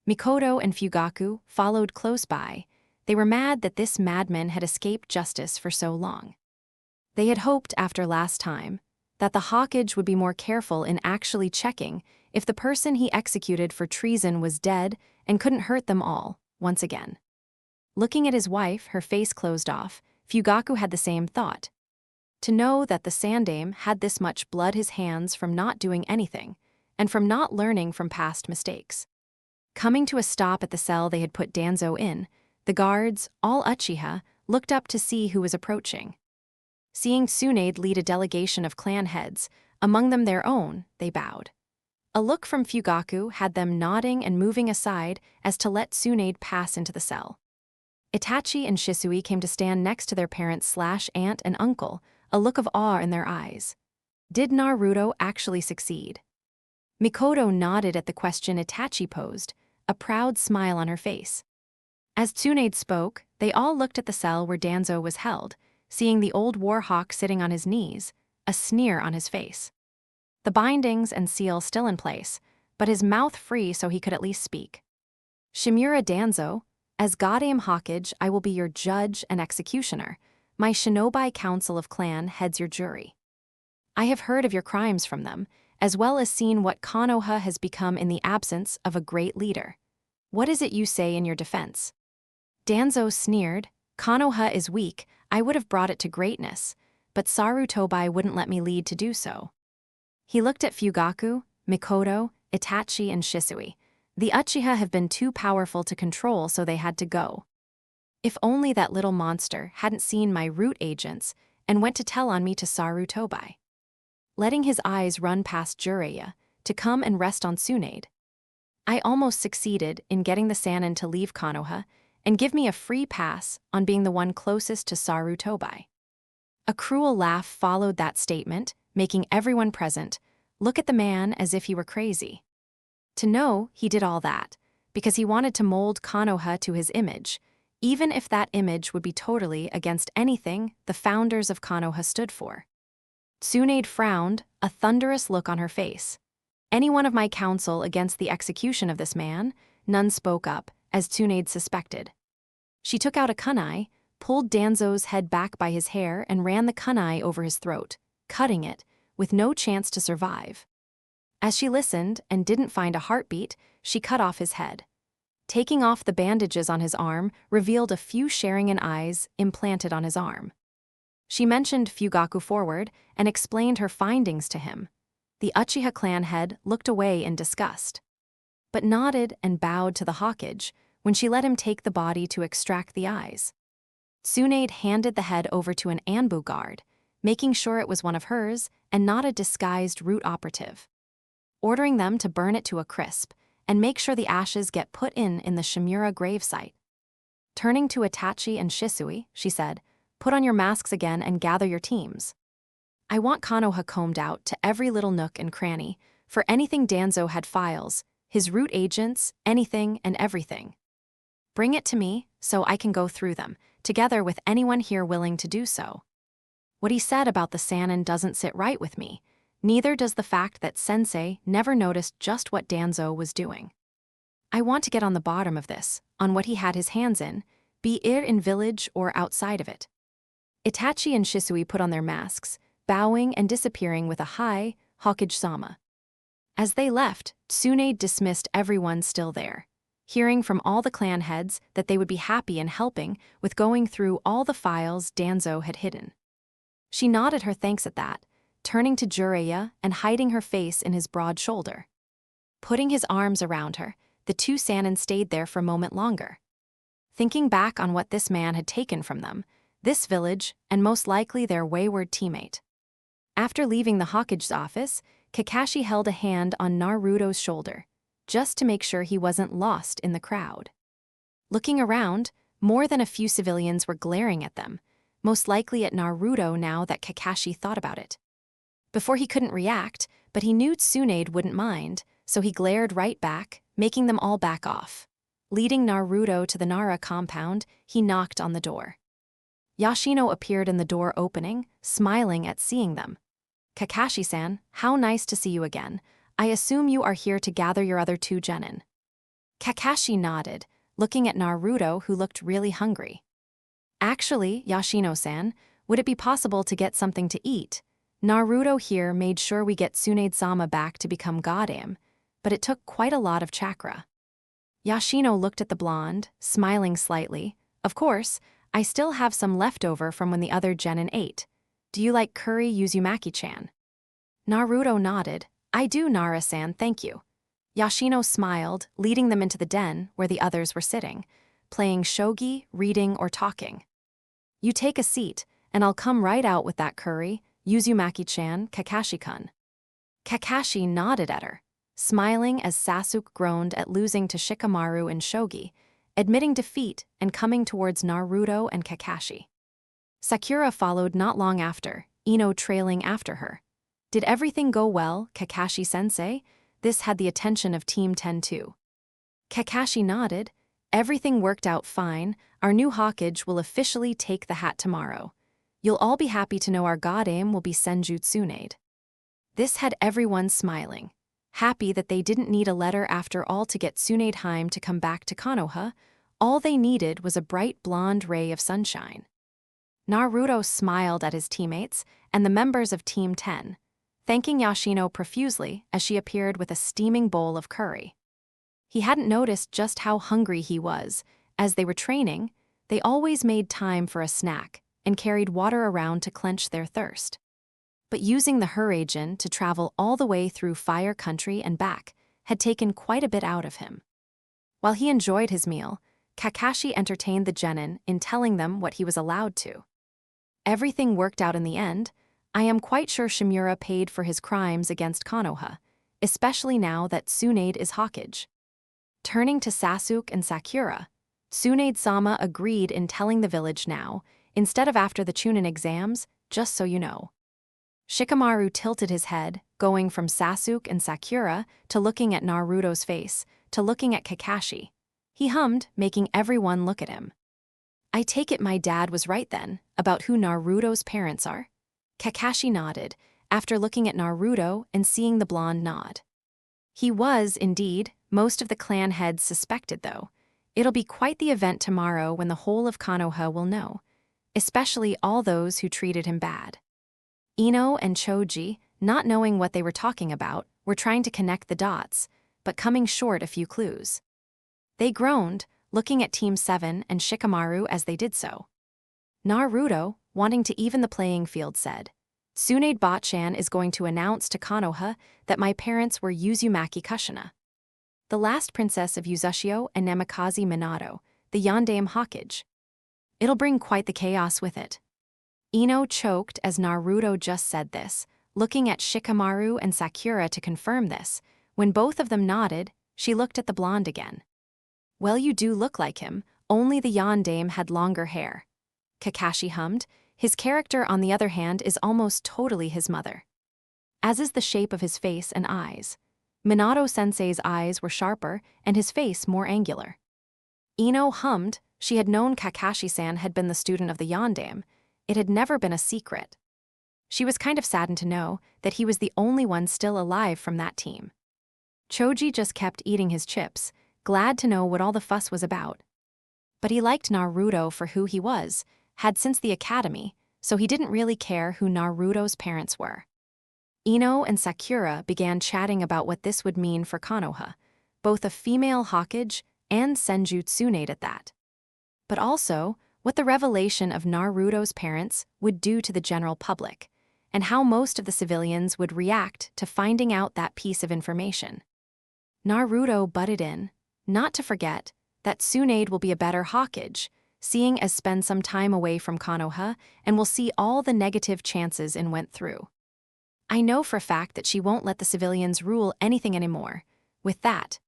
Mikoto and Fugaku followed close by. They were mad that this madman had escaped justice for so long. They had hoped after last time that the Hokage would be more careful in actually checking if the person he executed for treason was dead and couldn't hurt them all, once again. Looking at his wife, her face closed off, Fugaku had the same thought. To know that the Sandaime had this much blood his hands from not doing anything, and from not learning from past mistakes. Coming to a stop at the cell they had put Danzo in, the guards, all Uchiha, looked up to see who was approaching. Seeing Tsunade lead a delegation of clan heads, among them their own, they bowed. A look from Fugaku had them nodding and moving aside as to let Tsunade pass into the cell. Itachi and Shisui came to stand next to their parents/aunt and uncle, a look of awe in their eyes. Did Naruto actually succeed? Mikoto nodded at the question Itachi posed, a proud smile on her face. As Tsunade spoke, they all looked at the cell where Danzo was held, seeing the old war hawk sitting on his knees, a sneer on his face. The bindings and seal still in place, but his mouth free so he could at least speak. Shimura Danzo, as Godam Hawkage, I will be your judge and executioner. My Shinobi Council of Clan heads your jury. I have heard of your crimes from them, as well as seen what Konoha has become in the absence of a great leader. What is it you say in your defense? Danzo sneered, Konoha is weak, I would have brought it to greatness, but Sarutobi wouldn't let me lead to do so. He looked at Fugaku, Mikoto, Itachi, and Shisui. The Uchiha have been too powerful to control, so they had to go. If only that little monster hadn't seen my root agents and went to tell on me to Sarutobi. Letting his eyes run past Jiraiya to come and rest on Tsunade. I almost succeeded in getting the Sannin to leave Konoha and give me a free pass on being the one closest to Sarutobi. A cruel laugh followed that statement, making everyone present look at the man as if he were crazy. To know he did all that because he wanted to mold Konoha to his image, even if that image would be totally against anything the founders of Konoha stood for. Tsunade frowned, a thunderous look on her face. Any one of my counsel against the execution of this man? None spoke up, as Tsunade suspected. She took out a kunai, pulled Danzo's head back by his hair and ran the kunai over his throat, cutting it, with no chance to survive. As she listened and didn't find a heartbeat, she cut off his head. Taking off the bandages on his arm revealed a few Sharingan eyes implanted on his arm. She mentioned Fugaku forward and explained her findings to him. The Uchiha clan head looked away in disgust, but nodded and bowed to the Hawkage when she let him take the body to extract the eyes. Tsunade handed the head over to an Anbu guard, making sure it was one of hers and not a disguised root operative, ordering them to burn it to a crisp and make sure the ashes get put in the Shimura gravesite. Turning to Itachi and Shisui, she said, "Put on your masks again and gather your teams. I want Konoha combed out to every little nook and cranny, for anything Danzo had files, his root agents, anything and everything. Bring it to me so I can go through them, together with anyone here willing to do so. What he said about the Sannin doesn't sit right with me. Neither does the fact that Sensei never noticed just what Danzo was doing. I want to get on the bottom of this, on what he had his hands in, be it in village or outside of it." Itachi and Shisui put on their masks, bowing and disappearing with a "Hi, Hawkage-sama." As they left, Tsunade dismissed everyone still there, hearing from all the clan heads that they would be happy in helping with going through all the files Danzo had hidden. She nodded her thanks at that, turning to Jiraiya and hiding her face in his broad shoulder. Putting his arms around her, the two Sannin stayed there for a moment longer. Thinking back on what this man had taken from them, this village, and most likely their wayward teammate. After leaving the Hawkage's office, Kakashi held a hand on Naruto's shoulder, just to make sure he wasn't lost in the crowd. Looking around, more than a few civilians were glaring at them, most likely at Naruto now that Kakashi thought about it. Before he couldn't react, but he knew Tsunade wouldn't mind, so he glared right back, making them all back off. Leading Naruto to the Nara compound, he knocked on the door. Yoshino appeared in the door opening, smiling at seeing them. "Kakashi-san, how nice to see you again. I assume you are here to gather your other two genin." Kakashi nodded, looking at Naruto, who looked really hungry. "Actually, Yoshino-san, would it be possible to get something to eat? Naruto here made sure we get Tsunade-sama back to become Godam, but it took quite a lot of chakra." Yoshino looked at the blonde, smiling slightly. "Of course, I still have some left over from when the other genin ate. Do you like curry Uzumaki-chan?" Naruto nodded. "I do, Nara-san, thank you." Yoshino smiled, leading them into the den where the others were sitting, playing shogi, reading, or talking. "You take a seat, and I'll come right out with that curry, Uzumaki-chan, Kakashi-kun." Kakashi nodded at her, smiling as Sasuke groaned at losing to Shikamaru in shogi, admitting defeat and coming towards Naruto and Kakashi. Sakura followed not long after, Ino trailing after her. "Did everything go well, Kakashi-sensei?" This had the attention of Team 10 too. Kakashi nodded. everything worked out fine, our new Hawkage will officially take the hat tomorrow. You'll all be happy to know our god aim will be Senju Tsunade. This had everyone smiling, happy that they didn't need a letter after all to get Tsunade Heim to come back to Konoha. All they needed was a bright blonde ray of sunshine. Naruto smiled at his teammates and the members of Team 10, thanking Yoshino profusely as she appeared with a steaming bowl of curry. He hadn't noticed just how hungry he was. As they were training, they always made time for a snack and carried water around to quench their thirst. But using the Hurrigen to travel all the way through Fire Country and back had taken quite a bit out of him. While he enjoyed his meal, Kakashi entertained the genin in telling them what he was allowed to. Everything worked out in the end. I am quite sure Shimura paid for his crimes against Konoha, especially now that Tsunade is Hawkage. Turning to Sasuke and Sakura, Tsunade-sama agreed in telling the village now, instead of after the Chunin exams, just so you know. Shikamaru tilted his head, going from Sasuke and Sakura to looking at Naruto's face, to looking at Kakashi. He hummed, making everyone look at him. I take it my dad was right then, about who Naruto's parents are? Kakashi nodded, after looking at Naruto and seeing the blonde nod. He was, indeed, most of the clan heads suspected though. It'll be quite the event tomorrow when the whole of Konoha will know, especially all those who treated him bad. Ino and Choji, not knowing what they were talking about, were trying to connect the dots, but coming short a few clues. They groaned, looking at Team 7 and Shikamaru as they did so. Naruto, wanting to even the playing field, said, Tsunade Botchan is going to announce to Konoha that my parents were Uzumaki Kushina, the last princess of Uzushio and Namikaze Minato, the Yondaime Hawkage. It'll bring quite the chaos with it. Ino choked as Naruto just said this, looking at Shikamaru and Sakura to confirm this. When both of them nodded, she looked at the blonde again. Well, you do look like him, only the Yondaime had longer hair. Kakashi hummed. His character, on the other hand, is almost totally his mother, as is the shape of his face and eyes. Minato-sensei's eyes were sharper and his face more angular. Ino hummed. She had known Kakashi-san had been the student of the Yondaime. It had never been a secret. She was kind of saddened to know that he was the only one still alive from that team. Choji just kept eating his chips, glad to know what all the fuss was about. But he liked Naruto for who he was, had since the academy, so he didn't really care who Naruto's parents were. Ino and Sakura began chatting about what this would mean for Konoha, both a female Hawkage and Senju Tsunade at that. But also, what the revelation of Naruto's parents would do to the general public, and how most of the civilians would react to finding out that piece of information. Naruto butted in, not to forget that Tsunade will be a better Hawkage, seeing as spend some time away from Konoha and will see all the negative chances in went through. I know for a fact that she won't let the civilians rule anything anymore. With that,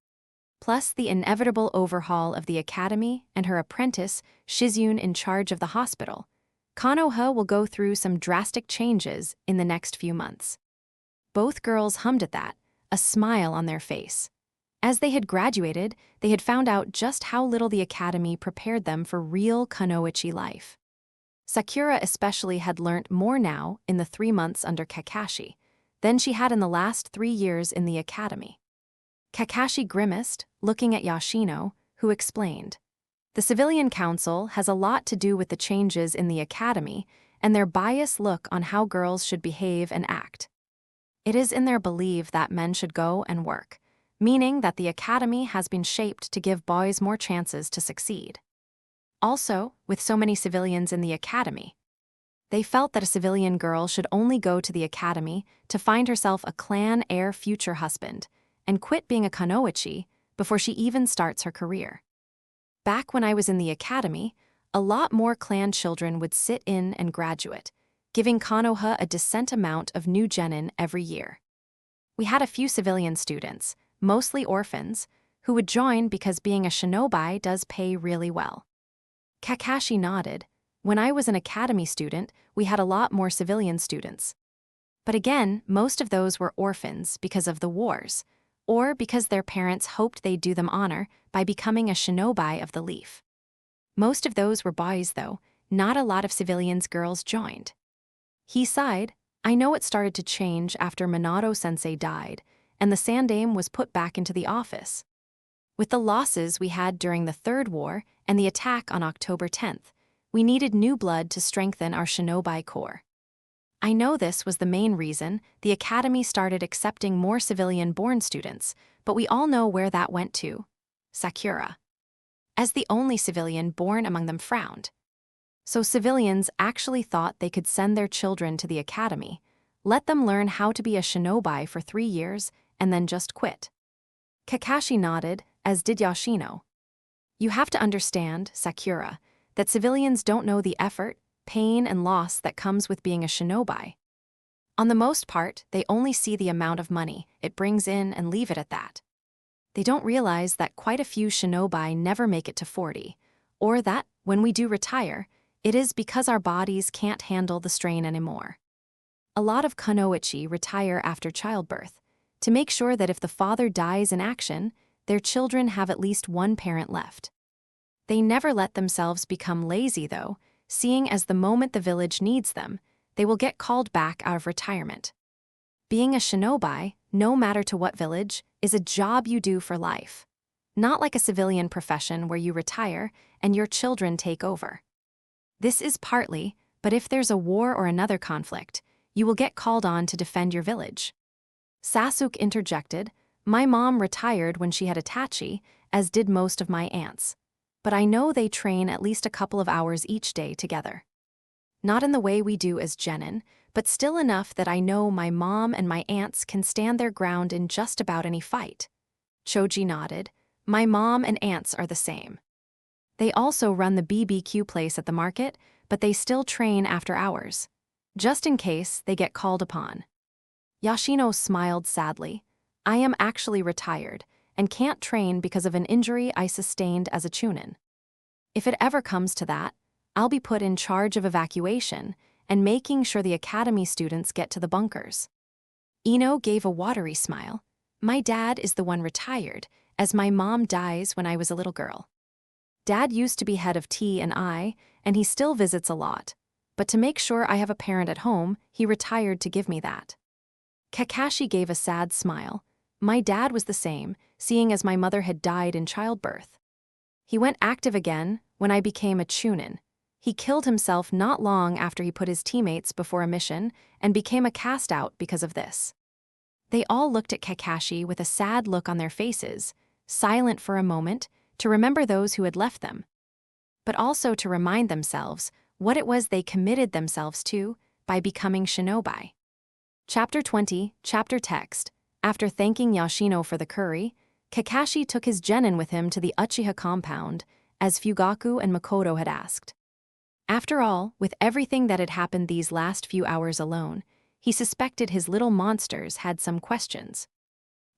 plus the inevitable overhaul of the academy and her apprentice, Shizune, in charge of the hospital, Konoha will go through some drastic changes in the next few months. Both girls hummed at that, a smile on their face. As they had graduated, they had found out just how little the academy prepared them for real kunoichi life. Sakura especially had learnt more now in the 3 months under Kakashi than she had in the last 3 years in the academy. Kakashi grimaced, looking at Yoshino, who explained, the Civilian Council has a lot to do with the changes in the academy and their biased look on how girls should behave and act. It is in their belief that men should go and work, meaning that the academy has been shaped to give boys more chances to succeed. Also, with so many civilians in the academy, they felt that a civilian girl should only go to the academy to find herself a clan heir future husband and quit being a kunoichi before she even starts her career. Back when I was in the academy, a lot more clan children would sit in and graduate, giving Konoha a decent amount of new genin every year. We had a few civilian students, mostly orphans, who would join because being a shinobi does pay really well. Kakashi nodded. When I was an academy student, we had a lot more civilian students. But again, most of those were orphans because of the wars. or because their parents hoped they'd do them honor by becoming a shinobi of the leaf. Most of those were boys, though. Not a lot of civilians girls joined. He sighed. I know it started to change after Minato-sensei died, and the Sandaime was put back into the office. With the losses we had during the Third War and the attack on October 10th, we needed new blood to strengthen our shinobi corps. I know this was the main reason the academy started accepting more civilian-born students, but we all know where that went to. Sakura. As the only civilian born among them frowned. So civilians actually thought they could send their children to the academy, let them learn how to be a shinobi for 3 years, and then just quit. Kakashi nodded, as did Yoshino. You have to understand, Sakura, that civilians don't know the effort, pain, and loss that comes with being a shinobi. On the most part, they only see the amount of money it brings in and leave it at that. They don't realize that quite a few shinobi never make it to 40, or that, when we do retire, it is because our bodies can't handle the strain anymore. A lot of kunoichi retire after childbirth, to make sure that if the father dies in action, their children have at least one parent left. They never let themselves become lazy, though, seeing as the moment the village needs them, they will get called back out of retirement. Being a shinobi, no matter to what village, is a job you do for life. Not like a civilian profession where you retire and your children take over. This is partly, but if there's a war or another conflict, you will get called on to defend your village. Sasuke interjected, my mom retired when she had Itachi, as did most of my aunts. But I know they train at least a couple of hours each day together. Not in the way we do as genin, but still enough that I know my mom and my aunts can stand their ground in just about any fight. Choji nodded. My mom and aunts are the same. They also run the BBQ place at the market, but they still train after hours, just in case they get called upon. Yoshino smiled sadly. I am actually retired and can't train because of an injury I sustained as a chunin. If it ever comes to that, I'll be put in charge of evacuation and making sure the academy students get to the bunkers. Ino gave a watery smile. My dad is the one retired, as my mom dies when I was a little girl. Dad used to be head of T&I, and he still visits a lot. But to make sure I have a parent at home, he retired to give me that. Kakashi gave a sad smile. My dad was the same, seeing as my mother had died in childbirth. He went active again when I became a chunin. He killed himself not long after he put his teammates before a mission and became a cast-out because of this. They all looked at Kakashi with a sad look on their faces, silent for a moment, to remember those who had left them, but also to remind themselves what it was they committed themselves to by becoming shinobi. Chapter 20, Chapter Text. After thanking Yoshino for the curry, Kakashi took his genin with him to the Uchiha compound, as Fugaku and Makoto had asked. After all, with everything that had happened these last few hours alone, he suspected his little monsters had some questions.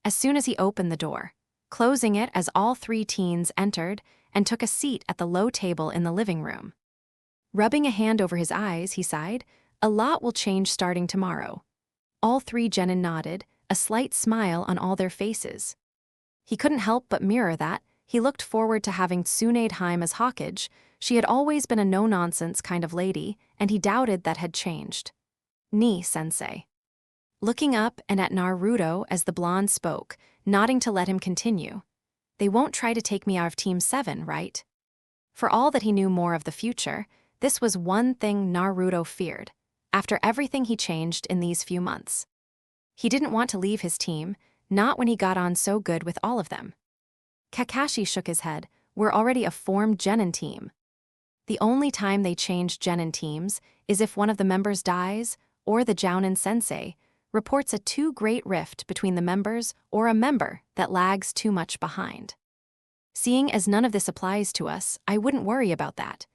As soon as he opened the door, closing it as all 3 teens entered and took a seat at the low table in the living room. Rubbing a hand over his eyes, he sighed, a lot will change starting tomorrow. All 3 genin nodded, a slight smile on all their faces. He couldn't help but mirror that. He looked forward to having Tsunadeheim as Hokage. She had always been a no-nonsense kind of lady, and he doubted that had changed. Ni-sensei. Looking up and at Naruto as the blonde spoke, nodding to let him continue. They won't try to take me out of Team 7, right? For all that he knew more of the future, this was one thing Naruto feared, after everything he changed in these few months. He didn't want to leave his team, not when he got on so good with all of them. Kakashi shook his head. We're already a formed genin team. The only time they change genin teams is if one of the members dies or the Jounin sensei reports a too great rift between the members or a member that lags too much behind. Seeing as none of this applies to us, I wouldn't worry about that.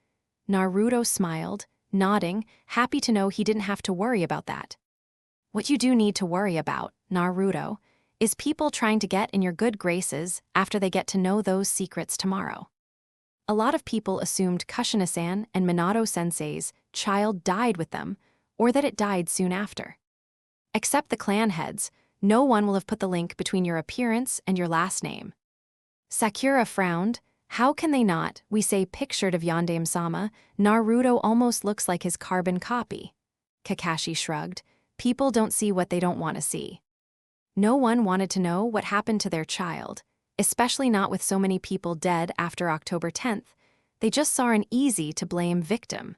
Naruto smiled, nodding, happy to know he didn't have to worry about that. What you do need to worry about, Naruto, is people trying to get in your good graces after they get to know those secrets tomorrow. A lot of people assumed Kushina-san and Minato-sensei's child died with them, or that it died soon after. Except the clan heads, No one will have put the link between your appearance and your last name. Sakura frowned. How can they not? We say pictured of Yondaime-sama. Naruto almost looks like his carbon copy. Kakashi shrugged. People don't see what they don't want to see. No one wanted to know what happened to their child, especially not with so many people dead after October 10th. They just saw an easy-to-blame victim.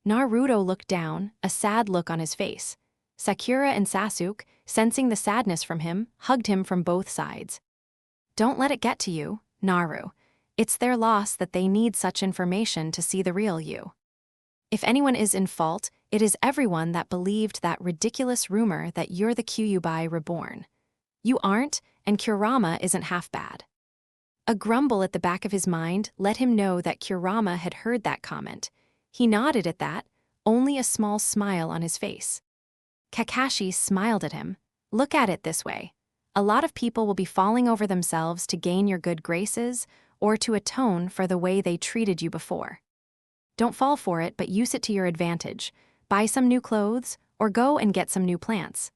Naruto looked down, a sad look on his face. Sakura and Sasuke, sensing the sadness from him, hugged him from both sides. Don't let it get to you, Naru. It's their loss that they need such information to see the real you. If anyone is in fault, it is everyone that believed that ridiculous rumor that you're the Kyuubi reborn. You aren't, and Kurama isn't half bad. A grumble at the back of his mind let him know that Kurama had heard that comment. He nodded at that, only a small smile on his face. Kakashi smiled at him. Look at it this way. A lot of people will be falling over themselves to gain your good graces or to atone for the way they treated you before. Don't fall for it, but use it to your advantage. Buy some new clothes or go and get some new plants.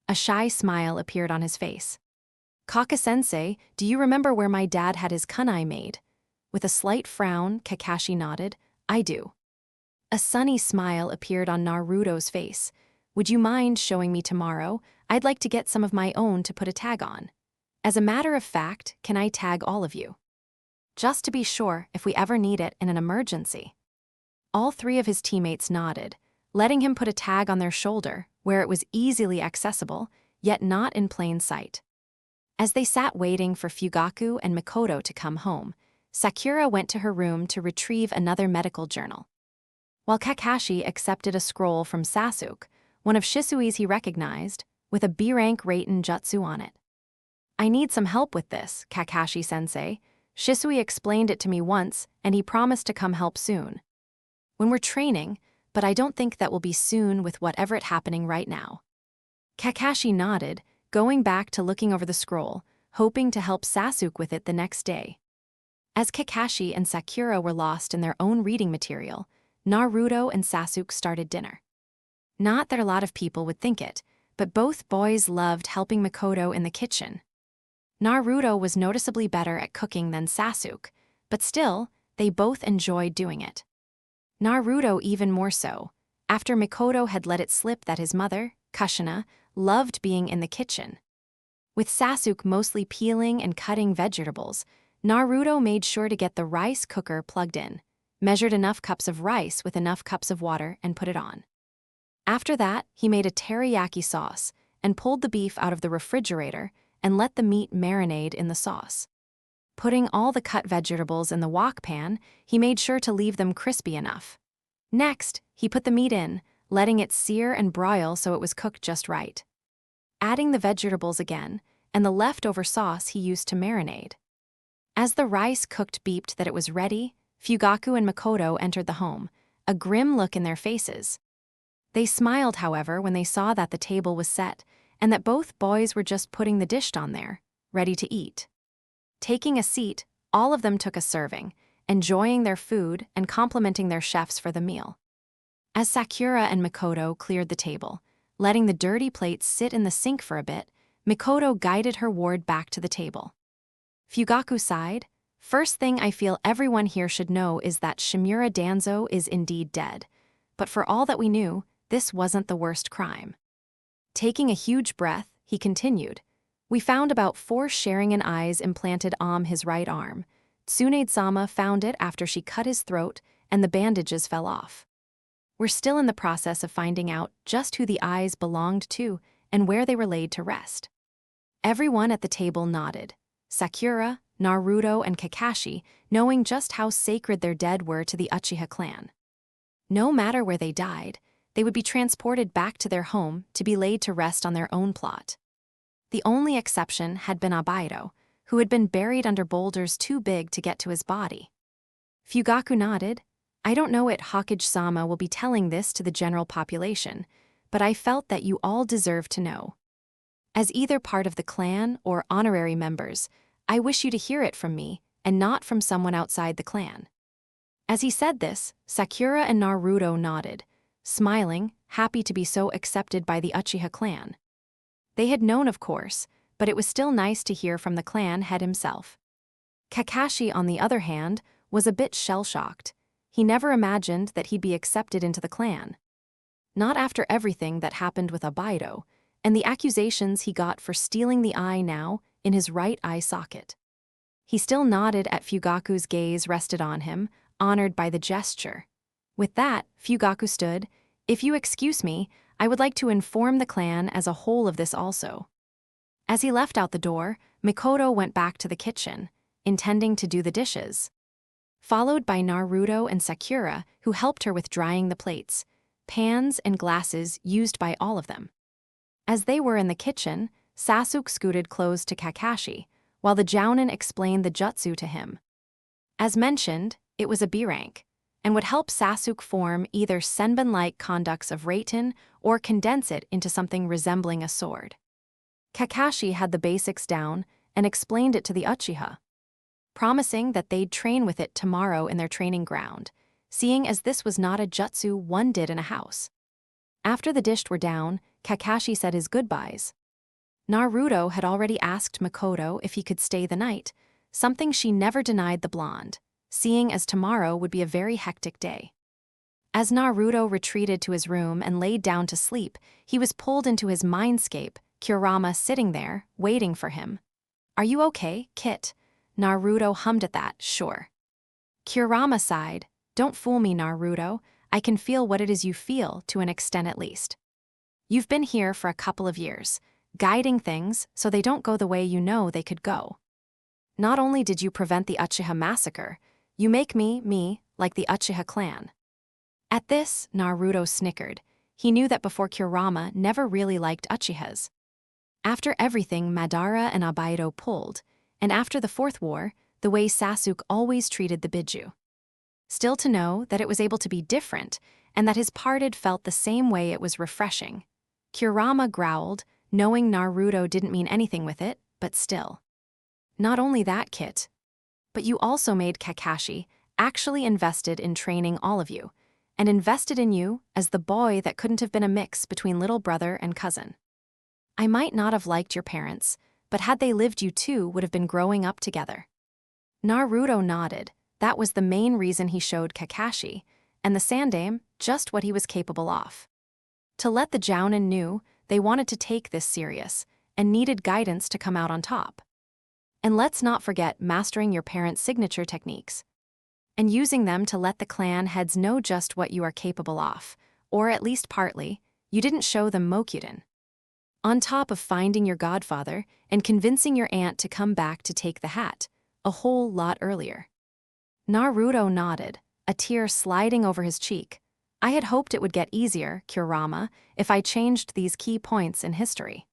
A shy smile appeared on his face. Kaka-sensei, do you remember where my dad had his kunai made? With a slight frown, Kakashi nodded. I do. A sunny smile appeared on Naruto's face. Would you mind showing me tomorrow? I'd like to get some of my own to put a tag on. As a matter of fact, can I tag all of you? Just to be sure if we ever need it in an emergency. All three of his teammates nodded, letting him put a tag on their shoulder where it was easily accessible, yet not in plain sight. As they sat waiting for Fugaku and Mikoto to come home, Sakura went to her room to retrieve another medical journal. While Kakashi accepted a scroll from Sasuke, one of Shisui's he recognized, with a B-rank Raiten jutsu on it. I need some help with this, Kakashi-sensei. Shisui explained it to me once, and he promised to come help soon. When we're training, but I don't think that will be soon with whatever it's happening right now. Kakashi nodded, going back to looking over the scroll, hoping to help Sasuke with it the next day. As Kakashi and Sakura were lost in their own reading material, Naruto and Sasuke started dinner. Not that a lot of people would think it, but both boys loved helping Mikoto in the kitchen. Naruto was noticeably better at cooking than Sasuke, but still, they both enjoyed doing it. Naruto even more so, after Mikoto had let it slip that his mother, Kushina, loved being in the kitchen. With Sasuke mostly peeling and cutting vegetables, Naruto made sure to get the rice cooker plugged in, measured enough cups of rice with enough cups of water and put it on. After that, he made a teriyaki sauce and pulled the beef out of the refrigerator and let the meat marinate in the sauce. Putting all the cut vegetables in the wok pan, he made sure to leave them crispy enough. Next, he put the meat in, letting it sear and broil so it was cooked just right. Adding the vegetables again, and the leftover sauce he used to marinate. As the rice cooked beeped that it was ready, Fugaku and Mikoto entered the home, a grim look in their faces. They smiled, however, when they saw that the table was set, and that both boys were just putting the dish on there, ready to eat. Taking a seat, all of them took a serving, enjoying their food and complimenting their chefs for the meal. As Sakura and Mikoto cleared the table, letting the dirty plates sit in the sink for a bit, Mikoto guided her ward back to the table. Fugaku sighed. First thing I feel everyone here should know is that Shimura Danzo is indeed dead, but for all that we knew, this wasn't the worst crime. Taking a huge breath, he continued. We found about 4 Sharingan eyes implanted on his right arm. Tsunade-sama found it after she cut his throat and the bandages fell off. We're still in the process of finding out just who the eyes belonged to and where they were laid to rest. Everyone at the table nodded. Sakura, Naruto, and Kakashi, knowing just how sacred their dead were to the Uchiha clan. No matter where they died, they would be transported back to their home to be laid to rest on their own plot. The only exception had been Abaito, who had been buried under boulders too big to get to his body. Fugaku nodded. I don't know if Hokage-sama will be telling this to the general population, but I felt that you all deserve to know. As either part of the clan or honorary members, I wish you to hear it from me and not from someone outside the clan. As he said this, Sakura and Naruto nodded, smiling, happy to be so accepted by the Uchiha clan. They had known, of course, but it was still nice to hear from the clan head himself. Kakashi, on the other hand, was a bit shell-shocked. He never imagined that he'd be accepted into the clan. Not after everything that happened with Abaido, and the accusations he got for stealing the eye now in his right eye socket. He still nodded at Fugaku's gaze rested on him, honored by the gesture. With that, Fugaku stood. "If you excuse me, I would like to inform the clan as a whole of this also." As he left out the door, Mikoto went back to the kitchen, intending to do the dishes. Followed by Naruto and Sakura, who helped her with drying the plates, pans and glasses used by all of them. As they were in the kitchen, Sasuke scooted close to Kakashi, while the Jounin explained the jutsu to him. As mentioned, it was a B rank, and would help Sasuke form either Senbon-like conducts of Reitin or condense it into something resembling a sword. Kakashi had the basics down and explained it to the Uchiha, promising that they'd train with it tomorrow in their training ground, seeing as this was not a jutsu one did in a house. After the dishes were down, Kakashi said his goodbyes. Naruto had already asked Mikoto if he could stay the night, something she never denied the blonde, seeing as tomorrow would be a very hectic day. As Naruto retreated to his room and laid down to sleep, he was pulled into his mindscape, Kurama sitting there, waiting for him. "Are you okay, Kit?" Naruto hummed at that, "Sure." Kurama sighed, "Don't fool me, Naruto. I can feel what it is you feel, to an extent at least. You've been here for a couple of years, guiding things so they don't go the way you know they could go. Not only did you prevent the Uchiha massacre, you make me, like the Uchiha clan." At this, Naruto snickered. He knew that before Kurama never really liked Uchihas. After everything Madara and Abaido pulled, and after the Fourth War, the way Sasuke always treated the Biju. Still to know that it was able to be different, and that his parted felt the same way, it was refreshing. Kurama growled, knowing Naruto didn't mean anything with it, but still. "Not only that, Kit, but you also made Kakashi actually invested in training all of you, and invested in you as the boy that couldn't have been a mix between little brother and cousin. I might not have liked your parents, but had they lived, you two would have been growing up together." Naruto nodded. That was the main reason he showed Kakashi, and the Sandaime, just what he was capable of. To let the Jounin knew they wanted to take this serious, and needed guidance to come out on top. And let's not forget mastering your parents' signature techniques, and using them to let the clan heads know just what you are capable of, or at least partly. You didn't show them Mokujin. On top of finding your godfather and convincing your aunt to come back to take the hat, a whole lot earlier. Naruto nodded, a tear sliding over his cheek. "I had hoped it would get easier, Kurama, if I changed these key points in history.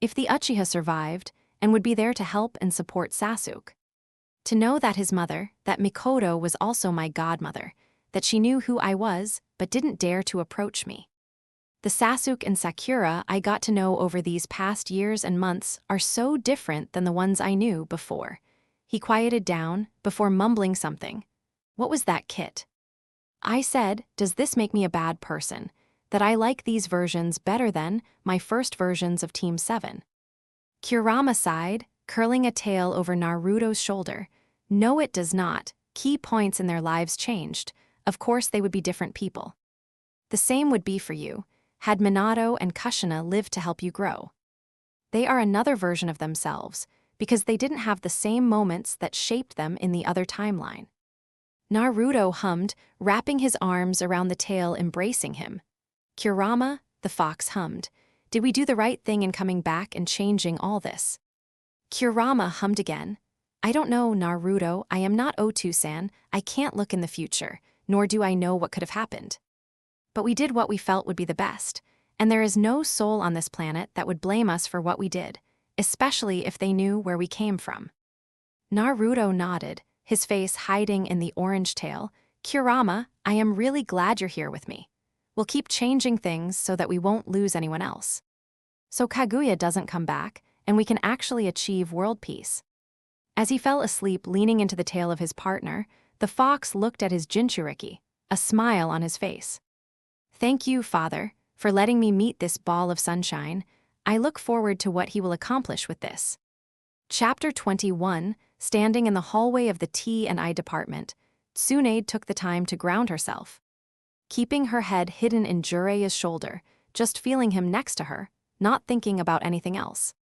If the Uchiha survived, and would be there to help and support Sasuke. To know that his mother, that Mikoto was also my godmother, that she knew who I was, but didn't dare to approach me. The Sasuke and Sakura I got to know over these past years and months are so different than the ones I knew before." He quieted down, before mumbling something. "What was that, Kit?" "I said, does this make me a bad person? That I like these versions better than my first versions of Team 7. Kurama sighed, curling a tail over Naruto's shoulder. "No, it does not. Key points in their lives changed. Of course they would be different people. The same would be for you, had Minato and Kushina lived to help you grow. They are another version of themselves, because they didn't have the same moments that shaped them in the other timeline." Naruto hummed, wrapping his arms around the tail, embracing him. "Kurama," the fox hummed, "did we do the right thing in coming back and changing all this?" Kurama hummed again. "I don't know, Naruto. I am not Otu-san. I can't look in the future, nor do I know what could have happened. But we did what we felt would be the best, and there is no soul on this planet that would blame us for what we did, especially if they knew where we came from." Naruto nodded, his face hiding in the orange tail. "Kurama, I am really glad you're here with me. We'll keep changing things so that we won't lose anyone else. So Kaguya doesn't come back, and we can actually achieve world peace." As he fell asleep leaning into the tail of his partner, the fox looked at his Jinchuriki, a smile on his face. "Thank you, Father, for letting me meet this ball of sunshine. I look forward to what he will accomplish with this. Chapter 21, standing in the hallway of the T&I department, Tsunade took the time to ground herself. Keeping her head hidden in Jiraiya's shoulder, just feeling him next to her, not thinking about anything else.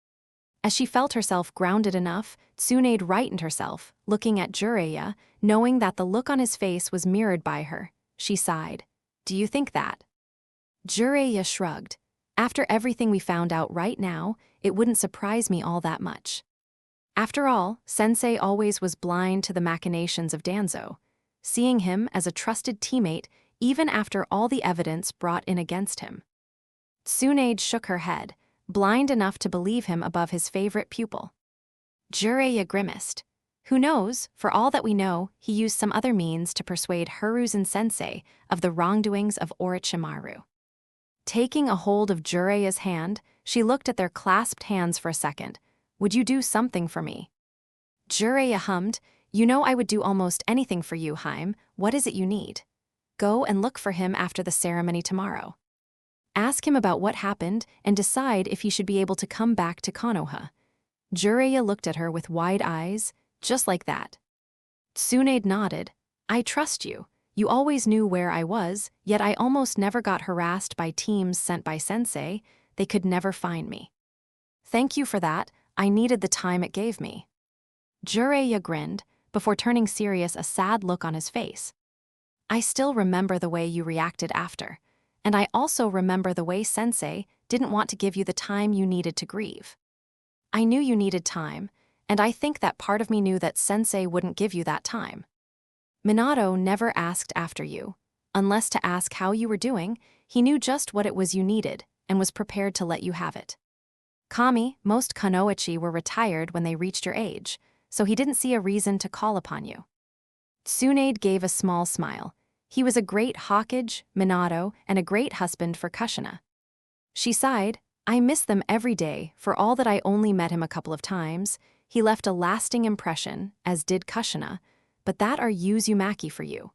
As she felt herself grounded enough, Tsunade rightened herself, looking at Jiraiya, knowing that the look on his face was mirrored by her. She sighed. "Do you think that?" Jiraiya shrugged. "After everything we found out right now, it wouldn't surprise me all that much." After all, Sensei always was blind to the machinations of Danzo, seeing him as a trusted teammate even after all the evidence brought in against him. Tsunade shook her head, blind enough to believe him above his favorite pupil. Jiraiya grimaced. Who knows, for all that we know, he used some other means to persuade Hiruzen Sensei of the wrongdoings of Orochimaru. Taking a hold of Jiraiya's hand, she looked at their clasped hands for a second. "Would you do something for me?" Jiraiya hummed, "You know I would do almost anything for you, Haim. What is it you need? Go and look for him after the ceremony tomorrow. Ask him about what happened and decide if he should be able to come back to Konoha." Jiraiya looked at her with wide eyes, just like that. Tsunade nodded. "I trust you. You always knew where I was, yet I almost never got harassed by teams sent by Sensei. They could never find me. Thank you for that. I needed the time it gave me." Jiraiya grinned, before turning serious, a sad look on his face. "I still remember the way you reacted after. And I also remember the way Sensei didn't want to give you the time you needed to grieve. I knew you needed time, and I think that part of me knew that Sensei wouldn't give you that time. Minato never asked after you. Unless to ask how you were doing, he knew just what it was you needed and was prepared to let you have it. Kami, most Kunoichi were retired when they reached your age, so he didn't see a reason to call upon you." Tsunade gave a small smile. He was a great Hokage, Minato, and a great husband for Kushina. She sighed. "I miss them every day. For all that I only met him a couple of times, he left a lasting impression, as did Kushina, but that are Uzumaki for you."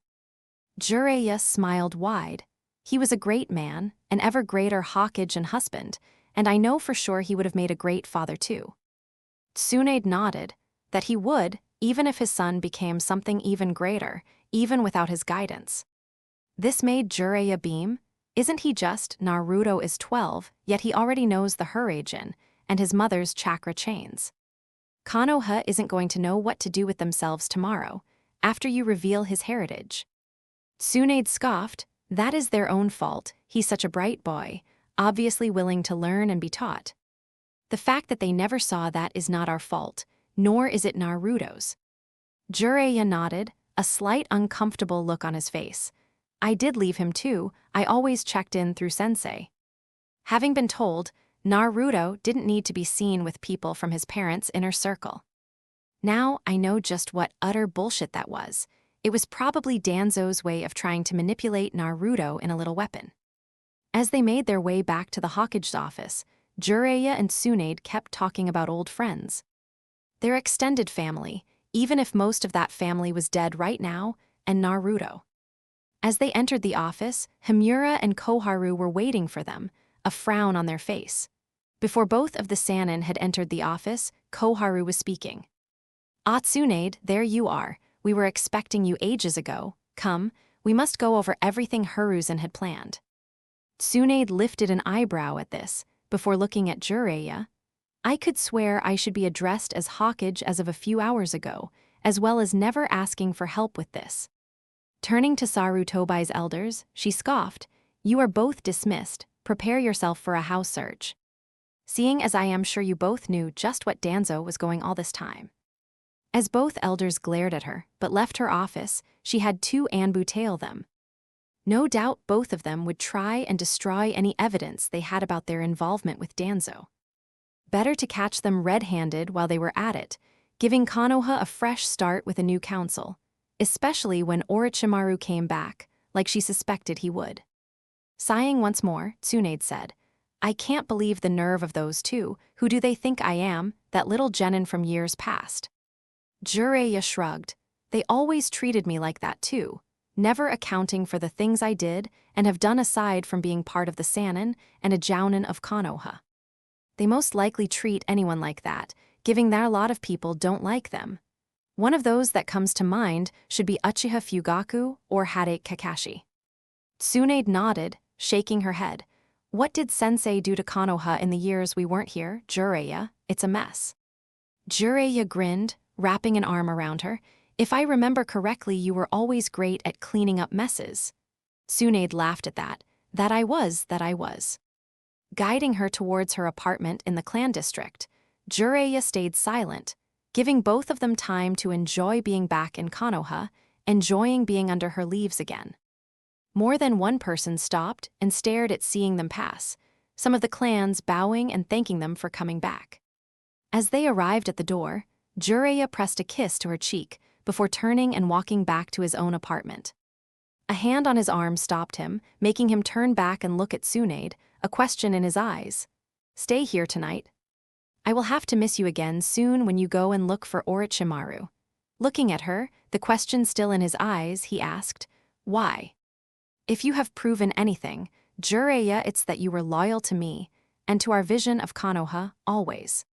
Jiraiya smiled wide. "He was a great man, an ever greater Hokage and husband, and I know for sure he would have made a great father too." Tsunade nodded, that he would, even if his son became something even greater, even without his guidance. This made Jiraiya beam. Isn't he just Naruto is 12, yet he already knows the Huragen and his mother's chakra chains. Konoha isn't going to know what to do with themselves tomorrow, after you reveal his heritage. Tsunade scoffed. "That is their own fault. He's such a bright boy, obviously willing to learn and be taught. The fact that they never saw that is not our fault, nor is it Naruto's." Jiraiya nodded, a slight uncomfortable look on his face. "I did leave him too. I always checked in through Sensei." Having been told, Naruto didn't need to be seen with people from his parents' inner circle. Now I know just what utter bullshit that was. It was probably Danzo's way of trying to manipulate Naruto in a little weapon. As they made their way back to the Hokage's office, Jiraiya and Tsunade kept talking about old friends. Their extended family, even if most of that family was dead right now, and Naruto. As they entered the office, Himura and Koharu were waiting for them, a frown on their face. Before both of the Sannin had entered the office, Koharu was speaking. "Ah, Tsunade, there you are. We were expecting you ages ago. Come, we must go over everything Hiruzen had planned." Tsunade lifted an eyebrow at this, before looking at Jiraiya. "I could swear I should be addressed as Hokage as of a few hours ago, as well as never asking for help with this." Turning to Sarutobai's elders, she scoffed. "You are both dismissed. Prepare yourself for a house search." Seeing as I am sure you both knew just what Danzo was going all this time. As both elders glared at her, but left her office, she had two Anbu tail them. No doubt both of them would try and destroy any evidence they had about their involvement with Danzo. Better to catch them red-handed while they were at it, giving Konoha a fresh start with a new council, especially when Orochimaru came back, like she suspected he would. Sighing once more, Tsunade said, "I can't believe the nerve of those two. Who do they think I am, that little genin from years past?" Jiraiya shrugged. "They always treated me like that too, never accounting for the things I did and have done aside from being part of the Sannin and a Jounin of Konoha." They most likely treat anyone like that, giving that a lot of people don't like them. One of those that comes to mind should be Uchiha Fugaku or Hadate Kakashi. Tsunade nodded, shaking her head. What did Sensei do to Konoha in the years we weren't here, Jiraiya? It's a mess. Jiraiya grinned, wrapping an arm around her. If I remember correctly, you were always great at cleaning up messes. Tsunade laughed at that. That I was. Guiding her towards her apartment in the clan district, Jiraiya stayed silent, giving both of them time to enjoy being back in Konoha, enjoying being under her leaves again. More than one person stopped and stared at seeing them pass, some of the clans bowing and thanking them for coming back. As they arrived at the door, Jiraiya pressed a kiss to her cheek before turning and walking back to his own apartment. A hand on his arm stopped him, making him turn back and look at Tsunade, a question in his eyes. Stay here tonight. I will have to miss you again soon when you go and look for Orochimaru. Looking at her, the question still in his eyes, he asked, why? If you have proven anything, Jiraiya, it's that you were loyal to me, and to our vision of Konoha, always.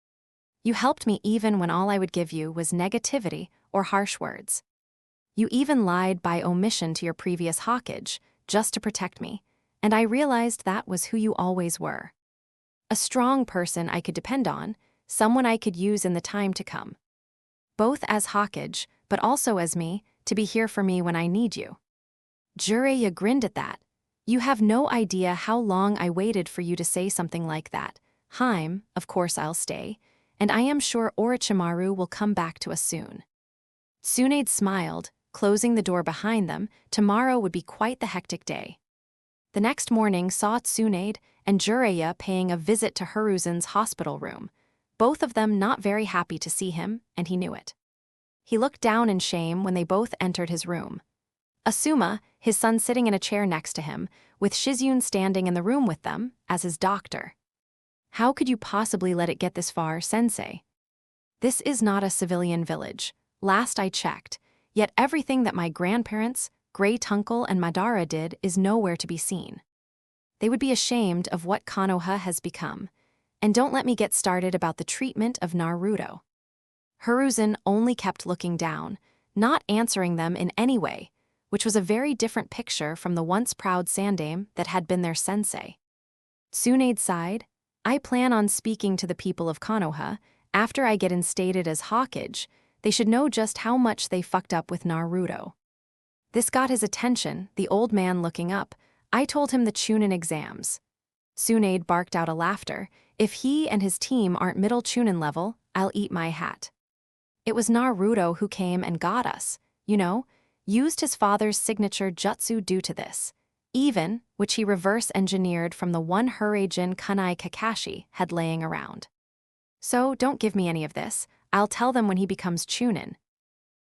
You helped me even when all I would give you was negativity or harsh words. You even lied by omission to your previous Hokage, just to protect me, and I realized that was who you always were. A strong person I could depend on, someone I could use in the time to come. Both as Hokage, but also as me, to be here for me when I need you. Jiraiya grinned at that. You have no idea how long I waited for you to say something like that. Haim, of course I'll stay, and I am sure Orochimaru will come back to us soon. Tsunade smiled, closing the door behind them. Tomorrow would be quite the hectic day. The next morning saw Tsunade and Jiraiya paying a visit to Hiruzen's hospital room, both of them not very happy to see him, and he knew it. He looked down in shame when they both entered his room. Asuma, his son sitting in a chair next to him, with Shizune standing in the room with them, as his doctor. How could you possibly let it get this far, Sensei? This is not a civilian village, last I checked, yet everything that my grandparents, Great Uncle and Madara did is nowhere to be seen. They would be ashamed of what Konoha has become, and don't let me get started about the treatment of Naruto. Hiruzen only kept looking down, not answering them in any way, which was a very different picture from the once proud Sandaime that had been their sensei. Tsunade sighed, I plan on speaking to the people of Konoha. After I get instated as Hokage, they should know just how much they fucked up with Naruto. This got his attention, the old man looking up. I told him the Chunin exams. Tsunade barked out a laughter. If he and his team aren't middle Chunin level, I'll eat my hat. It was Naruto who came and got us, used his father's signature jutsu due to this, even which he reverse-engineered from the one Hurajin kunai Kakashi had laying around. So don't give me any of this, I'll tell them when he becomes Chunin.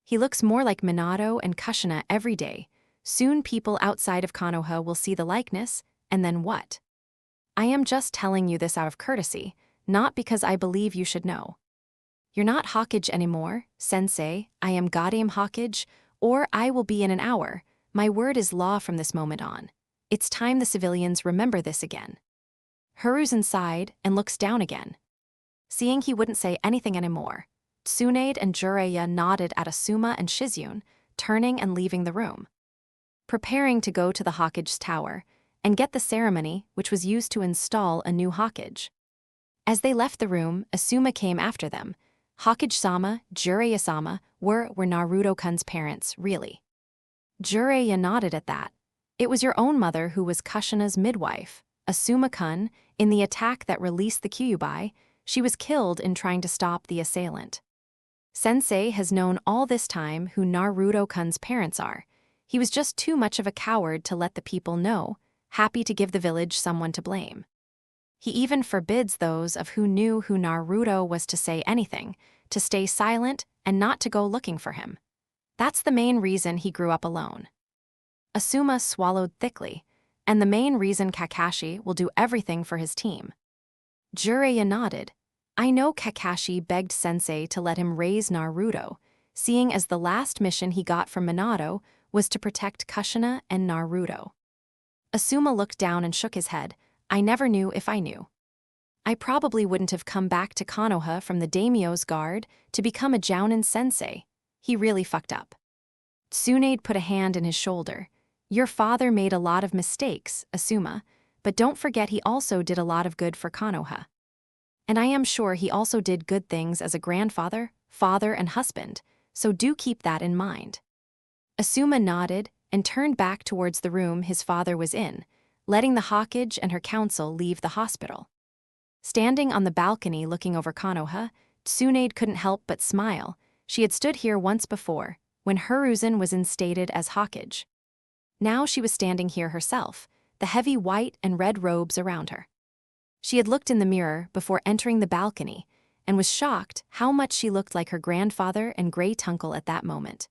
He looks more like Minato and Kushina every day. Soon people outside of Konoha will see the likeness, and then what? I am just telling you this out of courtesy, not because I believe you should know. You're not Hokage anymore, Sensei, I am Goddamn Hokage, or I will be in an hour. My word is law from this moment on. It's time the civilians remember this again. Hiruzen sighed and looks down again. Seeing he wouldn't say anything anymore, Tsunade and Jiraiya nodded at Asuma and Shizune, turning and leaving the room. Preparing to go to the Hokage's tower and get the ceremony which was used to install a new Hokage. As they left the room, Asuma came after them. Hokage-sama, Jiraiya-sama were Naruto-kun's parents, really. Jiraiya nodded at that. It was your own mother who was Kushina's midwife, Asuma-kun, in the attack that released the Kyuubi. She was killed in trying to stop the assailant. Sensei has known all this time who Naruto-kun's parents are. He was just too much of a coward to let the people know, happy to give the village someone to blame. He even forbids those of who knew who Naruto was to say anything, to stay silent and not to go looking for him. That's the main reason he grew up alone. Asuma swallowed thickly, and the main reason Kakashi will do everything for his team. Jiraiya nodded. I know Kakashi begged Sensei to let him raise Naruto, seeing as the last mission he got from Minato was to protect Kushina and Naruto. Asuma looked down and shook his head. I never knew if I knew. I probably wouldn't have come back to Konoha from the daimyo's guard to become a Jounin sensei. He really fucked up. Tsunade put a hand in his shoulder. Your father made a lot of mistakes, Asuma, but don't forget he also did a lot of good for Konoha. And I am sure he also did good things as a grandfather, father, and husband, so do keep that in mind. Asuma nodded and turned back towards the room his father was in, letting the Hokage and her council leave the hospital. Standing on the balcony looking over Konoha, Tsunade couldn't help but smile. She had stood here once before, when Hiruzen was instated as Hokage. Now she was standing here herself, the heavy white and red robes around her. She had looked in the mirror before entering the balcony and was shocked how much she looked like her grandfather and great-uncle at that moment.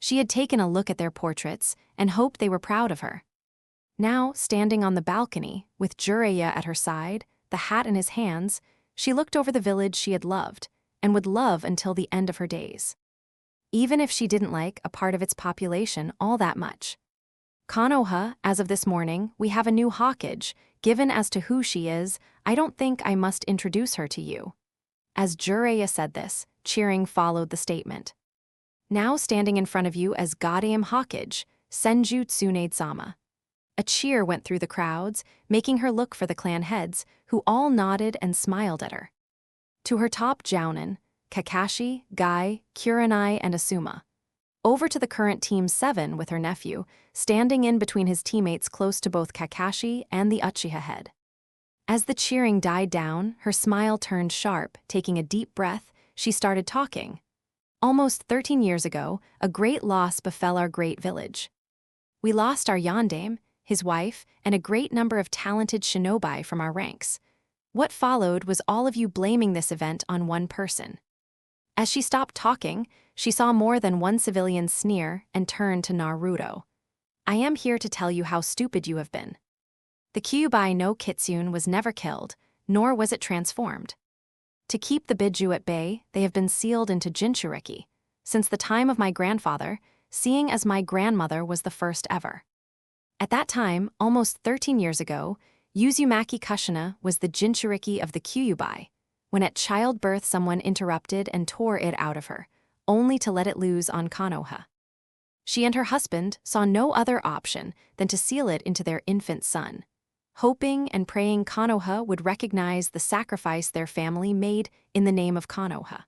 She had taken a look at their portraits and hoped they were proud of her. Now, standing on the balcony, with Jiraiya at her side, the hat in his hands, she looked over the village she had loved and would love until the end of her days. Even if she didn't like a part of its population all that much. Konoha, as of this morning, we have a new Hokage. Given as to who she is, I don't think I must introduce her to you. As Jiraiya said this, cheering followed the statement. Now standing in front of you as Goddamn Hokage, Senju Tsunade-sama. A cheer went through the crowds, making her look for the clan heads, who all nodded and smiled at her. To her top Jounin, Kakashi, Guy, Kurenai, and Asuma. Over to the current Team 7 with her nephew, standing in between his teammates close to both Kakashi and the Uchiha head. As the cheering died down, her smile turned sharp. Taking a deep breath, she started talking. Almost 13 years ago, a great loss befell our great village. We lost our yondaime, his wife, and a great number of talented shinobi from our ranks. What followed was all of you blaming this event on one person. As she stopped talking, she saw more than one civilian sneer and turned to Naruto. I am here to tell you how stupid you have been. The Kyuubi no Kitsune was never killed, nor was it transformed. To keep the Biju at bay, they have been sealed into Jinchuriki, since the time of my grandfather, seeing as my grandmother was the first ever. At that time, almost 13 years ago, Uzumaki Kushina was the Jinchuriki of the Kyuubi, when at childbirth someone interrupted and tore it out of her, only to let it loose on Konoha. She and her husband saw no other option than to seal it into their infant son, hoping and praying Konoha would recognize the sacrifice their family made in the name of Konoha.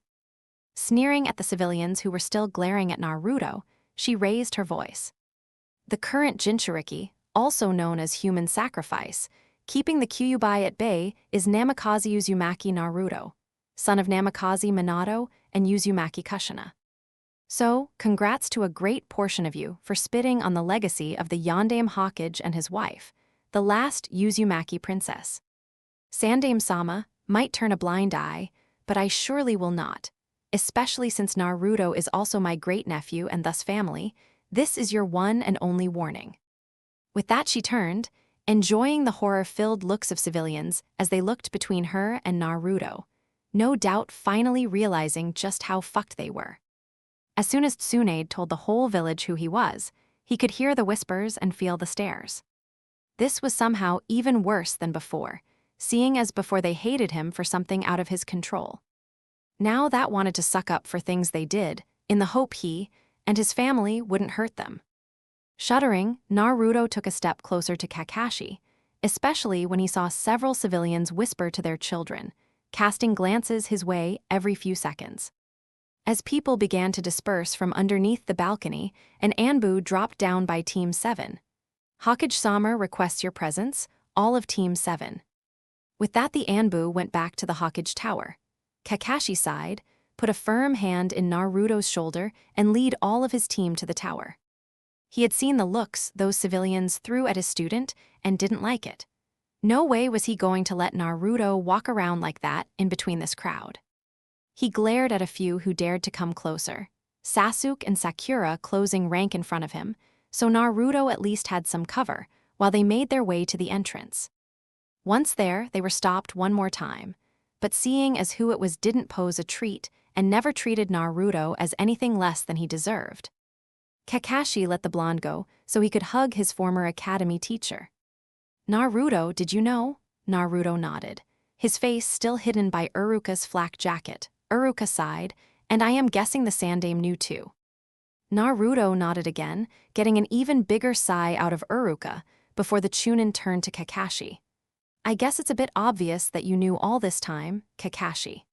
Sneering at the civilians who were still glaring at Naruto, she raised her voice. The current Jinchuriki, also known as human sacrifice, keeping the Kyuubi at bay, is Namikaze Uzumaki Naruto, son of Namikaze Minato and Uzumaki Kushina. So, congrats to a great portion of you for spitting on the legacy of the Yondaime Hokage and his wife, the last Uzumaki princess. Sandaime-sama might turn a blind eye, but I surely will not, especially since Naruto is also my great-nephew and thus family. This is your one and only warning. With that she turned, enjoying the horror-filled looks of civilians as they looked between her and Naruto, no doubt finally realizing just how fucked they were. As soon as Tsunade told the whole village who he was, he could hear the whispers and feel the stares. This was somehow even worse than before, seeing as before they hated him for something out of his control. Now that wanted to suck up for things they did, in the hope he and his family wouldn't hurt them. Shuddering, Naruto took a step closer to Kakashi, especially when he saw several civilians whisper to their children, casting glances his way every few seconds. As people began to disperse from underneath the balcony, an Anbu dropped down by Team 7. Hokage-sama requests your presence, all of Team 7. With that the Anbu went back to the Hokage Tower. Kakashi sighed, put a firm hand in Naruto's shoulder, and lead all of his team to the tower. He had seen the looks those civilians threw at his student and didn't like it. No way was he going to let Naruto walk around like that in between this crowd. He glared at a few who dared to come closer, Sasuke and Sakura closing rank in front of him, so Naruto at least had some cover while they made their way to the entrance. Once there, they were stopped one more time, but seeing as who it was didn't pose a treat and never treated Naruto as anything less than he deserved. Kakashi let the blonde go so he could hug his former academy teacher. Naruto, did you know? Naruto nodded, his face still hidden by Uruka's flak jacket. Uruka sighed, and I am guessing the Sandaime knew too. Naruto nodded again, getting an even bigger sigh out of Uruka, before the Chunin turned to Kakashi. I guess it's a bit obvious that you knew all this time, Kakashi.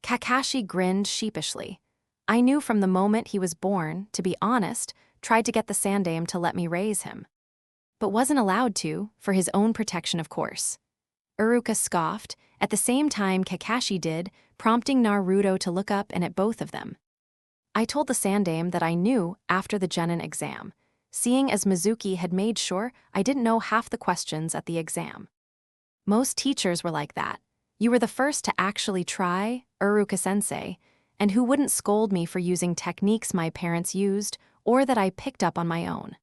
Kakashi grinned sheepishly. I knew from the moment he was born, to be honest, tried to get the Sandaime to let me raise him. But wasn't allowed to, for his own protection of course. Uruka scoffed, at the same time Kakashi did, prompting Naruto to look up and at both of them. I told the Sandaime that I knew after the Genin exam, seeing as Mizuki had made sure I didn't know half the questions at the exam. Most teachers were like that. You were the first to actually try, Uruka-sensei, and who wouldn't scold me for using techniques my parents used or that I picked up on my own.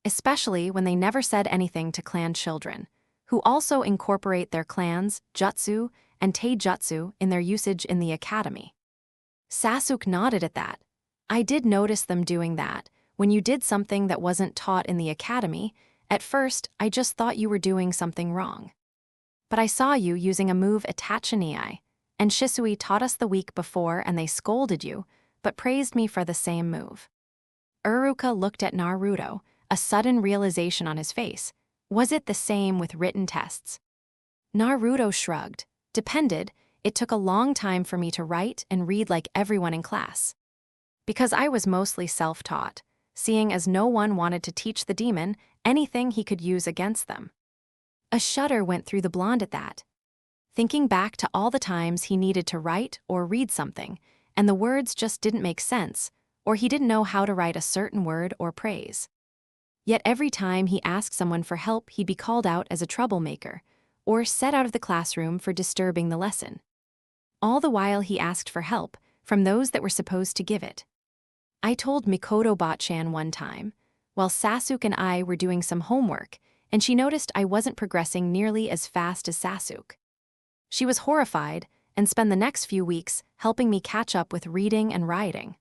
Especially when they never said anything to clan children, who also incorporate their clans, jutsu, and taijutsu in their usage in the academy. Sasuke nodded at that. I did notice them doing that. When you did something that wasn't taught in the academy, at first I just thought you were doing something wrong. But I saw you using a move Itachi, and Shisui taught us the week before and they scolded you, but praised me for the same move. Uruka looked at Naruto, a sudden realization on his face. Was it the same with written tests? Naruto shrugged. Depended, it took a long time for me to write and read like everyone in class. Because I was mostly self-taught, seeing as no one wanted to teach the demon anything he could use against them. A shudder went through the blonde at that. Thinking back to all the times he needed to write or read something, and the words just didn't make sense, or he didn't know how to write a certain word or praise. Yet every time he asked someone for help, he'd be called out as a troublemaker, or set out of the classroom for disturbing the lesson. All the while he asked for help from those that were supposed to give it. I told Mikoto Botchan one time, while Sasuke and I were doing some homework, and she noticed I wasn't progressing nearly as fast as Sasuke. She was horrified and spent the next few weeks helping me catch up with reading and writing.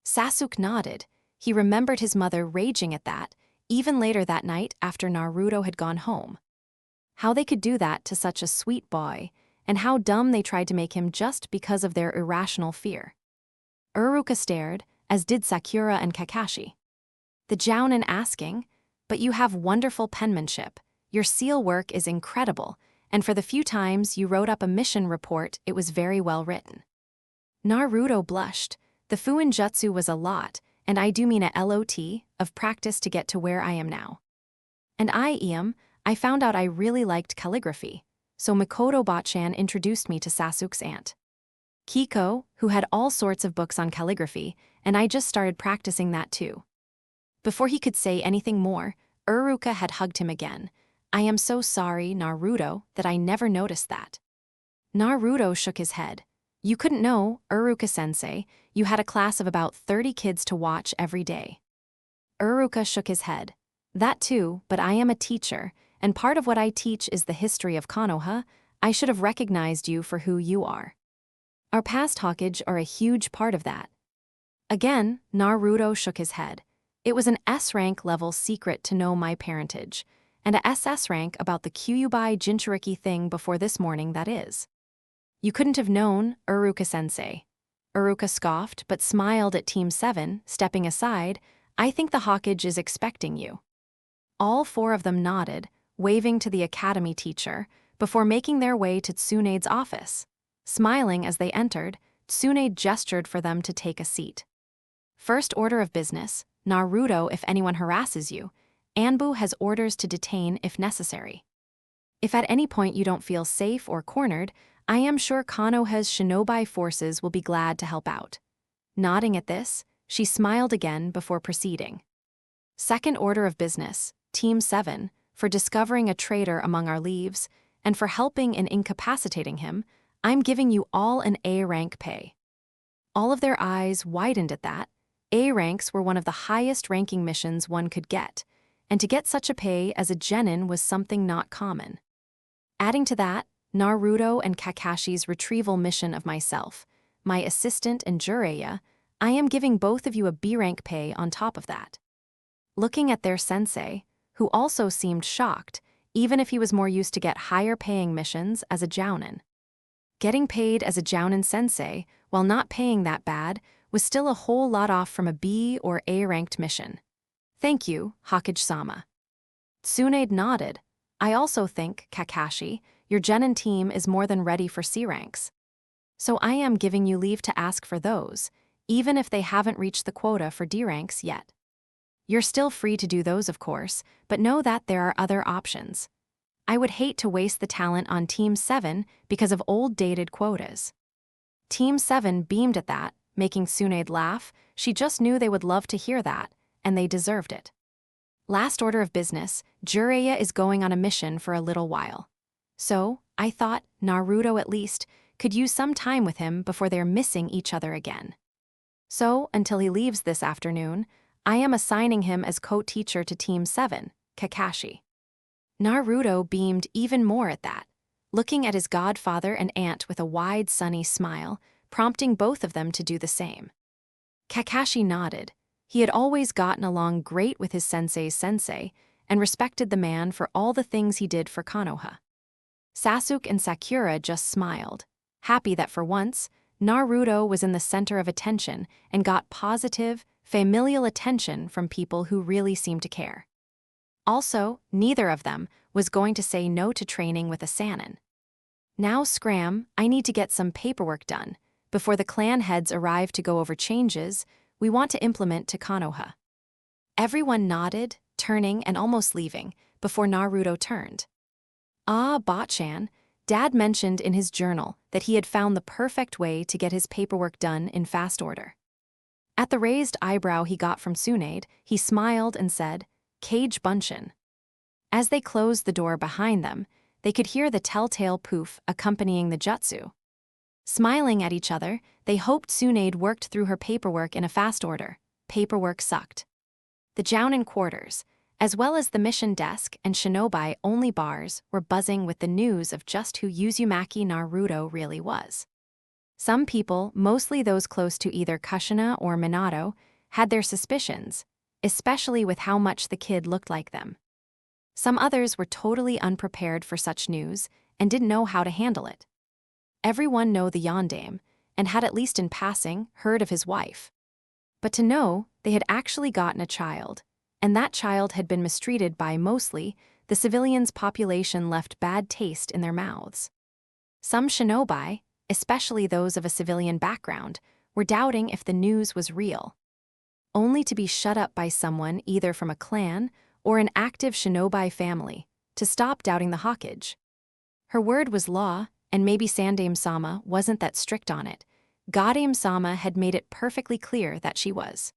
Sasuke nodded. He remembered his mother raging at that, even later that night after Naruto had gone home. How they could do that to such a sweet boy, and how dumb they tried to make him just because of their irrational fear. Uruka stared, as did Sakura and Kakashi. The Jounin asking, "But you have wonderful penmanship, your seal work is incredible, and for the few times you wrote up a mission report it was very well written." Naruto blushed. The Fuinjutsu was a lot, and I do mean a lot, of practice to get to where I am now. And I found out I really liked calligraphy, so Mikoto Botchan introduced me to Sasuke's aunt, Kiko, who had all sorts of books on calligraphy, and I just started practicing that too. Before he could say anything more, Uruka had hugged him again. I am so sorry, Naruto, that I never noticed that. Naruto shook his head. You couldn't know, Uruka-sensei, you had a class of about 30 kids to watch every day. Uruka shook his head. That too, but I am a teacher, and part of what I teach is the history of Konoha. I should have recognized you for who you are. Our past Hokage are a huge part of that. Again, Naruto shook his head. It was an S-rank level secret to know my parentage, and a SS rank about the Kyuubi Jinchuriki thing before this morning, that is. You couldn't have known, Uruka-sensei. Uruka scoffed but smiled at Team 7, stepping aside. I think the Hokage is expecting you. All four of them nodded, waving to the academy teacher, before making their way to Tsunade's office. Smiling as they entered, Tsunade gestured for them to take a seat. First order of business, Naruto if anyone harasses you. Anbu has orders to detain if necessary. If at any point you don't feel safe or cornered, I am sure Konoha's shinobi forces will be glad to help out. Nodding at this, she smiled again before proceeding. Second order of business, Team 7, for discovering a traitor among our leaves, and for helping in incapacitating him, I'm giving you all an A-rank pay. All of their eyes widened at that. A-ranks were one of the highest ranking missions one could get, and to get such a pay as a genin was something not common. Adding to that, Naruto and Kakashi's retrieval mission of myself, my assistant and Jiraiya, I am giving both of you a B-rank pay on top of that. Looking at their sensei, who also seemed shocked, even if he was more used to get higher-paying missions as a jounin. Getting paid as a jounin sensei, while not paying that bad, was still a whole lot off from a B or A-ranked mission. Thank you, Hokage-sama. Tsunade nodded. I also think, Kakashi, your genin team is more than ready for C ranks. So I am giving you leave to ask for those, even if they haven't reached the quota for D ranks yet. You're still free to do those, of course, but know that there are other options. I would hate to waste the talent on Team 7 because of old dated quotas. Team 7 beamed at that, making Tsunade laugh. She just knew they would love to hear that, and they deserved it. Last order of business, Jiraiya is going on a mission for a little while. So, I thought Naruto at least could use some time with him before they're missing each other again. So, until he leaves this afternoon, I am assigning him as co-teacher to Team 7, Kakashi. Naruto beamed even more at that, looking at his godfather and aunt with a wide, sunny smile, prompting both of them to do the same. Kakashi nodded. He had always gotten along great with his sensei's sensei and respected the man for all the things he did for Konoha. Sasuke and Sakura just smiled, happy that for once, Naruto was in the center of attention and got positive, familial attention from people who really seemed to care. Also, neither of them was going to say no to training with a Sannin. Now scram, I need to get some paperwork done. Before the clan heads arrive to go over changes we want to implement to Konoha. Everyone nodded, turning and almost leaving, before Naruto turned. Ah, Botchan, Dad mentioned in his journal that he had found the perfect way to get his paperwork done in fast order. At the raised eyebrow he got from Tsunade, he smiled and said, Kage Bunshin. As they closed the door behind them, they could hear the telltale poof accompanying the jutsu. Smiling at each other, they hoped Tsunade worked through her paperwork in a fast order. Paperwork sucked. The jounin quarters, as well as the mission desk and shinobi-only bars, were buzzing with the news of just who Uzumaki Naruto really was. Some people, mostly those close to either Kushina or Minato, had their suspicions, especially with how much the kid looked like them. Some others were totally unprepared for such news and didn't know how to handle it. Everyone knew the yondaime, and had at least in passing heard of his wife. But to know they had actually gotten a child, and that child had been mistreated by mostly the civilians' population left bad taste in their mouths. Some shinobi, especially those of a civilian background, were doubting if the news was real. Only to be shut up by someone either from a clan or an active shinobi family to stop doubting the Hokage. Her word was law, and maybe Sandaime-sama wasn't that strict on it. Godaime-sama had made it perfectly clear that she was.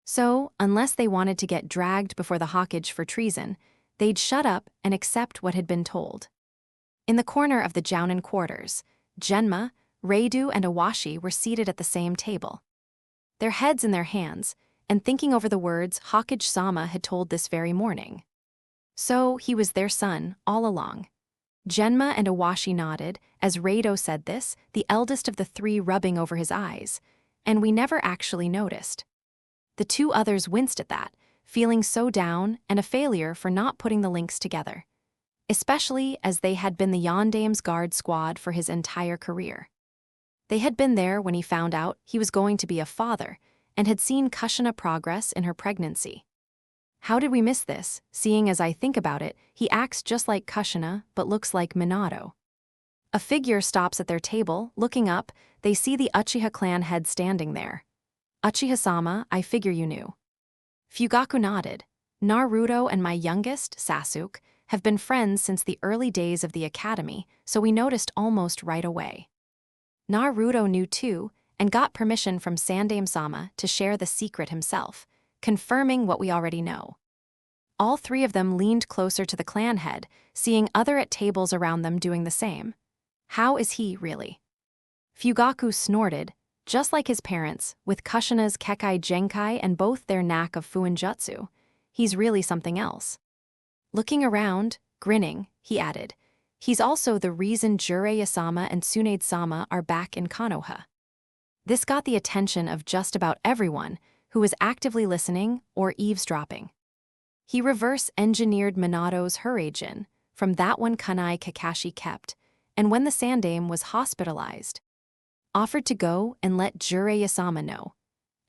So, unless they wanted to get dragged before the Hokage for treason, they'd shut up and accept what had been told. In the corner of the jounin quarters, Genma, Reidu, and Awashi were seated at the same table. Their heads in their hands, and thinking over the words Hokage-sama had told this very morning. So, he was their son, all along. Genma and Awashi nodded as Reido said this, the eldest of the three rubbing over his eyes, and we never actually noticed. The two others winced at that, feeling so down and a failure for not putting the links together, especially as they had been the yondaime's guard squad for his entire career. They had been there when he found out he was going to be a father and had seen Kushina progress in her pregnancy. How did we miss this, seeing as I think about it, he acts just like Kushina but looks like Minato. A figure stops at their table, looking up, they see the Uchiha clan head standing there. Uchiha-sama, I figure you knew. Fugaku nodded. Naruto and my youngest, Sasuke, have been friends since the early days of the academy, so we noticed almost right away. Naruto knew too, and got permission from Sandaime-sama to share the secret himself, confirming what we already know. All three of them leaned closer to the clan head, seeing other at tables around them doing the same. How is he, really? Fugaku snorted, just like his parents, with Kushina's Kekai Genkai and both their knack of Fuinjutsu. He's really something else. Looking around, grinning, he added, he's also the reason Jiraiya-sama and Tsunade-sama are back in Konoha. This got the attention of just about everyone who was actively listening or eavesdropping. He reverse-engineered Minato's Huraijin, from that one kunai Kakashi kept, and when the Sandaime was hospitalized, offered to go and let Jiraiya-sama know.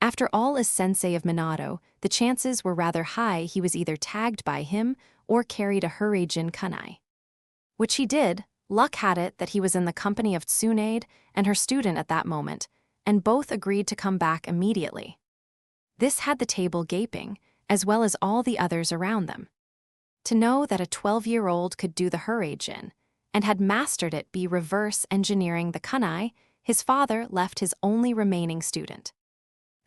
After all, as sensei of Minato, the chances were rather high he was either tagged by him or carried a Hurrigen kunai. Which he did. Luck had it that he was in the company of Tsunade and her student at that moment, and both agreed to come back immediately. This had the table gaping, as well as all the others around them. To know that a 12-year-old could do the Hurrigen, and had mastered it be reverse engineering the kunai, his father left his only remaining student.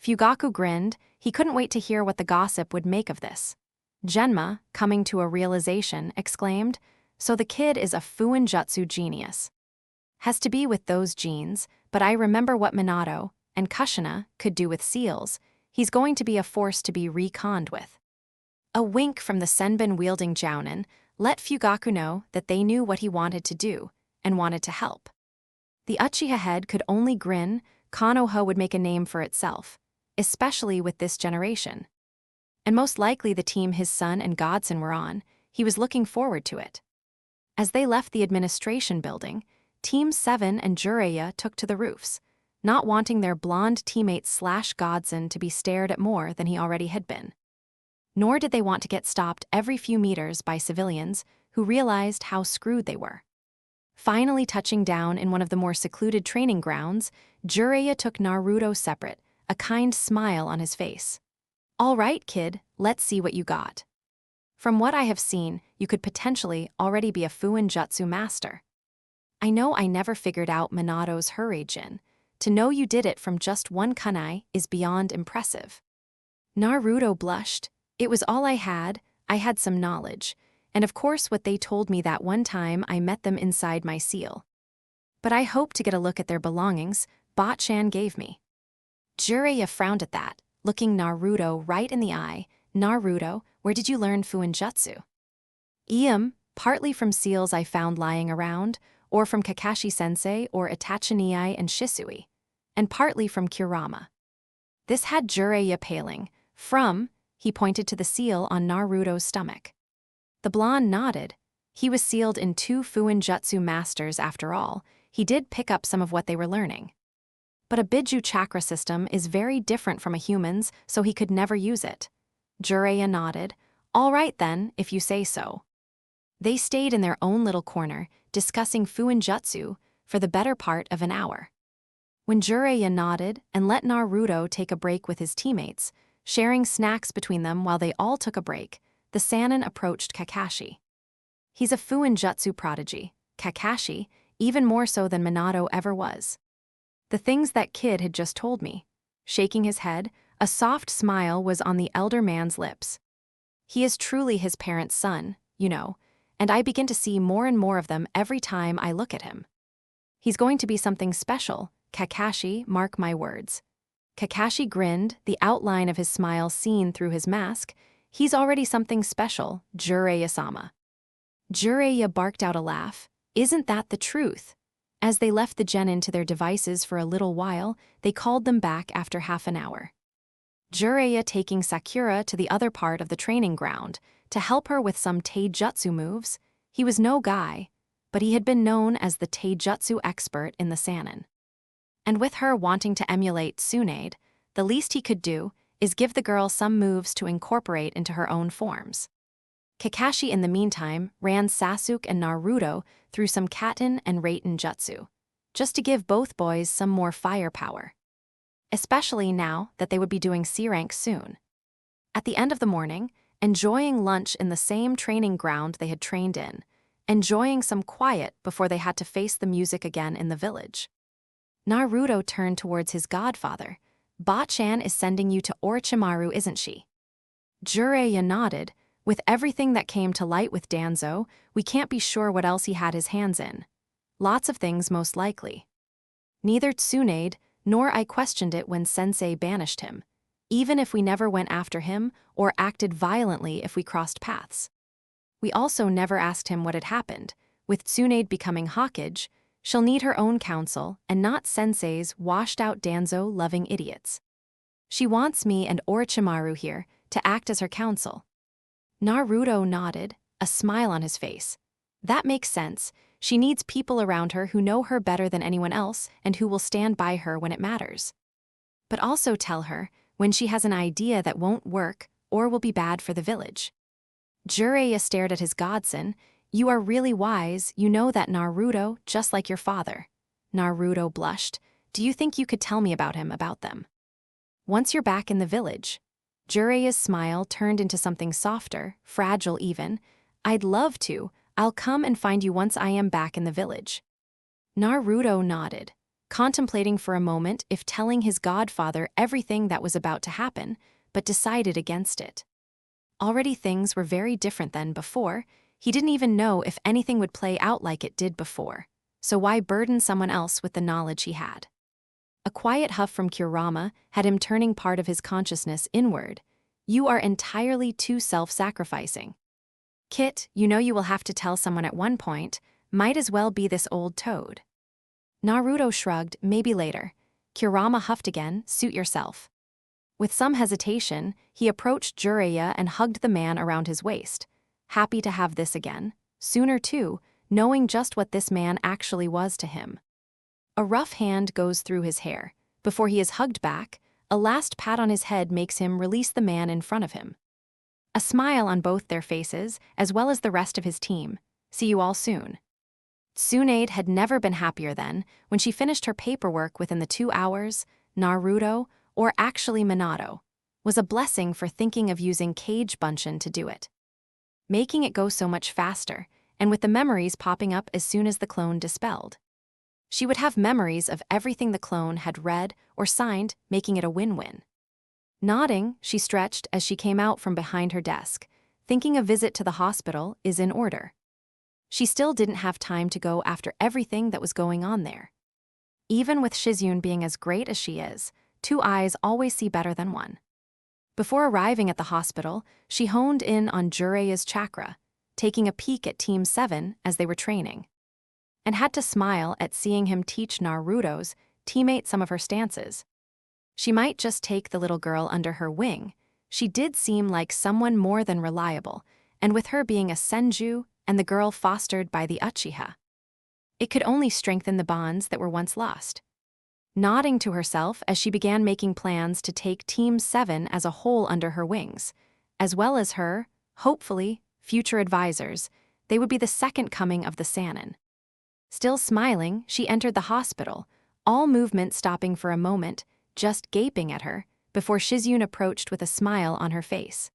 Fugaku grinned. He couldn't wait to hear what the gossip would make of this. Genma, coming to a realization, exclaimed, "So the kid is a Fuinjutsu genius. Has to be with those genes, but I remember what Minato and Kushina could do with seals. He's going to be a force to be reckoned with." A wink from the Senbin-wielding Jounin let Fugaku know that they knew what he wanted to do and wanted to help. The Uchiha head could only grin. Konoha would make a name for itself, especially with this generation. And most likely the team his son and godson were on, he was looking forward to it. As they left the administration building, Team 7 and Jiraiya took to the roofs, not wanting their blonde teammate/godson to be stared at more than he already had been. Nor did they want to get stopped every few meters by civilians who realized how screwed they were. Finally touching down in one of the more secluded training grounds, Jiraiya took Naruto separate, a kind smile on his face. "All right, kid, let's see what you got. From what I have seen, you could potentially already be a Fuinjutsu master. I know I never figured out Minato's Hurrigen. To know you did it from just one kunai is beyond impressive." Naruto blushed. "It was all I had some knowledge, and of course what they told me that one time I met them inside my seal. But I hope to get a look at their belongings Bot-chan gave me." Jiraiya frowned at that, looking Naruto right in the eye. "Naruto, where did you learn Fuinjutsu?" Partly from seals I found lying around, or from Kakashi-sensei or Itachi and Shisui, and partly from Kurama." This had Jiraiya paling. He pointed to the seal on Naruto's stomach. The blonde nodded. He was sealed in 2 Fuinjutsu masters after all. He did pick up some of what they were learning. But a Biju chakra system is very different from a human's, so he could never use it. Jiraiya nodded. "All right then, if you say so." They stayed in their own little corner, discussing Fuinjutsu for the better part of an hour. When Jiraiya nodded and let Naruto take a break with his teammates, sharing snacks between them while they all took a break, the Sannin approached Kakashi. "He's a Fuinjutsu prodigy, Kakashi, even more so than Minato ever was. The things that kid had just told me." Shaking his head, a soft smile was on the elder man's lips. "He is truly his parents' son, you know, and I begin to see more and more of them every time I look at him. He's going to be something special, Kakashi, mark my words." Kakashi grinned, the outline of his smile seen through his mask. "He's already something special, Jiraiya-sama." Jiraiya barked out a laugh. "Isn't that the truth?" As they left the genin to their devices for a little while, they called them back after half an hour. Jiraiya taking Sakura to the other part of the training ground to help her with some taijutsu moves. He was no guy, but he had been known as the taijutsu expert in the Sannin. And with her wanting to emulate Tsunade, the least he could do is give the girl some moves to incorporate into her own forms. Kakashi in the meantime ran Sasuke and Naruto through some Katen and Raiten jutsu, just to give both boys some more firepower. Especially now that they would be doing C-rank soon. At the end of the morning, enjoying lunch in the same training ground they had trained in, enjoying some quiet before they had to face the music again in the village. Naruto turned towards his godfather. "Bot-chan is sending you to Orochimaru, isn't she?" Jiraiya nodded. "With everything that came to light with Danzo, we can't be sure what else he had his hands in. Lots of things most likely. Neither Tsunade nor I questioned it when Sensei banished him, even if we never went after him or acted violently if we crossed paths. We also never asked him what had happened. With Tsunade becoming Hokage, she'll need her own counsel and not Sensei's washed-out Danzo-loving idiots. She wants me and Orochimaru here to act as her counsel." Naruto nodded, a smile on his face. That makes sense. She needs people around her who know her better than anyone else and who will stand by her when it matters. But also tell her when she has an idea that won't work or will be bad for the village. Jiraiya stared at his godson. You are really wise, you know that Naruto, just like your father. Naruto blushed. Do you think you could tell me about him, about them? Once you're back in the village. Jiraiya's smile turned into something softer, fragile even. I'd love to. I'll come and find you once I am back in the village. Naruto nodded, contemplating for a moment if telling his godfather everything that was about to happen, but decided against it. Already things were very different than before. He didn't even know if anything would play out like it did before, so why burden someone else with the knowledge he had? A quiet huff from Kurama had him turning part of his consciousness inward. You are entirely too self-sacrificing. Kit, you know you will have to tell someone at one point, might as well be this old toad. Naruto shrugged, maybe later. Kurama huffed again, suit yourself. With some hesitation, he approached Jiraiya and hugged the man around his waist. Happy to have this again. Sooner too, knowing just what this man actually was to him. A rough hand goes through his hair. Before he is hugged back, a last pat on his head makes him release the man in front of him. A smile on both their faces, as well as the rest of his team. See you all soon. Tsunade had never been happier than, when she finished her paperwork within the 2 hours, Naruto, or actually Minato, was a blessing for thinking of using Kage Bunshin to do it. Making it go so much faster, and with the memories popping up as soon as the clone dispelled. She would have memories of everything the clone had read or signed, making it a win-win. Nodding, she stretched as she came out from behind her desk, thinking a visit to the hospital is in order. She still didn't have time to go after everything that was going on there. Even with Shizune being as great as she is, 2 eyes always see better than one. Before arriving at the hospital, she honed in on Jiraiya's chakra, taking a peek at Team 7 as they were training. And had to smile at seeing him teach Naruto's teammate some of her stances. She might just take the little girl under her wing. She did seem like someone more than reliable, and with her being a Senju and the girl fostered by the Uchiha, it could only strengthen the bonds that were once lost. Nodding to herself as she began making plans to take Team 7 as a whole under her wings, as well as her, hopefully, future advisors, they would be the second coming of the Sannin. Still smiling, she entered the hospital, all movement stopping for a moment, just gaping at her, before Shizune approached with a smile on her face.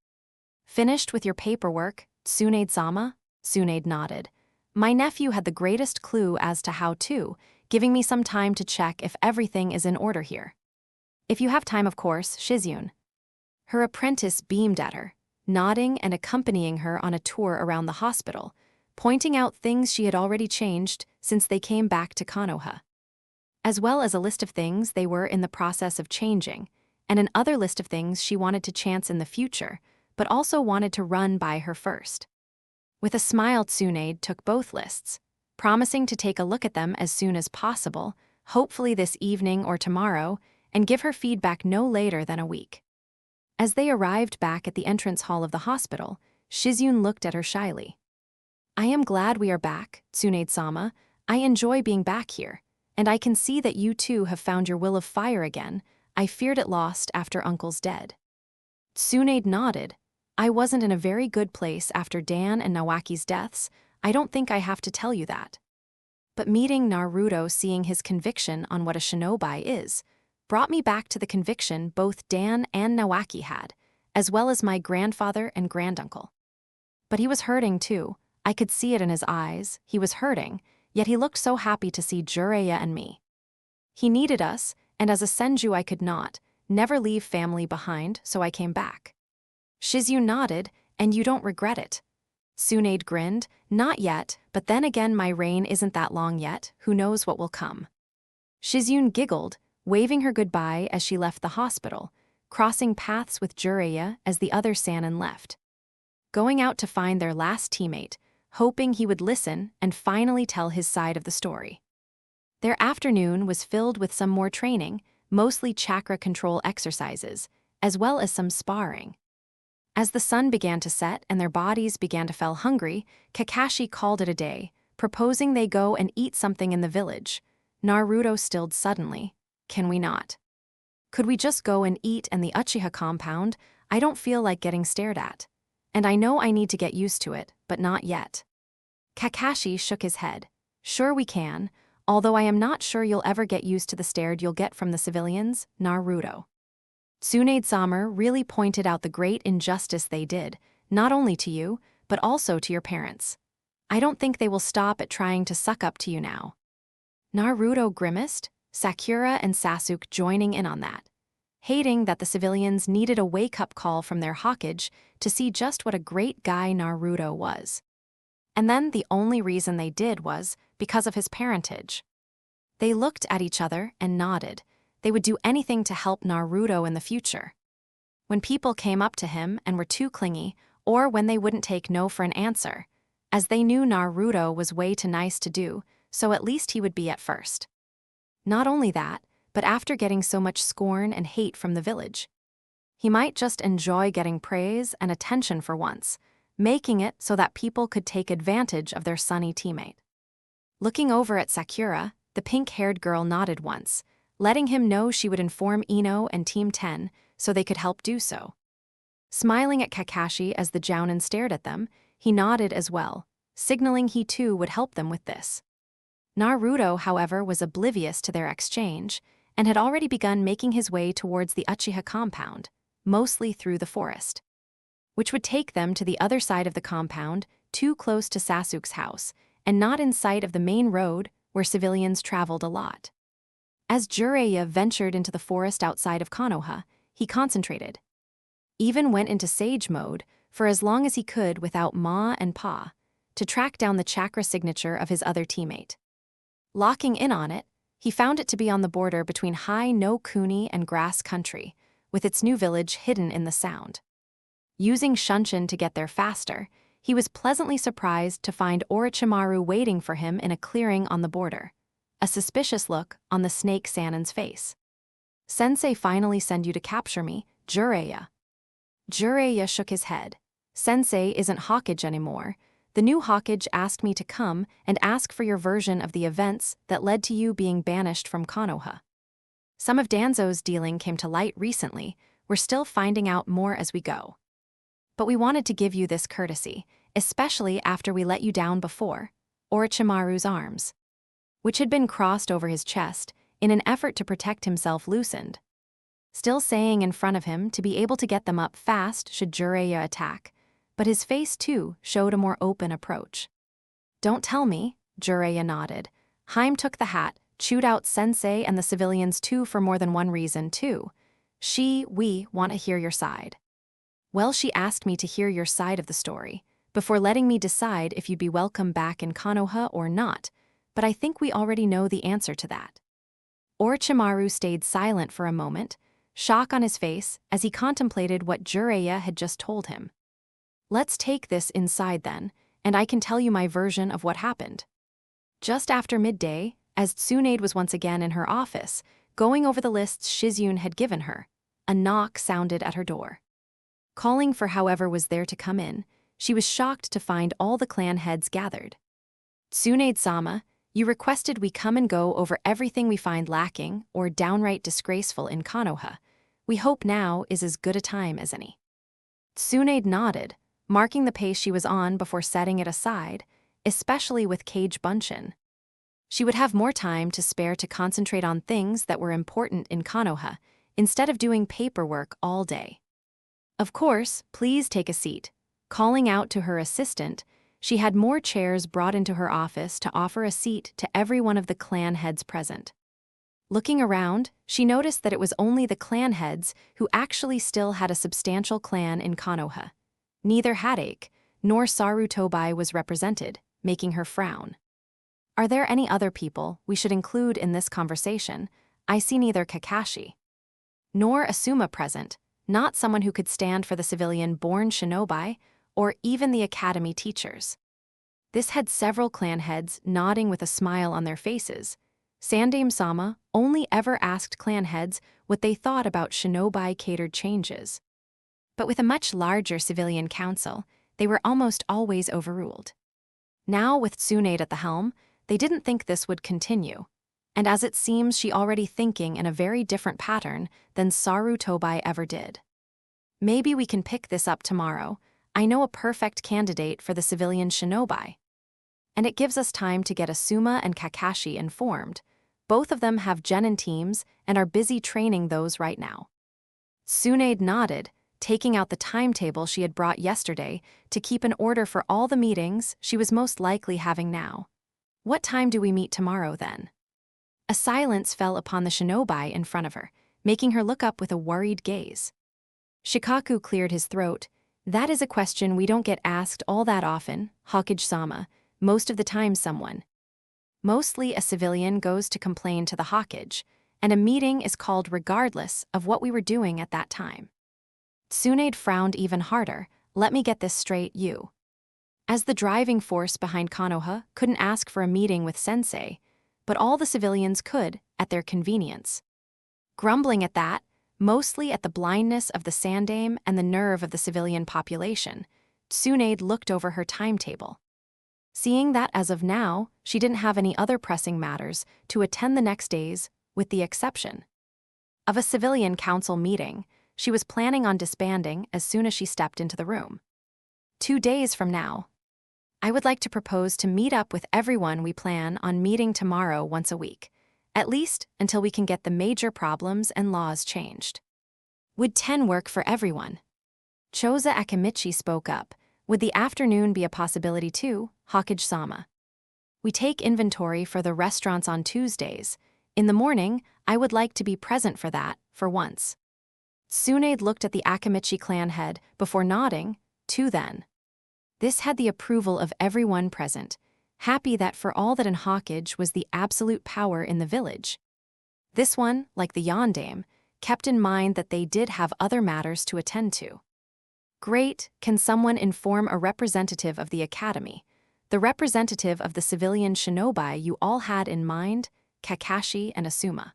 Finished with your paperwork, Tsunade-sama? Tsunade nodded. My nephew had the greatest clue as to how to, giving me some time to check if everything is in order here. If you have time, of course, Shizune. Her apprentice beamed at her, nodding and accompanying her on a tour around the hospital, pointing out things she had already changed since they came back to Konoha, as well as a list of things they were in the process of changing, and an other list of things she wanted to chance in the future, but also wanted to run by her first. With a smile, Tsunade took both lists, promising to take a look at them as soon as possible, hopefully this evening or tomorrow, and give her feedback no later than a week. As they arrived back at the entrance hall of the hospital, Shizune looked at her shyly. I am glad we are back, Tsunade-sama. I enjoy being back here, and I can see that you too have found your will of fire again. I feared it lost after Uncle's dead. Tsunade nodded. I wasn't in a very good place after Dan and Nawaki's deaths. I don't think I have to tell you that. But meeting Naruto, seeing his conviction on what a shinobi is, brought me back to the conviction both Dan and Nawaki had, as well as my grandfather and granduncle. But he was hurting too. I could see it in his eyes. He was hurting, yet he looked so happy to see Jiraiya and me. He needed us, and as a Senju I could not, never leave family behind, so I came back. Shizune nodded, and you don't regret it. Tsunade grinned, not yet, but then again my reign isn't that long yet, who knows what will come. Shizune giggled, waving her goodbye as she left the hospital, crossing paths with Jiraiya as the other Sannin left. Going out to find their last teammate, hoping he would listen and finally tell his side of the story. Their afternoon was filled with some more training, mostly chakra control exercises, as well as some sparring. As the sun began to set and their bodies began to feel hungry, Kakashi called it a day, proposing they go and eat something in the village. Naruto stilled suddenly. Can we not? Could we just go and eat in the Uchiha compound? I don't feel like getting stared at. And I know I need to get used to it, but not yet. Kakashi shook his head. Sure we can, although I am not sure you'll ever get used to the stare you'll get from the civilians, Naruto. Tsunade-sama really pointed out the great injustice they did, not only to you, but also to your parents. I don't think they will stop at trying to suck up to you now. Naruto grimaced, Sakura and Sasuke joining in on that, hating that the civilians needed a wake-up call from their Hokage to see just what a great guy Naruto was. And then the only reason they did was because of his parentage. They looked at each other and nodded. They would do anything to help Naruto in the future. When people came up to him and were too clingy, or when they wouldn't take no for an answer, as they knew Naruto was way too nice to do, so at least he would be at first. Not only that, but after getting so much scorn and hate from the village, he might just enjoy getting praise and attention for once, making it so that people could take advantage of their sunny teammate. Looking over at Sakura, the pink-haired girl nodded once, letting him know she would inform Ino and Team 10 so they could help do so. Smiling at Kakashi as the Jounin stared at them, he nodded as well, signaling he too would help them with this. Naruto, however, was oblivious to their exchange and had already begun making his way towards the Uchiha compound, mostly through the forest, which would take them to the other side of the compound, too close to Sasuke's house, and not in sight of the main road where civilians traveled a lot. As Jiraiya ventured into the forest outside of Konoha, he concentrated. Even went into sage mode for as long as he could without Ma and Pa, to track down the chakra signature of his other teammate. Locking in on it, he found it to be on the border between high no-kuni and grass country, with its new village hidden in the sound. Using Shunshin to get there faster, he was pleasantly surprised to find Orochimaru waiting for him in a clearing on the border, a suspicious look on the snake Sannin's face. Sensei finally send you to capture me, Jiraiya. Jiraiya shook his head. Sensei isn't Hokage anymore. The new Hokage asked me to come and ask for your version of the events that led to you being banished from Konoha. Some of Danzo's dealing came to light recently. We're still finding out more as we go. But we wanted to give you this courtesy, especially after we let you down before. Orochimaru's arms, which had been crossed over his chest, in an effort to protect himself, loosened. Still saying in front of him to be able to get them up fast should Jiraiya attack, but his face too showed a more open approach. Don't tell me, Jiraiya nodded. Haim took the hat, chewed out Sensei and the civilians too for more than one reason too. We want to hear your side. Well, she asked me to hear your side of the story, before letting me decide if you'd be welcome back in Konoha or not, but I think we already know the answer to that. Orochimaru stayed silent for a moment, shock on his face as he contemplated what Jiraiya had just told him. Let's take this inside then, and I can tell you my version of what happened. Just after midday, as Tsunade was once again in her office, going over the lists Shizune had given her, a knock sounded at her door. Calling for whoever was there to come in, she was shocked to find all the clan heads gathered. Tsunade-sama, you requested we come and go over everything we find lacking or downright disgraceful in Konoha. We hope now is as good a time as any. Tsunade nodded, marking the pace she was on before setting it aside, especially with Cage Bunshin. She would have more time to spare to concentrate on things that were important in Konoha, instead of doing paperwork all day. Of course, please take a seat. Calling out to her assistant, she had more chairs brought into her office to offer a seat to every one of the clan heads present. Looking around, she noticed that it was only the clan heads who actually still had a substantial clan in Konoha. Neither Hadake nor Sarutobi was represented, making her frown. Are there any other people we should include in this conversation? I see neither Kakashi nor Asuma present, not someone who could stand for the civilian-born shinobi or even the academy teachers. This had several clan heads nodding with a smile on their faces. Sandaime-sama only ever asked clan heads what they thought about shinobi-catered changes. But with a much larger civilian council, they were almost always overruled. Now, with Tsunade at the helm, they didn't think this would continue. And as it seems, she already thinking in a very different pattern than Saru Tobai ever did. Maybe we can pick this up tomorrow. I know a perfect candidate for the civilian shinobi. And it gives us time to get Asuma and Kakashi informed. Both of them have genin teams and are busy training those right now. Tsunade nodded, taking out the timetable she had brought yesterday to keep an order for all the meetings she was most likely having now. What time do we meet tomorrow, then? A silence fell upon the shinobi in front of her, making her look up with a worried gaze. Shikaku cleared his throat. That is a question we don't get asked all that often, Hokage-sama. Most of the time someone. Mostly a civilian goes to complain to the Hokage, and a meeting is called regardless of what we were doing at that time. Tsunade frowned even harder. Let me get this straight, you. As the driving force behind Konoha couldn't ask for a meeting with Sensei, but all the civilians could, at their convenience. Grumbling at that, mostly at the blindness of the Sandaime and the nerve of the civilian population, Tsunade looked over her timetable. Seeing that as of now, she didn't have any other pressing matters to attend the next days, with the exception of a civilian council meeting she was planning on disbanding as soon as she stepped into the room. 2 days from now, I would like to propose to meet up with everyone we plan on meeting tomorrow once a week, at least until we can get the major problems and laws changed. Would 10 work for everyone? Choza Akimichi spoke up. Would the afternoon be a possibility too, Hokage-sama? We take inventory for the restaurants on Tuesdays. In the morning, I would like to be present for that, for once. Tsunade looked at the Akimichi clan head before nodding, too then. This had the approval of everyone present, happy that for all that in Hokage was the absolute power in the village. This one, like the Yondaime, kept in mind that they did have other matters to attend to. Great, can someone inform a representative of the academy, the representative of the civilian shinobi you all had in mind, Kakashi and Asuma?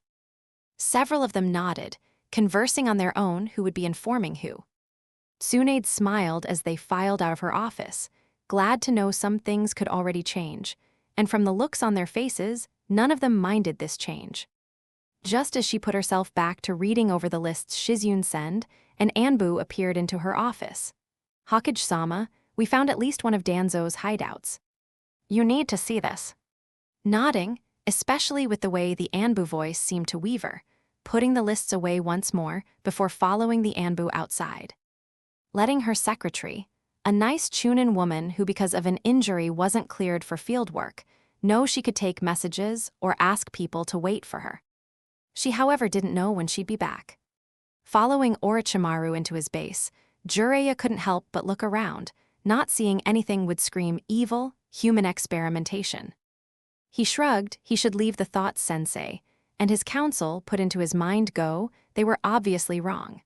Several of them nodded, conversing on their own who would be informing who. Tsunade smiled as they filed out of her office, glad to know some things could already change, and from the looks on their faces, none of them minded this change. Just as she put herself back to reading over the lists Shizune sent, an Anbu appeared into her office. Hokage-sama, we found at least one of Danzo's hideouts. You need to see this. Nodding, especially with the way the Anbu voice seemed to Weaver, putting the lists away once more before following the Anbu outside. Letting her secretary, a nice Chunin woman who because of an injury wasn't cleared for field work, know she could take messages or ask people to wait for her. She, however, didn't know when she'd be back. Following Orochimaru into his base, Jiraiya couldn't help but look around, not seeing anything would scream evil, human experimentation. He shrugged he should leave the thoughts sensei, and his counsel put into his mind go, they were obviously wrong.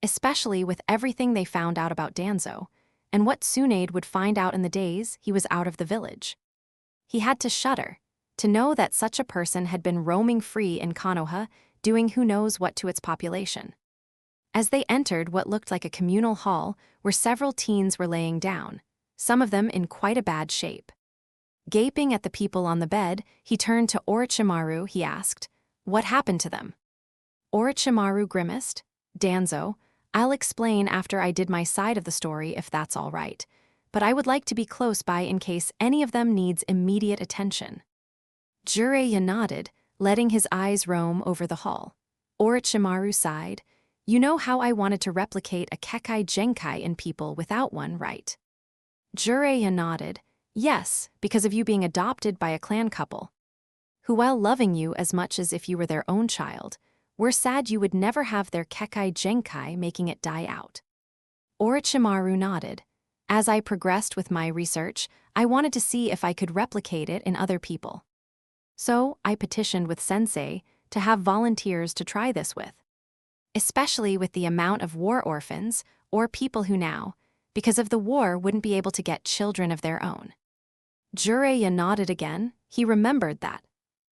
Especially with everything they found out about Danzo, and what Tsunade would find out in the days he was out of the village. He had to shudder, to know that such a person had been roaming free in Konoha, doing who knows what to its population. As they entered what looked like a communal hall where several teens were laying down, some of them in quite a bad shape. Gaping at the people on the bed, he turned to Orochimaru. He asked, "What happened to them?" Orochimaru grimaced. "Danzo, I'll explain after I did my side of the story if that's all right, but I would like to be close by in case any of them needs immediate attention." Jiraiya nodded, letting his eyes roam over the hall. Orochimaru sighed. "You know how I wanted to replicate a Kekai Genkai in people without one, right?" Jiraiya nodded. "Yes, because of you being adopted by a clan couple, who while loving you as much as if you were their own child, were sad you would never have their Kekai Genkai making it die out." Orochimaru nodded. "As I progressed with my research, I wanted to see if I could replicate it in other people. So I petitioned with Sensei to have volunteers to try this with. Especially with the amount of war orphans, or people who now, because of the war, wouldn't be able to get children of their own." Jiraiya nodded again. He remembered that.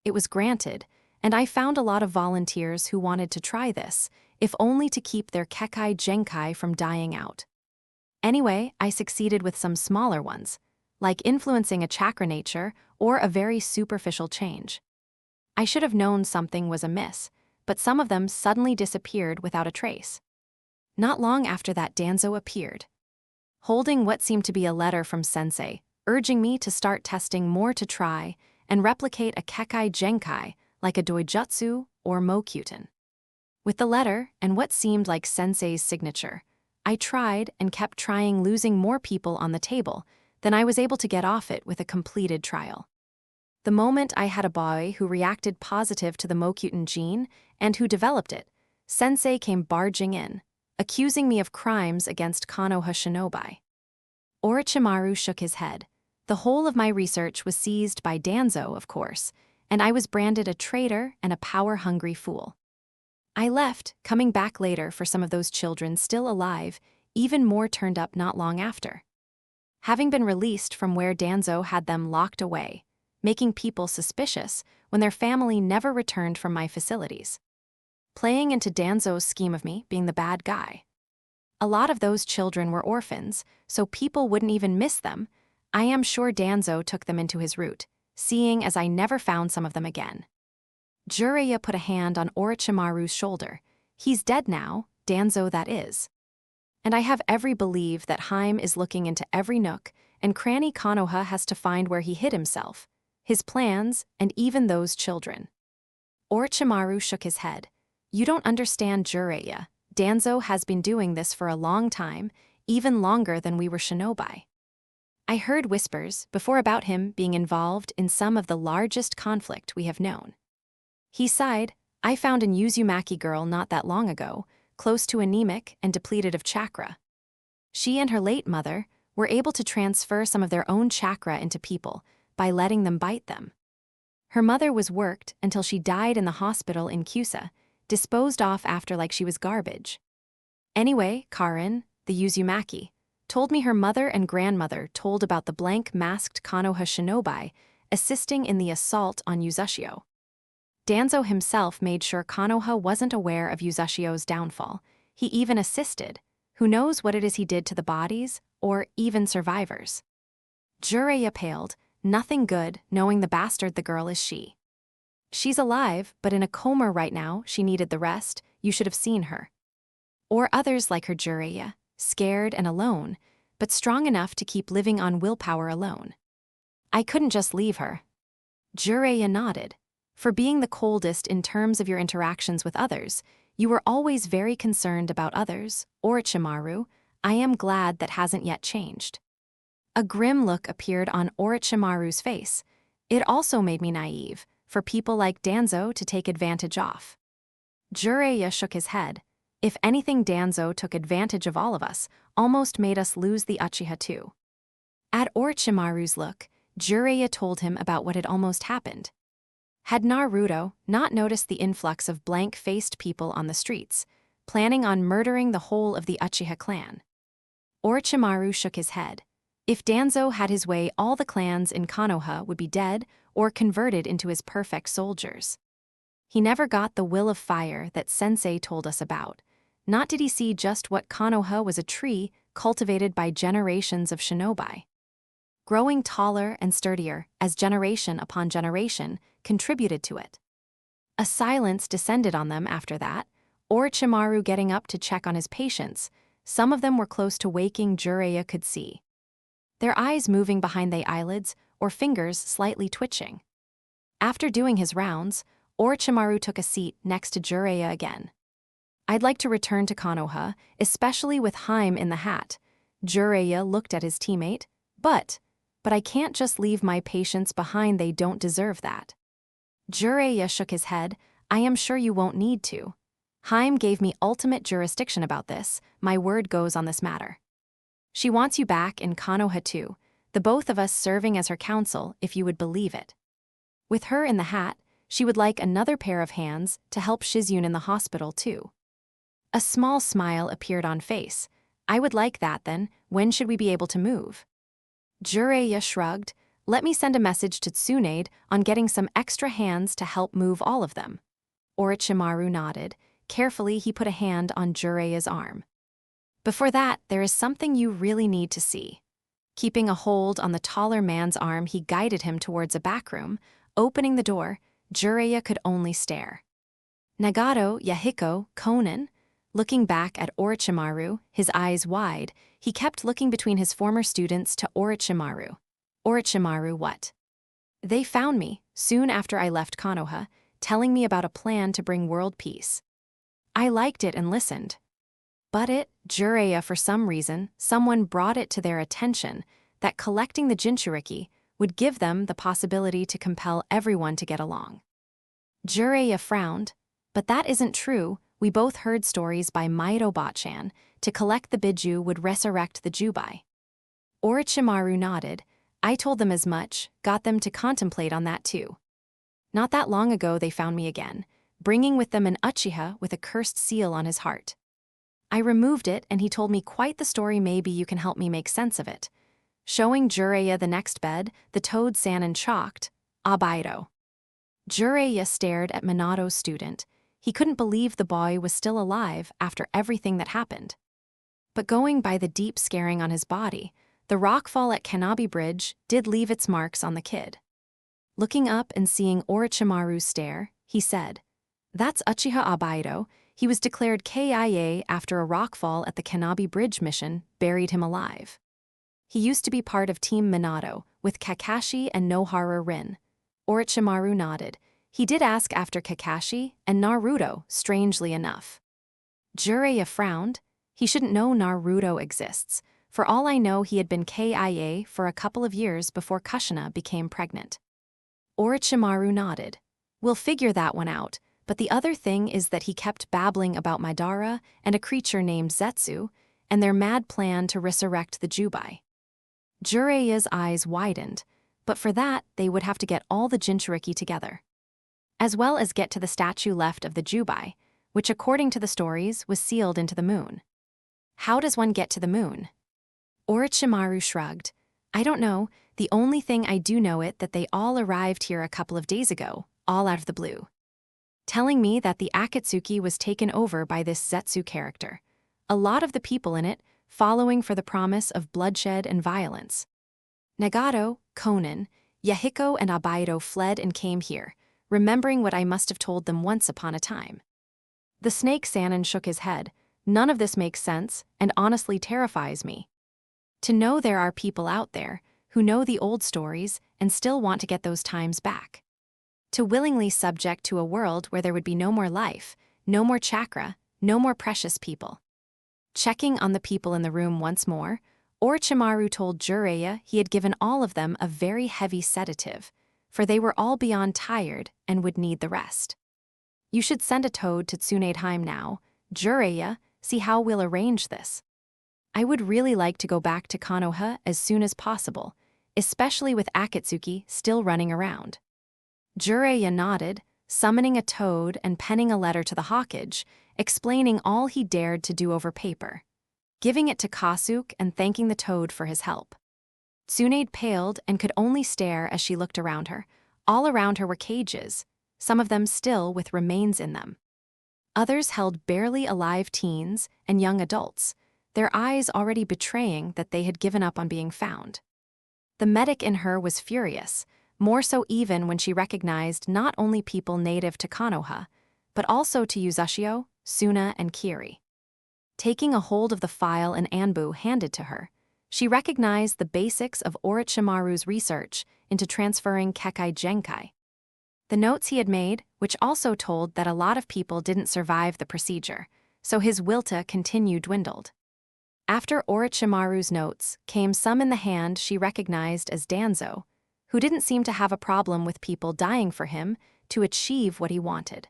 "It was granted, and I found a lot of volunteers who wanted to try this. if only to keep their Kekai Genkai from dying out. Anyway, I succeeded with some smaller ones, like influencing a chakra nature or a very superficial change. I should have known something was amiss, but some of them suddenly disappeared without a trace. Not long after that, Danzo appeared, holding what seemed to be a letter from Sensei, urging me to start testing more to try and replicate a Kekai Genkai like a Doijutsu or Mokyuten. With the letter and what seemed like Sensei's signature, I tried and kept trying, losing more people on the table than I was able to get off it with a completed trial. The moment I had a boy who reacted positive to the Mokyuten gene and who developed it, Sensei came barging in, accusing me of crimes against Konoha shinobi. Orochimaru shook his head. The whole of my research was seized by Danzo, of course, and I was branded a traitor and a power-hungry fool. I left, coming back later for some of those children still alive, even more turned up not long after. Having been released from where Danzo had them locked away, making people suspicious when their family never returned from my facilities. Playing into Danzo's scheme of me being the bad guy. A lot of those children were orphans, so people wouldn't even miss them. I am sure Danzo took them into his route, seeing as I never found some of them again. Jiraiya put a hand on Orochimaru's shoulder. He's dead now, Danzo that is. And I have every belief that Haim is looking into every nook and cranny Konoha has to find where he hid himself, his plans, and even those children. Orochimaru shook his head. You don't understand, Jiraiya. Danzo has been doing this for a long time, even longer than we were shinobi. I heard whispers before about him being involved in some of the largest conflict we have known. He sighed. I found an Uzumaki girl not that long ago, close to anemic and depleted of chakra. She and her late mother were able to transfer some of their own chakra into people by letting them bite them. Her mother was worked until she died in the hospital in Kusa, disposed off after like she was garbage. Anyway, Karin, the Uzumaki, told me her mother and grandmother told about the blank-masked Konoha shinobi assisting in the assault on Uzashio. Danzo himself made sure Konoha wasn't aware of Uzashio's downfall. He even assisted. Who knows what it is he did to the bodies, or even survivors. Jiraiya paled. Nothing good, knowing the bastard the girl is she. She's alive, but in a coma right now. She needed the rest. You should have seen her. Or others like her, Jiraiya, scared and alone, but strong enough to keep living on willpower alone. I couldn't just leave her. Jiraiya nodded. For being the coldest in terms of your interactions with others, you were always very concerned about others, Orochimaru. I am glad that hasn't yet changed. A grim look appeared on Orochimaru's face. It also made me naive, for people like Danzo to take advantage of. Jiraiya shook his head. If anything, Danzo took advantage of all of us, almost made us lose the Uchiha too. At Orochimaru's look, Jiraiya told him about what had almost happened. Had Naruto not noticed the influx of blank-faced people on the streets, planning on murdering the whole of the Uchiha clan? Orochimaru shook his head. If Danzo had his way, all the clans in Konoha would be dead or converted into his perfect soldiers. He never got the will of fire that Sensei told us about. Not did he see just what Konoha was, a tree cultivated by generations of shinobi. Growing taller and sturdier as generation upon generation contributed to it. A silence descended on them after that, Orochimaru getting up to check on his patients. Some of them were close to waking, Jiraiya could see. Their eyes moving behind their eyelids or fingers slightly twitching. After doing his rounds, Orochimaru took a seat next to Jiraiya again. I'd like to return to Konoha, especially with Haim in the hat. Jiraiya looked at his teammate. But I can't just leave my patients behind, they don't deserve that. Jiraiya shook his head. I am sure you won't need to. Haim gave me ultimate jurisdiction about this, my word goes on this matter. She wants you back in Konoha too, the both of us serving as her counsel, if you would believe it. With her in the hat, she would like another pair of hands to help Shizune in the hospital too. A small smile appeared on face. I would like that then, when should we be able to move? Jiraiya shrugged. Let me send a message to Tsunade on getting some extra hands to help move all of them. Orochimaru nodded. Carefully, he put a hand on Jireya's arm. Before that, there is something you really need to see. Keeping a hold on the taller man's arm, he guided him towards a back room. Opening the door, Jireya could only stare. Nagato, Yahiko, Konan. Looking back at Orochimaru, his eyes wide, he kept looking between his former students to Orochimaru. Orochimaru what? They found me, soon after I left Konoha, telling me about a plan to bring world peace. I liked it and listened. But Jireya, for some reason, someone brought it to their attention that collecting the Jinchuriki would give them the possibility to compel everyone to get along. Jireya frowned. But that isn't true. We both heard stories by Maido Botchan. To collect the Biju would resurrect the Jubai. Orochimaru nodded. I told them as much, got them to contemplate on that too. Not that long ago they found me again, bringing with them an Uchiha with a cursed seal on his heart. I removed it and he told me quite the story. Maybe you can help me make sense of it. Showing Jireya the next bed, the Toad-san shocked. Abaido. Jireya stared at Minato's student. He couldn't believe the boy was still alive after everything that happened. But going by the deep scarring on his body, the rockfall at Kanabi Bridge did leave its marks on the kid. Looking up and seeing Orochimaru stare, he said, "That's Uchiha Abaido. He was declared KIA after a rockfall at the Kanabi Bridge mission buried him alive. He used to be part of Team Minato, with Kakashi and Nohara Rin." Orochimaru nodded. He did ask after Kakashi and Naruto, strangely enough. Jireya frowned. He shouldn't know Naruto exists. For all I know, he had been KIA for a couple of years before Kushina became pregnant. Orochimaru nodded. We'll figure that one out, but the other thing is that he kept babbling about Madara and a creature named Zetsu, and their mad plan to resurrect the Jubai. Jireya's eyes widened, but for that, they would have to get all the Jinchuriki together, as well as get to the statue left of the Jubai, which according to the stories was sealed into the moon. How does one get to the moon? Orochimaru shrugged. I don't know. The only thing I do know is that they all arrived here a couple of days ago, all out of the blue, telling me that the Akatsuki was taken over by this Zetsu character. A lot of the people in it following for the promise of bloodshed and violence. Nagato, Konan, Yahiko and Abaido fled and came here, remembering what I must have told them once upon a time. The snake Sannin shook his head. None of this makes sense and honestly terrifies me. To know there are people out there who know the old stories and still want to get those times back. To willingly subject to a world where there would be no more life, no more chakra, no more precious people. Checking on the people in the room once more, Orochimaru told Jireya he had given all of them a very heavy sedative, for they were all beyond tired and would need the rest. You should send a toad to Tsunadeheim now, Jireya, see how we'll arrange this. I would really like to go back to Konoha as soon as possible, especially with Akatsuki still running around. Jireya nodded, summoning a toad and penning a letter to the Hawkage, explaining all he dared to do over paper, giving it to Kasuke and thanking the toad for his help. Tsunade paled and could only stare as she looked around her. All around her were cages, some of them still with remains in them. Others held barely alive teens and young adults, their eyes already betraying that they had given up on being found. The medic in her was furious, more so even when she recognized not only people native to Konoha, but also to Uzashio, Suna, and Kiri. Taking a hold of the file an Anbu handed to her, she recognized the basics of Orochimaru's research into transferring Kekkei Genkai. The notes he had made, which also told that a lot of people didn't survive the procedure, so his will to continue dwindled. After Orochimaru's notes came some in the hand she recognized as Danzo, who didn't seem to have a problem with people dying for him to achieve what he wanted.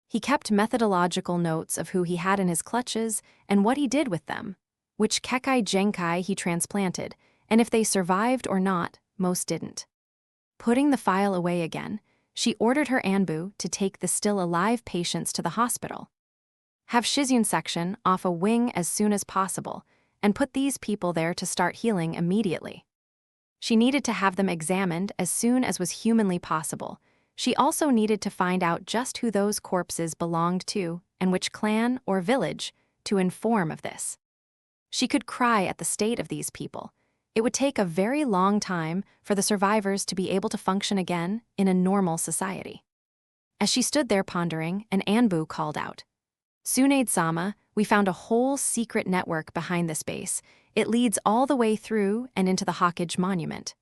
He kept methodological notes of who he had in his clutches and what he did with them, which Kekkei Genkai he transplanted, and if they survived or not, most didn't. Putting the file away again, she ordered her Anbu to take the still alive patients to the hospital. Have Shizune section off a wing as soon as possible, and put these people there to start healing immediately. She needed to have them examined as soon as was humanly possible, She also needed to find out just who those corpses belonged to and which clan or village to inform of this. She could cry at the state of these people. It would take a very long time for the survivors to be able to function again in a normal society. As she stood there pondering, an Anbu called out, "Tsunade-sama, we found a whole secret network behind this base. It leads all the way through and into the Hokage Monument.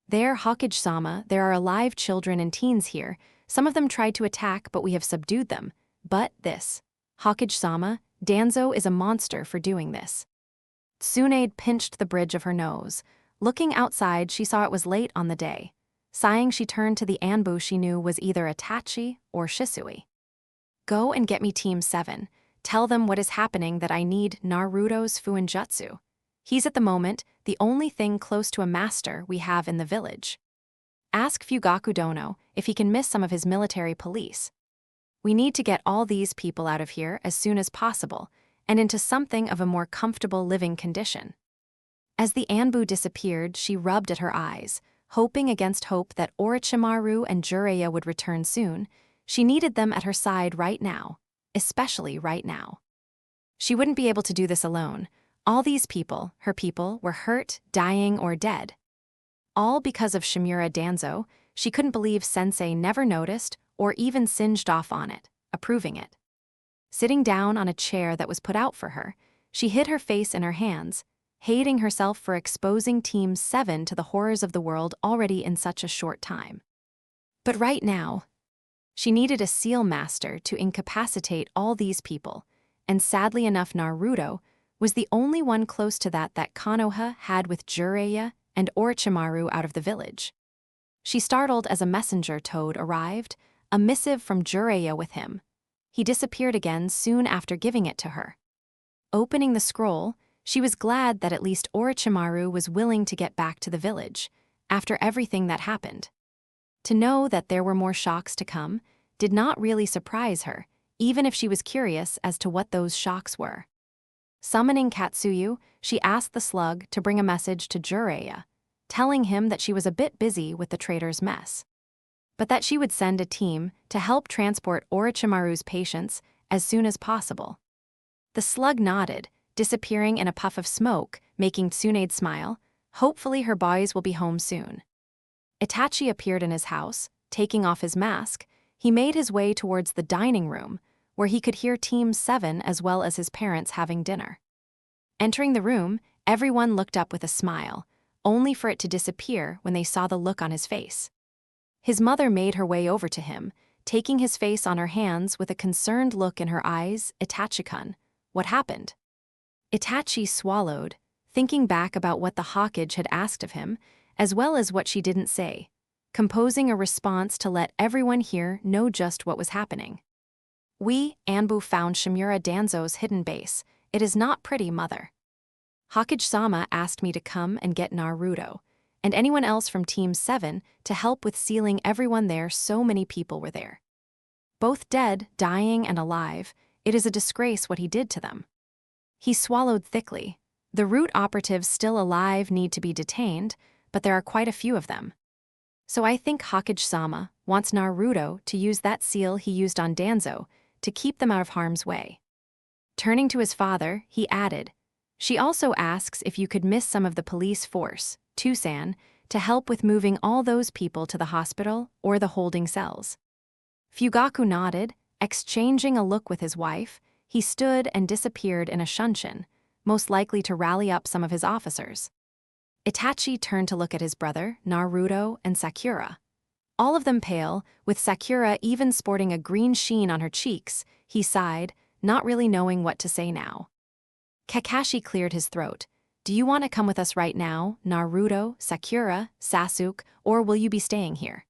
There, Hokage-sama, there are alive children and teens here. Some of them tried to attack, but we have subdued them. But this, Hokage-sama, Danzo is a monster for doing this." Tsunade pinched the bridge of her nose. Looking outside, she saw it was late on the day. Sighing, she turned to the Anbu she knew was either Itachi or Shisui. "Go and get me Team 7. Tell them what is happening, that I need Naruto's Fuinjutsu. He's at the moment the only thing close to a master we have in the village. Ask Fugaku Dono if he can miss some of his military police. We need to get all these people out of here as soon as possible and into something of a more comfortable living condition." As the Anbu disappeared, she rubbed at her eyes, hoping against hope that Orochimaru and Jiraiya would return soon. She needed them at her side right now, especially right now. She wouldn't be able to do this alone. All these people, her people, were hurt, dying, or dead. All because of Shimura Danzo. She couldn't believe Sensei never noticed or even singed off on it, approving it. Sitting down on a chair that was put out for her, she hid her face in her hands, hating herself for exposing Team 7 to the horrors of the world already in such a short time. But right now, she needed a seal master to incapacitate all these people, and sadly enough Naruto was the only one close to that Konoha had with Jiraiya and Orochimaru out of the village. She startled as a messenger toad arrived, a missive from Jiraiya with him. He disappeared again soon after giving it to her. Opening the scroll, she was glad that at least Orochimaru was willing to get back to the village, after everything that happened. To know that there were more shocks to come did not really surprise her, even if she was curious as to what those shocks were. Summoning Katsuyu, she asked the slug to bring a message to Jiraiya, telling him that she was a bit busy with the traitor's mess, but that she would send a team to help transport Orochimaru's patients as soon as possible. The slug nodded, disappearing in a puff of smoke, making Tsunade smile. Hopefully her boys will be home soon. Itachi appeared in his house, taking off his mask. He made his way towards the dining room, where he could hear Team 7 as well as his parents having dinner. Entering the room, everyone looked up with a smile, only for it to disappear when they saw the look on his face. His mother made her way over to him, taking his face on her hands with a concerned look in her eyes. "Itachi-kun, what happened?" Itachi swallowed, thinking back about what the Hokage had asked of him, as well as what she didn't say, composing a response to let everyone here know just what was happening. "We, Anbu, found Shimura Danzo's hidden base. It is not pretty, mother. Hokage-sama asked me to come and get Naruto, and anyone else from Team 7 to help with sealing everyone there. So many people were there. Both dead, dying, and alive. It is a disgrace what he did to them." He swallowed thickly. The root operatives still alive need to be detained, but there are quite a few of them. "So I think Hokage-sama wants Naruto to use that seal he used on Danzo to keep them out of harm's way." Turning to his father, he added, "She also asks if you could miss some of the police force, Tusan, to help with moving all those people to the hospital or the holding cells." Fugaku nodded, exchanging a look with his wife. He stood and disappeared in a shunshin, most likely to rally up some of his officers. Itachi turned to look at his brother, Naruto, and Sakura. All of them pale, with Sakura even sporting a green sheen on her cheeks. He sighed, not really knowing what to say now. Kakashi cleared his throat. "Do you want to come with us right now, Naruto, Sakura, Sasuke, or will you be staying here?"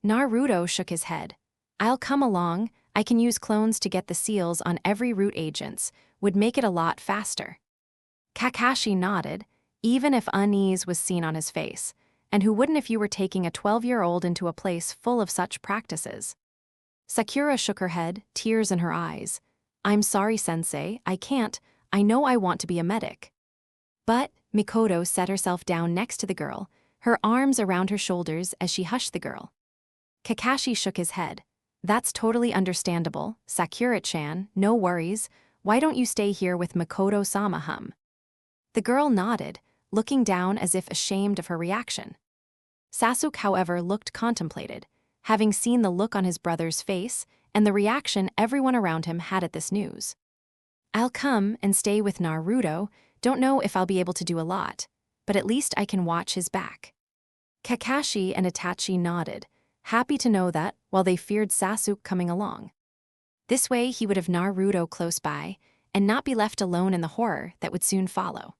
Naruto shook his head. "I'll come along. I can use clones to get the seals on every root agents. Would make it a lot faster." Kakashi nodded, even if unease was seen on his face. And who wouldn't if you were taking a 12-year-old into a place full of such practices? Sakura shook her head, tears in her eyes. "I'm sorry, Sensei, I can't. I know I want to be a medic." But Mikoto set herself down next to the girl, her arms around her shoulders as she hushed the girl. Kakashi shook his head. That's totally understandable, Sakura-chan, no worries. Why don't you stay here with Makoto-sama hum? The girl nodded, looking down as if ashamed of her reaction. Sasuke, however, looked contemplated, having seen the look on his brother's face and the reaction everyone around him had at this news. I'll come and stay with Naruto, don't know if I'll be able to do a lot, but at least I can watch his back. Kakashi and Itachi nodded, happy to know that, while they feared Sasuke coming along. This way he would have Naruto close by and not be left alone in the horror that would soon follow.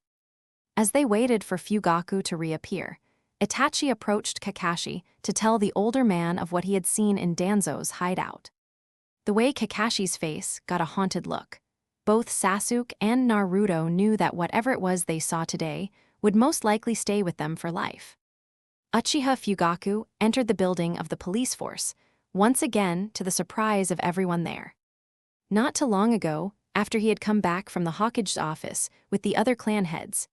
As they waited for Fugaku to reappear, Itachi approached Kakashi to tell the older man of what he had seen in Danzo's hideout. The way Kakashi's face got a haunted look. Both Sasuke and Naruto knew that whatever it was they saw today would most likely stay with them for life. Uchiha Fugaku entered the building of the police force, once again to the surprise of everyone there. Not too long ago, after he had come back from the Hokage's office with the other clan heads,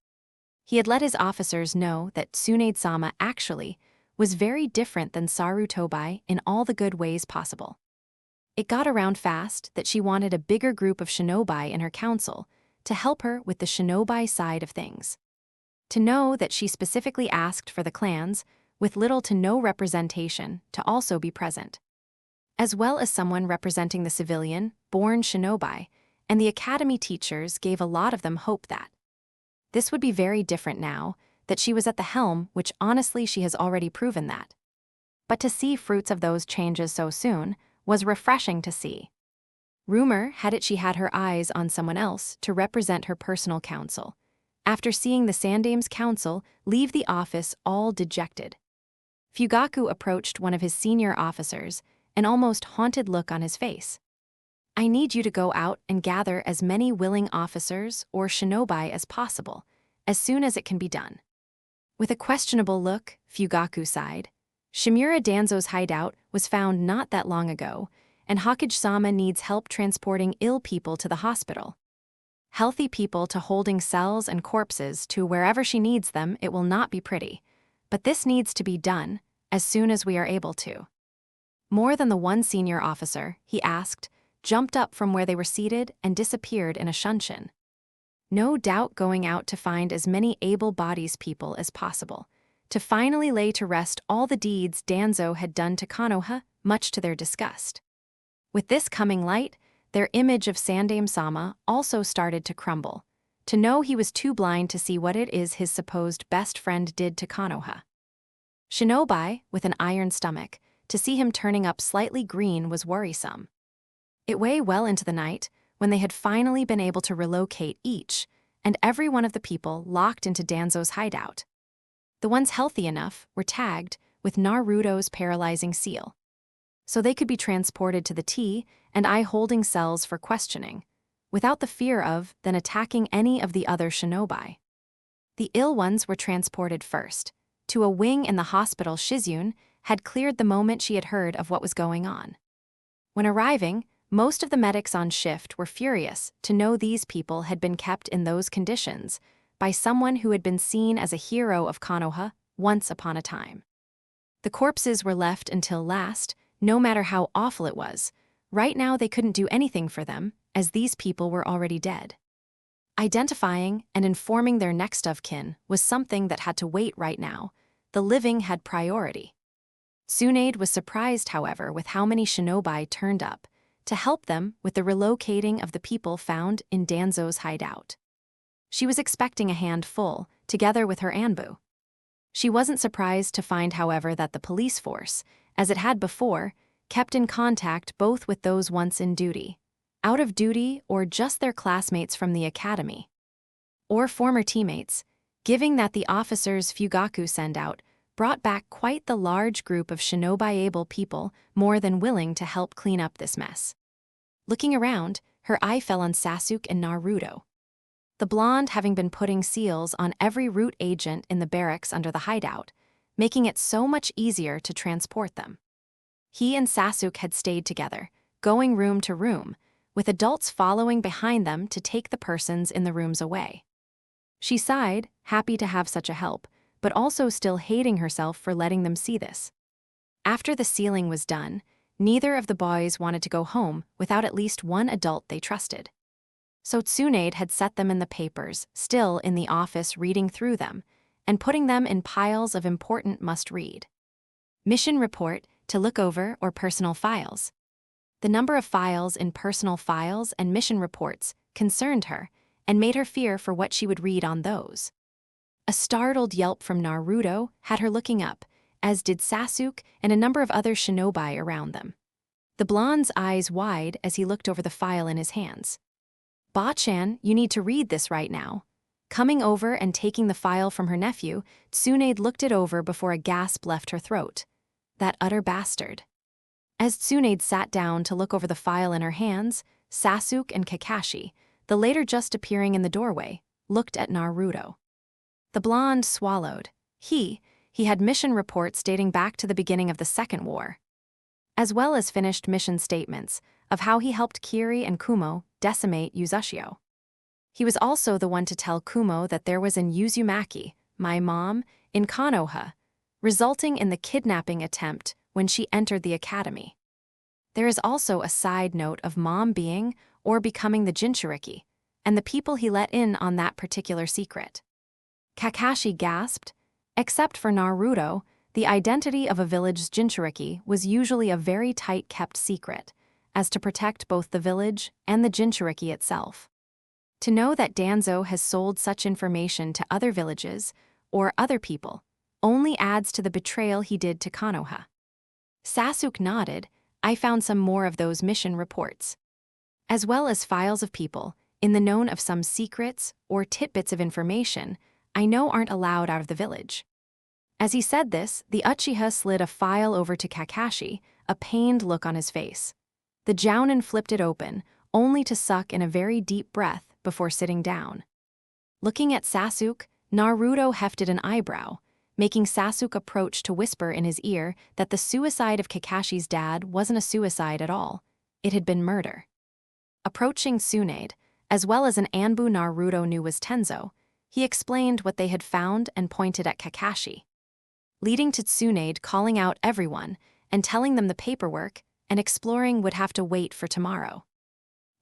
he had let his officers know that Tsunade-sama actually was very different than Sarutobi in all the good ways possible. It got around fast that she wanted a bigger group of shinobi in her council to help her with the shinobi side of things. To know that she specifically asked for the clans, with little to no representation, to also be present, as well as someone representing the civilian, born shinobi, and the academy teachers gave a lot of them hope that this would be very different now that she was at the helm, which honestly she has already proven that. But to see fruits of those changes so soon was refreshing to see. Rumor had it she had her eyes on someone else to represent her personal council, after seeing the Sandame's council leave the office all dejected. Fugaku approached one of his senior officers, an almost haunted look on his face. I need you to go out and gather as many willing officers or shinobi as possible, as soon as it can be done. With a questionable look, Fugaku sighed. Shimura Danzo's hideout was found not that long ago, and Hokage-sama needs help transporting ill people to the hospital. Healthy people to holding cells and corpses to wherever she needs them, it will not be pretty. But this needs to be done, as soon as we are able to. More than the one senior officer, he asked, jumped up from where they were seated and disappeared in a shunshin. No doubt going out to find as many able-bodied people as possible, to finally lay to rest all the deeds Danzo had done to Konoha, much to their disgust. With this coming light, their image of Sandame-sama also started to crumble, to know he was too blind to see what it is his supposed best friend did to Konoha. Shinobi, with an iron stomach, to see him turning up slightly green was worrisome. It way well into the night, when they had finally been able to relocate each and every one of the people locked into Danzo's hideout. The ones healthy enough were tagged with Naruto's paralyzing seal, so they could be transported to the T and I holding cells for questioning, without the fear of then attacking any of the other shinobi. The ill ones were transported first, to a wing in the hospital Shizune had cleared the moment she had heard of what was going on. When arriving, most of the medics on shift were furious to know these people had been kept in those conditions by someone who had been seen as a hero of Konoha once upon a time. The corpses were left until last, no matter how awful it was. Right now they couldn't do anything for them, as these people were already dead. Identifying and informing their next of kin was something that had to wait right now. The living had priority. Tsunade was surprised, however, with how many shinobi turned up to help them with the relocating of the people found in Danzo's hideout. She was expecting a handful, together with her Anbu. She wasn't surprised to find, however, that the police force, as it had before, kept in contact both with those once in duty, out of duty, or just their classmates from the academy, or former teammates, giving that the officers Fugaku sent out brought back quite the large group of shinobi-able people more than willing to help clean up this mess. Looking around, her eye fell on Sasuke and Naruto. The blonde having been putting seals on every root agent in the barracks under the hideout, making it so much easier to transport them. He and Sasuke had stayed together, going room to room, with adults following behind them to take the persons in the rooms away. She sighed, happy to have such a help, but also still hating herself for letting them see this. After the sealing was done, neither of the boys wanted to go home without at least one adult they trusted. So Tsunade had set them in the papers, still in the office reading through them, and putting them in piles of important must-read. Mission report, to look over, or personal files. The number of files in personal files and mission reports concerned her and made her fear for what she would read on those. A startled yelp from Naruto had her looking up, as did Sasuke and a number of other shinobi around them. The blonde's eyes wide as he looked over the file in his hands. "Ba-chan, you need to read this right now." Coming over and taking the file from her nephew, Tsunade looked it over before a gasp left her throat. That utter bastard. As Tsunade sat down to look over the file in her hands, Sasuke and Kakashi, the later just appearing in the doorway, looked at Naruto. The blonde swallowed. He had mission reports dating back to the beginning of the Second War, as well as finished mission statements of how he helped Kiri and Kumo decimate Uzashio. He was also the one to tell Kumo that there was an Uzumaki, my mom, in Konoha, resulting in the kidnapping attempt when she entered the academy. There is also a side note of mom being or becoming the Jinchuriki, and the people he let in on that particular secret. Kakashi gasped. Except for Naruto, the identity of a village's Jinchuriki was usually a very tight-kept secret, as to protect both the village and the Jinchuriki itself. To know that Danzo has sold such information to other villages, or other people, only adds to the betrayal he did to Konoha. Sasuke nodded. I found some more of those mission reports, as well as files of people in the known of some secrets or tidbits of information I know aren't allowed out of the village. As he said this, the Uchiha slid a file over to Kakashi, a pained look on his face. The Jounin flipped it open, only to suck in a very deep breath before sitting down. Looking at Sasuke, Naruto hefted an eyebrow, making Sasuke approach to whisper in his ear that the suicide of Kakashi's dad wasn't a suicide at all. It had been murder. Approaching Tsunade, as well as an Anbu Naruto knew was Tenzo, he explained what they had found and pointed at Kakashi, leading to Tsunade calling out everyone and telling them the paperwork and exploring would have to wait for tomorrow.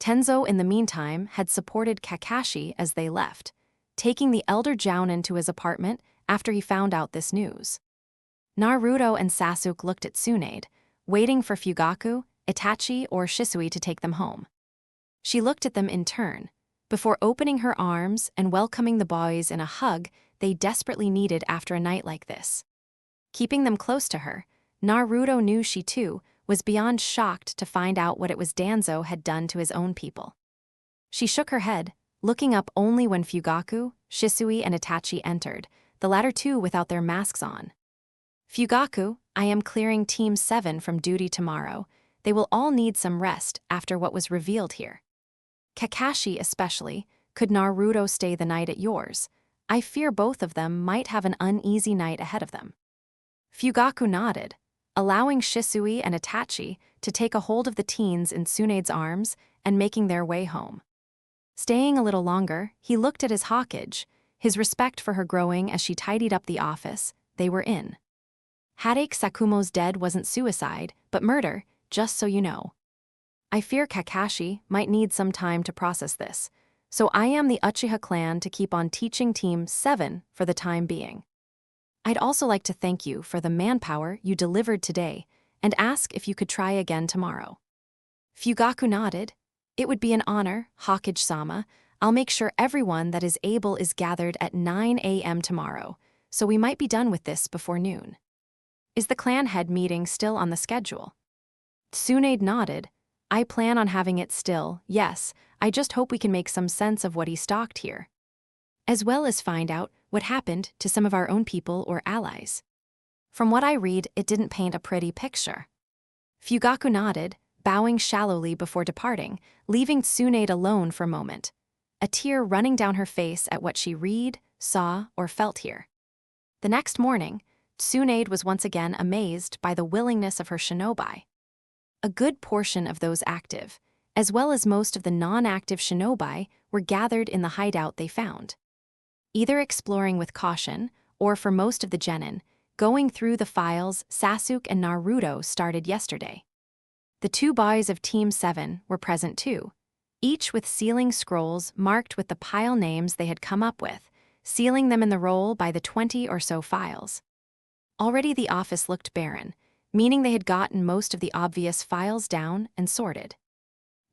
Tenzo, in the meantime, had supported Kakashi as they left, taking the elder Jounin to his apartment after he found out this news. Naruto and Sasuke looked at Tsunade, waiting for Fugaku, Itachi, or Shisui to take them home. She looked at them in turn, before opening her arms and welcoming the boys in a hug they desperately needed after a night like this. Keeping them close to her, Naruto knew she too was beyond shocked to find out what it was Danzo had done to his own people. She shook her head, looking up only when Fugaku, Shisui, and Itachi entered, the latter two without their masks on. "Fugaku, I am clearing Team 7 from duty tomorrow. They will all need some rest after what was revealed here. Kakashi especially, could Naruto stay the night at yours? I fear both of them might have an uneasy night ahead of them." Fugaku nodded, allowing Shisui and Itachi to take a hold of the teens in Tsunade's arms and making their way home. Staying a little longer, he looked at his Hokage, his respect for her growing as she tidied up the office they were in. "Hadake Sakumo's dead wasn't suicide, but murder, just so you know. I fear Kakashi might need some time to process this, so I am the Uchiha clan to keep on teaching Team 7 for the time being. I'd also like to thank you for the manpower you delivered today and ask if you could try again tomorrow." Fugaku nodded. "It would be an honor, Hokage-sama. I'll make sure everyone that is able is gathered at 9 a.m. tomorrow, so we might be done with this before noon. Is the clan head meeting still on the schedule?" Tsunade nodded. "I plan on having it still, yes. I just hope we can make some sense of what he stalked here, as well as find out what happened to some of our own people or allies. From what I read, it didn't paint a pretty picture." Fugaku nodded, bowing shallowly before departing, leaving Tsunade alone for a moment, a tear running down her face at what she read, saw, or felt here. The next morning, Tsunade was once again amazed by the willingness of her shinobi. A good portion of those active, as well as most of the non-active shinobi, were gathered in the hideout they found, either exploring with caution, or for most of the genin, Going through the files Sasuke and Naruto started yesterday. The two boys of Team 7 were present too, each with sealing scrolls marked with the pile names they had come up with, sealing them in the roll by the 20 or so files. Already the office looked barren, meaning they had gotten most of the obvious files down and sorted.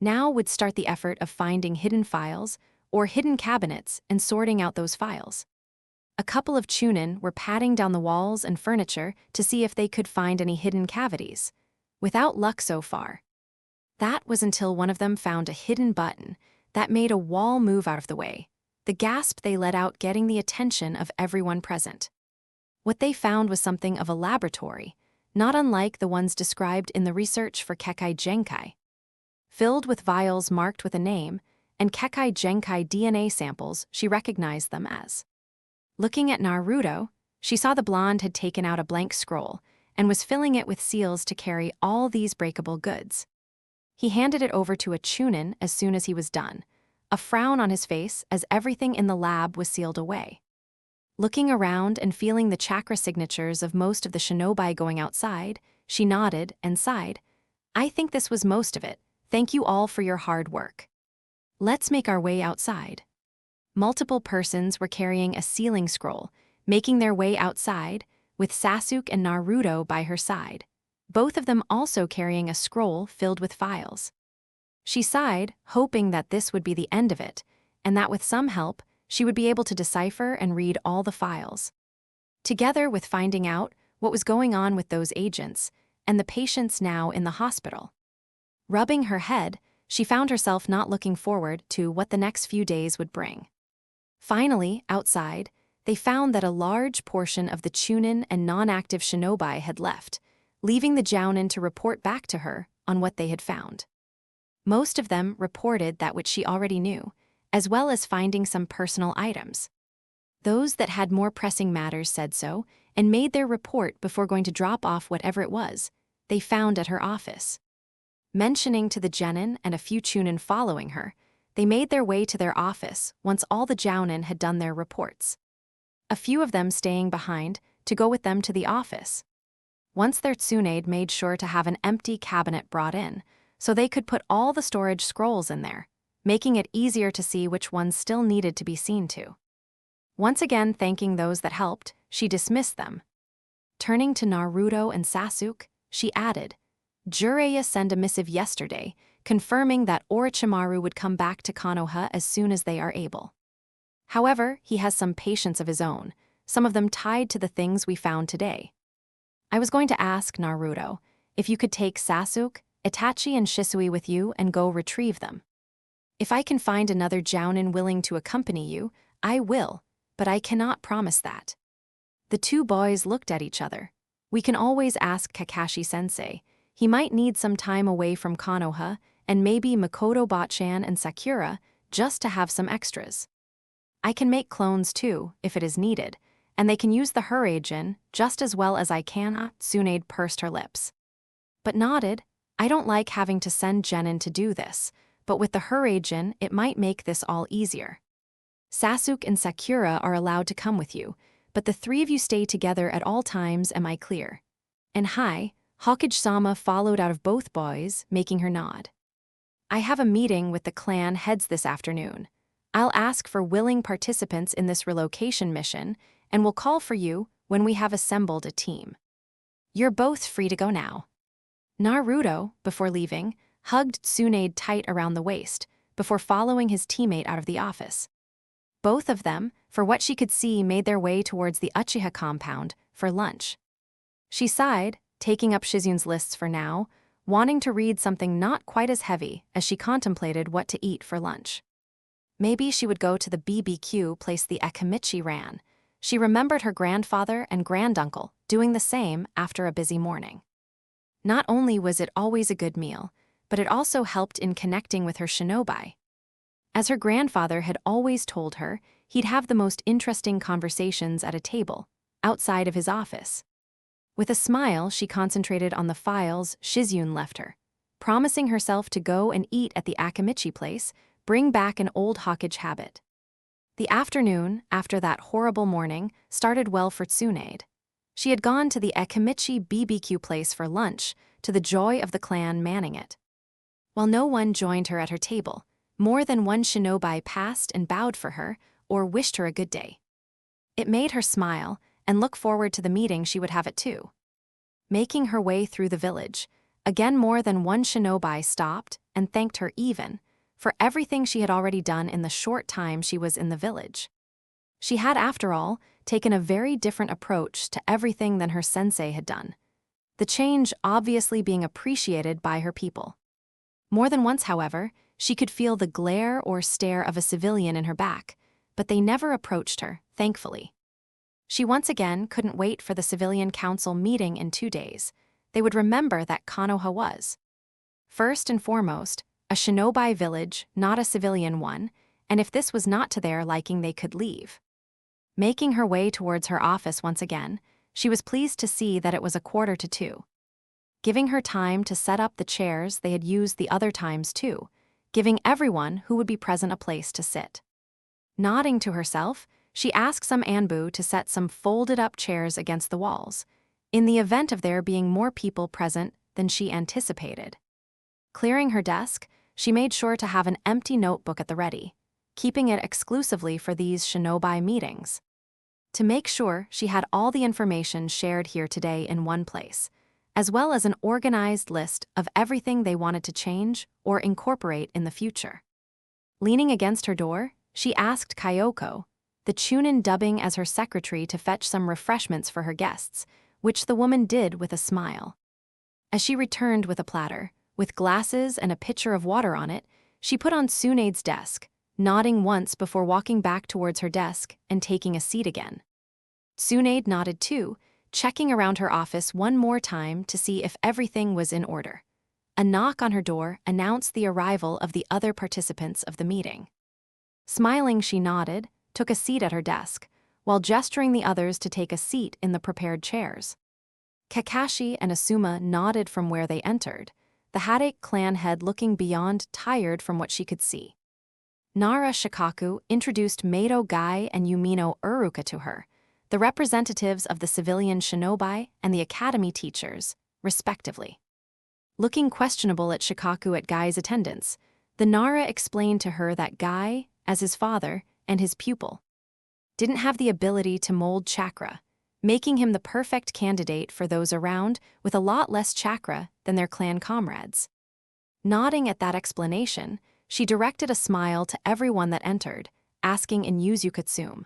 Now would start the effort of finding hidden files or hidden cabinets and sorting out those files. A couple of Chunin were patting down the walls and furniture to see if they could find any hidden cavities, without luck so far. That was until one of them found a hidden button that made a wall move out of the way, the gasp they let out getting the attention of everyone present. What they found was something of a laboratory, not unlike the ones described in the research for Kekkei Genkai. Filled with vials marked with a name and Kekkei Genkai DNA samples she recognized them as. Looking at Naruto, she saw the blonde had taken out a blank scroll and was filling it with seals to carry all these breakable goods. He handed it over to a Chunin as soon as he was done, a frown on his face as everything in the lab was sealed away. Looking around and feeling the chakra signatures of most of the shinobi going outside, she nodded and sighed. I think this was most of it. Thank you all for your hard work. Let's make our way outside. Multiple persons were carrying a sealing scroll, making their way outside, with Sasuke and Naruto by her side, both of them also carrying a scroll filled with files. She sighed, hoping that this would be the end of it, and that with some help, she would be able to decipher and read all the files. Together with finding out what was going on with those agents and the patients now in the hospital. Rubbing her head, she found herself not looking forward to what the next few days would bring. Finally, outside, they found that a large portion of the Chunin and non-active shinobi had left, leaving the Jounin to report back to her on what they had found. Most of them reported that which she already knew, as well as finding some personal items. Those that had more pressing matters said so and made their report before going to drop off whatever it was they found at her office. Mentioning to the Genin and a few Chunin following her, they made their way to their office once all the Jounin had done their reports. A few of them staying behind to go with them to the office. Once their Tsunade made sure to have an empty cabinet brought in, so they could put all the storage scrolls in there, making it easier to see which ones still needed to be seen to. Once again thanking those that helped, she dismissed them. Turning to Naruto and Sasuke, she added, Jiraiya sent a missive yesterday, confirming that Orochimaru would come back to Konoha as soon as they are able. However, he has some patients of his own, some of them tied to the things we found today. I was going to ask Naruto if you could take Sasuke, Itachi, and Shisui with you and go retrieve them. If I can find another Jounin willing to accompany you, I will, but I cannot promise that. The two boys looked at each other. We can always ask Kakashi-sensei. He might need some time away from Konoha and maybe Makoto Botchan and Sakura just to have some extras. I can make clones too, if it is needed, and they can use the Huraijin just as well as I can. Tsunade pursed her lips, but nodded. I don't like having to send Genin to do this, but with the Huraijin, it might make this all easier. Sasuke and Sakura are allowed to come with you, but the three of you stay together at all times, am I clear? And hi, Hokage-sama followed out of both boys, making her nod. I have a meeting with the clan heads this afternoon. I'll ask for willing participants in this relocation mission, and will call for you when we have assembled a team. You're both free to go now. Naruto, before leaving, hugged Tsunade tight around the waist, before following his teammate out of the office. Both of them, for what she could see, made their way towards the Uchiha compound for lunch. She sighed, taking up Shizun's lists for now, wanting to read something not quite as heavy as she contemplated what to eat for lunch. Maybe she would go to the BBQ place the Akamichi ran. She remembered her grandfather and granduncle doing the same after a busy morning. Not only was it always a good meal, but it also helped in connecting with her shinobi. As her grandfather had always told her, he'd have the most interesting conversations at a table, outside of his office. With a smile, she concentrated on the files Shizun left her, promising herself to go and eat at the Akamichi place, bring back an old Hokage habit. The afternoon, after that horrible morning, started well for Tsunade. She had gone to the Ekimichi BBQ place for lunch, to the joy of the clan manning it. While no one joined her at her table, more than one shinobi passed and bowed for her, or wished her a good day. It made her smile and look forward to the meeting she would have at 2. Making her way through the village, again more than one shinobi stopped and thanked her even for everything she had already done in the short time she was in the village. She had, after all, taken a very different approach to everything than her sensei had done, the change obviously being appreciated by her people. More than once, however, she could feel the glare or stare of a civilian in her back, but they never approached her, thankfully. She once again couldn't wait for the civilian council meeting in 2 days. They would remember that Konoha was, first and foremost, a shinobi village, not a civilian one, and if this was not to their liking, they could leave. Making her way towards her office once again, she was pleased to see that it was 1:45. Giving her time to set up the chairs they had used the other times too, giving everyone who would be present a place to sit. Nodding to herself, she asked some Anbu to set some folded-up chairs against the walls, in the event of there being more people present than she anticipated. Clearing her desk, she made sure to have an empty notebook at the ready, keeping it exclusively for these shinobi meetings. To make sure she had all the information shared here today in one place, as well as an organized list of everything they wanted to change or incorporate in the future. Leaning against her door, she asked Kyoko, the Chunin dubbing as her secretary, to fetch some refreshments for her guests, which the woman did with a smile. As she returned with a platter, with glasses and a pitcher of water on it, she put on Tsunade's desk, nodding once before walking back towards her desk and taking a seat again. Tsunade nodded too, checking around her office one more time to see if everything was in order. A knock on her door announced the arrival of the other participants of the meeting. Smiling, she nodded, took a seat at her desk, while gesturing the others to take a seat in the prepared chairs. Kakashi and Asuma nodded from where they entered, the Hadake clan head looking beyond tired from what she could see. Nara Shikaku introduced Mado Gai and Yumino Uruka to her, the representatives of the civilian shinobi and the academy teachers, respectively. Looking questionable at Shikaku at Gai's attendance, the Nara explained to her that Gai, as his father and his pupil, didn't have the ability to mold chakra, making him the perfect candidate for those around with a lot less chakra than their clan comrades. Nodding at that explanation, she directed a smile to everyone that entered, asking in Yuzukatsume.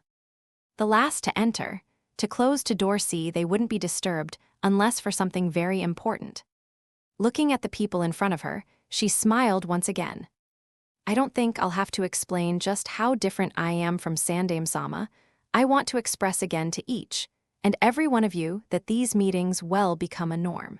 The last to enter, to close to door C they wouldn't be disturbed unless for something very important. Looking at the people in front of her, she smiled once again. I don't think I'll have to explain just how different I am from Sandaime-sama. I want to express again to each and every one of you that these meetings will become a norm.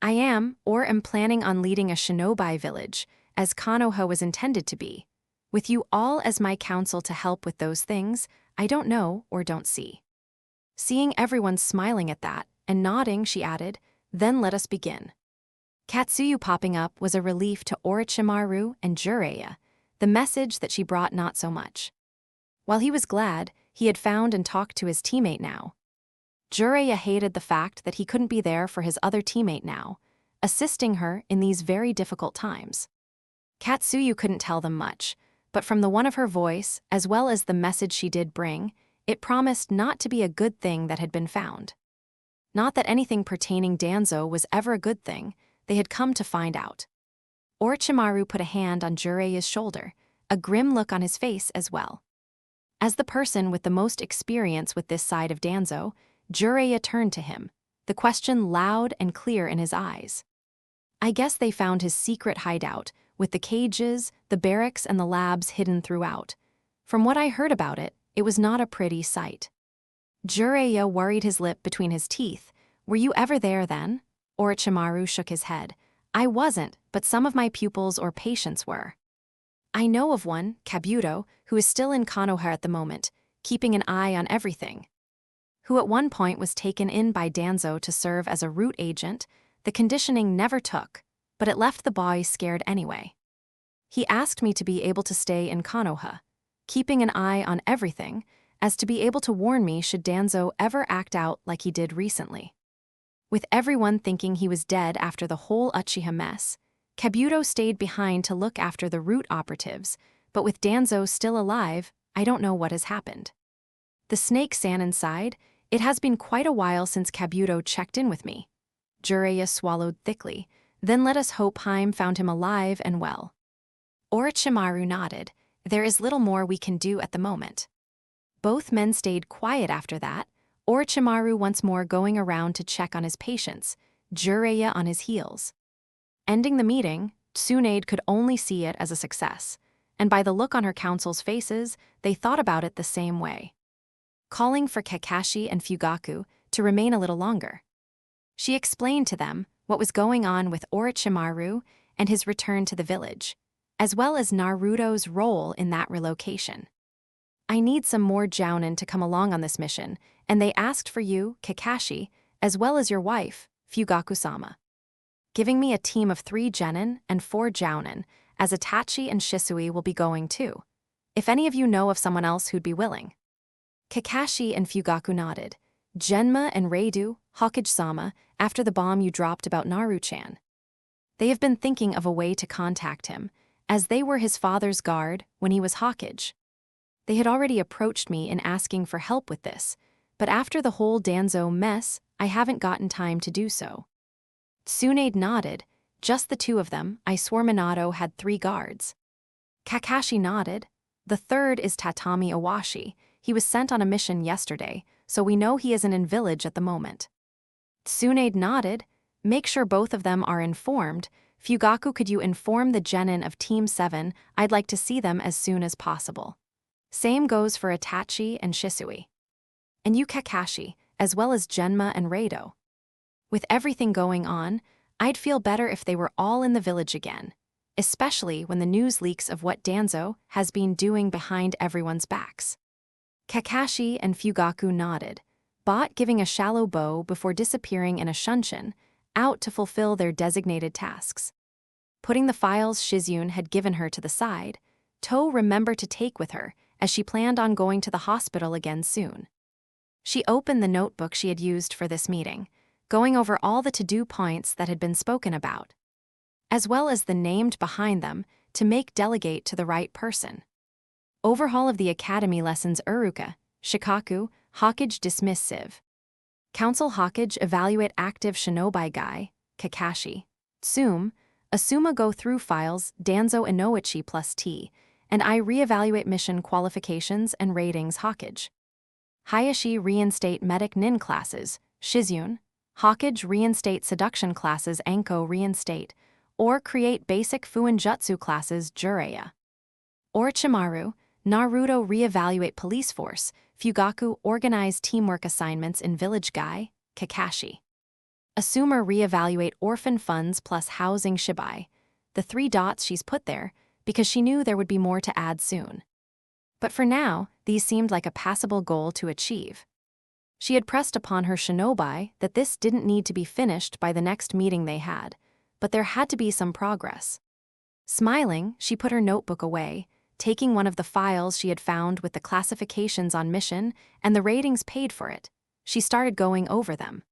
I am planning on leading a shinobi village, as Konoha was intended to be, with you all as my counsel to help with those things I don't know or don't see. Seeing everyone smiling at that and nodding, she added, then let us begin. Katsuyu popping up was a relief to Orochimaru and Jiraiya, the message that she brought not so much. While he was glad he had found and talked to his teammate now, Jiraiya hated the fact that he couldn't be there for his other teammate now, assisting her in these very difficult times. Katsuyu couldn't tell them much, but from the one of her voice, as well as the message she did bring, it promised not to be a good thing that had been found. Not that anything pertaining Danzo was ever a good thing, they had come to find out. Orochimaru put a hand on Jiraiya's shoulder, a grim look on his face as well. As the person with the most experience with this side of Danzo, Jiraiya turned to him, the question loud and clear in his eyes. I guess they found his secret hideout, with the cages, the barracks, and the labs hidden throughout. From what I heard about it, it was not a pretty sight. Jiraiya worried his lip between his teeth. Were you ever there then? Orochimaru shook his head. I wasn't, but some of my pupils or patients were. I know of one, Kabuto, who is still in Konoha at the moment, keeping an eye on everything. Who at one point was taken in by Danzo to serve as a root agent. The conditioning never took, but it left the boy scared anyway. He asked me to be able to stay in Konoha, keeping an eye on everything, as to be able to warn me should Danzo ever act out like he did recently. With everyone thinking he was dead after the whole Uchiha mess, Kabuto stayed behind to look after the root operatives, but with Danzo still alive, I don't know what has happened. The snake-san inside, it has been quite a while since Kabuto checked in with me. Jiraiya swallowed thickly, then let us hope Haim found him alive and well. Orochimaru nodded. There is little more we can do at the moment. Both men stayed quiet after that, Orochimaru once more going around to check on his patients, Jiraiya on his heels. Ending the meeting, Tsunade could only see it as a success, and by the look on her council's faces, they thought about it the same way. Calling for Kakashi and Fugaku to remain a little longer. She explained to them what was going on with Orochimaru and his return to the village, as well as Naruto's role in that relocation. I need some more jounin to come along on this mission, and they asked for you, Kakashi, as well as your wife, Fugaku-sama. Giving me a team of 3 genin and 4 jounin, as Itachi and Shisui will be going too. If any of you know of someone else who'd be willing. Kakashi and Fugaku nodded. Genma and Reidu, Hokage-sama, after the bomb you dropped about Naru-chan. They have been thinking of a way to contact him, as they were his father's guard when he was Hokage. They had already approached me in asking for help with this, but after the whole Danzo mess, I haven't gotten time to do so. Tsunade nodded. Just the 2 of them. I swore Minato had 3 guards. Kakashi nodded. The 3rd is Tatami Owashi. He was sent on a mission yesterday, so we know he isn't in village at the moment. Tsunade nodded. Make sure both of them are informed. Fugaku, could you inform the genin of Team 7? I'd like to see them as soon as possible. Same goes for Itachi and Shisui. And you, Kakashi, as well as Genma and Reido. With everything going on, I'd feel better if they were all in the village again, especially when the news leaks of what Danzo has been doing behind everyone's backs. Kakashi and Fugaku nodded, Bot giving a shallow bow before disappearing in a shunshin, out to fulfill their designated tasks. Putting the files Shizune had given her to the side, To remembered to take with her, as she planned on going to the hospital again soon. She opened the notebook she had used for this meeting, going over all the to-do points that had been spoken about, as well as the named behind them to make delegate to the right person. Overhaul of the academy lessons Uruka, Shikaku, Hokage dismissive. Council Hokage evaluate active shinobi guy, Kakashi. Tsum, Asuma go through files Danzo Inoichi plus T, and I reevaluate mission qualifications and ratings Hokage. Hayashi reinstate medic nin classes, Shizune. Hokage reinstate seduction classes Anko reinstate, or create basic Fuinjutsu classes Jiraiya. Orochimaru, Naruto reevaluate police force, Fugaku organize teamwork assignments in village guy, Kakashi. Asuma reevaluate orphan funds plus housing Shibai, the 3 dots she's put there, because she knew there would be more to add soon. But for now, these seemed like a passable goal to achieve. She had pressed upon her shinobi that this didn't need to be finished by the next meeting they had, but there had to be some progress. Smiling, she put her notebook away, taking one of the files she had found with the classifications on mission and the ratings paid for it. She started going over them.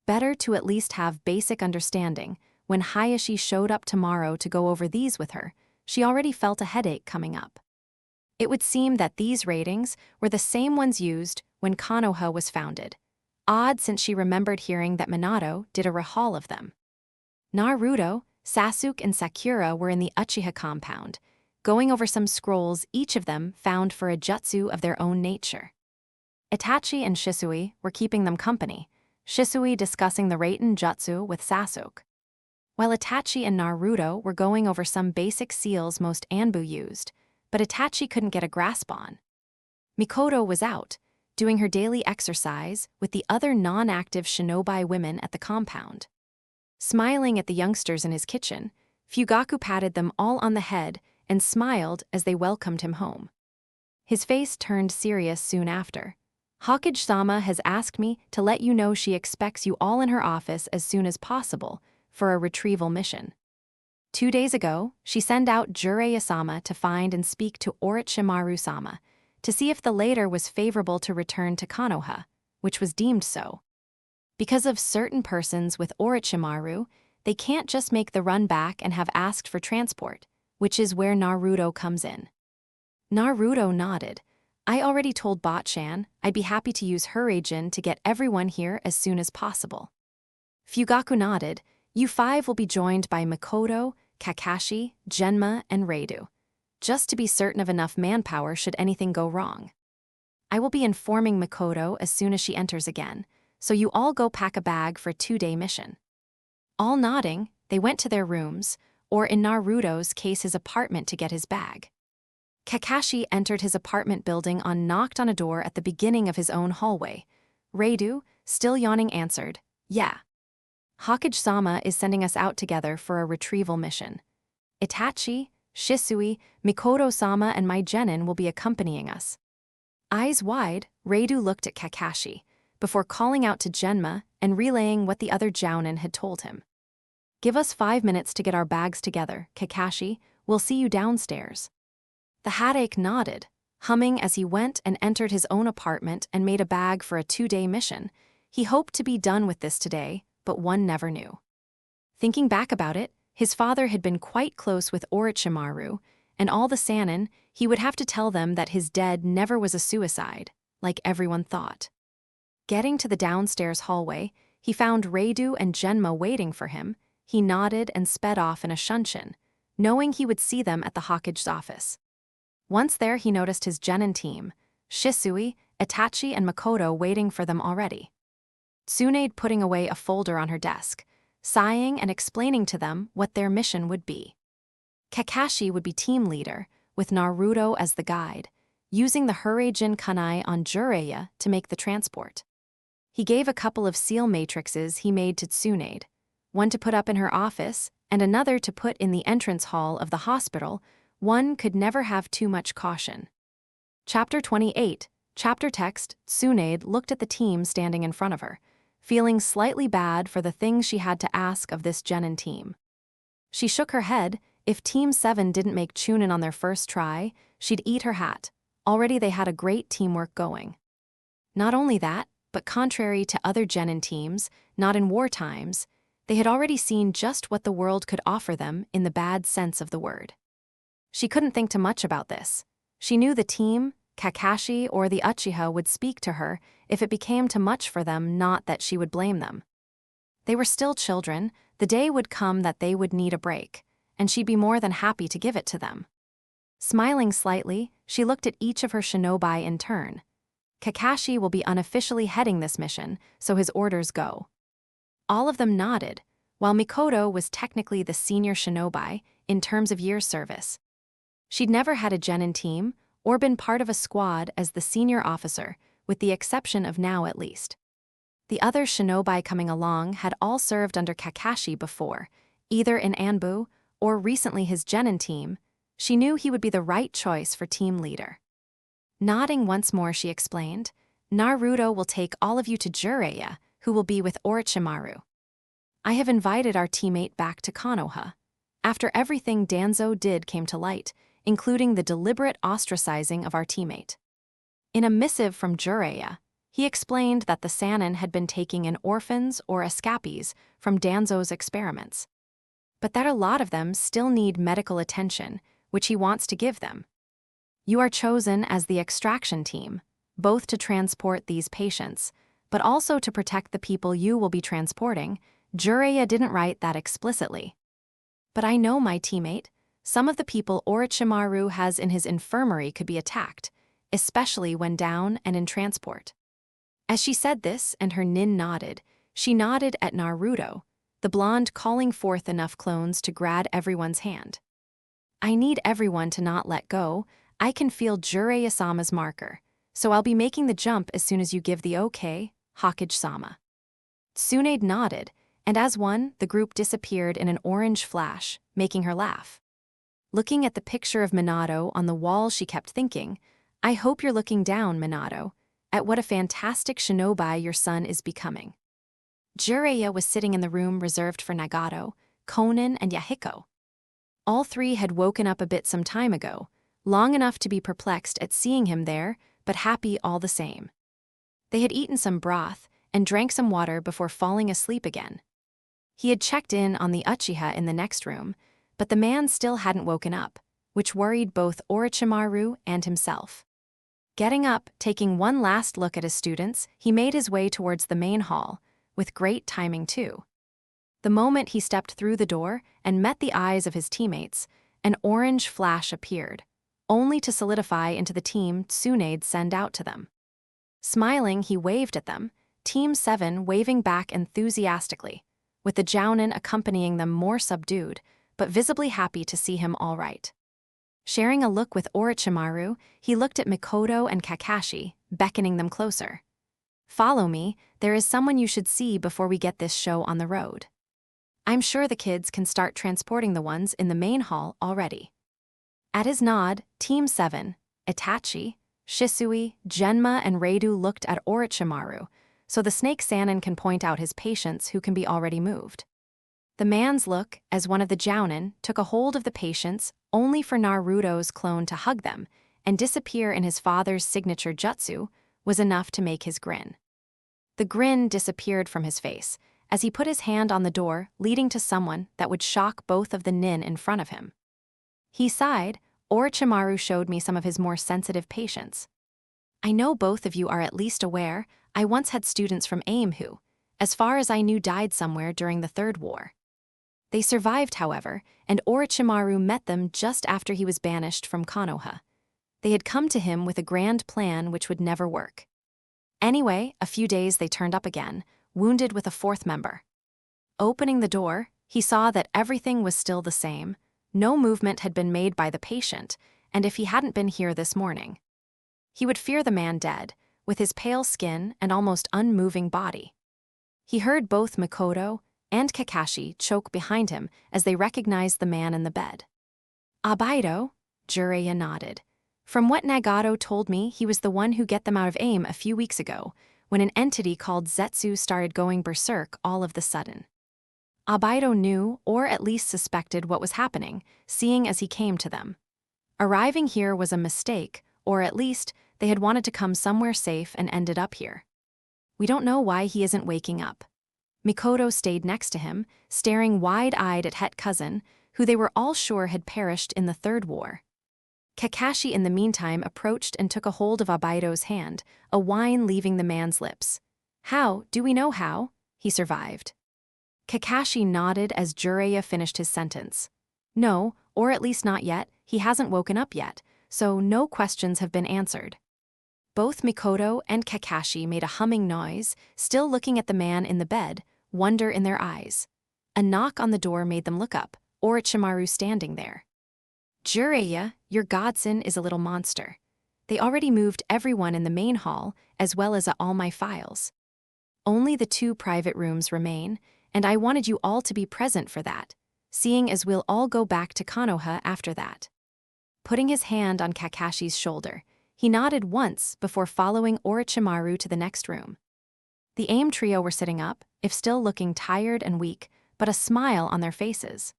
Better to at least have basic understanding. When Hayashi showed up tomorrow to go over these with her, she already felt a headache coming up. It would seem that these ratings were the same ones used when Konoha was founded. Odd, since she remembered hearing that Minato did a rehaul of them. Naruto, Sasuke and Sakura were in the Uchiha compound, going over some scrolls each of them found for a jutsu of their own nature. Itachi and Shisui were keeping them company, Shisui discussing the Raiten jutsu with Sasuke, while Itachi and Naruto were going over some basic seals most Anbu used, but Itachi couldn't get a grasp on. Mikoto was out, doing her daily exercise with the other non-active shinobi women at the compound. Smiling at the youngsters in his kitchen, Fugaku patted them all on the head and smiled as they welcomed him home. His face turned serious soon after. Hokage-sama has asked me to let you know she expects you all in her office as soon as possible for a retrieval mission. 2 days ago, she sent out Jiraiya-sama to find and speak to Orochimaru-sama, to see if the later was favorable to return to Konoha, which was deemed so. Because of certain persons with Orochimaru, they can't just make the run back and have asked for transport, which is where Naruto comes in. Naruto nodded. I already told Botchan I'd be happy to use her agent to get everyone here as soon as possible. Fugaku nodded. You five will be joined by Mikoto, Kakashi, Genma, and Reidu, just to be certain of enough manpower should anything go wrong. I will be informing Mikoto as soon as she enters again, so you all go pack a bag for a 2-day mission. All nodding, they went to their rooms, or in Naruto's case his apartment, to get his bag. Kakashi entered his apartment building and knocked on a door at the beginning of his own hallway. Reidu, still yawning, answered, Yeah. Hokage-sama is sending us out together for a retrieval mission. Itachi, Shisui, Mikoto-sama and my genin will be accompanying us. Eyes wide, Reidu looked at Kakashi, before calling out to Genma and relaying what the other jounin had told him. Give us 5 minutes to get our bags together, Kakashi. We'll see you downstairs. The Hadache nodded, humming as he went and entered his own apartment and made a bag for a 2-day mission. He hoped to be done with this today, but one never knew. Thinking back about it, his father had been quite close with Orochimaru, and all the Sannin, he would have to tell them that his death never was a suicide, like everyone thought. Getting to the downstairs hallway, he found Reidu and Genma waiting for him. He nodded and sped off in a shunshin, knowing he would see them at the Hokage's office. Once there, he noticed his genin team, Shisui, Itachi, and Makoto waiting for them already. Tsunade putting away a folder on her desk, sighing and explaining to them what their mission would be. Kakashi would be team leader, with Naruto as the guide, using the Hurrigen Kunai on Jiraiya to make the transport. He gave a couple of seal matrices he made to Tsunade, one to put up in her office and another to put in the entrance hall of the hospital. One could never have too much caution. Chapter 28, chapter text. Tsunade looked at the team standing in front of her, feeling slightly bad for the things she had to ask of this genin team. She shook her head. If Team 7 didn't make Chunin on their first try, she'd eat her hat. Already they had a great teamwork going. Not only that, but contrary to other genin teams, not in war times, they had already seen just what the world could offer them in the bad sense of the word. She couldn't think too much about this. She knew the team, Kakashi or the Uchiha would speak to her if it became too much for them, not that she would blame them. They were still children. The day would come that they would need a break, and she'd be more than happy to give it to them. Smiling slightly, she looked at each of her shinobi in turn. Kakashi will be unofficially heading this mission, so his orders go. All of them nodded, while Mikoto was technically the senior shinobi in terms of years service. She'd never had a genin team or been part of a squad as the senior officer, with the exception of now at least. The other shinobi coming along had all served under Kakashi before, either in Anbu or recently his genin team. She knew he would be the right choice for team leader. Nodding once more, she explained, Naruto will take all of you to Jiraiya, who will be with Orochimaru. I have invited our teammate back to Konoha. After everything Danzo did came to light, including the deliberate ostracizing of our teammate. In a missive from Jiraiya, he explained that the Sannin had been taking in orphans or escapees from Danzo's experiments, but that a lot of them still need medical attention, which he wants to give them. You are chosen as the extraction team, both to transport these patients, but also to protect the people you will be transporting. Jiraiya didn't write that explicitly. But I know my teammate. Some of the people Orochimaru has in his infirmary could be attacked, especially when down and in transport. As she said this and her nin nodded, she nodded at Naruto, the blonde calling forth enough clones to grab everyone's hand. I need everyone to not let go. I can feel Jiraiya-sama's marker, so I'll be making the jump as soon as you give the okay, Hokage-sama. Tsunade nodded, and as one, the group disappeared in an orange flash, making her laugh. Looking at the picture of Minato on the wall, she kept thinking, I hope you're looking down, Minato, at what a fantastic shinobi your son is becoming. Jiraiya was sitting in the room reserved for Nagato, Konan, and Yahiko. All three had woken up a bit some time ago, long enough to be perplexed at seeing him there, but happy all the same. They had eaten some broth and drank some water before falling asleep again. He had checked in on the Uchiha in the next room, but the man still hadn't woken up, which worried both Orochimaru and himself. Getting up, taking one last look at his students, he made his way towards the main hall, with great timing too. The moment he stepped through the door and met the eyes of his teammates, an orange flash appeared, only to solidify into the team Tsunade'd send out to them. Smiling, he waved at them, Team 7 waving back enthusiastically, with the Jounin accompanying them more subdued, but visibly happy to see him all right. Sharing a look with Orochimaru, he looked at Mikoto and Kakashi, beckoning them closer. "Follow me, there is someone you should see before we get this show on the road. I'm sure the kids can start transporting the ones in the main hall already." At his nod, Team 7, Itachi, Shisui, Genma, and Reidu looked at Orochimaru, so the Snake Sannin can point out his patients who can be already moved. The man's look, as one of the Jounin, took a hold of the patients only for Naruto's clone to hug them and disappear in his father's signature jutsu, was enough to make his grin. The grin disappeared from his face as he put his hand on the door leading to someone that would shock both of the nin in front of him. He sighed. Orochimaru showed me some of his more sensitive patients. "I know both of you are at least aware I once had students from AIM who, as far as I knew, died somewhere during the Third War. They survived, however, and Orochimaru met them just after he was banished from Konoha. They had come to him with a grand plan which would never work. Anyway, a few days they turned up again, wounded with a fourth member. Opening the door, he saw that everything was still the same. No movement had been made by the patient, and if he hadn't been here this morning, he would fear the man dead, with his pale skin and almost unmoving body. He heard both Mikoto and Kakashi choke behind him as they recognized the man in the bed. "Abaido?" Jiraiya nodded. "From what Nagato told me, he was the one who got them out of AIM a few weeks ago, when an entity called Zetsu started going berserk all of the sudden." Abaido knew, or at least suspected, what was happening, seeing as he came to them. Arriving here was a mistake, or at least they had wanted to come somewhere safe and ended up here. "We don't know why he isn't waking up." Mikoto stayed next to him, staring wide-eyed at Het Cousin, who they were all sure had perished in the Third War. Kakashi in the meantime approached and took a hold of Abaido's hand, a whine leaving the man's lips. "How, do we know how? He survived." Kakashi nodded as Jiraiya finished his sentence. "No, or at least not yet, he hasn't woken up yet, so no questions have been answered." Both Mikoto and Kakashi made a humming noise, still looking at the man in the bed, wonder in their eyes. A knock on the door made them look up, Orochimaru standing there. "Jiraiya, your godson is a little monster. They already moved everyone in the main hall, as well as all my files. Only the 2 private rooms remain, and I wanted you all to be present for that, seeing as we'll all go back to Konoha after that." Putting his hand on Kakashi's shoulder, he nodded once before following Orochimaru to the next room. The AIM trio were sitting up, if still looking tired and weak, but a smile on their faces.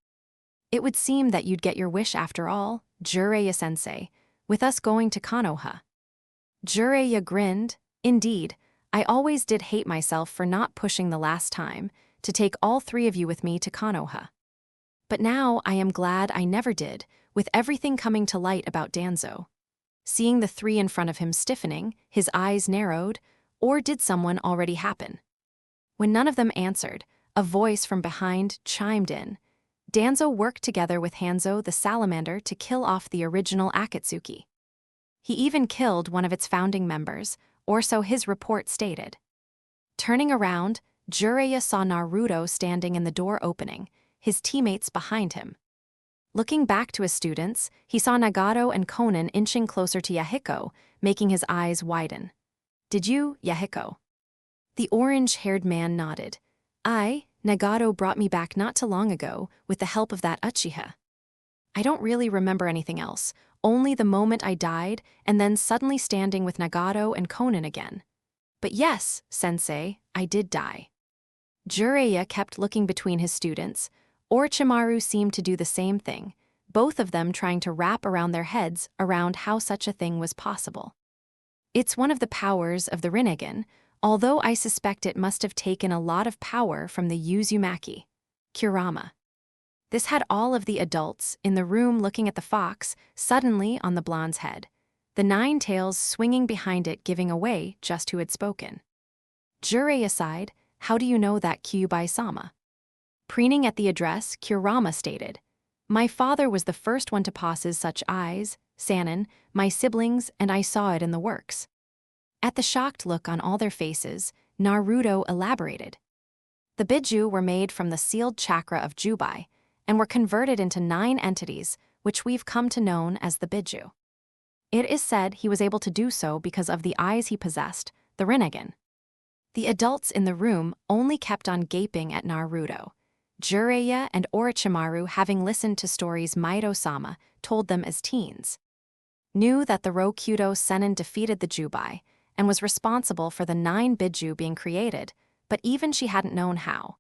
"It would seem that you'd get your wish after all, Jiraiya-sensei, with us going to Konoha." Jiraiya grinned. "Indeed, I always did hate myself for not pushing the last time, to take all 3 of you with me to Konoha. But now I am glad I never did, with everything coming to light about Danzo." Seeing the 3 in front of him stiffening, his eyes narrowed, or did someone already happen? When none of them answered, a voice from behind chimed in. Danzo worked together with Hanzo the salamander to kill off the original Akatsuki. He even killed one of its founding members, or so his report stated. Turning around, Jiraiya saw Naruto standing in the door opening, his teammates behind him. Looking back to his students, he saw Nagato and Konan inching closer to Yahiko, making his eyes widen. "Did you, Yahiko?" The orange-haired man nodded. Nagato brought me back not too long ago with the help of that Uchiha. I don't really remember anything else, only the moment I died and then suddenly standing with Nagato and Konan again. But yes, sensei, I did die." Jiraiya kept looking between his students. Orochimaru seemed to do the same thing, both of them trying to wrap around their heads around how such a thing was possible. It's one of the powers of the Rinnegan, although I suspect it must have taken a lot of power from the Uzumaki, Kurama. This had all of the adults in the room looking at the fox suddenly on the blonde's head, the 9 tails swinging behind it giving away just who had spoken. Jiraiya sighed, "How do you know that, Kyuubi-sama?" Preening at the address, Kurama stated, "My father was the first one to possess such eyes, Sannin, my siblings, and I saw it in the works." At the shocked look on all their faces, Naruto elaborated. The Biju were made from the sealed chakra of Jubai, and were converted into 9 entities, which we've come to know as the Biju. It is said he was able to do so because of the eyes he possessed, the Rinnegan. The adults in the room only kept on gaping at Naruto. Jiraiya and Orochimaru, having listened to stories Mito-sama told them as teens, knew that the Rokudo Sennin defeated the Jubai and was responsible for the 9 Biju being created, but even she hadn't known how.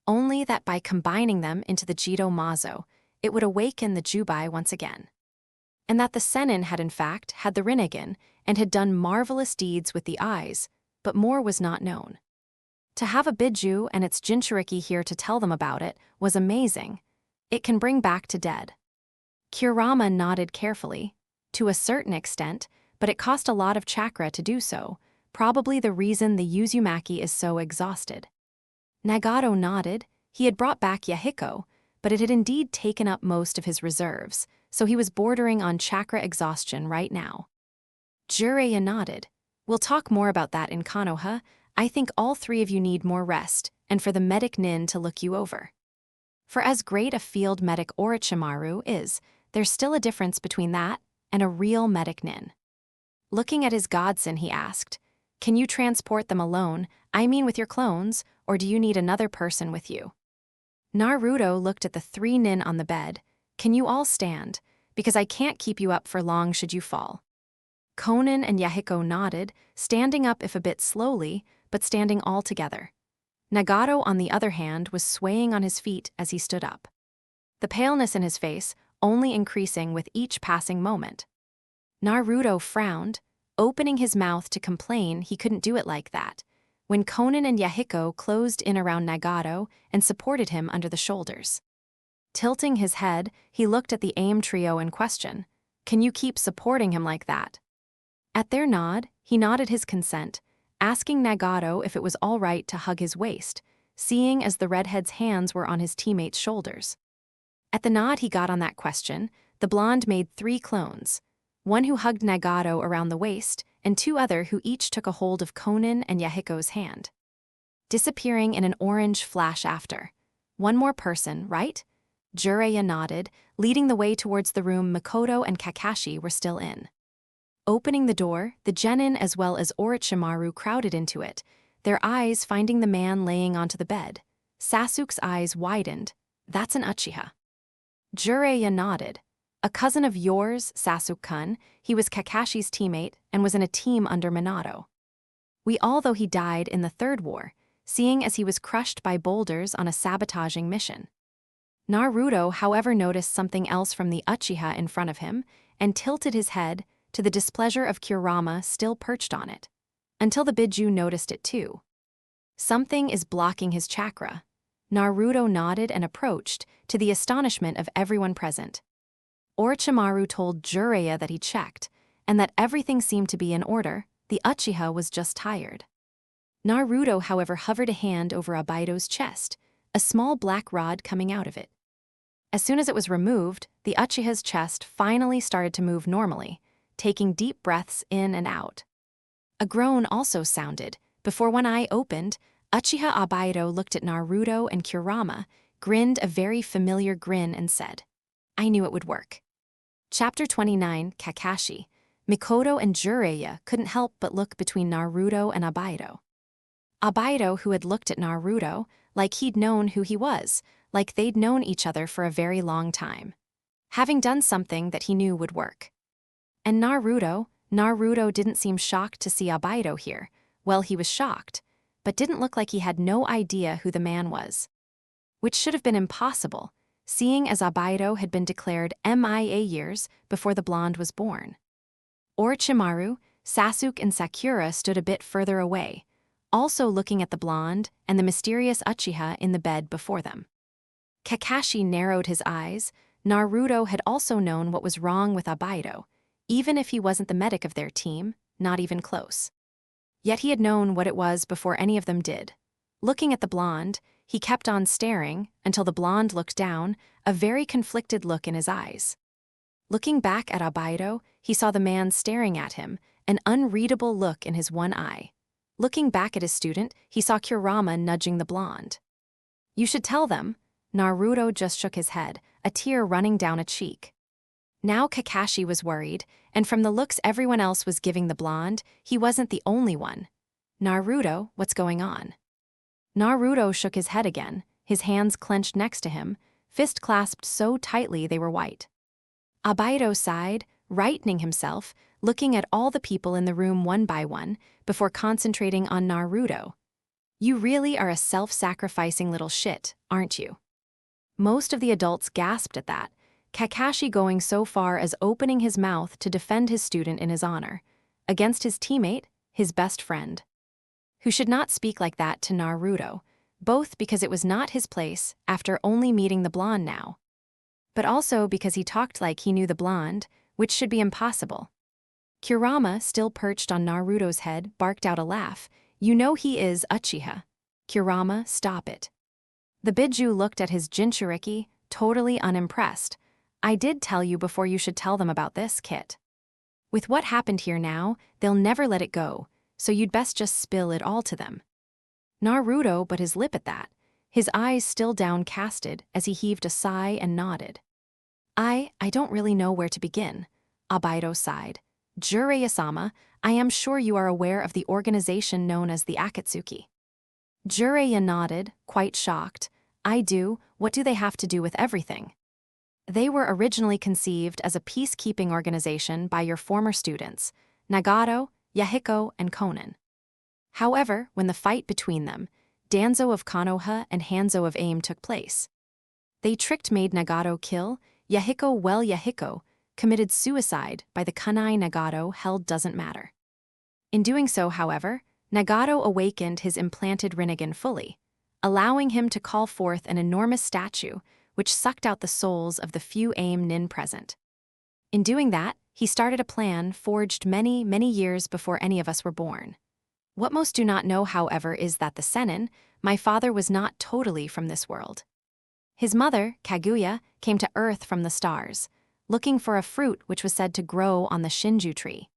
Only that by combining them into the Jito Mazo, it would awaken the Jubai once again. And that the Sennin had in fact had the Rinnegan and had done marvelous deeds with the eyes, but more was not known. To have a Biju and its Jinchuriki here to tell them about it was amazing. It can bring back to dead. Kurama nodded carefully, to a certain extent, but it cost a lot of chakra to do so, probably the reason the Uzumaki is so exhausted. Nagato nodded. He had brought back Yahiko, but it had indeed taken up most of his reserves, so he was bordering on chakra exhaustion right now. Jiraiya nodded. "We'll talk more about that in Konoha. I think all 3 of you need more rest, and for the medic Nin to look you over." For as great a field medic Orochimaru is, there's still a difference between that and a real medic Nin. Looking at his godson, he asked, "Can you transport them alone, I mean with your clones, or do you need another person with you?" Naruto looked at the 3 nin on the bed. "Can you all stand? Because I can't keep you up for long should you fall." Konan and Yahiko nodded, standing up if a bit slowly, but standing all together. Nagato, on the other hand, was swaying on his feet as he stood up. The paleness in his face only increasing with each passing moment. Naruto frowned, opening his mouth to complain he couldn't do it like that, when Konan and Yahiko closed in around Nagato and supported him under the shoulders. Tilting his head, he looked at the AIM trio in question. "Can you keep supporting him like that?" At their nod, he nodded his consent, asking Nagato if it was all right to hug his waist, seeing as the redhead's hands were on his teammate's shoulders. At the nod he got on that question, the blonde made 3 clones, one who hugged Nagato around the waist, and 2 other who each took a hold of Konan and Yahiko's hand, disappearing in an orange flash after. "One more person, right?" Jiraiya nodded, leading the way towards the room Makoto and Kakashi were still in. Opening the door, the genin as well as Orochimaru crowded into it, their eyes finding the man laying onto the bed. Sasuke's eyes widened. "That's an Uchiha." Jiraiya nodded. "A cousin of yours, Sasuke-kun. He was Kakashi's teammate and was in a team under Minato. Although he died in the 3rd war, seeing as he was crushed by boulders on a sabotaging mission." Naruto, however, noticed something else from the Uchiha in front of him and tilted his head, to the displeasure of Kurama still perched on it, until the Biju noticed it too. Something is blocking his chakra. Naruto nodded and approached, to the astonishment of everyone present. Orochimaru told Jiraiya that he checked, and that everything seemed to be in order. The Uchiha was just tired. Naruto, however, hovered a hand over Obaido's chest, a small black rod coming out of it. As soon as it was removed, the Uchiha's chest finally started to move normally, taking deep breaths in and out. A groan also sounded. Before one eye opened, Uchiha Obaido looked at Naruto and Kurama, grinned a very familiar grin and said, "I knew it would work." Chapter 29, Kakashi. Mikoto and Jiraiya couldn't help but look between Naruto and Obaido. Obaido, who had looked at Naruto, like he'd known who he was, like they'd known each other for a very long time, having done something that he knew would work. And Naruto didn't seem shocked to see Obaido here. Well, he was shocked, but didn't look like he had no idea who the man was. Which should have been impossible, seeing as Abaito had been declared MIA years before the blonde was born. Orochimaru, Sasuke and Sakura stood a bit further away, also looking at the blonde and the mysterious Uchiha in the bed before them. Kakashi narrowed his eyes. Naruto had also known what was wrong with Abaito, even if he wasn't the medic of their team, not even close. Yet he had known what it was before any of them did. Looking at the blonde, he kept on staring until the blonde looked down, a very conflicted look in his eyes. Looking back at Abaito, he saw the man staring at him, an unreadable look in his one eye. Looking back at his student, he saw Kurama nudging the blonde. "You should tell them." Naruto just shook his head, a tear running down a cheek. Now Kakashi was worried, and from the looks everyone else was giving the blonde, he wasn't the only one. "Naruto, what's going on?" Naruto shook his head again, his hands clenched next to him, fist clasped so tightly they were white. Abaito sighed, rightening himself, looking at all the people in the room one by one, before concentrating on Naruto. "You really are a self-sacrificing little shit, aren't you?" Most of the adults gasped at that, Kakashi going so far as opening his mouth to defend his student in his honor, against his teammate, his best friend, who should not speak like that to Naruto, both because it was not his place after only meeting the blonde now, but also because he talked like he knew the blonde, which should be impossible. Kurama, still perched on Naruto's head, barked out a laugh. "You know he is Uchiha. Kurama, stop it." The Biju looked at his Jinchuriki, totally unimpressed. "I did tell you before you should tell them about this, Kit. With what happened here now, they'll never let it go, so you'd best just spill it all to them." Naruto bit his lip at that, his eyes still downcasted as he heaved a sigh and nodded. I don't really know where to begin," Abaito sighed. "Jiraiya-sama, I am sure you are aware of the organization known as the Akatsuki." Jiraiya nodded, quite shocked. "I do. What do they have to do with everything?" "They were originally conceived as a peacekeeping organization by your former students, Nagato, Yahiko, and Konan. However, when the fight between them, Danzo of Konoha and Hanzo of Aim took place, they made Nagato kill, Yahiko committed suicide by the kunai Nagato held doesn't matter. In doing so, however, Nagato awakened his implanted Rinnegan fully, allowing him to call forth an enormous statue which sucked out the souls of the few Aim nin present. In doing that, he started a plan forged many, many years before any of us were born. What most do not know, however, is that the Sennin, my father, was not totally from this world. His mother, Kaguya, came to Earth from the stars, looking for a fruit which was said to grow on the Shinju tree.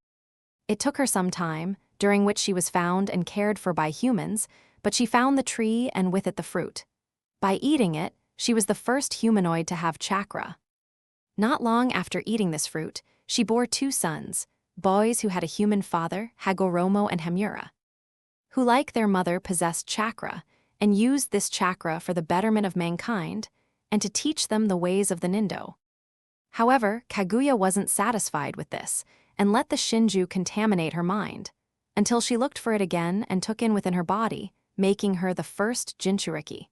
It took her some time, during which she was found and cared for by humans, but she found the tree and with it the fruit. By eating it, she was the first humanoid to have chakra. Not long after eating this fruit, she bore 2 sons, boys who had a human father, Hagoromo and Hamura, who like their mother possessed chakra and used this chakra for the betterment of mankind and to teach them the ways of the Nindo. However, Kaguya wasn't satisfied with this and let the Shinju contaminate her mind, until she looked for it again and took in within her body, making her the first Jinchuriki.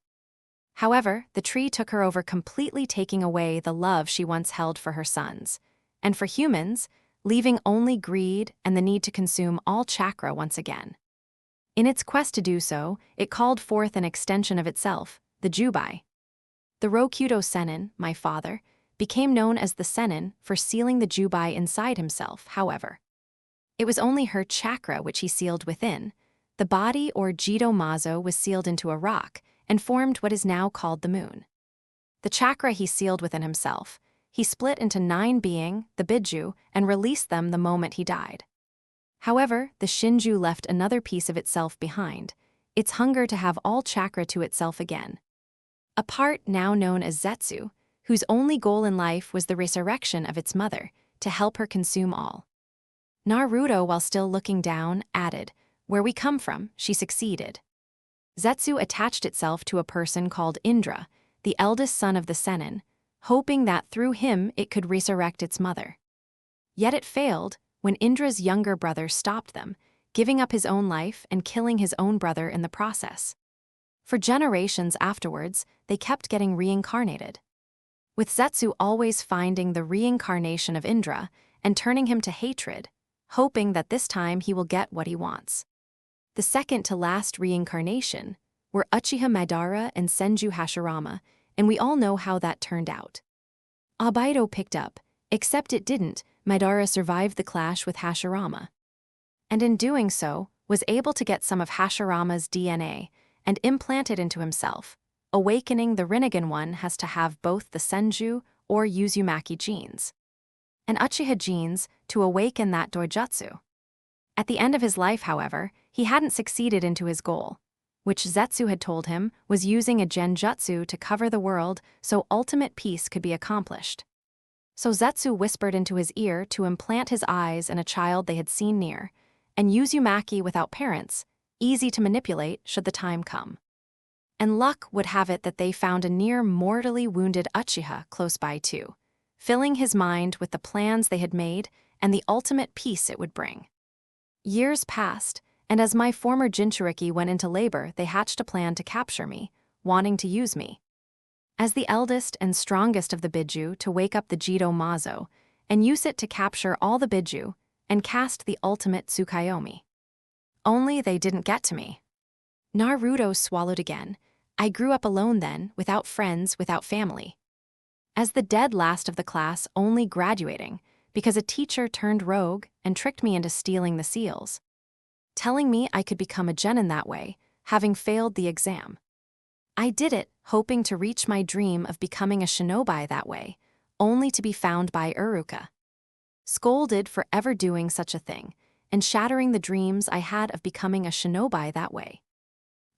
However, the tree took her over, completely taking away the love she once held for her sons, and for humans, leaving only greed and the need to consume all chakra once again. In its quest to do so, it called forth an extension of itself, the Jubai. The Rokudo Sennin, my father, became known as the Sennin for sealing the Jubai inside himself, however. It was only her chakra which he sealed within. The body, or Jido Mazo, was sealed into a rock and formed what is now called the moon. The chakra he sealed within himself, he split into 9 being, the Biju, and released them the moment he died. However, the Shinju left another piece of itself behind, its hunger to have all chakra to itself again. A part now known as Zetsu, whose only goal in life was the resurrection of its mother, to help her consume all. Naruto, while still looking down, added, "Where we come from, she succeeded." Zetsu attached itself to a person called Indra, the eldest son of the Sennin, hoping that through him it could resurrect its mother. Yet it failed when Indra's younger brother stopped them, giving up his own life and killing his own brother in the process. For generations afterwards, they kept getting reincarnated. with Zetsu always finding the reincarnation of Indra and turning him to hatred, hoping that this time he will get what he wants. The second to last reincarnation were Uchiha Madara and Senju Hashirama, and we all know how that turned out. Obaido picked up, except it didn't. Madara survived the clash with Hashirama, and in doing so, was able to get some of Hashirama's DNA and implant it into himself. Awakening the Rinnegan one has to have both the Senju or Uzumaki genes and Uchiha genes to awaken that doujutsu. At the end of his life, however, he hadn't succeeded into his goal, which Zetsu had told him was using a genjutsu to cover the world so ultimate peace could be accomplished. So Zetsu whispered into his ear to implant his eyes in a child they had seen near, and Uzumaki without parents, easy to manipulate should the time come. And luck would have it that they found a near mortally wounded Uchiha close by too, filling his mind with the plans they had made and the ultimate peace it would bring. Years passed, and as my former Jinchuriki went into labor, they hatched a plan to capture me, wanting to use me as the eldest and strongest of the Biju to wake up the Jido Mazo and use it to capture all the Biju and cast the ultimate Tsukuyomi. Only they didn't get to me. Naruto swallowed again. I grew up alone then, without friends, without family. As the dead last of the class, only graduating because a teacher turned rogue and tricked me into stealing the seals, telling me I could become a genin that way, having failed the exam. I did it, hoping to reach my dream of becoming a shinobi that way, only to be found by Uruka. Scolded for ever doing such a thing, and shattering the dreams I had of becoming a shinobi that way.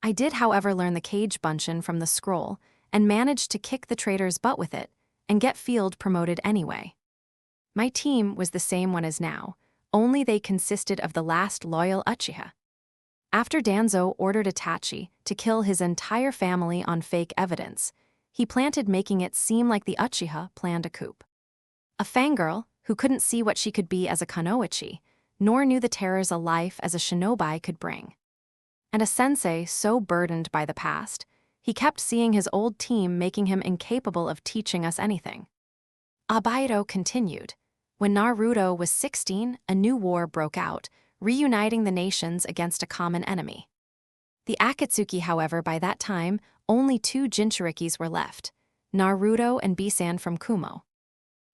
I did, however, learn the Kage Bunshin from the scroll, and managed to kick the traitor's butt with it, and get field promoted anyway. My team was the same one as now, only they consisted of the last loyal Uchiha. After Danzo ordered Itachi to kill his entire family on fake evidence, he planted making it seem like the Uchiha planned a coup. A fangirl who couldn't see what she could be as a Kunoichi, nor knew the terrors a life as a shinobi could bring. And a sensei so burdened by the past, he kept seeing his old team making him incapable of teaching us anything. Obaido continued. When Naruto was 16, a new war broke out, reuniting the nations against a common enemy. The Akatsuki, however, by that time, only 2 Jinchurikis were left, Naruto and Bisan from Kumo.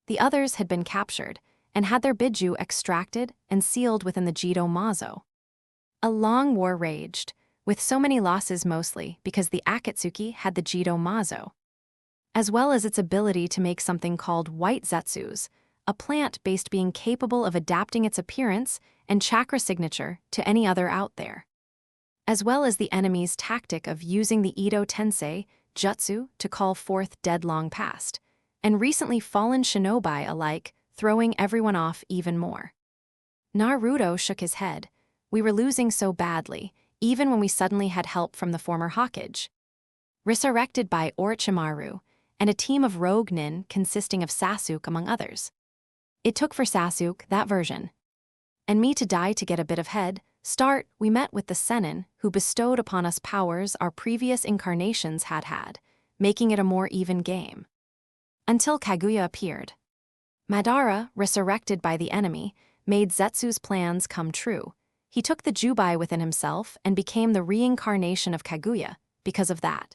The others had been captured, and had their Biju extracted and sealed within the Jido Mazo. A long war raged, with so many losses mostly because the Akatsuki had the Jido Mazo, as well as its ability to make something called white zetsus, a plant-based being capable of adapting its appearance and chakra signature to any other out there, as well as the enemy's tactic of using the Edo Tensei jutsu to call forth dead long past, and recently fallen shinobi alike, throwing everyone off even more. Naruto shook his head. We were losing so badly, even when we suddenly had help from the former Hokage. Resurrected by Orochimaru, and a team of rogue nin consisting of Sasuke among others. It took for Sasuke, that version, and me to die to get a bit of head start. We met with the Sennin, who bestowed upon us powers our previous incarnations had had, making it a more even game. Until Kaguya appeared. Madara, resurrected by the enemy, made Zetsu's plans come true. He took the Jubai within himself and became the reincarnation of Kaguya because of that,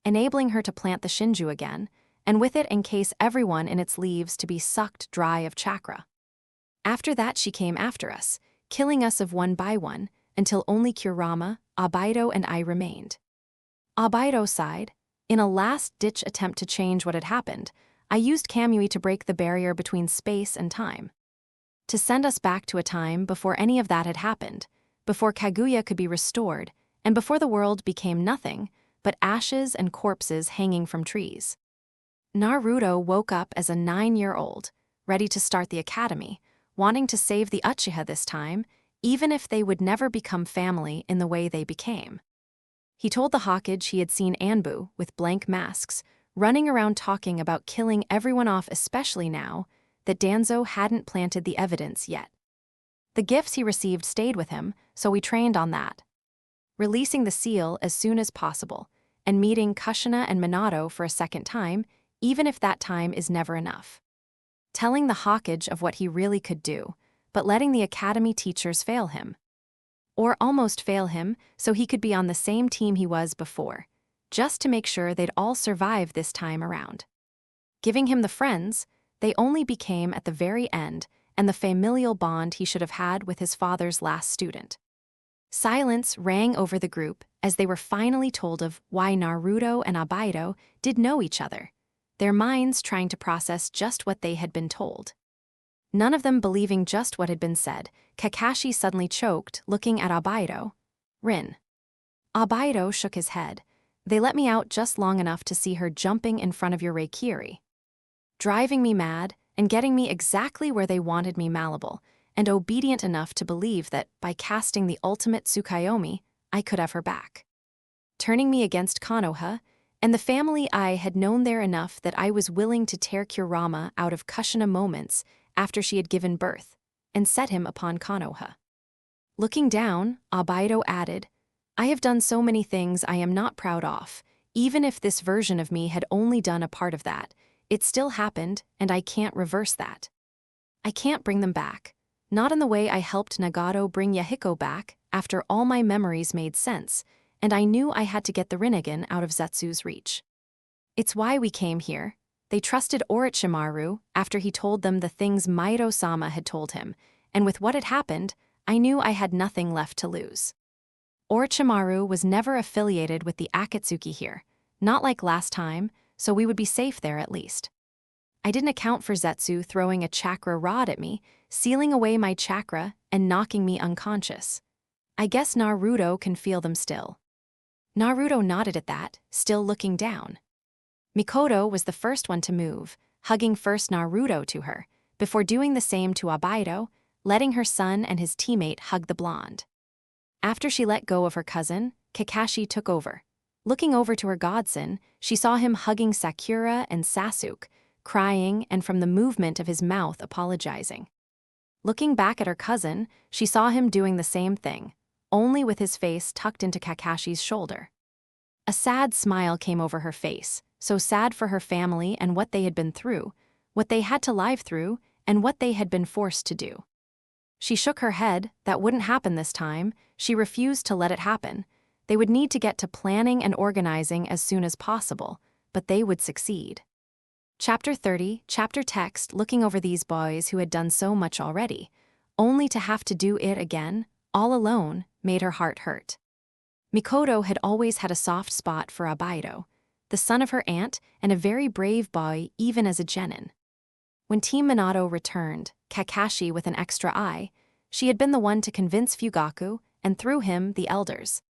enabling her to plant the Shinju again, and with it encase everyone in its leaves to be sucked dry of chakra. After that she came after us, killing us of one by one, until only Kurama, Obaido, and I remained. Obaido sighed. In a last-ditch attempt to change what had happened, I used Kamui to break the barrier between space and time, to send us back to a time before any of that had happened, before Kaguya could be restored, and before the world became nothing but ashes and corpses hanging from trees. Naruto woke up as a 9-year-old, ready to start the academy, wanting to save the Uchiha this time, even if they would never become family in the way they became. He told the Hokage he had seen Anbu, with blank masks, running around talking about killing everyone off, especially now that Danzo hadn't planted the evidence yet. The gifts he received stayed with him, so we trained on that, releasing the seal as soon as possible, and meeting Kushina and Minato for a second time, even if that time is never enough. Telling the Hawkeye of what he really could do, but letting the academy teachers fail him. Or almost fail him so he could be on the same team he was before, just to make sure they'd all survive this time around. Giving him the friends they only became at the very end, and the familial bond he should have had with his father's last student. Silence rang over the group as they were finally told of why Naruto and Obaido did know each other, their minds trying to process just what they had been told. None of them believing just what had been said, Kakashi suddenly choked, looking at Obaido. Rin. Obaido shook his head. They let me out just long enough to see her jumping in front of your Reikiri. Driving me mad and getting me exactly where they wanted me malleable, and obedient enough to believe that by casting the ultimate Tsukuyomi, I could have her back. Turning me against Konoha, and the family I had known there enough that I was willing to tear Kurama out of Kushina moments after she had given birth, and set him upon Konoha. Looking down, Obaido added, I have done so many things I am not proud of. Even if this version of me had only done a part of that, it still happened, and I can't reverse that. I can't bring them back. Not in the way I helped Nagato bring Yahiko back after all my memories made sense, and I knew I had to get the Rinnegan out of Zetsu's reach. It's why we came here. They trusted Orochimaru after he told them the things Maido-sama had told him, and with what had happened, I knew I had nothing left to lose. Orochimaru was never affiliated with the Akatsuki here, not like last time, so we would be safe there at least. I didn't account for Zetsu throwing a chakra rod at me, sealing away my chakra and knocking me unconscious. I guess Naruto can feel them still. Naruto nodded at that, still looking down. Mikoto was the first one to move, hugging first Naruto to her, before doing the same to Obaido, letting her son and his teammate hug the blonde. After she let go of her cousin, Kakashi took over. Looking over to her godson, she saw him hugging Sakura and Sasuke, crying and from the movement of his mouth apologizing. Looking back at her cousin, she saw him doing the same thing, only with his face tucked into Kakashi's shoulder. A sad smile came over her face, so sad for her family and what they had been through, what they had to live through, and what they had been forced to do. She shook her head, that wouldn't happen this time, she refused to let it happen. They would need to get to planning and organizing as soon as possible, but they would succeed. Chapter 30, chapter text looking over these boys who had done so much already, only to have to do it again, all alone, made her heart hurt. Mikoto had always had a soft spot for Obaido, the son of her aunt and a very brave boy even as a genin. When Team Minato returned, Kakashi with an extra eye, she had been the one to convince Fugaku, and through him, the elders.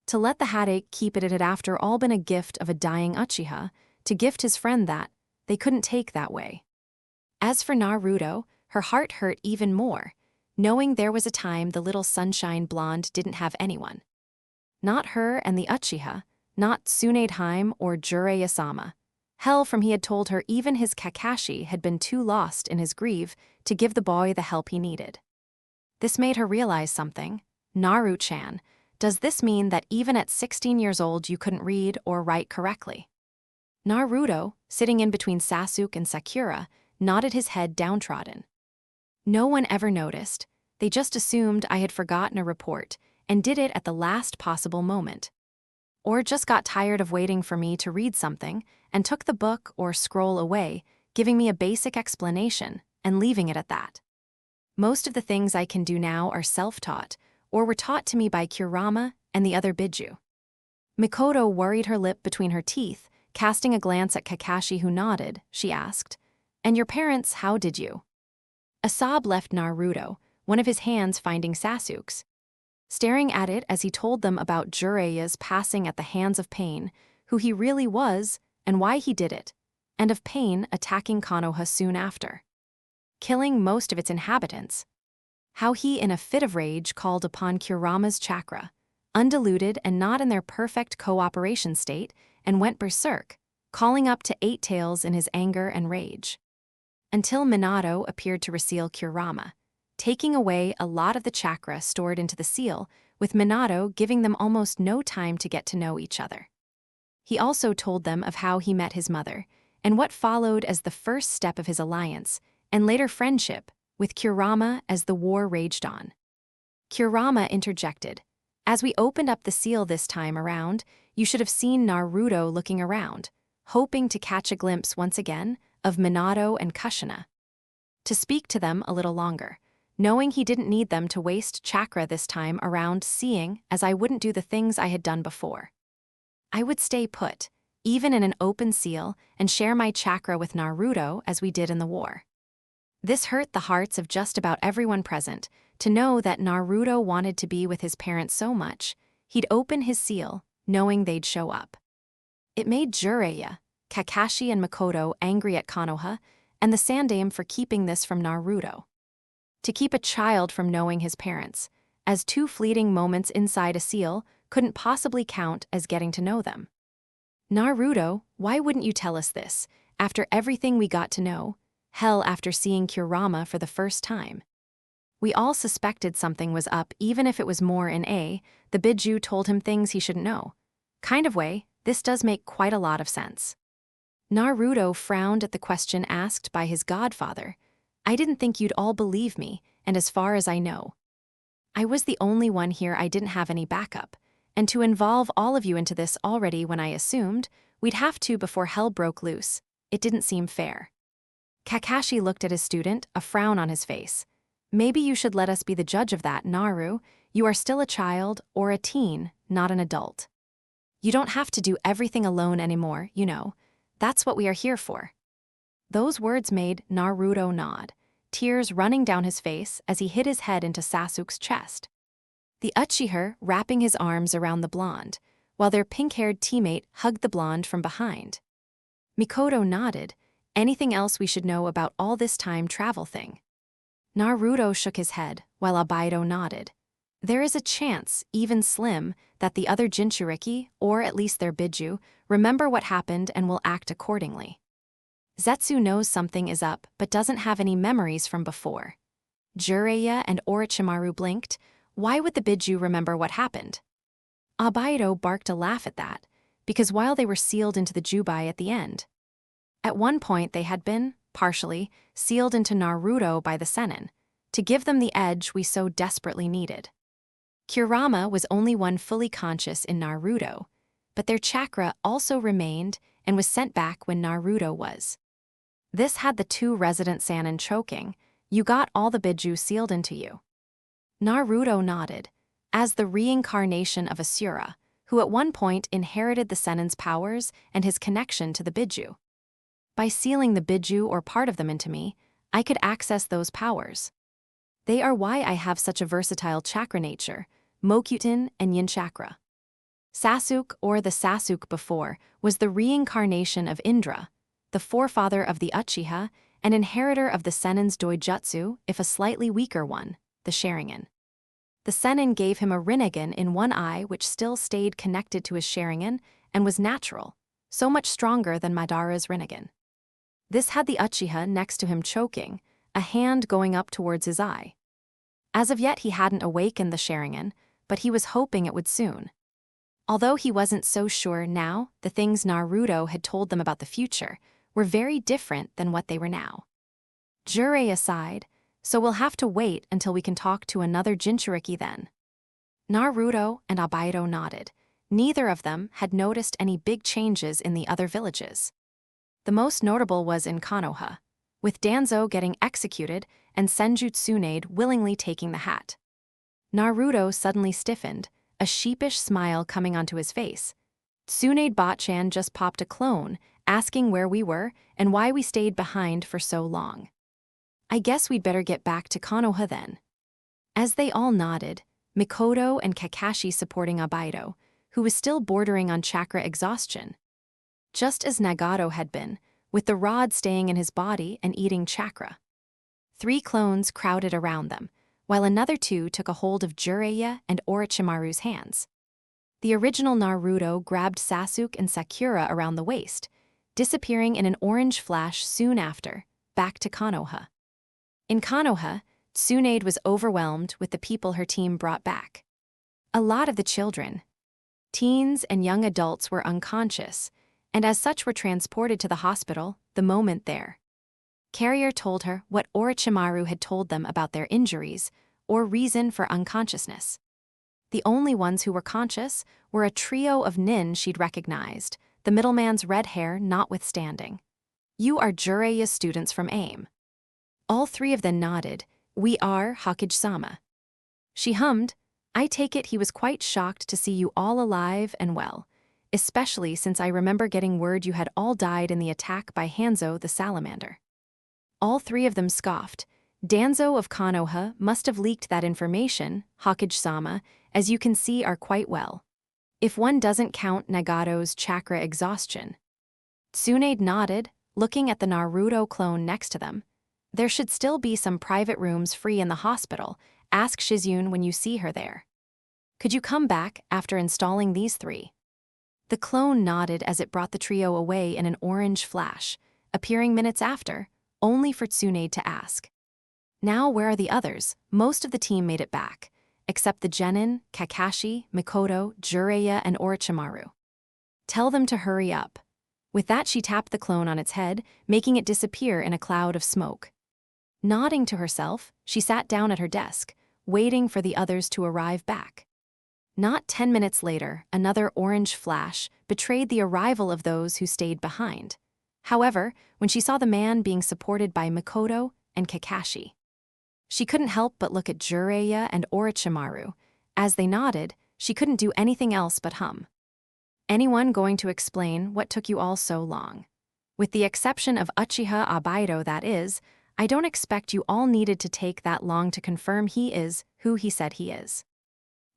To let the headache keep it had after all been a gift of a dying Uchiha, to gift his friend that, they couldn't take that way. As for Naruto, her heart hurt even more, knowing there was a time the little sunshine blonde didn't have anyone. Not her and the Uchiha, not Tsunadeheim or Jiraiya-sama. Hell from he had told her even his Kakashi had been too lost in his grief to give the boy the help he needed. This made her realize something. Naru-chan, does this mean that even at 16 years old you couldn't read or write correctly? Naruto, sitting in between Sasuke and Sakura, nodded his head downtrodden. No one ever noticed. They just assumed I had forgotten a report and did it at the last possible moment. Or just got tired of waiting for me to read something and took the book or scroll away, giving me a basic explanation and leaving it at that. Most of the things I can do now are self-taught, or were taught to me by Kurama and the other Biju. Mikoto worried her lip between her teeth, casting a glance at Kakashi who nodded, she asked, "And your parents, how did you?" A sob left Naruto, one of his hands finding Sasuke's. Staring at it as he told them about Jiraiya's passing at the hands of Pain, who he really was and why he did it, and of Pain attacking Konoha soon after, killing most of its inhabitants. How he in a fit of rage called upon Kurama's chakra, undiluted and not in their perfect cooperation state, and went berserk, calling up to 8 tails in his anger and rage. Until Minato appeared to reseal Kurama, taking away a lot of the chakra stored into the seal, with Minato giving them almost no time to get to know each other. He also told them of how he met his mother, and what followed as the first step of his alliance, and later friendship, with Kurama as the war raged on. Kurama interjected, "As we opened up the seal this time around, you should have seen Naruto looking around, hoping to catch a glimpse once again of Minato and Kushina. To speak to them a little longer, knowing he didn't need them to waste chakra this time around, seeing as I wouldn't do the things I had done before. I would stay put, even in an open seal, and share my chakra with Naruto as we did in the war." This hurt the hearts of just about everyone present, to know that Naruto wanted to be with his parents so much, he'd open his seal, knowing they'd show up. It made Jiraiya, Kakashi and Makoto angry at Konoha, and the Sandaime for keeping this from Naruto. To keep a child from knowing his parents, as 2 fleeting moments inside a seal, couldn't possibly count as getting to know them. "Naruto, why wouldn't you tell us this, after everything we got to know? Hell, after seeing Kurama for the first time. We all suspected something was up, even if it was more in the Biju told him things he shouldn't know. Kind of way, this does make quite a lot of sense." Naruto frowned at the question asked by his godfather. "I didn't think you'd all believe me, and as far as I know, I was the only one here. I didn't have any backup. And to involve all of you into this already when I assumed we'd have to before hell broke loose, it didn't seem fair." Kakashi looked at his student, a frown on his face. "Maybe you should let us be the judge of that, Naru. You are still a child, or a teen, not an adult. You don't have to do everything alone anymore, you know. That's what we are here for." Those words made Naruto nod, tears running down his face as he hid his head into Sasuke's chest. The Uchiha wrapping his arms around the blonde, while their pink-haired teammate hugged the blonde from behind. Mikoto nodded. "Anything else we should know about all this time travel thing?" Naruto shook his head, while Obaido nodded. "There is a chance, even slim, that the other Jinchuriki, or at least their Biju, remember what happened and will act accordingly. Zetsu knows something is up but doesn't have any memories from before." Jiraiya and Orochimaru blinked. Why would the Biju remember what happened? Obaido barked a laugh at that, because while they were sealed into the Jubai at the end, at one point they had been, partially, sealed into Naruto by the Sennin, to give them the edge we so desperately needed. Kurama was only one fully conscious in Naruto, but their chakra also remained and was sent back when Naruto was. This had the 2 resident Sannin choking. "You got all the Biju sealed into you." Naruto nodded, as the reincarnation of Asura, who at one point inherited the Sennin's powers and his connection to the Biju. By sealing the Biju or part of them into me, I could access those powers. They are why I have such a versatile chakra nature, Mokutin and Yin chakra. Sasuke, or the Sasuke before, was the reincarnation of Indra, the forefather of the Uchiha, and inheritor of the Sennin's Doijutsu, if a slightly weaker one, the Sharingan. The Sennin gave him a Rinnegan in one eye which still stayed connected to his Sharingan and was natural, so much stronger than Madara's Rinnegan. This had the Uchiha next to him choking, a hand going up towards his eye. As of yet he hadn't awakened the Sharingan, but he was hoping it would soon. Although he wasn't so sure now, the things Naruto had told them about the future were very different than what they were now. Jiraiya sighed, "So we'll have to wait until we can talk to another Jinchuriki then." Naruto and Obaido nodded. Neither of them had noticed any big changes in the other villages. The most notable was in Konoha, with Danzo getting executed and Senju Tsunade willingly taking the hat. Naruto suddenly stiffened, a sheepish smile coming onto his face. Tsunade Botchan just popped a clone, asking where we were and why we stayed behind for so long. "I guess we'd better get back to Konoha then." As they all nodded, Mikoto and Kakashi supporting Obaido, who was still bordering on chakra exhaustion. Just as Nagato had been, with the rod staying in his body and eating chakra. 3 clones crowded around them, while another 2 took a hold of Jiraiya and Orochimaru's hands. The original Naruto grabbed Sasuke and Sakura around the waist, disappearing in an orange flash soon after, back to Konoha. In Konoha, Tsunade was overwhelmed with the people her team brought back. A lot of the children, teens and young adults were unconscious, and as such were transported to the hospital the moment there. Carrier told her what Orochimaru had told them about their injuries, or reason for unconsciousness. The only ones who were conscious were a trio of nin she'd recognized, the middleman's red hair notwithstanding. "You are Jiraiya students from AIM." All three of them nodded. "We are, Hokage-sama." She hummed. "I take it he was quite shocked to see you all alive and well, especially since I remember getting word you had all died in the attack by Hanzo the salamander." All three of them scoffed. "Danzo of Konoha must have leaked that information, Hokage-sama, as you can see are quite well. If one doesn't count Nagato's chakra exhaustion." Tsunade nodded, looking at the Naruto clone next to them. "There should still be some private rooms free in the hospital. Ask Shizune when you see her there. Could you come back after installing these three?" The clone nodded as it brought the trio away in an orange flash, appearing minutes after, only for Tsunade to ask, "Now where are the others?" Most of the team made it back, except the Genin, Kakashi, Mikoto, Jiraiya, and Orochimaru. "Tell them to hurry up." With that, she tapped the clone on its head, making it disappear in a cloud of smoke. Nodding to herself, she sat down at her desk, waiting for the others to arrive back. Not 10 minutes later, another orange flash betrayed the arrival of those who stayed behind. However, when she saw the man being supported by Mikoto and Kakashi, she couldn't help but look at Jiraiya and Orochimaru. As they nodded, she couldn't do anything else but hum. "Anyone going to explain what took you all so long? With the exception of Uchiha Obaido, that is, I don't expect you all needed to take that long to confirm he is who he said he is."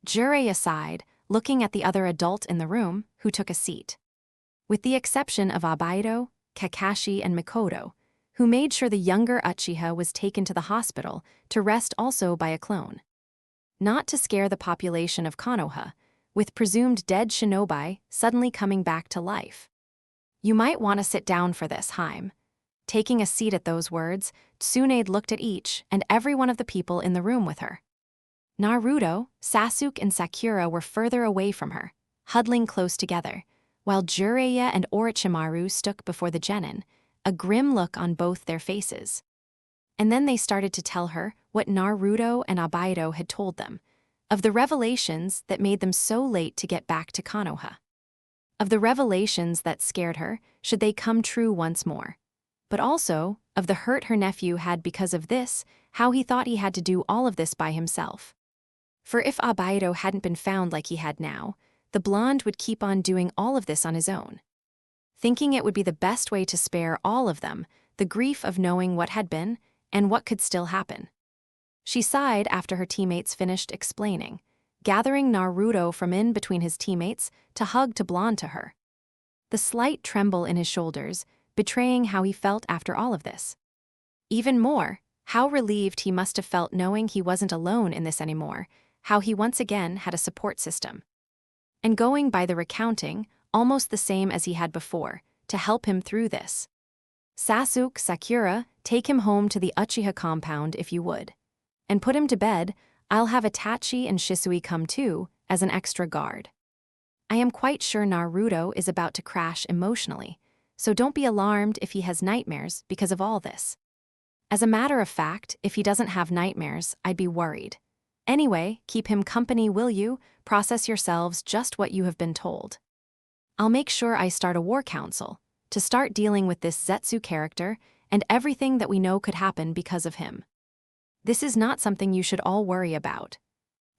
Jiraiya sighed, looking at the other adult in the room, who took a seat. With the exception of Obaido, Kakashi, and Mikoto, who made sure the younger Uchiha was taken to the hospital to rest also by a clone. Not to scare the population of Konoha, with presumed dead shinobi suddenly coming back to life. "You might want to sit down for this, Haim." Taking a seat at those words, Tsunade looked at each and every one of the people in the room with her. Naruto, Sasuke, and Sakura were further away from her, huddling close together, while Jiraiya and Orochimaru stood before the Genin, a grim look on both their faces. And then they started to tell her what Naruto and Obaido had told them, of the revelations that made them so late to get back to Konoha. Of the revelations that scared her, should they come true once more. But also, of the hurt her nephew had because of this, how he thought he had to do all of this by himself. For if Obaido hadn't been found like he had now, the blonde would keep on doing all of this on his own. Thinking it would be the best way to spare all of them the grief of knowing what had been and what could still happen. She sighed after her teammates finished explaining, gathering Naruto from in between his teammates to hug to blonde to her. The slight tremble in his shoulders, betraying how he felt after all of this. Even more, how relieved he must have felt knowing he wasn't alone in this anymore, how he once again had a support system. And going by the recounting, almost the same as he had before, to help him through this. "Sasuke, Sakura, take him home to the Uchiha compound if you would. And put him to bed. I'll have Itachi and Shisui come too, as an extra guard. I am quite sure Naruto is about to crash emotionally, so don't be alarmed if he has nightmares because of all this. As a matter of fact, if he doesn't have nightmares, I'd be worried. Anyway, keep him company, will you? Process yourselves just what you have been told. I'll make sure I start a war council to start dealing with this Zetsu character and everything that we know could happen because of him. This is not something you should all worry about."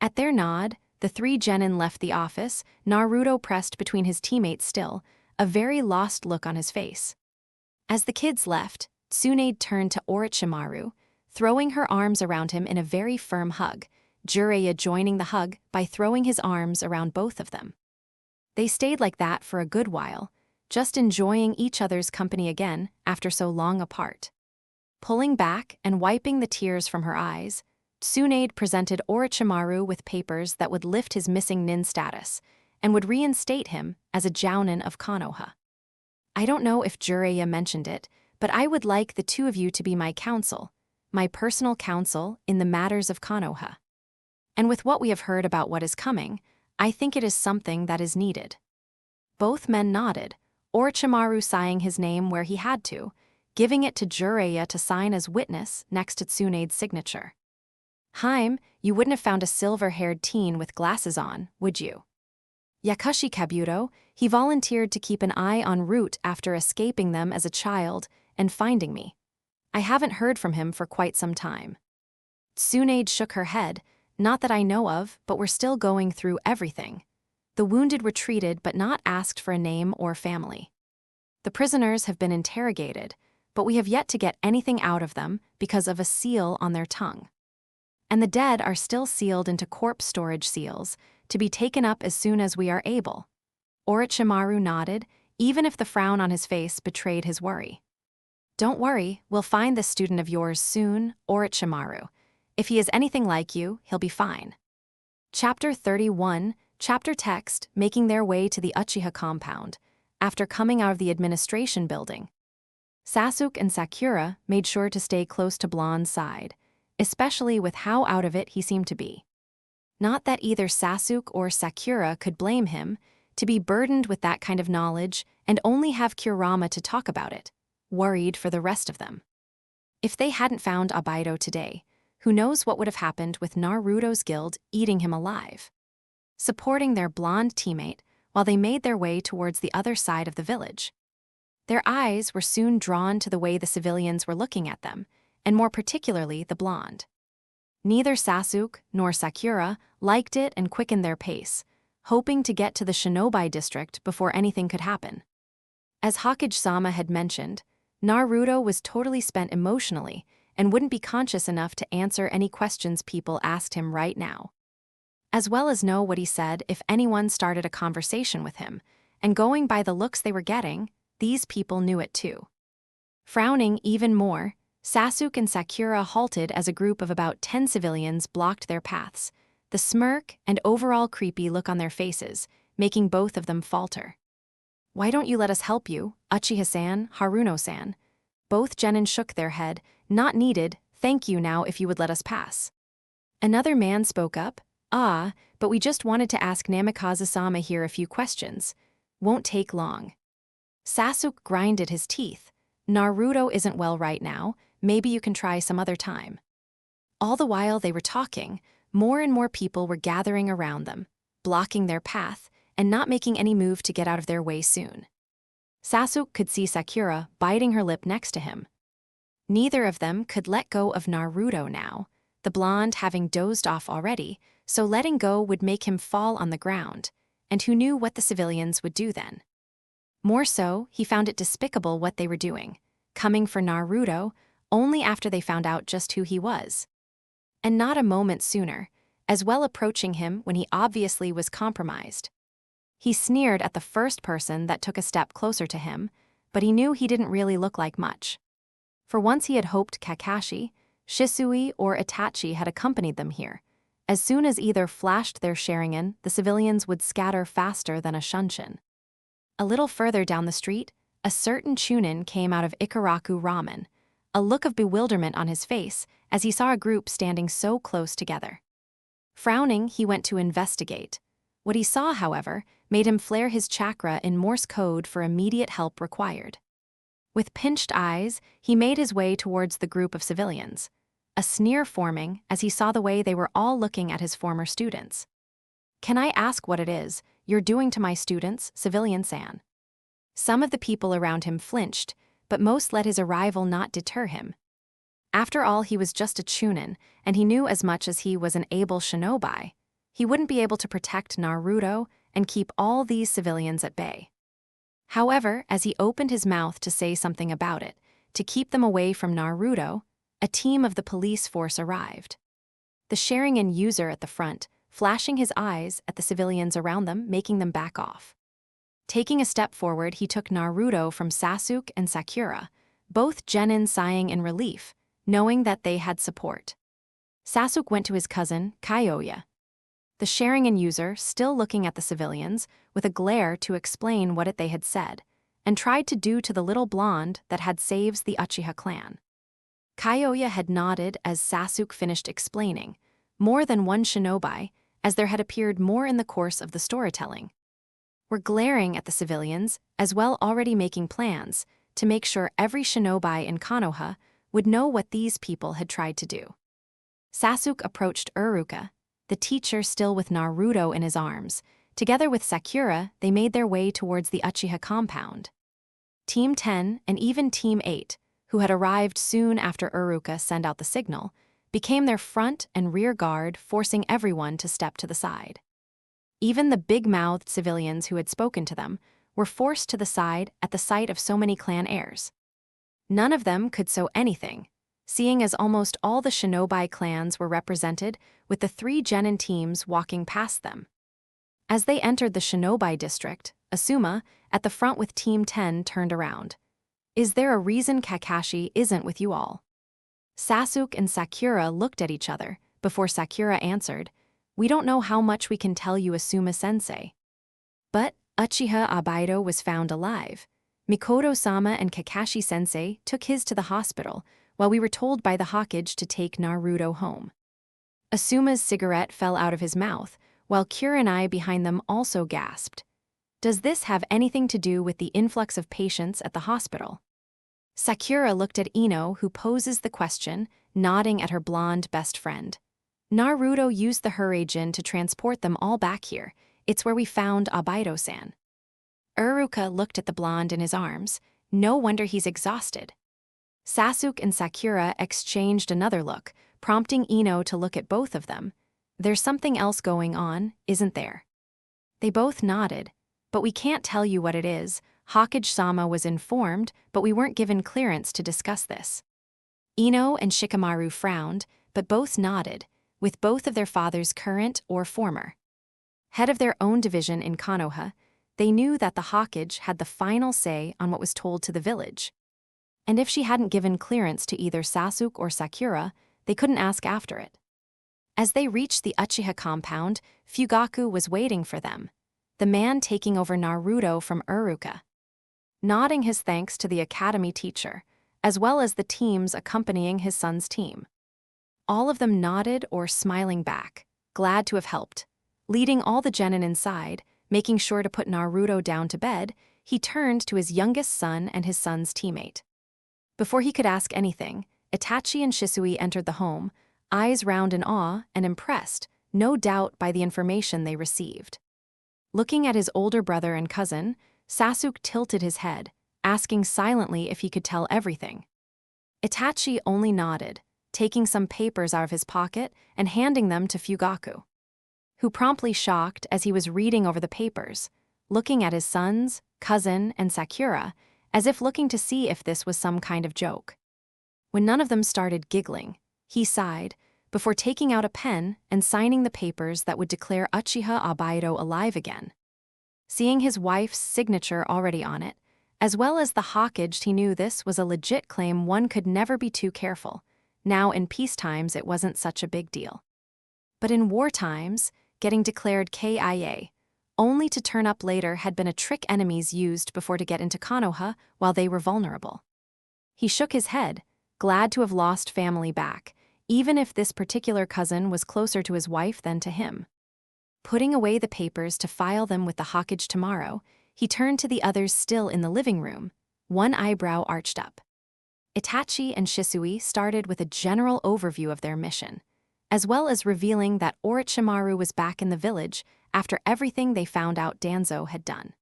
At their nod, the three genin left the office, Naruto pressed between his teammates still, a very lost look on his face. As the kids left, Tsunade turned to Orochimaru, throwing her arms around him in a very firm hug, Jiraiya joining the hug by throwing his arms around both of them. They stayed like that for a good while, just enjoying each other's company again after so long apart. Pulling back and wiping the tears from her eyes, Tsunade presented Orochimaru with papers that would lift his missing nin status and would reinstate him as a jounin of Konoha. "I don't know if Jiraiya mentioned it, but I would like the two of you to be my counsel, my personal counsel in the matters of Konoha. And with what we have heard about what is coming, I think it is something that is needed." Both men nodded, Orochimaru sighing his name where he had to, giving it to Jiraiya to sign as witness next to Tsunade's signature. Haim, you wouldn't have found a silver-haired teen with glasses on, would you? Yakushi Kabuto, he volunteered to keep an eye en route after escaping them as a child and finding me. I haven't heard from him for quite some time. Tsunade shook her head, not that I know of, but we're still going through everything. The wounded were treated but not asked for a name or family. The prisoners have been interrogated, but we have yet to get anything out of them because of a seal on their tongue. And the dead are still sealed into corpse storage seals, to be taken up as soon as we are able. Orochimaru nodded, even if the frown on his face betrayed his worry. Don't worry, we'll find this student of yours soon, Orochimaru. If he is anything like you, he'll be fine. Chapter 31, chapter text, making their way to the Uchiha compound, after coming out of the administration building. Sasuke and Sakura made sure to stay close to Blonde's side, especially with how out of it he seemed to be. Not that either Sasuke or Sakura could blame him to be burdened with that kind of knowledge and only have Kurama to talk about it, worried for the rest of them. If they hadn't found Abaido today, who knows what would have happened with Naruto's guild eating him alive. Supporting their blonde teammate while they made their way towards the other side of the village. Their eyes were soon drawn to the way the civilians were looking at them, and more particularly the blonde. Neither Sasuke nor Sakura liked it and quickened their pace, hoping to get to the Shinobi district before anything could happen. As Hokage-sama had mentioned, Naruto was totally spent emotionally and wouldn't be conscious enough to answer any questions people asked him right now, as well as know what he said if anyone started a conversation with him, and going by the looks they were getting, these people knew it too. Frowning even more, Sasuke and Sakura halted as a group of about 10 civilians blocked their paths, the smirk and overall creepy look on their faces, making both of them falter. Why don't you let us help you, Uchiha-san, Haruno-san? Both genin shook their head, not needed, thank you now if you would let us pass. Another man spoke up, but we just wanted to ask Namikaze-sama here a few questions. Won't take long. Sasuke grinded his teeth. Naruto isn't well right now, maybe you can try some other time. All the while they were talking, more and more people were gathering around them, blocking their path, and not making any move to get out of their way soon. Sasuke could see Sakura biting her lip next to him. Neither of them could let go of Naruto now, the blonde having dozed off already, so letting go would make him fall on the ground, and who knew what the civilians would do then. More so, he found it despicable what they were doing, coming for Naruto only after they found out just who he was. And not a moment sooner, as well approaching him when he obviously was compromised. He sneered at the first person that took a step closer to him, but he knew he didn't really look like much. For once he had hoped Kakashi, Shisui, or Itachi had accompanied them here. As soon as either flashed their Sharingan, the civilians would scatter faster than a Shunshin. A little further down the street, a certain Chunin came out of Ikaraku Ramen, a look of bewilderment on his face as he saw a group standing so close together. Frowning, he went to investigate. What he saw, however, made him flare his chakra in Morse code for immediate help required. With pinched eyes, he made his way towards the group of civilians, a sneer forming as he saw the way they were all looking at his former students. "Can I ask what it is you're doing to my students, civilian-san?" Some of the people around him flinched, but most let his arrival not deter him. After all, he was just a Chunin, and he knew as much as he was an able shinobi. He wouldn't be able to protect Naruto and keep all these civilians at bay. However, as he opened his mouth to say something about it, to keep them away from Naruto, a team of the police force arrived. The Sharingan user at the front, flashing his eyes at the civilians around them, making them back off. Taking a step forward, he took Naruto from Sasuke and Sakura, both genin sighing in relief, knowing that they had support. Sasuke went to his cousin, Kyoya. The Sharingan user, still looking at the civilians, with a glare to explain what they had said, and tried to do to the little blonde that had saved the Uchiha clan. Kyoya had nodded as Sasuke finished explaining, more than one shinobi, as there had appeared more in the course of the storytelling. Were glaring at the civilians as well already making plans to make sure every shinobi in Konoha would know what these people had tried to do. Sasuke approached Uruka, the teacher still with Naruto in his arms. Together with Sakura, they made their way towards the Uchiha compound. Team 10 and even Team 8, who had arrived soon after Uruka sent out the signal, became their front and rear guard, forcing everyone to step to the side. Even the big-mouthed civilians who had spoken to them were forced to the side at the sight of so many clan heirs. None of them could sew anything, seeing as almost all the shinobi clans were represented, with the 3 genin teams walking past them. As they entered the shinobi district, Asuma, at the front with Team 10, turned around. "Is there a reason Kakashi isn't with you all?" Sasuke and Sakura looked at each other before Sakura answered, "We don't know how much we can tell you, Asuma-sensei." But Uchiha Obaido was found alive. Mikoto-sama and Kakashi-sensei took his to the hospital, while we were told by the Hokage to take Naruto home. Asuma's cigarette fell out of his mouth, while Kurenai behind them also gasped. Does this have anything to do with the influx of patients at the hospital? Sakura looked at Ino, who poses the question, nodding at her blonde best friend. Naruto used the Hurrigen to transport them all back here. It's where we found Obaido-san. Uruka looked at the blonde in his arms. No wonder he's exhausted. Sasuke and Sakura exchanged another look, prompting Ino to look at both of them. There's something else going on, isn't there? They both nodded. But we can't tell you what it is. Hokage-sama was informed, but we weren't given clearance to discuss this. Ino and Shikamaru frowned, but both nodded, with both of their fathers current or former. Head of their own division in Konoha, they knew that the Hokage had the final say on what was told to the village. And if she hadn't given clearance to either Sasuke or Sakura, they couldn't ask after it. As they reached the Uchiha compound, Fugaku was waiting for them, the man taking over Naruto from Uruka. Nodding his thanks to the academy teacher, as well as the teams accompanying his son's team. All of them nodded or smiling back, glad to have helped. Leading all the genin inside, making sure to put Naruto down to bed, he turned to his youngest son and his son's teammate. Before he could ask anything, Itachi and Shisui entered the home, eyes round in awe and impressed, no doubt by the information they received. Looking at his older brother and cousin, Sasuke tilted his head, asking silently if he could tell everything. Itachi only nodded, taking some papers out of his pocket and handing them to Fugaku, who promptly shocked as he was reading over the papers, looking at his sons, cousin, and Sakura, as if looking to see if this was some kind of joke. When none of them started giggling, he sighed, before taking out a pen and signing the papers that would declare Uchiha Obaido alive again. Seeing his wife's signature already on it, as well as the Hokage, he knew this was a legit claim. One could never be too careful. Now in peace times it wasn't such a big deal. But in war times, getting declared KIA, only to turn up later, had been a trick enemies used before to get into Konoha while they were vulnerable. He shook his head, glad to have lost family back, even if this particular cousin was closer to his wife than to him. Putting away the papers to file them with the Hokage tomorrow, he turned to the others still in the living room, one eyebrow arched up. Itachi and Shisui started with a general overview of their mission, as well as revealing that Orochimaru was back in the village after everything they found out Danzo had done.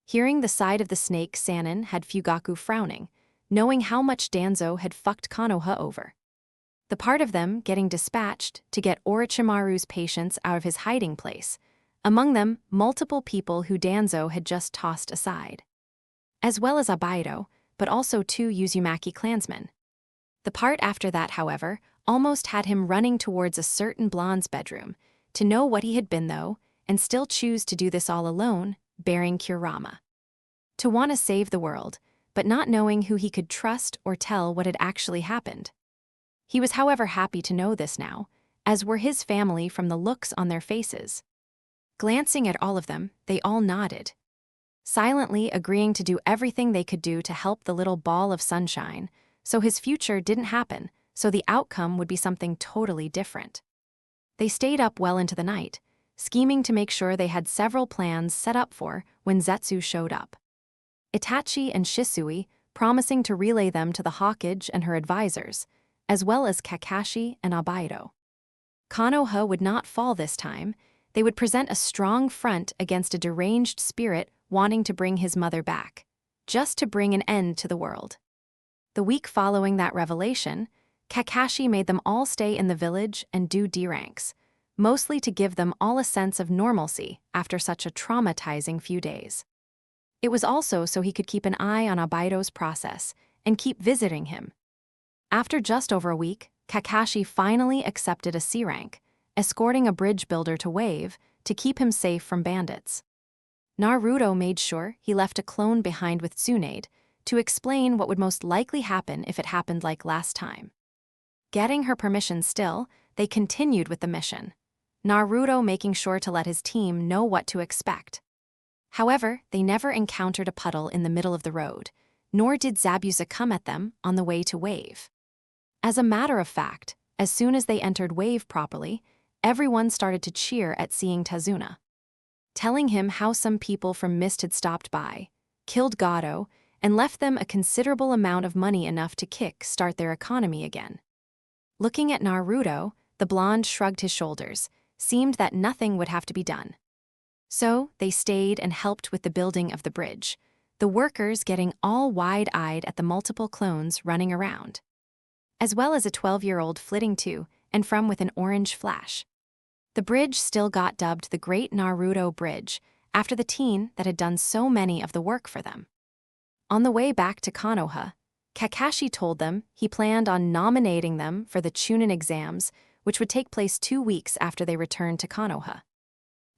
Hearing the side of the snake Sannin had Fugaku frowning, knowing how much Danzo had fucked Konoha over. The part of them getting dispatched to get Orochimaru's patients out of his hiding place, among them multiple people who Danzo had just tossed aside. As well as Obaido, but also 2 Uzumaki clansmen. The part after that, however, almost had him running towards a certain blonde's bedroom, to know what he had been though, and still choose to do this all alone, bearing Kurama. To want to save the world, but not knowing who he could trust or tell what had actually happened. He was however happy to know this now, as were his family from the looks on their faces. Glancing at all of them, they all nodded, silently agreeing to do everything they could do to help the little ball of sunshine, so his future didn't happen, so the outcome would be something totally different. They stayed up well into the night, scheming to make sure they had several plans set up for when Zetsu showed up. Itachi and Shisui, promising to relay them to the Hokage and her advisors, as well as Kakashi and Obaido. Konoha would not fall this time. They would present a strong front against a deranged spirit wanting to bring his mother back, just to bring an end to the world. The week following that revelation, Kakashi made them all stay in the village and do D-ranks, mostly to give them all a sense of normalcy after such a traumatizing few days. It was also so he could keep an eye on Obaido's process and keep visiting him. After just over a week, Kakashi finally accepted a C rank, escorting a bridge builder to Wave to keep him safe from bandits. Naruto made sure he left a clone behind with Tsunade to explain what would most likely happen if it happened like last time. Getting her permission still, they continued with the mission, Naruto making sure to let his team know what to expect. However, they never encountered a puddle in the middle of the road, nor did Zabuza come at them on the way to Wave. As a matter of fact, as soon as they entered Wave properly, everyone started to cheer at seeing Tazuna. Telling him how some people from Mist had stopped by, killed Gato, and left them a considerable amount of money enough to kick-start their economy again. Looking at Naruto, the blonde shrugged his shoulders, seemed that nothing would have to be done. So they stayed and helped with the building of the bridge, the workers getting all wide-eyed at the multiple clones running around, as well as a 12-year-old flitting to and from with an orange flash. The bridge still got dubbed the Great Naruto Bridge after the teen that had done so many of the work for them. On the way back to Konoha, Kakashi told them he planned on nominating them for the Chunin exams, which would take place 2 weeks after they returned to Konoha,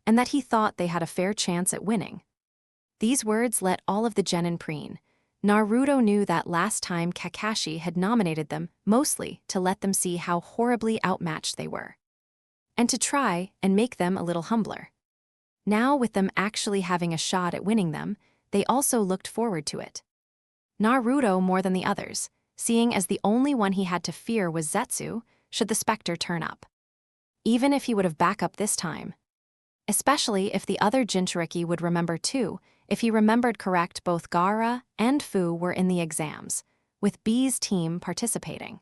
and that he thought they had a fair chance at winning. These words let all of the genin preen. Naruto knew that last time Kakashi had nominated them mostly to let them see how horribly outmatched they were, and to try and make them a little humbler. Now, with them actually having a shot at winning them, they also looked forward to it. Naruto more than the others, seeing as the only one he had to fear was Zetsu should the Spectre turn up. Even if he would have back up this time. Especially if the other Jinchuriki would remember too, if he remembered correct both Gaara and Fu were in the exams, with B's team participating.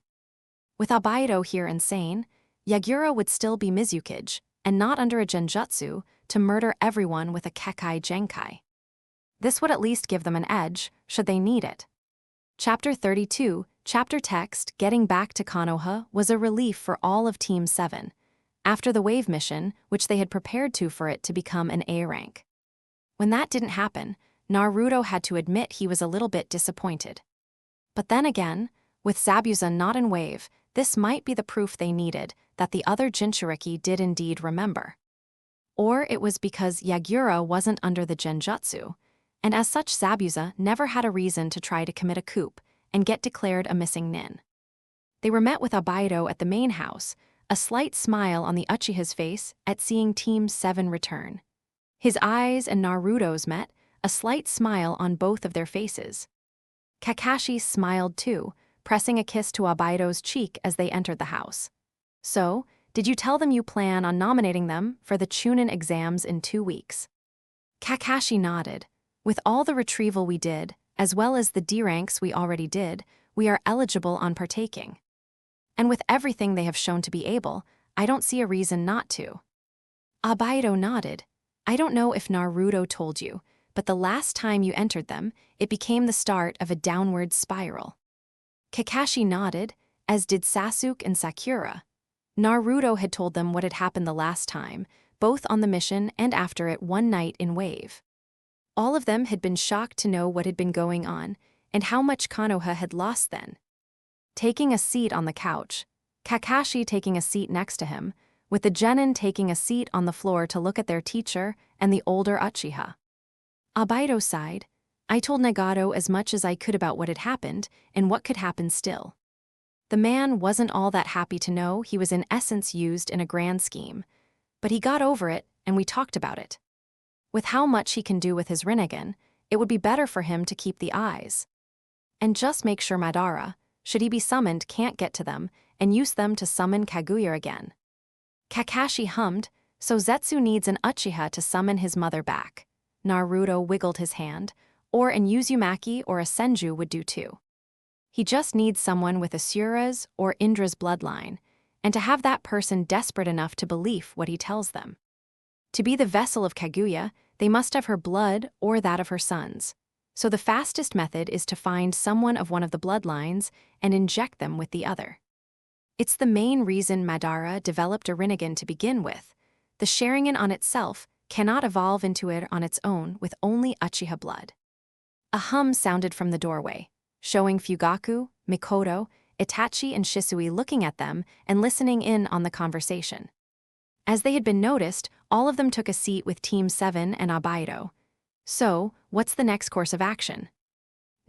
With Obaido here insane, Yagura would still be Mizukage, and not under a genjutsu to murder everyone with a Kekai Genkai. This would at least give them an edge, should they need it. Chapter 32, chapter text Getting back to Konoha was a relief for all of Team 7, after the Wave mission, which they had prepared for it to become an A rank. When that didn't happen, Naruto had to admit he was a little bit disappointed. But then again, with Zabuza not in Wave, this might be the proof they needed that the other Jinchuriki did indeed remember. Or it was because Yagura wasn't under the genjutsu, and as such Zabuza never had a reason to try to commit a coup and get declared a missing nin. They were met with Obaido at the main house, a slight smile on the Uchiha's face at seeing Team 7 return. His eyes and Naruto's met, a slight smile on both of their faces. Kakashi smiled too, pressing a kiss to Obaido's cheek as they entered the house. So, did you tell them you plan on nominating them for the Chunin exams in 2 weeks? Kakashi nodded. With all the retrieval we did, as well as the D-ranks we already did, we are eligible on partaking. And with everything they have shown to be able, I don't see a reason not to. Obaido nodded. I don't know if Naruto told you, but the last time you entered them, it became the start of a downward spiral. Kakashi nodded, as did Sasuke and Sakura. Naruto had told them what had happened the last time, both on the mission and after it one night in Wave. All of them had been shocked to know what had been going on and how much Konoha had lost then. Taking a seat on the couch, Kakashi taking a seat next to him, with the genin taking a seat on the floor to look at their teacher and the older Uchiha. Obaido sighed. I told Nagato as much as I could about what had happened and what could happen still. The man wasn't all that happy to know he was in essence used in a grand scheme, but he got over it and we talked about it. With how much he can do with his Rinnegan, it would be better for him to keep the eyes. And just make sure Madara, should he be summoned, can't get to them, and use them to summon Kaguya again. Kakashi hummed, so Zetsu needs an Uchiha to summon his mother back. Naruto wiggled his hand. or an Uzumaki or a Senju would do too. He just needs someone with Asura's or Indra's bloodline, and to have that person desperate enough to believe what he tells them. To be the vessel of Kaguya, they must have her blood or that of her sons. So the fastest method is to find someone of one of the bloodlines and inject them with the other. It's the main reason Madara developed a Rinnegan to begin with. The Sharingan on itself cannot evolve into it on its own with only Uchiha blood. A hum sounded from the doorway, showing Fugaku, Mikoto, Itachi, and Shisui looking at them and listening in on the conversation. As they had been noticed, all of them took a seat with Team 7 and Abaido. So, what's the next course of action?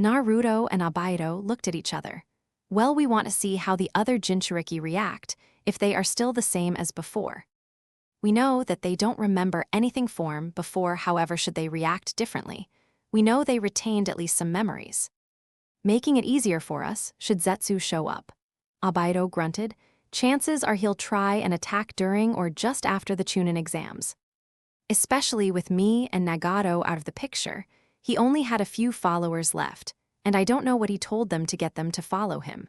Naruto and Abaido looked at each other. Well, we want to see how the other Jinchuriki react, if they are still the same as before. We know that they don't remember anything form before, however should they react differently. We know they retained at least some memories. Making it easier for us, should Zetsu show up. Abaido grunted. Chances are he'll try and attack during or just after the Chunin exams. Especially with me and Nagato out of the picture, he only had a few followers left, and I don't know what he told them to get them to follow him.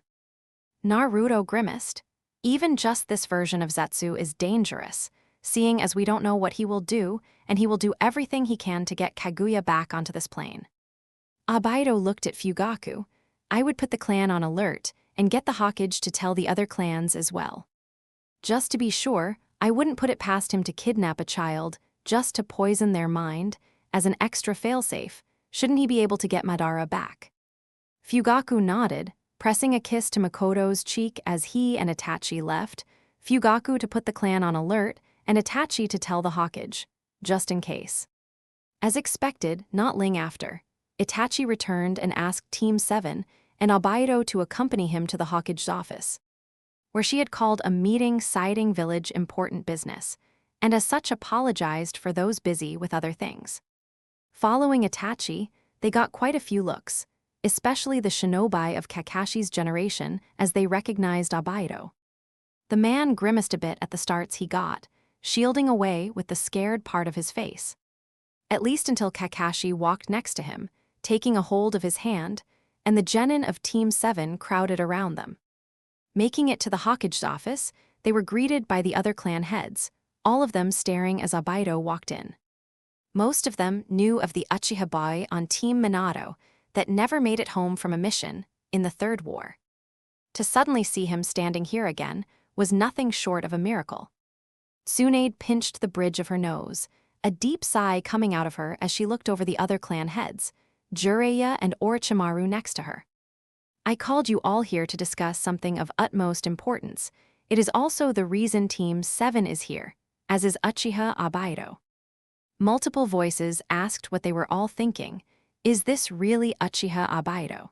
Naruto grimaced. Even just this version of Zetsu is dangerous, seeing as we don't know what he will do, and he will do everything he can to get Kaguya back onto this plane. Abaido looked at Fugaku. I would put the clan on alert and get the Hokage to tell the other clans as well. Just to be sure, I wouldn't put it past him to kidnap a child just to poison their mind. As an extra failsafe, shouldn't he be able to get Madara back? Fugaku nodded, pressing a kiss to Makoto's cheek as he and Itachi left, Fugaku to put the clan on alert and Itachi to tell the Hokage, just in case. As expected, not long after, Itachi returned and asked Team 7 and Abaido to accompany him to the Hokage's office, where she had called a meeting citing village important business, and as such apologized for those busy with other things. Following Itachi, they got quite a few looks, especially the shinobi of Kakashi's generation as they recognized Abaido. The man grimaced a bit at the starts he got, shielding away with the scared part of his face. At least until Kakashi walked next to him, taking a hold of his hand, and the genin of Team 7 crowded around them. Making it to the Hokage's office, they were greeted by the other clan heads, all of them staring as Abaido walked in. Most of them knew of the Uchiha boy on Team Minato that never made it home from a mission in the Third War. To suddenly see him standing here again was nothing short of a miracle. Tsunade pinched the bridge of her nose, a deep sigh coming out of her as she looked over the other clan heads, Jiraiya and Orochimaru next to her. I called you all here to discuss something of utmost importance. It is also the reason Team 7 is here, as is Uchiha Abaido. Multiple voices asked what they were all thinking. Is this really Uchiha Abaido?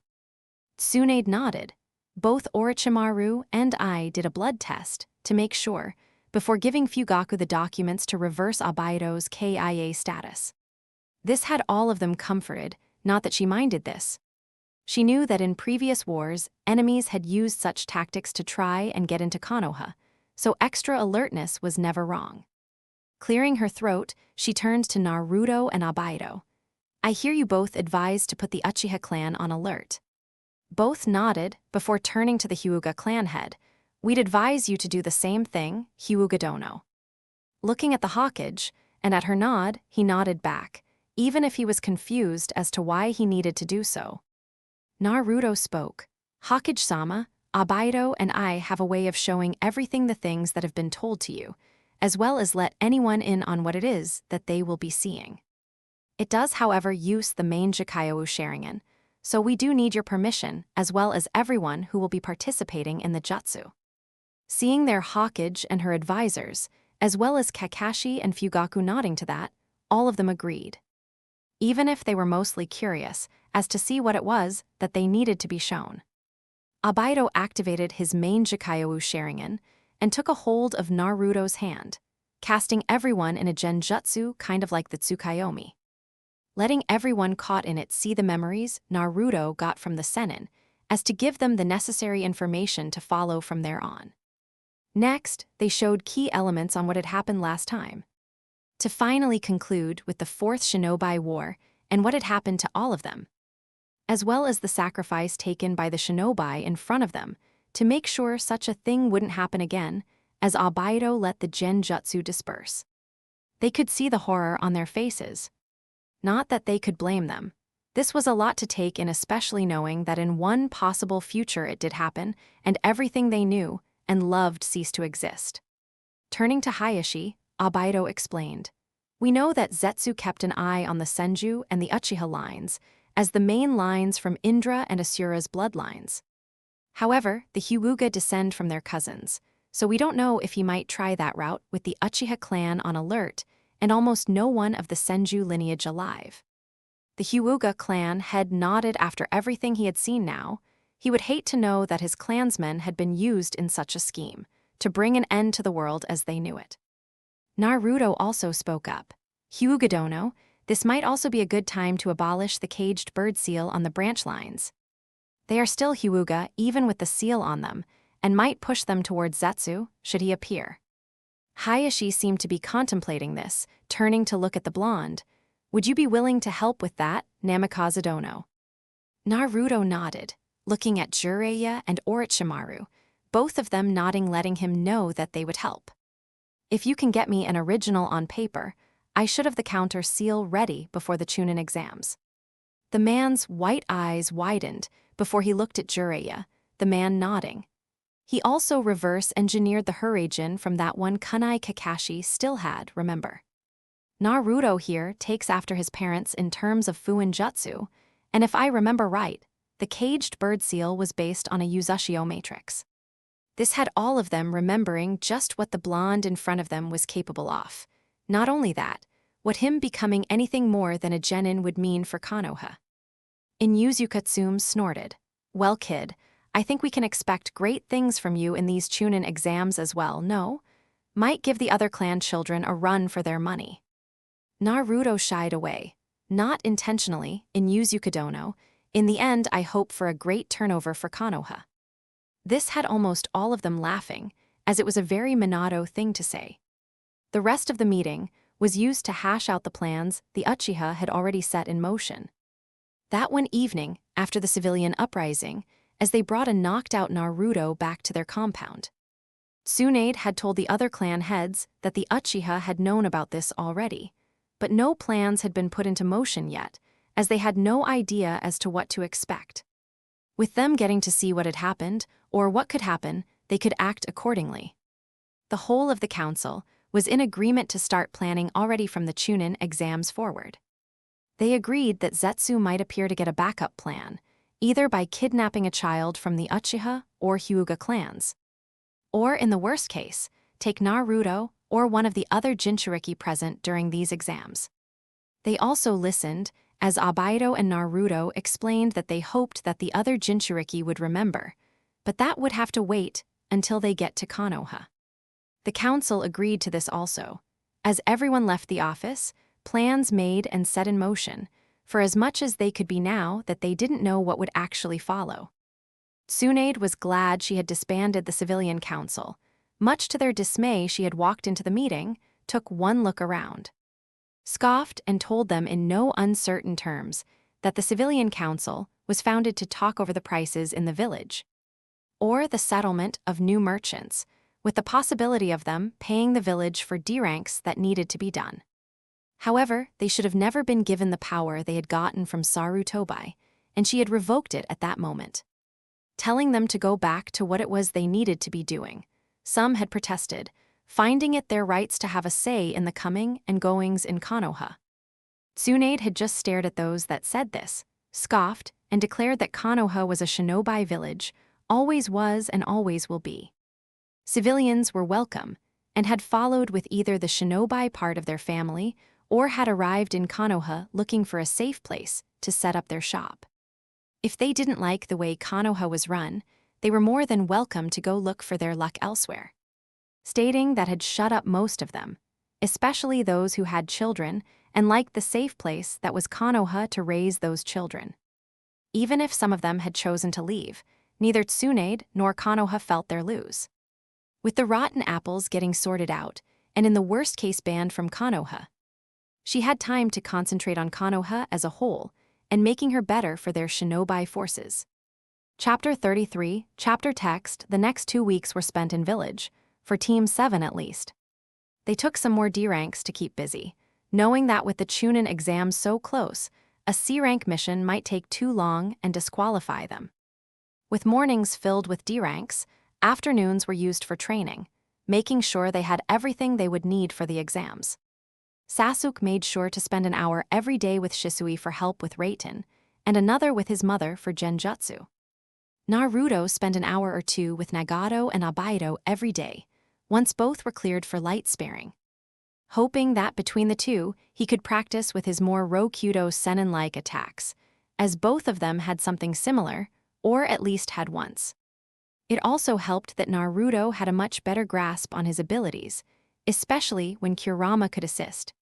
Tsunade nodded. Both Orochimaru and I did a blood test to make sure, before giving Fugaku the documents to reverse Abaido's KIA status. This had all of them comforted, not that she minded this. She knew that in previous wars, enemies had used such tactics to try and get into Konoha, so extra alertness was never wrong. Clearing her throat, she turned to Naruto and Abaido. I hear you both advised to put the Uchiha clan on alert. Both nodded before turning to the Hyuga clan head. We'd advise you to do the same thing, Hyuga Dono. Looking at the Hokage, and at her nod, he nodded back, even if he was confused as to why he needed to do so. Naruto spoke. Hokage-sama, Abaido and I have a way of showing everything the things that have been told to you, as well as let anyone in on what it is that they will be seeing. It does, however, use the main Jikaiyu Sharingan, so we do need your permission, as well as everyone who will be participating in the jutsu. Seeing their Hokage and her advisors, as well as Kakashi and Fugaku nodding to that, all of them agreed. Even if they were mostly curious as to see what it was that they needed to be shown. Abaido activated his main Jikaiyu Sharingan and took a hold of Naruto's hand, casting everyone in a genjutsu kind of like the Tsukuyomi. Letting everyone caught in it see the memories Naruto got from the Sennin, as to give them the necessary information to follow from there on. Next, they showed key elements on what had happened last time. To finally conclude with the Fourth Shinobi War and what had happened to all of them, as well as the sacrifice taken by the shinobi in front of them to make sure such a thing wouldn't happen again, as Albedo let the genjutsu disperse. They could see the horror on their faces. Not that they could blame them. This was a lot to take in, especially knowing that in one possible future it did happen, and everything they knew and loved ceased to exist. Turning to Hayashi, Albedo explained, "We know that Zetsu kept an eye on the Senju and the Uchiha lines as the main lines from Indra and Asura's bloodlines. However, the Hyuga descend from their cousins, so we don't know if he might try that route with the Uchiha clan on alert and almost no one of the Senju lineage alive." The Hyuga clan head nodded after everything he had seen now. He would hate to know that his clansmen had been used in such a scheme, to bring an end to the world as they knew it. Naruto also spoke up. "Hyuga dono, this might also be a good time to abolish the caged bird seal on the branch lines. They are still Hyuga even with the seal on them, and might push them towards Zetsu, should he appear." Hayashi seemed to be contemplating this, turning to look at the blonde. "Would you be willing to help with that, Namikaze dono?" Naruto nodded, looking at Jiraiya and Orochimaru, both of them nodding, letting him know that they would help. "If you can get me an original on paper, I should have the counter seal ready before the Chunin exams." The man's white eyes widened before he looked at Jiraiya, the man nodding. He also reverse-engineered the Huraijin from that one kunai Kakashi still had, remember. Naruto here takes after his parents in terms of Fuinjutsu, and if I remember right, the caged bird seal was based on a Uzushio matrix. This had all of them remembering just what the blonde in front of them was capable of. Not only that, what him becoming anything more than a genin would mean for Konoha. Inyuzu Katsume snorted. "Well, kid, I think we can expect great things from you in these Chunin exams as well, no? Might give the other clan children a run for their money." Naruto shied away. "Not intentionally, Inyuzu Kadono. In the end, I hope for a great turnover for Konoha." This had almost all of them laughing, as it was a very Minato thing to say. The rest of the meeting was used to hash out the plans the Uchiha had already set in motion. That one evening, after the civilian uprising, as they brought a knocked-out Naruto back to their compound, Tsunade had told the other clan heads that the Uchiha had known about this already, but no plans had been put into motion yet, as they had no idea as to what to expect. With them getting to see what had happened, or what could happen, they could act accordingly. The whole of the council was in agreement to start planning already from the Chunin exams forward. They agreed that Zetsu might appear to get a backup plan, either by kidnapping a child from the Uchiha or Hyuga clans, or in the worst case, take Naruto or one of the other Jinchuriki present during these exams. They also listened as Albedo and Naruto explained that they hoped that the other Jinchuriki would remember, but that would have to wait until they get to Konoha. The council agreed to this also. As everyone left the office, plans made and set in motion, for as much as they could be now that they didn't know what would actually follow. Tsunade was glad she had disbanded the civilian council. Much to their dismay, she had walked into the meeting, took one look around, scoffed and told them in no uncertain terms that the civilian council was founded to talk over the prices in the village, or the settlement of new merchants, with the possibility of them paying the village for D-ranks that needed to be done. However, they should have never been given the power they had gotten from Saru Tobai, and she had revoked it at that moment, telling them to go back to what it was they needed to be doing. Some had protested, finding it their rights to have a say in the coming and goings in Konoha. Tsunade had just stared at those that said this, scoffed, and declared that Konoha was a shinobi village, always was and always will be. Civilians were welcome, and had followed with either the shinobi part of their family or had arrived in Konoha looking for a safe place to set up their shop. If they didn't like the way Konoha was run, they were more than welcome to go look for their luck elsewhere, stating that had shut up most of them, especially those who had children and liked the safe place that was Konoha to raise those children. Even if some of them had chosen to leave, neither Tsunade nor Konoha felt their lose. With the rotten apples getting sorted out, and in the worst case banned from Konoha, She had time to concentrate on Konoha as a whole and making her better for their shinobi forces. Chapter 33, Chapter Text. The next 2 weeks were spent in village, for Team 7 at least. They took some more D ranks to keep busy, knowing that with the Chunin exams so close, a C rank mission might take too long and disqualify them. With mornings filled with D ranks, afternoons were used for training, making sure they had everything they would need for the exams. Sasuke made sure to spend an hour every day with Shisui for help with Reiten, and another with his mother for Genjutsu. Naruto spent an hour or two with Nagato and Abaido every day, once both were cleared for light sparing. Hoping that between the two, he could practice with his more Rokudo Senin-like attacks, as both of them had something similar, or at least had once. It also helped that Naruto had a much better grasp on his abilities, especially when Kurama could assist.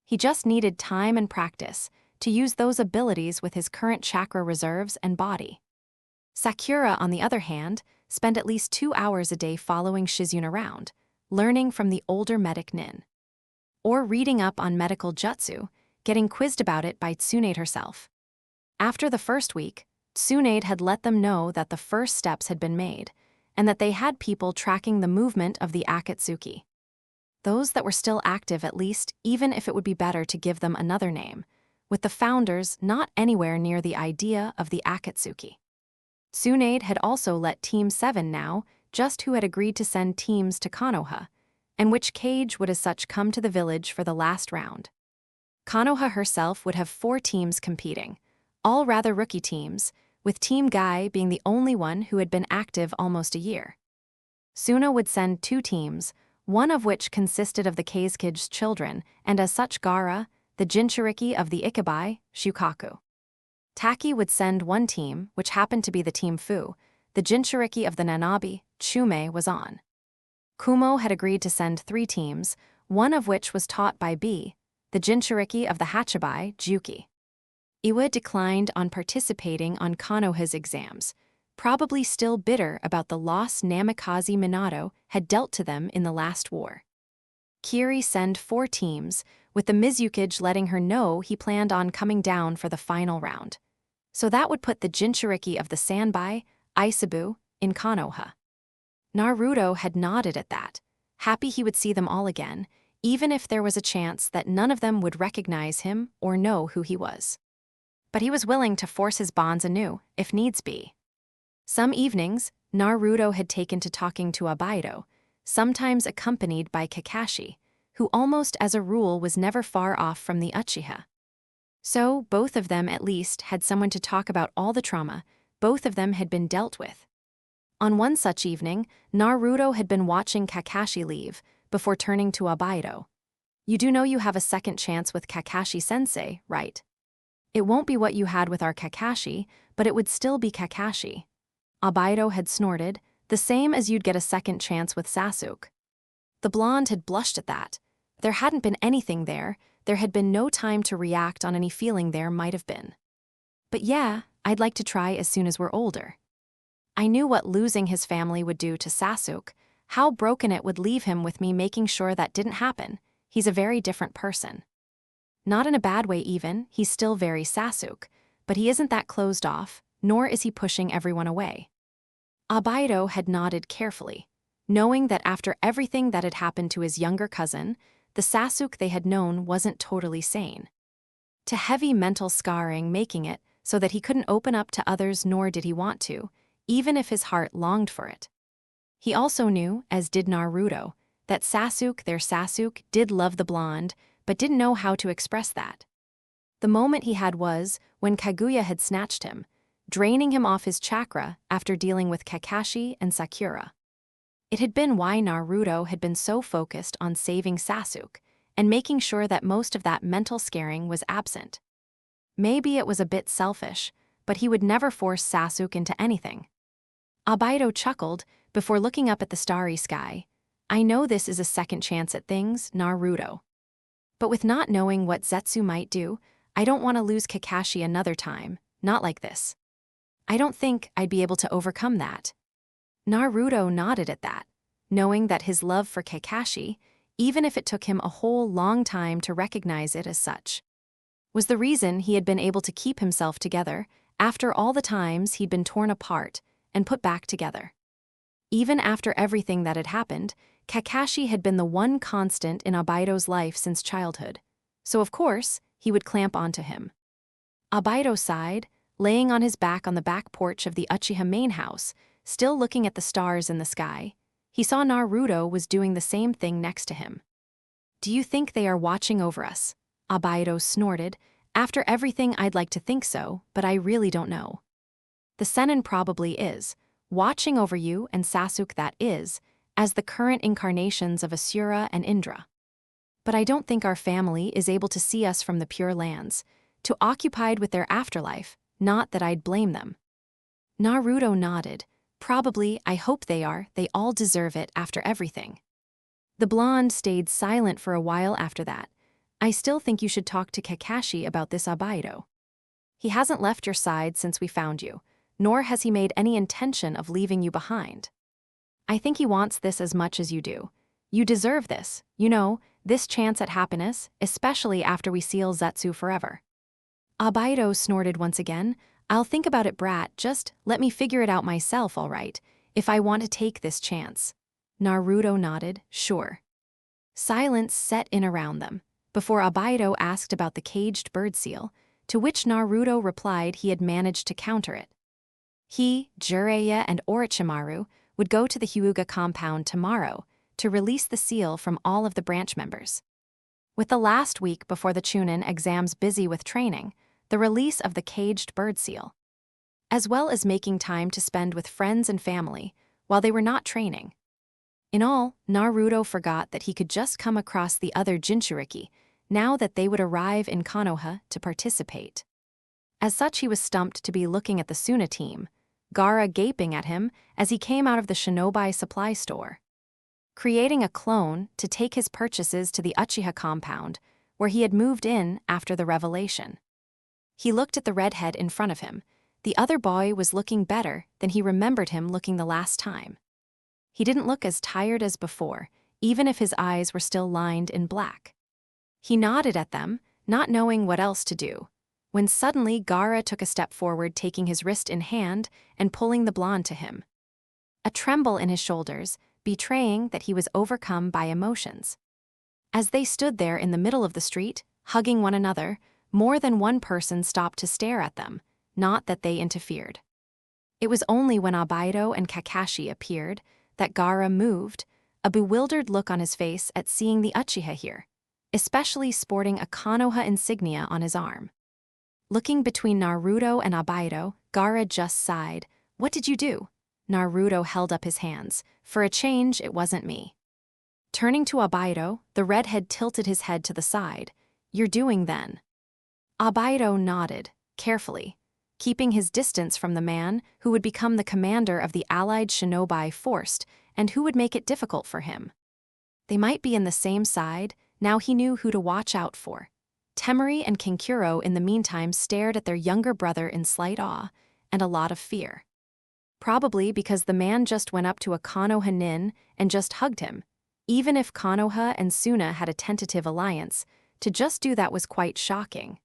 He just needed time and practice to use those abilities with his current chakra reserves and body. Sakura, on the other hand, spent at least 2 hours a day following Shizune around, learning from the older medic Nin. Or reading up on medical jutsu, getting quizzed about it by Tsunade herself. After the first week, Tsunade had let them know that the first steps had been made, and that they had people tracking the movement of the Akatsuki. Those that were still active at least, even if it would be better to give them another name, with the founders not anywhere near the idea of the Akatsuki. Tsunade had also let Team 7 know just who had agreed to send teams to Konoha, and which cage would as such come to the village for the last round. Konoha herself would have 4 teams competing, all rather rookie teams, with Team Guy being the only one who had been active almost a year. Suna would send 2 teams, one of which consisted of the Kazekage children, and as such Gaara, the Jinchuriki of the Ikibai, Shukaku. Taki would send 1 team, which happened to be the Team Fu. The Jinchuriki of the Nanabi, Chume, was on. Kumo had agreed to send 3 teams, one of which was taught by B, the Jinchuriki of the Hachibai, Juki. Iwa declined on participating on Konoha's exams, probably still bitter about the loss Namikaze Minato had dealt to them in the last war. Kiri sent 4 teams, with the Mizukage letting her know he planned on coming down for the final round. So that would put the Jinchuriki of the Sanbai, Isabu, in Konoha. Naruto had nodded at that, happy he would see them all again, even if there was a chance that none of them would recognize him or know who he was. But he was willing to force his bonds anew, if needs be. Some evenings, Naruto had taken to talking to Abaido, sometimes accompanied by Kakashi, who almost as a rule was never far off from the Uchiha. So both of them at least had someone to talk about all the trauma both of them had been dealt with. On one such evening, Naruto had been watching Kakashi leave before turning to Abaido. "You do know you have a second chance with Kakashi-sensei, right? It won't be what you had with our Kakashi, but it would still be Kakashi." Abaido had snorted, "The same as you'd get a second chance with Sasuke." The blonde had blushed at that. There hadn't been anything there had been no time to react on any feeling there might have been. "But yeah, I'd like to try as soon as we're older." I knew what losing his family would do to Sasuke, how broken it would leave him with me making sure that didn't happen. He's a very different person. Not in a bad way even, he's still very Sasuke, but he isn't that closed off, nor is he pushing everyone away. Abaido had nodded carefully, knowing that after everything that had happened to his younger cousin, the Sasuke they had known wasn't totally sane. To heavy mental scarring making it so that he couldn't open up to others nor did he want to, even if his heart longed for it. He also knew, as did Naruto, that Sasuke, their Sasuke, did love the blonde, but didn't know how to express that. The moment he had was when Kaguya had snatched him, draining him off his chakra after dealing with Kakashi and Sakura. It had been why Naruto had been so focused on saving Sasuke and making sure that most of that mental scaring was absent. Maybe it was a bit selfish, but he would never force Sasuke into anything. Abaido chuckled before looking up at the starry sky. "I know this is a second chance at things, Naruto. But with not knowing what Zetsu might do, I don't want to lose Kakashi another time, not like this. I don't think I'd be able to overcome that." Naruto nodded at that, knowing that his love for Kakashi, even if it took him a whole long time to recognize it as such. Was the reason he had been able to keep himself together after all the times he'd been torn apart and put back together. Even after everything that had happened, Kakashi had been the one constant in Obaido's life since childhood, so of course, he would clamp onto him. Obaido sighed, laying on his back on the back porch of the Uchiha main house, still looking at the stars in the sky. He saw Naruto was doing the same thing next to him. "Do you think they are watching over us?" Obaido snorted. "After everything, I'd like to think so, but I really don't know." "The Sennin probably is, watching over you and Sasuke that is, as the current incarnations of Asura and Indra. But I don't think our family is able to see us from the Pure Lands, too occupied with their afterlife, not that I'd blame them." Naruto nodded. "Probably, I hope they are, they all deserve it after everything." The blonde stayed silent for a while after that. "I still think you should talk to Kakashi about this Obaido. He hasn't left your side since we found you, nor has he made any intention of leaving you behind. I think he wants this as much as you do. You deserve this, this chance at happiness, especially after we seal Zetsu forever." Obaido snorted once again. "I'll think about it, brat, just let me figure it out myself, all right, if I want to take this chance." Naruto nodded, "Sure." Silence set in around them, before Obaido asked about the caged bird seal, to which Naruto replied he had managed to counter it. He, Jiraiya, and Orochimaru would go to the Hyuga compound tomorrow to release the seal from all of the branch members. With the last week before the Chunin exams busy with training, the release of the caged bird seal, as well as making time to spend with friends and family while they were not training. In all, Naruto forgot that he could just come across the other Jinchuriki now that they would arrive in Konoha to participate. As such, he was stumped to be looking at the Suna team, Gaara gaping at him as he came out of the Shinobi supply store, creating a clone to take his purchases to the Uchiha compound, where he had moved in after the revelation. He looked at the redhead in front of him. The other boy was looking better than he remembered him looking the last time. He didn't look as tired as before, even if his eyes were still lined in black. He nodded at them, not knowing what else to do, when suddenly Gaara took a step forward, taking his wrist in hand and pulling the blonde to him. A tremble in his shoulders, betraying that he was overcome by emotions. As they stood there in the middle of the street, hugging one another, more than one person stopped to stare at them, not that they interfered. It was only when Obaido and Kakashi appeared that Gaara moved, a bewildered look on his face at seeing the Uchiha here, especially sporting a Konoha insignia on his arm. Looking between Naruto and Obaido, Gaara just sighed. "What did you do?" Naruto held up his hands. "For a change, it wasn't me." Turning to Obaido, the redhead tilted his head to the side. "You're doing then?" Obaido nodded, carefully, keeping his distance from the man who would become the commander of the allied shinobi forced and who would make it difficult for him. They might be in the same side, now he knew who to watch out for. Temari and Kinkuro in the meantime stared at their younger brother in slight awe and a lot of fear. Probably because the man just went up to a Konoha nin and just hugged him. Even if Konoha and Suna had a tentative alliance, to just do that was quite shocking.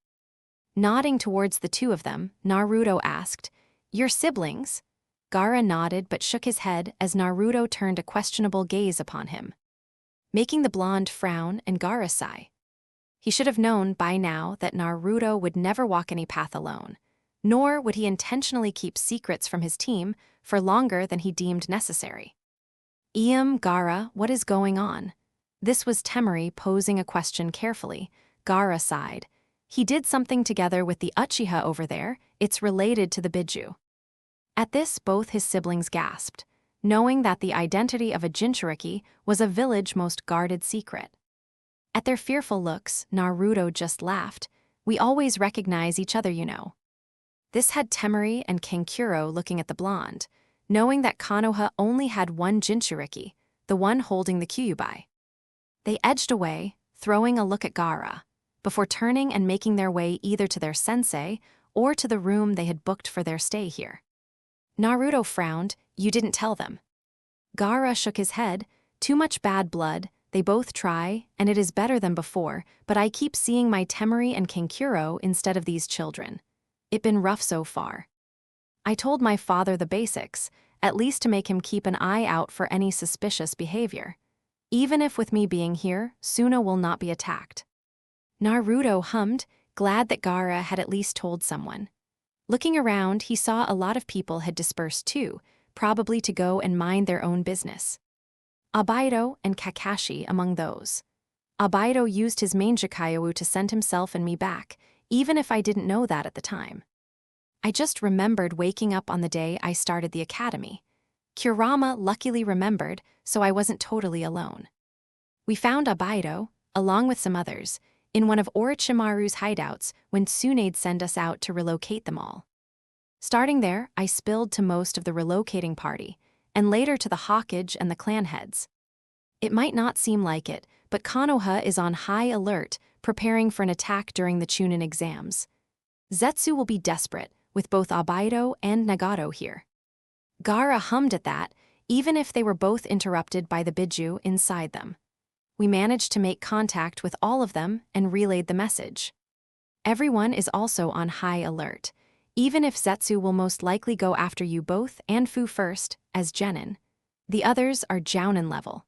Nodding towards the two of them, Naruto asked, "Your siblings?" Gaara nodded but shook his head as Naruto turned a questionable gaze upon him, making the blonde frown and Gaara sigh. He should have known by now that Naruto would never walk any path alone, nor would he intentionally keep secrets from his team for longer than he deemed necessary. Gaara, what is going on?" This was Temari posing a question carefully. Gaara sighed. "He did something together with the Uchiha over there, it's related to the Biju." At this, both his siblings gasped, knowing that the identity of a Jinchuriki was a village most guarded secret. At their fearful looks, Naruto just laughed. "We always recognize each other, This had Temari and Kinkuro looking at the blonde, knowing that Konoha only had one Jinchuriki, the one holding the Kyuubi. They edged away, throwing a look at Gaara, before turning and making their way either to their sensei or to the room they had booked for their stay here. Naruto frowned. "You didn't tell them." Gaara shook his head. "Too much bad blood, They both try, and it is better than before, but I keep seeing my Temari and Kankuro instead of these children. It's been rough so far. I told my father the basics, at least to make him keep an eye out for any suspicious behavior. Even if with me being here, Suna will not be attacked. Naruto hummed, glad that Gaara had at least told someone. Looking around, he saw a lot of people had dispersed too, probably to go and mind their own business. Obaido and Kakashi among those. Obaido used his main Jikaiowu to send himself and me back, even if I didn't know that at the time. I just remembered waking up on the day I started the academy. Kurama luckily remembered, so I wasn't totally alone. We found Obaido, along with some others, in one of Orochimaru's hideouts when Tsunade sent us out to relocate them all. Starting there, I spilled to most of the relocating party, and later to the Hawkage and the clan heads. It might not seem like it, but Konoha is on high alert, preparing for an attack during the Chunin exams. Zetsu will be desperate, with both Obaido and Nagato here. Gaara hummed at that, even if they were both interrupted by the Biju inside them. We managed to make contact with all of them and relayed the message. Everyone is also on high alert, even if Zetsu will most likely go after you both and Fu first, as Genin. The others are Jounin level.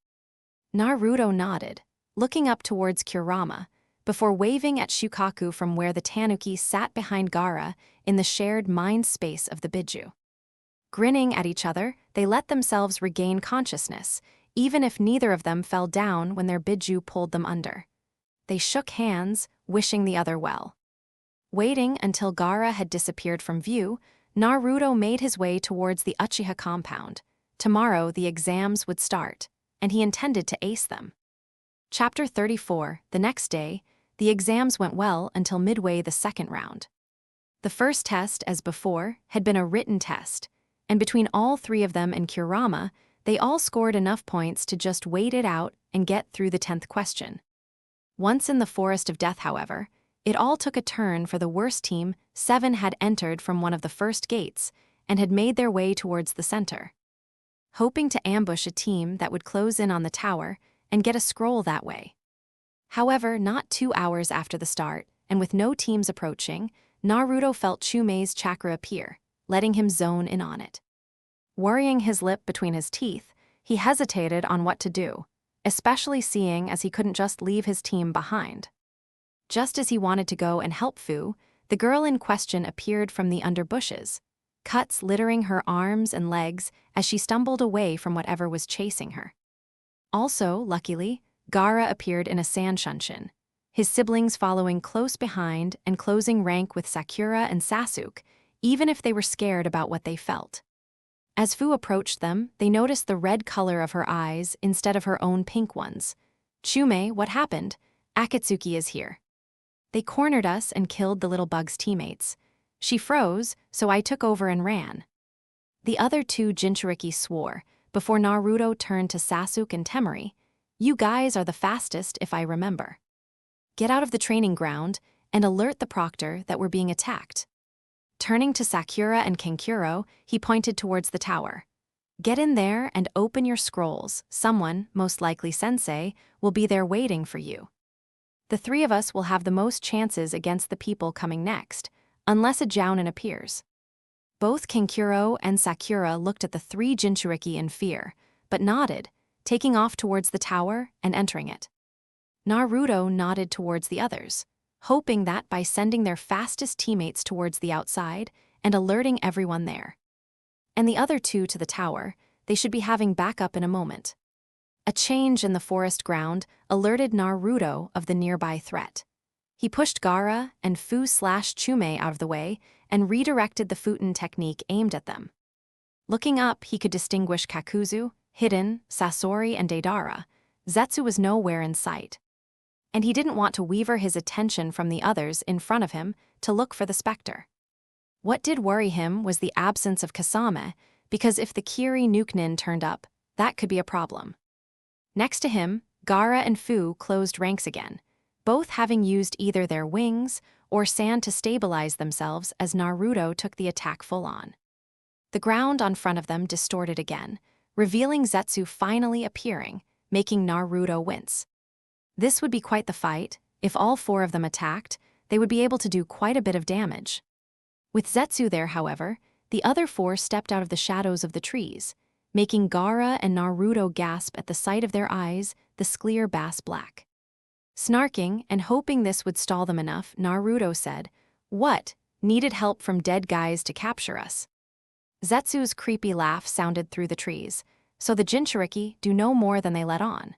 Naruto nodded, looking up towards Kurama, before waving at Shukaku from where the Tanuki sat behind Gaara in the shared mind space of the Biju. Grinning at each other, they let themselves regain consciousness, even if neither of them fell down when their Biju pulled them under. They shook hands, wishing the other well. Waiting until Gaara had disappeared from view, Naruto made his way towards the Uchiha compound. Tomorrow the exams would start, and he intended to ace them. Chapter 34, the next day, the exams went well until midway the second round. The first test, as before, had been a written test, and between all three of them and Kurama, they all scored enough points to just wait it out and get through the 10th question. Once in the Forest of Death, however, it all took a turn for the worst team. 7 had entered from one of the first gates and had made their way towards the center, hoping to ambush a team that would close in on the tower and get a scroll that way. However, not 2 hours after the start, and with no teams approaching, Naruto felt Chumei's chakra appear, letting him zone in on it. Worrying his lip between his teeth, he hesitated on what to do, especially seeing as he couldn't just leave his team behind. Just as he wanted to go and help Fu, the girl in question appeared from the underbushes, cuts littering her arms and legs as she stumbled away from whatever was chasing her. Also, luckily, Gaara appeared in a sand shunshin, his siblings following close behind and closing rank with Sakura and Sasuke, even if they were scared about what they felt. As Fu approached them, they noticed the red color of her eyes instead of her own pink ones. "Chumei, what happened? Akatsuki is here. They cornered us and killed the little bug's teammates. She froze, so I took over and ran." The other 2 Jinchuriki swore, before Naruto turned to Sasuke and Temari. "You guys are the fastest if I remember. Get out of the training ground and alert the proctor that we're being attacked." Turning to Sakura and Kankuro, he pointed towards the tower. "Get in there and open your scrolls. Someone, most likely Sensei, will be there waiting for you. The 3 of us will have the most chances against the people coming next, unless a Jounin appears." Both Kankuro and Sakura looked at the 3 Jinchuriki in fear, but nodded, taking off towards the tower and entering it. Naruto nodded towards the others, hoping that by sending their fastest teammates towards the outside and alerting everyone there, and the other 2 to the tower, they should be having backup in a moment. A change in the forest ground alerted Naruto of the nearby threat. He pushed Gaara and Fu/Chumei out of the way and redirected the Futon technique aimed at them. Looking up, he could distinguish Kakuzu, Hiden, Sasori, and Deidara. Zetsu was nowhere in sight, and he didn't want to weaver his attention from the others in front of him to look for the specter. What did worry him was the absence of Kasame, because if the Kiri Nukenin turned up, that could be a problem. Next to him, Gaara and Fu closed ranks again, both having used either their wings or sand to stabilize themselves as Naruto took the attack full on. The ground on front of them distorted again, revealing Zetsu finally appearing, making Naruto wince. This would be quite the fight. If all four of them attacked, they would be able to do quite a bit of damage. With Zetsu there, however, the other four stepped out of the shadows of the trees, making Gaara and Naruto gasp at the sight of their eyes, the clear bass black. Snarking and hoping this would stall them enough, Naruto said, "What? Needed help from dead guys to capture us?" Zetsu's creepy laugh sounded through the trees, so the Jinchuriki do no more than they let on.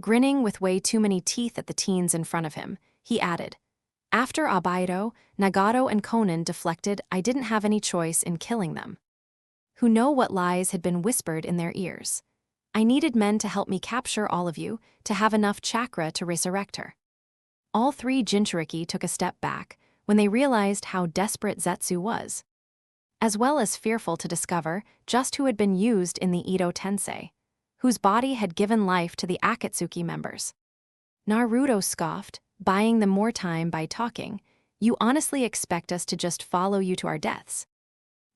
Grinning with way too many teeth at the teens in front of him, he added, "After Abaido, Nagato and Konan deflected, I didn't have any choice in killing them. Who know what lies had been whispered in their ears. I needed men to help me capture all of you, to have enough chakra to resurrect her." All three Jinchuriki took a step back when they realized how desperate Zetsu was, as well as fearful to discover just who had been used in the Edo Tensei, whose body had given life to the Akatsuki members. Naruto scoffed, buying them more time by talking, "You honestly expect us to just follow you to our deaths?"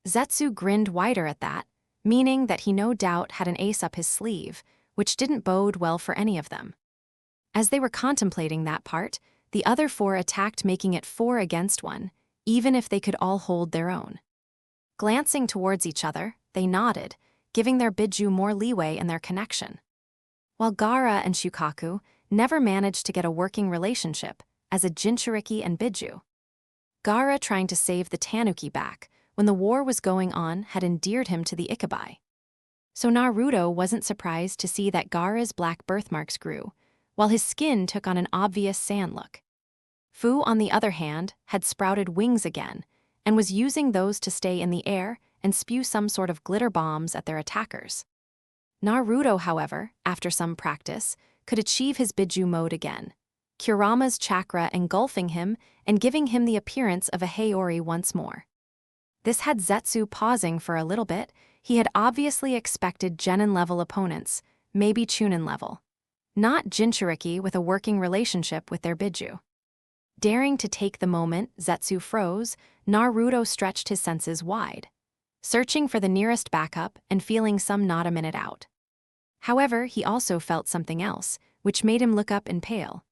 Zetsu grinned wider at that, meaning that he no doubt had an ace up his sleeve, which didn't bode well for any of them. As they were contemplating that part, the other four attacked, making it 4 against 1, even if they could all hold their own. Glancing towards each other, they nodded, giving their Biju more leeway in their connection. While Gaara and Shukaku never managed to get a working relationship as a Jinchuriki and Biju. Gaara, trying to save the Tanuki back when the war was going on, had endeared him to the Ikibai. So Naruto wasn't surprised to see that Gaara's black birthmarks grew, while his skin took on an obvious sand look. Fu, on the other hand, had sprouted wings again, and was using those to stay in the air and spew some sort of glitter bombs at their attackers. Naruto, however, after some practice, could achieve his Biju mode again, Kurama's chakra engulfing him and giving him the appearance of a Haori once more. This had Zetsu pausing for a little bit. He had obviously expected Genin-level opponents, maybe Chunin-level. Not Jinchuriki with a working relationship with their Biju. Daring to take the moment Zetsu froze, Naruto stretched his senses wide, searching for the nearest backup and feeling some not a minute out. However, he also felt something else, which made him look up and pale.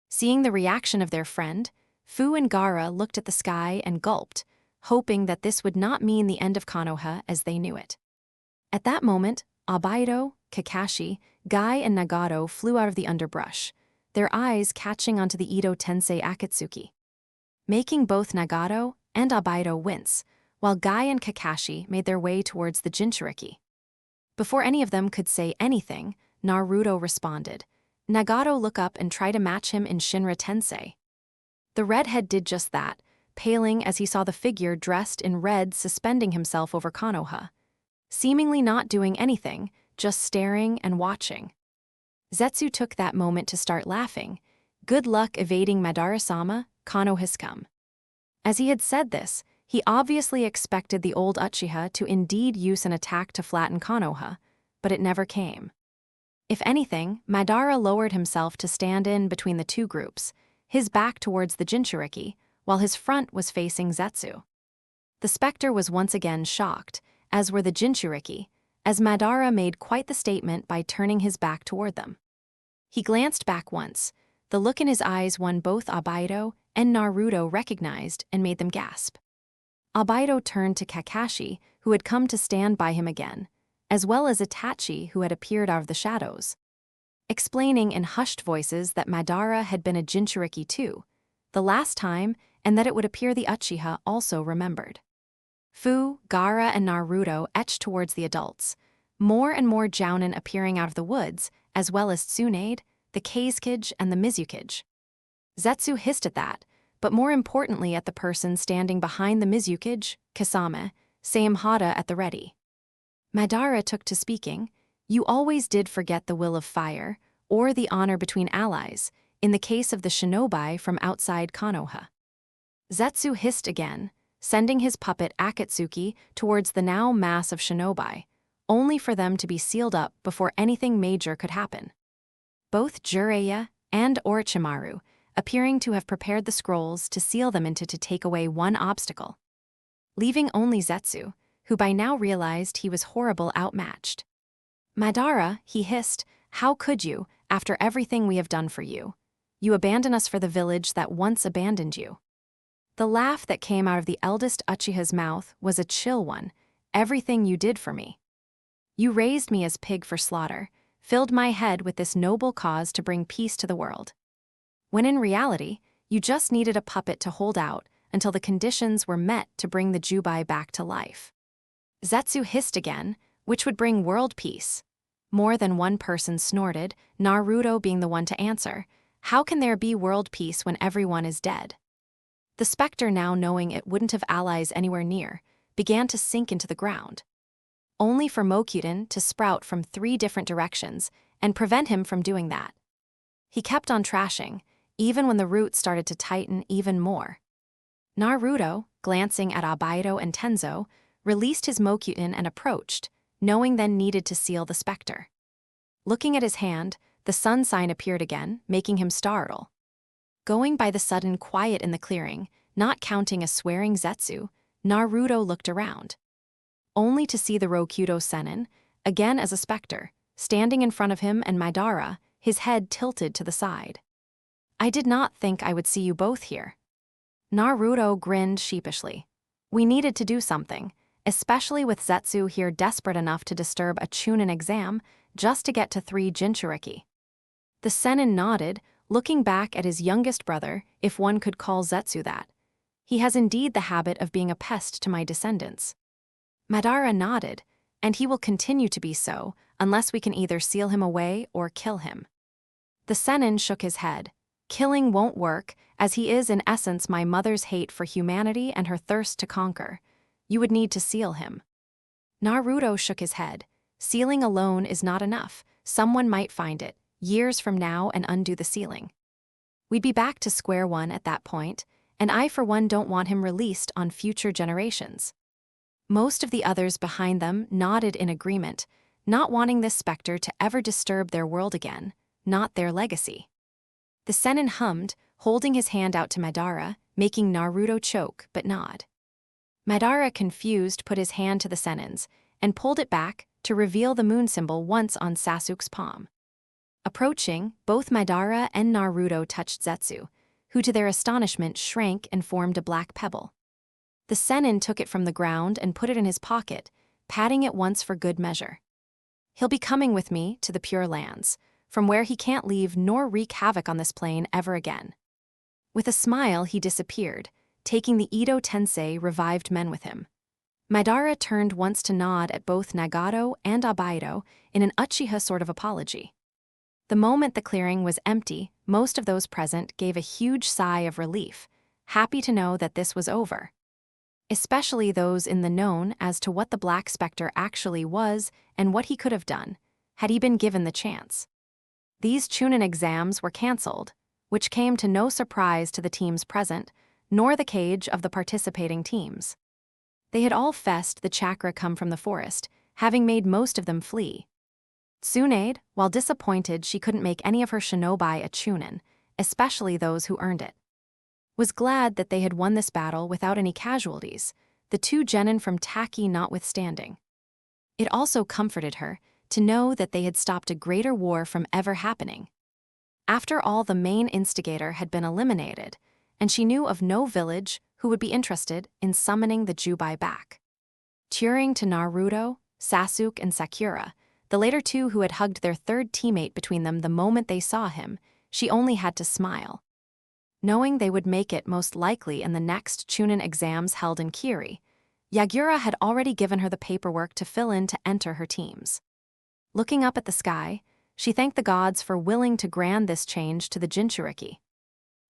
Seeing the reaction of their friend, Fu and Gaara looked at the sky and gulped, hoping that this would not mean the end of Konoha as they knew it. At that moment, Abaido, Kakashi, Guy, and Nagato flew out of the underbrush, their eyes catching onto the Edo Tensei Akatsuki, making both Nagato and Abaido wince, while Guy and Kakashi made their way towards the Jinchuriki. Before any of them could say anything, Naruto responded. Nagato looked up and tried to match him in Shinra Tensei. The redhead did just that, paling as he saw the figure dressed in red suspending himself over Konoha, seemingly not doing anything, just staring and watching. Zetsu took that moment to start laughing. Good luck evading Madara-sama, Konoha's come. As he had said this, he obviously expected the old Uchiha to indeed use an attack to flatten Konoha, but it never came. If anything, Madara lowered himself to stand in between the two groups, his back towards the Jinchuriki, while his front was facing Zetsu. The Spectre was once again shocked, as were the Jinchuriki, as Madara made quite the statement by turning his back toward them. He glanced back once. The look in his eyes won both Abaido and Naruto recognized and made them gasp. Abaido turned to Kakashi, who had come to stand by him again, as well as Itachi, who had appeared out of the shadows, explaining in hushed voices that Madara had been a Jinchuriki too, the last time, and that it would appear the Uchiha also remembered. Fu, Gaara, and Naruto etched towards the adults, more and more Jounin appearing out of the woods, as well as Tsunade, the Kazekage, and the Mizukage. Zetsu hissed at that, but more importantly at the person standing behind the Mizukage, Kasame, Samehada at the ready. Madara took to speaking. "You always did forget the will of fire, or the honor between allies, in the case of the shinobi from outside Konoha." Zetsu hissed again, sending his puppet Akatsuki towards the now mass of shinobi, only for them to be sealed up before anything major could happen. Both Jiraiya and Orochimaru appearing to have prepared the scrolls to seal them into to take away one obstacle, leaving only Zetsu, who by now realized he was horrible outmatched. "Madara," he hissed, How could you, after everything we have done for you? You abandon us for the village that once abandoned you." The laugh that came out of the eldest Uchiha's mouth was a chill one. "Everything you did for me. You raised me as pig for slaughter, filled my head with this noble cause to bring peace to the world. When in reality, you just needed a puppet to hold out until the conditions were met to bring the Jubai back to life." Zetsu hissed again, "Which would bring world peace." More than one person snorted, Naruto being the one to answer. "How can there be world peace when everyone is dead?" The specter, now knowing it wouldn't have allies anywhere near, began to sink into the ground, only for Mokuten to sprout from 3 different directions and prevent him from doing that. He kept on trashing, even when the roots started to tighten even more. Naruto, glancing at Obaido and Tenzo, released his Mokuten and approached, knowing then needed to seal the specter. Looking at his hand, the sun sign appeared again, making him startle. Going by the sudden quiet in the clearing, not counting a swearing Zetsu, Naruto looked around, only to see the Rokudo Sennin, again as a specter, standing in front of him, and Madara, his head tilted to the side. "I did not think I would see you both here." Naruto grinned sheepishly. "We needed to do something, especially with Zetsu here desperate enough to disturb a Chunin exam just to get to 3 Jinchuriki." The Sennin nodded, looking back at his youngest brother, if one could call Zetsu that. "He has indeed the habit of being a pest to my descendants." Madara nodded, "And he will continue to be so, unless we can either seal him away or kill him." The Sennin shook his head. "Killing won't work, as he is in essence my mother's hate for humanity and her thirst to conquer. You would need to seal him." Naruto shook his head. "Sealing alone is not enough. Someone might find it, years from now, and undo the sealing. We'd be back to square one at that point, and I for one don't want him released on future generations." Most of the others behind them nodded in agreement, not wanting this specter to ever disturb their world again, not their legacy. The Sennin hummed, holding his hand out to Madara, making Naruto choke but nod. Madara, confused, put his hand to the Sennin's and pulled it back to reveal the moon symbol once on Sasuke's palm. Approaching, both Madara and Naruto touched Zetsu, who to their astonishment shrank and formed a black pebble. The Sennin took it from the ground and put it in his pocket, patting it once for good measure. "He'll be coming with me to the Pure Lands, from where he can't leave nor wreak havoc on this plane ever again." With a smile, he disappeared, taking the Edo Tensei revived men with him. Madara turned once to nod at both Nagato and Obaido in an Uchiha sort of apology. The moment the clearing was empty, most of those present gave a huge sigh of relief, happy to know that this was over. Especially those in the known as to what the Black Spectre actually was and what he could have done, had he been given the chance. These Chunin exams were cancelled, which came to no surprise to the teams present, nor the cage of the participating teams. They had all fessed the chakra come from the forest, having made most of them flee. Tsunade, while disappointed she couldn't make any of her shinobi a Chunin, especially those who earned it, was glad that they had won this battle without any casualties, the 2 genin from Taki notwithstanding. It also comforted her to know that they had stopped a greater war from ever happening. After all, the main instigator had been eliminated, and she knew of no village who would be interested in summoning the Jubai back. Cheering to Naruto, Sasuke, and Sakura, the later 2 who had hugged their 3rd teammate between them the moment they saw him, she only had to smile. Knowing they would make it most likely in the next Chunin exams held in Kiri, Yagura had already given her the paperwork to fill in to enter her teams. Looking up at the sky, she thanked the gods for willing to grant this change to the Jinchuriki.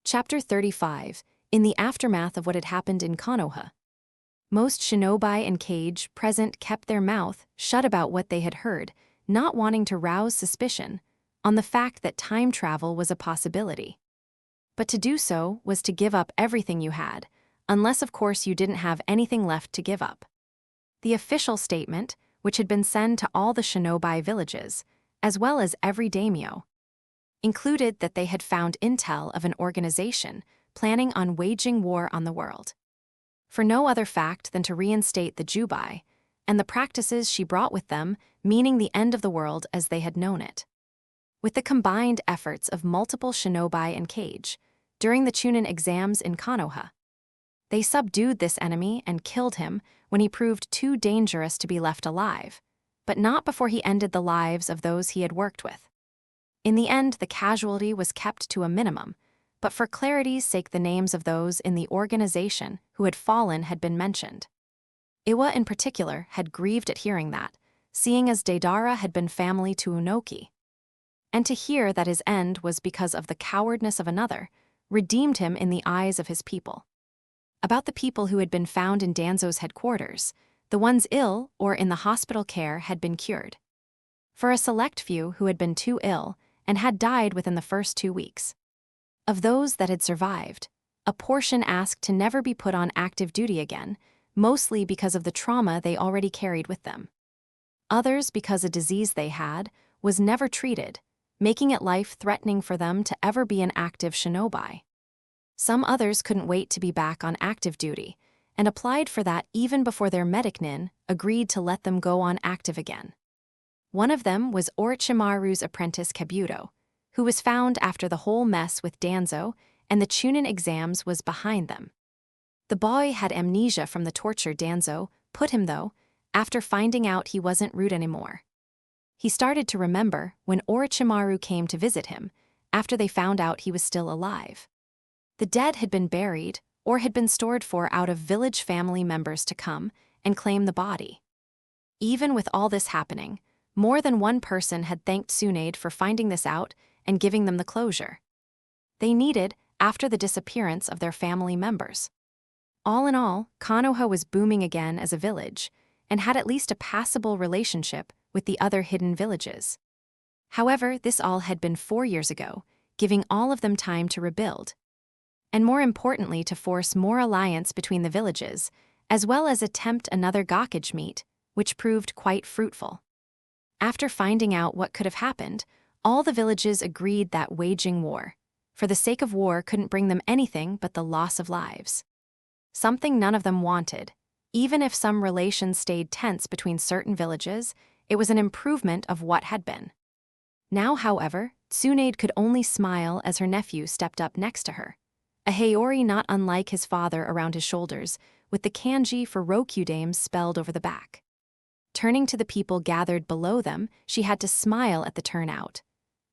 Chapter 35, in the aftermath of what had happened in Konoha. Most shinobi and kage present kept their mouth shut about what they had heard, not wanting to rouse suspicion on the fact that time travel was a possibility. But to do so was to give up everything you had, unless of course you didn't have anything left to give up. The official statement, which had been sent to all the shinobi villages, as well as every daimyo, included that they had found intel of an organization planning on waging war on the world, for no other fact than to reinstate the Jubai, and the practices she brought with them, meaning the end of the world as they had known it. With the combined efforts of multiple shinobi and Kage, during the Chunin exams in Konoha, they subdued this enemy and killed him when he proved too dangerous to be left alive, but not before he ended the lives of those he had worked with. In the end, the casualty was kept to a minimum, but for clarity's sake the names of those in the organization who had fallen had been mentioned. Iwa in particular had grieved at hearing that, seeing as Deidara had been family to Unoki. And to hear that his end was because of the cowardness of another redeemed him in the eyes of his people. About the people who had been found in Danzo's headquarters, the ones ill or in the hospital care had been cured. For a select few who had been too ill and had died within the first 2 weeks. Of those that had survived, a portion asked to never be put on active duty again, mostly because of the trauma they already carried with them. Others because a disease they had was never treated, making it life-threatening for them to ever be an active shinobi. Some others couldn't wait to be back on active duty, and applied for that even before their medic-nin agreed to let them go on active again. One of them was Orochimaru's apprentice Kabuto, who was found after the whole mess with Danzo and the Chunin exams was behind them. The boy had amnesia from the torture Danzo put him though, after finding out he wasn't rude anymore. He started to remember when Orochimaru came to visit him, after they found out he was still alive. The dead had been buried or had been stored for out of village family members to come and claim the body. Even with all this happening, more than one person had thanked Tsunade for finding this out and giving them the closure they needed after the disappearance of their family members. All in all, Konoha was booming again as a village and had at least a passable relationship with the other hidden villages. However, this all had been 4 years ago, giving all of them time to rebuild. And more importantly, to force more alliance between the villages, as well as attempt another Gakage meet, which proved quite fruitful. After finding out what could have happened, all the villages agreed that waging war, for the sake of war, couldn't bring them anything but the loss of lives. Something none of them wanted. Even if some relations stayed tense between certain villages, it was an improvement of what had been. Now, however, Tsunade could only smile as her nephew stepped up next to her. A Haori not unlike his father around his shoulders, with the kanji for Rokudames spelled over the back. Turning to the people gathered below them, she had to smile at the turnout.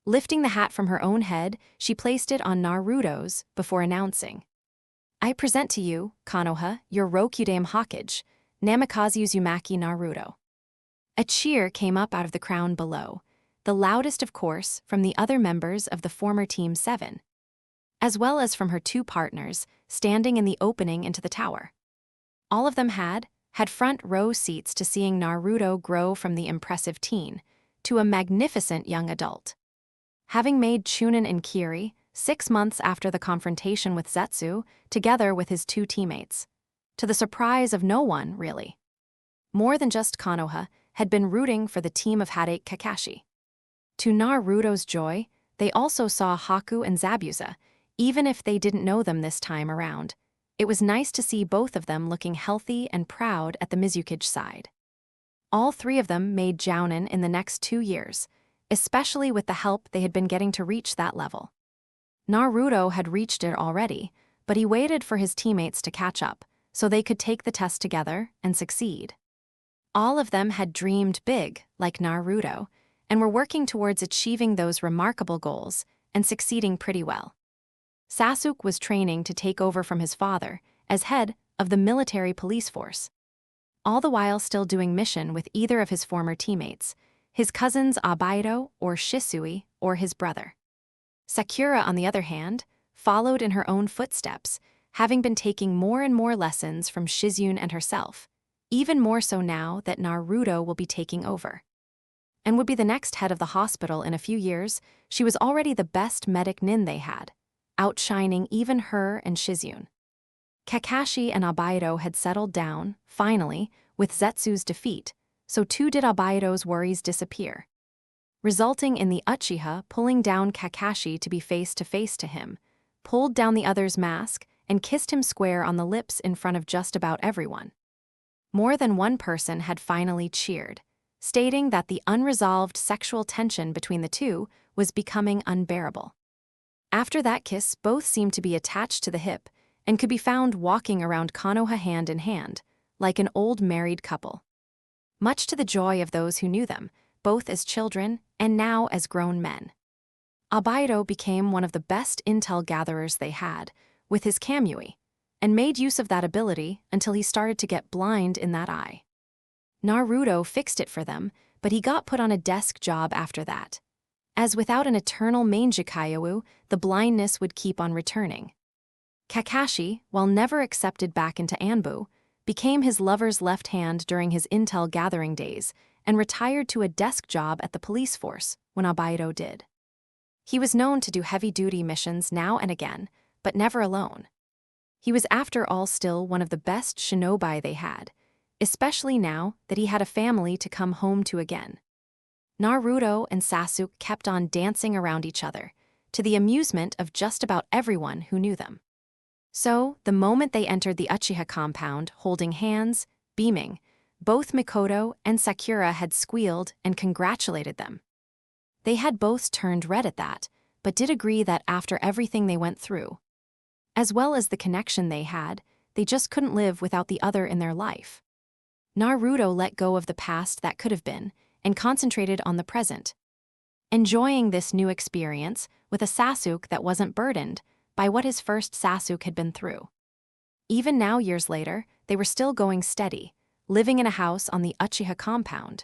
Lifting the hat from her own head, she placed it on Naruto's before announcing, "I present to you, Konoha, your Rokudame Hokage, Namikaze Uzumaki Naruto." A cheer came up out of the crowd below, the loudest of course from the other members of the former Team 7, as well as from her 2 partners standing in the opening into the tower. All of them had front row seats to seeing Naruto grow from the impressive teen to a magnificent young adult. Having made Chunin and Kiri 6 months after the confrontation with Zetsu, together with his 2 teammates, to the surprise of no one, really. More than just Konoha had been rooting for the team of Hadate Kakashi. To Naruto's joy, they also saw Haku and Zabuza, even if they didn't know them this time around. It was nice to see both of them looking healthy and proud at the Mizukage side. All 3 of them made Jounin in the next 2 years, especially with the help they had been getting to reach that level. Naruto had reached it already, but he waited for his teammates to catch up so they could take the test together and succeed. All of them had dreamed big, like Naruto, and were working towards achieving those remarkable goals and succeeding pretty well. Sasuke was training to take over from his father as head of the military police force, all the while still doing mission with either of his former teammates, his cousins Abaito or Shisui or his brother. Sakura, on the other hand, followed in her own footsteps, having been taking more and more lessons from Shizune and herself, even more so now that Naruto will be taking over. And would be the next head of the hospital in a few years. She was already the best medic nin they had, outshining even her and Shizune. Kakashi and Abaito had settled down, finally, with Zetsu's defeat, so too did Abaito's worries disappear, resulting in the Uchiha pulling down Kakashi to be face-to-face to him, pulled down the other's mask, and kissed him square on the lips in front of just about everyone. More than one person had finally cheered, stating that the unresolved sexual tension between the two was becoming unbearable. After that kiss, both seemed to be attached to the hip and could be found walking around Konoha hand in hand, like an old married couple. Much to the joy of those who knew them, both as children and now as grown men. Abaito became one of the best intel gatherers they had, with his kamui, and made use of that ability until he started to get blind in that eye. Naruto fixed it for them, but he got put on a desk job after that, as without an eternal Manjikayawu, the blindness would keep on returning. Kakashi, while never accepted back into Anbu, became his lover's left hand during his intel gathering days and retired to a desk job at the police force when Abaito did. He was known to do heavy-duty missions now and again, but never alone. He was after all still one of the best shinobi they had, especially now that he had a family to come home to again. Naruto and Sasuke kept on dancing around each other, to the amusement of just about everyone who knew them. So, the moment they entered the Uchiha compound, holding hands, beaming, both Mikoto and Sakura had squealed and congratulated them. They had both turned red at that, but did agree that after everything they went through, as well as the connection they had, they just couldn't live without the other in their life. Naruto let go of the past that could have been and concentrated on the present, enjoying this new experience with a Sasuke that wasn't burdened by what his first Sasuke had been through. Even now, years later, they were still going steady, living in a house on the Uchiha compound,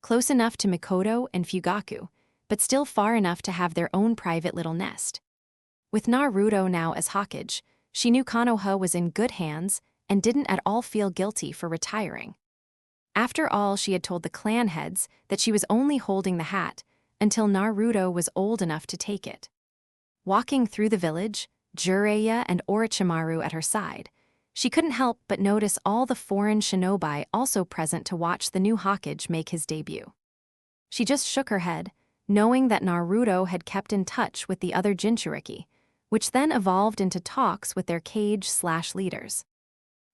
close enough to Mikoto and Fugaku, but still far enough to have their own private little nest. With Naruto now as Hokage, she knew Konoha was in good hands and didn't at all feel guilty for retiring. After all, she had told the clan heads that she was only holding the hat until Naruto was old enough to take it. Walking through the village, Jiraiya and Orochimaru at her side, she couldn't help but notice all the foreign shinobi also present to watch the new Hokage make his debut. She just shook her head, knowing that Naruto had kept in touch with the other Jinchuriki, which then evolved into talks with their cage/leaders,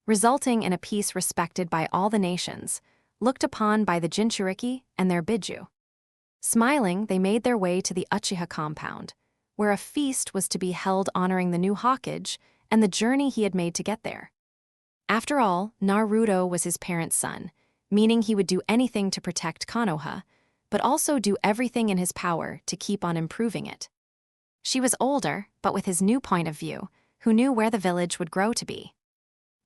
resulting in a peace respected by all the nations, looked upon by the Jinchuriki and their Biju. Smiling, they made their way to the Uchiha compound, where a feast was to be held honoring the new Hokage and the journey he had made to get there. After all, Naruto was his parents' son, meaning he would do anything to protect Konoha, but also do everything in his power to keep on improving it. She was older, but with his new point of view, who knew where the village would grow to be.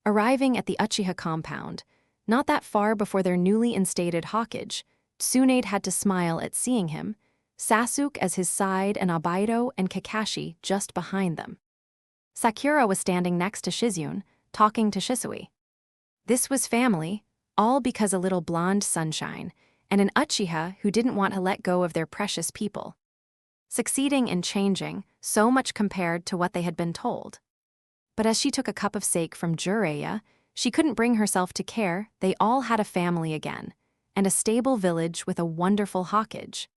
Arriving at the Uchiha compound, not that far before their newly instated Hokage, Tsunade had to smile at seeing him, Sasuke as his side and Abaito and Kakashi just behind them. Sakura was standing next to Shizune, talking to Shisui. This was family, all because a little blonde sunshine, and an Uchiha who didn't want to let go of their precious people, succeeding in changing so much compared to what they had been told. But as she took a cup of sake from Jiraiya, she couldn't bring herself to care they all had a family again, and a stable village with a wonderful Hokage.